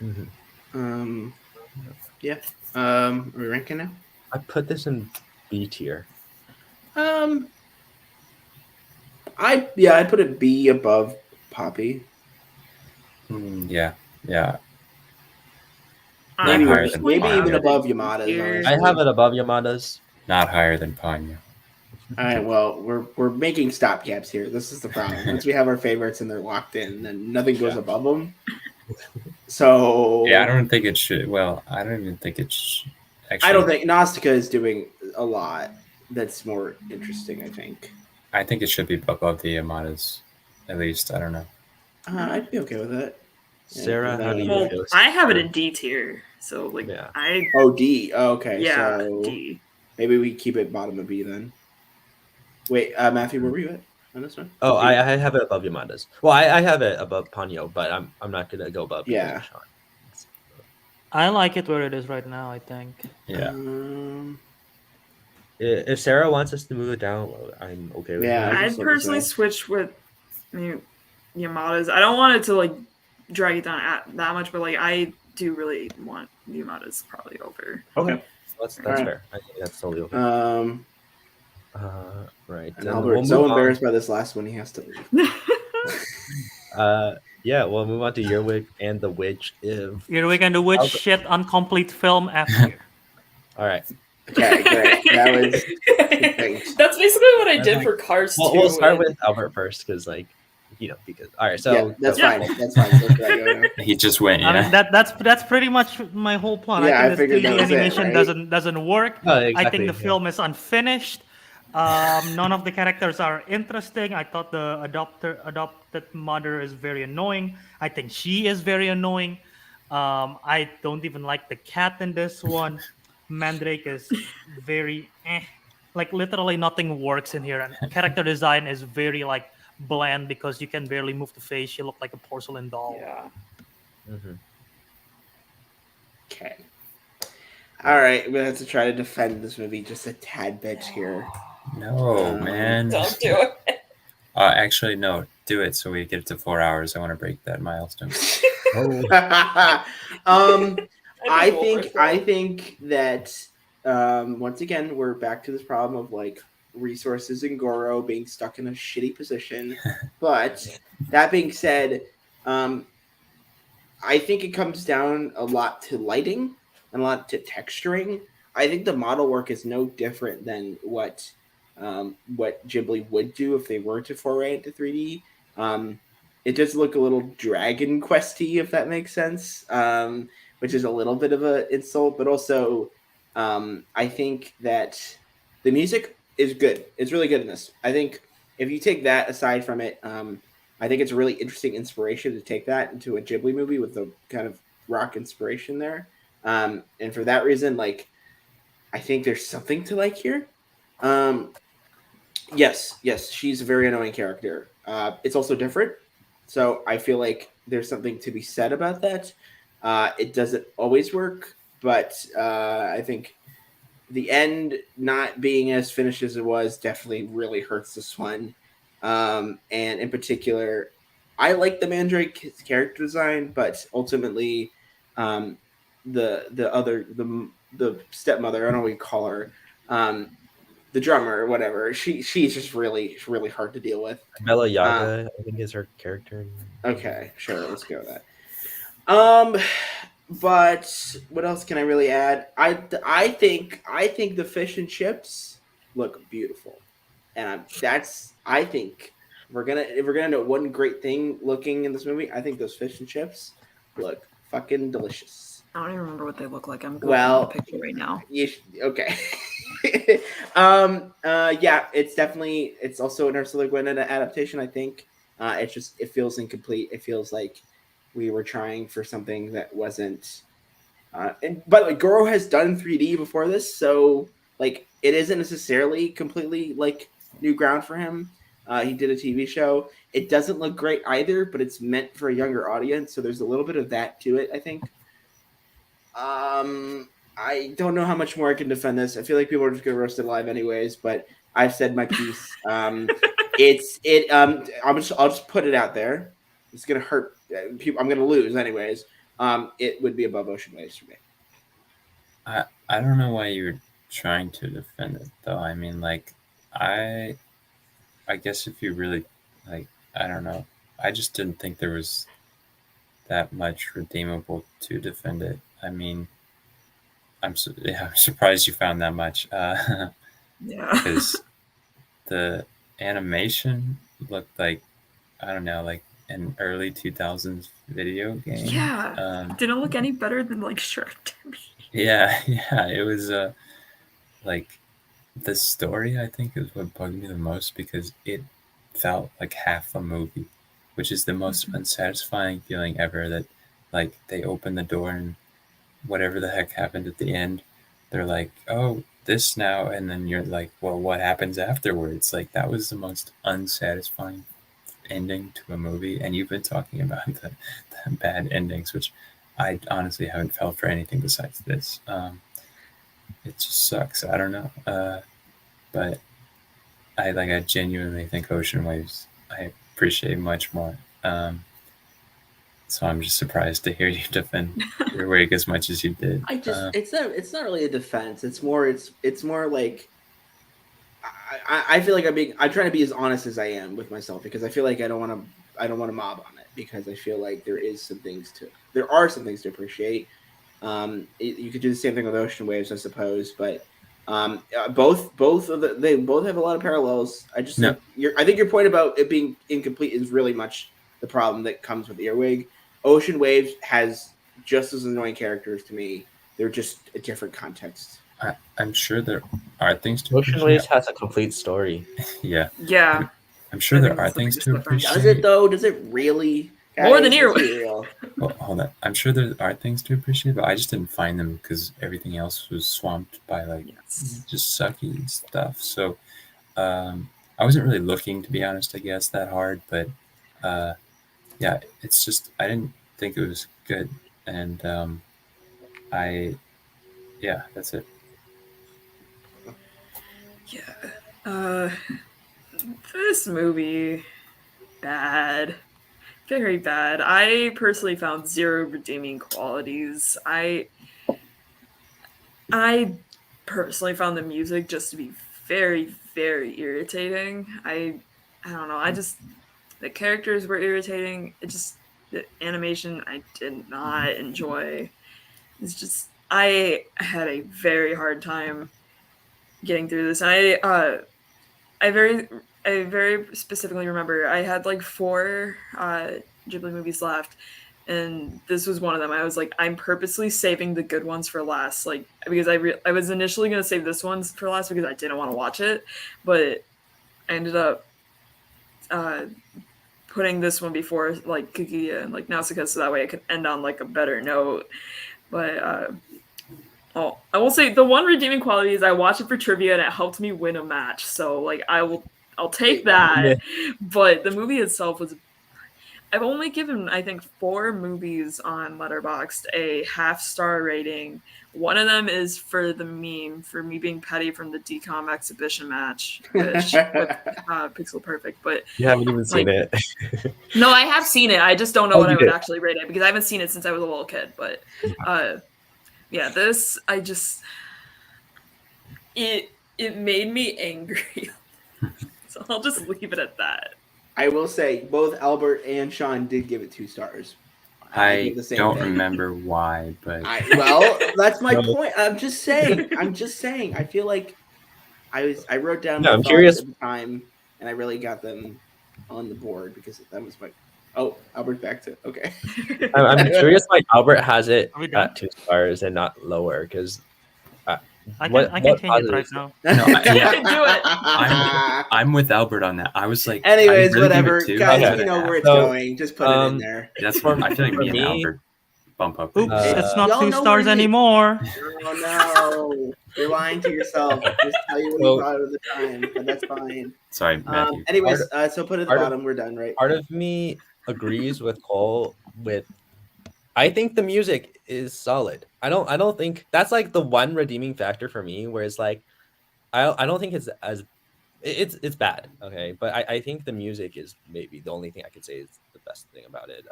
Mm-hmm. Yeah. Are we ranking now? I put this in B tier. I put it B above Poppy. Yeah. Maybe higher than even above Yamada's. Here. I have it above Yamada's. Not higher than Ponyo. All right. Well, we're making stopgaps here. This is the problem. Once we have our favorites and they're locked in, then nothing goes above them. So Yeah, I don't think it should. Well, I don't even think it's. Actually, I don't think Nausicaa is doing a lot that's more interesting, I think. I think it should be above the Yamadas, at least. I don't know. I'd be okay with it. Sarah, how do you Well, feel? I have it in D tier, so like Yeah. D. Oh, okay, yeah, so D. maybe we keep it bottom of B then. Wait, Matthew, where were you at on this one? Oh, I have it above Yamadas. Well, I have it above Ponyo, but I'm not gonna go above because Yeah. of Sean. I like it where it is right now. I think. Yeah. If Sarah wants us to move it down, I'm okay with Yeah, that. I'd personally switch with Yamada's. I don't want it to like drag it down that much, but like I do really want Yamada's probably over. Okay, that's Alright. fair. I think that's totally okay. Right. And Albert's so embarrassed by this last one, he has to leave. Yeah, we'll move on to Earwig and the Witch. Earwig and the Witch shit incomplete film F tier. All right. Okay, great. That was. That's basically what I did for Cars 2. We'll start with Albert first, because all right. So yeah, that's fine. That's fine. So he just went. Yeah. I mean, that's pretty much my whole plot. Yeah, I think the 3D animation it, right? doesn't work. Oh, exactly, I think the film is unfinished. None of the characters are interesting. I thought the adopted mother is very annoying. I think she is very annoying. I don't even like the cat in this one. Mandrake is very like literally nothing works in here, and character design is very like bland because you can barely move the face. She looked like a porcelain doll. Yeah. Mm-hmm. Okay. All right, we have to try to defend this movie just a tad bit here. No, man. Don't do it. Actually, no. Do it so we get it to 4 hours. I want to break that milestone. I think that once again we're back to this problem of like resources and Goro being stuck in a shitty position. But that being said, I think it comes down a lot to lighting and a lot to texturing. I think the model work is no different than what Ghibli would do if they were to foray into 3D. It does look a little Dragon Questy, if that makes sense, which is a little bit of an insult, but also I think that the music is good. It's really good in this. I think if you take that aside from it, I think it's a really interesting inspiration to take that into a Ghibli movie with the kind of rock inspiration there. And for that reason, like, I think there's something to like here. Yes, she's a very annoying character. It's also different. So I feel like there's something to be said about that. It doesn't always work, but I think the end not being as finished as it was definitely really hurts this one. And in particular, I like the Mandrake character design, but ultimately, the stepmother, I don't know what you call her, the drummer or whatever, she's just really hard to deal with. Bella Yaga, I think is her character. Okay, sure, let's go with that. But what else can I really add? I think the fish and chips look beautiful, and I think if we're gonna know one great thing looking in this movie, I think those fish and chips look fucking delicious. I don't even remember what they look like. I'm going to the picture right now. Okay. Yeah, it's also an Ursula Le Guin adaptation, I think. It feels incomplete. It feels like we were trying for something that wasn't. But like Goro has done 3D before this, so like it isn't necessarily completely like new ground for him. He did a TV show. It doesn't look great either, but it's meant for a younger audience, so there's a little bit of that to it, I think. I don't know how much more I can defend this. I feel like people are just gonna roast it alive anyways, but I've said my piece. I'll just put it out there. It's gonna hurt people. I'm gonna lose anyways. It would be above Ocean Waves for me. I don't know why you're trying to defend it though. I mean, like, I guess if you really like, I don't know. I just didn't think there was that much redeemable to defend it. I mean, I'm surprised you found that much. Yeah. Because the animation looked like, I don't know, like an early 2000s video game. Yeah. Didn't look any better than like Shark to me. Yeah, it was like the story, I think, is what bugged me the most because it felt like half a movie, which is the most unsatisfying feeling ever. That like they open the door and whatever the heck happened at the end, they're like, "Oh, this now," and then you're like, "Well, what happens afterwards?" Like that was the most unsatisfying ending to a movie. And you've been talking about the bad endings, which I honestly haven't felt for anything besides this. It just sucks. I don't know. But I genuinely think Ocean Waves I appreciate much more. So I'm just surprised to hear you defend Earwig as much as you did. I just it's not really a defense. It's more like I feel like I'm trying to be as honest as I am with myself because I feel like I don't want to mob on it because I feel like there are some things to appreciate. You could do the same thing with Ocean Waves, I suppose, but they both have a lot of parallels. I just think your point about it being incomplete is really much the problem that comes with Earwig. Ocean Waves has just as annoying characters to me. They're just a different context. I'm sure there are things to Ocean appreciate. Waves has a complete story. Yeah. Yeah. I'm sure there are things to appreciate. Does it though? Does it really? More than Earwig. Well, hold on. I'm sure there are things to appreciate, but I just didn't find them because everything else was swamped by just sucky stuff. So I wasn't really looking, to be honest, I guess, that hard. But yeah, it's just I didn't think it was good. And yeah, that's it. Yeah. This movie, bad. Very bad. I personally found zero redeeming qualities. I personally found the music just to be very, very irritating. I don't know. The characters were irritating. The animation I did not enjoy. It's just I had a very hard time getting through this. And I very specifically remember I had like 4 Ghibli movies left, and this was one of them. I was like, I'm purposely saving the good ones for last, like because I was initially gonna save this one for last because I didn't want to watch it, but I ended up putting this one before like Kaguya and like Nausicaa, so that way I could end on like a better note. But I will say the one redeeming quality is I watched it for trivia and it helped me win a match. So like I'll take that. Yeah. But the movie itself was. I've only given I think 4 movies on Letterboxd a half-star rating. One of them is for the meme for me being petty from the DCOM exhibition match, which with Pixel Perfect. But you haven't even seen it. No, I have seen it. I just don't know what I would actually rate it because I haven't seen it since I was a little kid. But yeah, this it made me angry. So I'll just leave it at that. I will say both Albert and Sean did give it 2 stars. I don't remember why, but well, that's my point. I'm just saying. I feel like I wrote down my thoughts at the time, and I really got them on the board because that was my. Oh, Albert back to okay. I'm curious why Albert has it at 2 stars and not lower because. I can change it right now. No, I can do it. I'm with Albert on that. I was like, anyways, really whatever, guys. You know where it's going. Just put it in there. That's what I feel like. Me and Albert bump up. Oops, it's not 2 stars anymore. Oh no, you're lying to yourself. Just tell you what you thought at the time, but that's fine. Sorry, Matthew. Anyways, so put it at the bottom. We're done, right? Part of me agrees with Cole with. I think the music is solid. I don't think that's like the one redeeming factor for me, where it's like, I don't think it's it's bad, okay, but I think the music is maybe the only thing I could say is the best thing about it.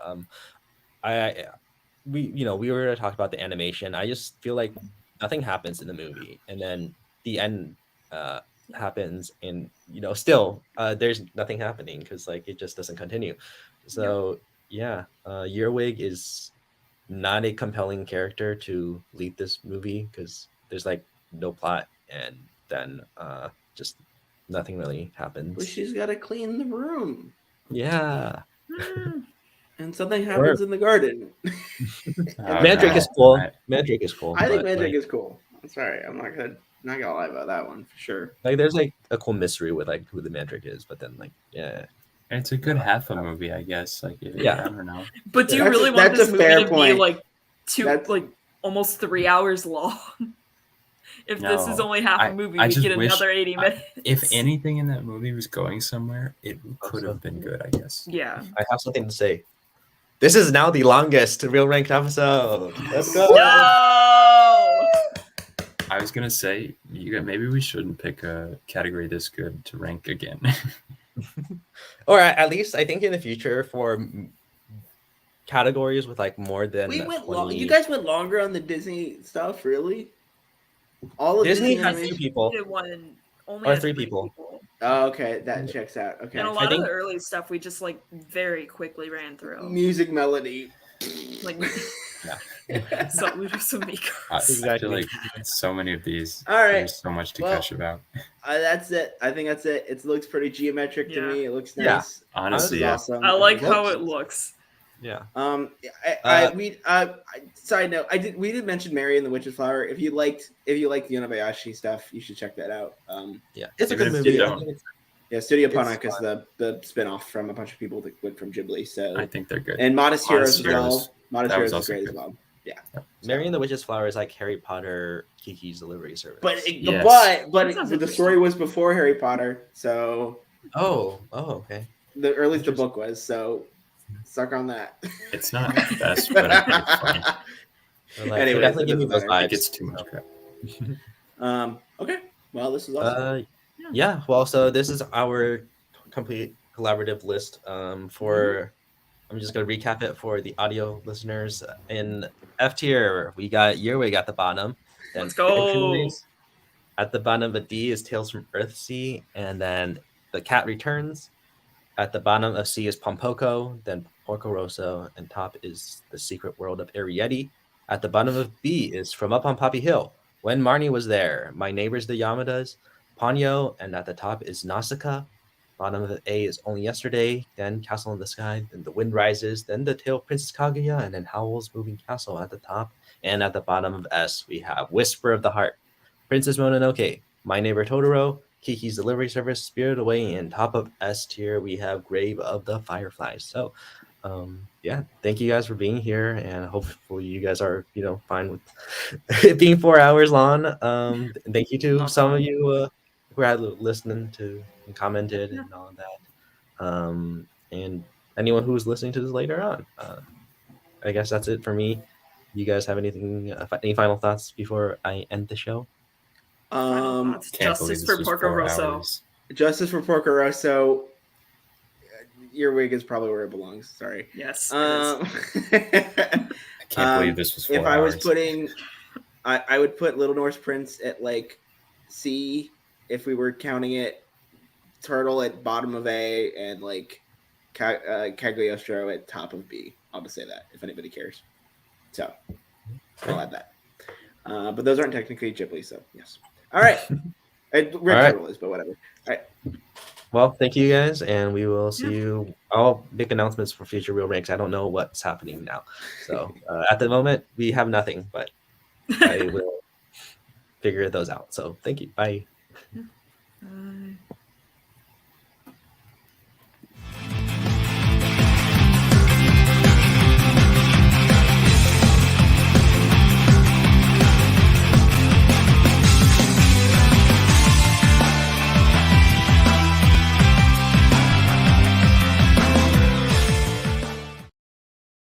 We were talking about the animation. I just feel like nothing happens in the movie, and then the end happens, and still there's nothing happening because like it just doesn't continue. So yeah, Earwig is not a compelling character to lead this movie because there's like no plot, and then just nothing really happens. Well, she's got to clean the room. Yeah. And something happens in the garden. Mandrake is cool. Mandrake is cool. I think Mandrake is cool. I'm sorry, I'm not gonna Not gonna lie about that one for sure. Like, there's like a cool mystery with like who the Mandrake is, but then like, yeah, It's a good half a movie, I guess. Like, Yeah. I don't know. But do you That's a- really want that's this a movie fair to point. be like That's- like almost 3 hours long? If this is No, only half I- a movie, I we just get wish- another 80 minutes. If anything in that movie was going somewhere, it could have been good, I guess. Yeah. I have something to say. This is now the longest Real Ranked episode. Let's go. No! I was gonna say, maybe we shouldn't pick a category this good to rank again. Or at least I think in the future for categories with like more than We went 20... long. You guys went longer on the Disney stuff, really? All of Disney Disney has 2 animation? people. It won only Or had 3 3 people. Oh, okay, that checks out. Okay. And a I lot of think- the early stuff we just like very quickly ran through. Music melody. Like Yeah. Salute Samiko. I Exactly. feel like so many of these. All right. There's so much to Well, gush about. That's it. I think that's it. It looks pretty geometric to Yeah. me. It looks Yeah. nice. Honestly, It's yeah. awesome. I like It how looks- it looks. Yeah. Side note, we did mention Mary and the Witch's Flower. If you liked the Yonabayashi stuff, you should check that out. Yeah. It's a Even good if movie. you I don't. think it's- Yeah, Studio It's Panak is the spin-off from a bunch of people that went from Ghibli. So I think they're good. and Modest Heroes as Modest well. Heroes. Modest That was Heroes is also great as good. well. Yeah. Mary and the Witch's Flower is like Harry Potter Kiki's Delivery Service. But Yes. That sounds the story was before Harry Potter, so oh, okay. at least the book was. So suck on that. It's not the best, but I think it's funny. But, like, Anyways, it definitely it give me doesn't those matter. I vibes. think it's too much crap. Okay. Well, this is awesome. Yeah. Well, so this is our complete collaborative list. For I'm just gonna recap it for the audio listeners. In F tier, we got Your Way at the bottom. Then Let's go. Fiction Ways. At the bottom of D is Tales from Earthsea, and then The Cat Returns. At the bottom of C is Pompoko, then Porco Rosso, and top is The Secret World of Arrietty. At the bottom of B is From Up on Poppy Hill, When Marnie Was There, My Neighbors the Yamadas, Ponyo, and at the top is Nausicaa. Bottom of A is Only Yesterday, then Castle in the Sky, then The Wind Rises, then The Tale of Princess Kaguya, and then Howl's Moving Castle at the top. And at the bottom of S, we have Whisper of the Heart, Princess Mononoke, My Neighbor Totoro, Kiki's Delivery Service, Spirited Away, and top of S tier, we have Grave of the Fireflies. So, yeah, thank you guys for being here, and hopefully you guys are, fine with it being 4 hours long. Thank you to Not some of fine. you who had listening to and commented and all of that. And anyone who's listening to this later on. I guess that's it for me. You guys have any final thoughts before I end the show? Um, Can't believe Justice this for was Porco 4 Rosso. hours. Justice for Porco Rosso. Your wig is probably where it belongs. Sorry. Yes. it Um, I can't believe this was 4 if hours. I was putting, I would put Little Norse Prince at like C if we were counting it. Turtle at bottom of A and like Cagliostro at top of B. I'll just say that if anybody cares. So I'll add that. But those aren't technically Ghibli, so yes. All right. Red All right. Turtle is, but whatever. All right. Well, thank you guys, and we will see you. I'll make announcements for future Real Ranks. I don't know what's happening now. So at the moment, we have nothing, but I will figure those out. So thank you. Bye. is.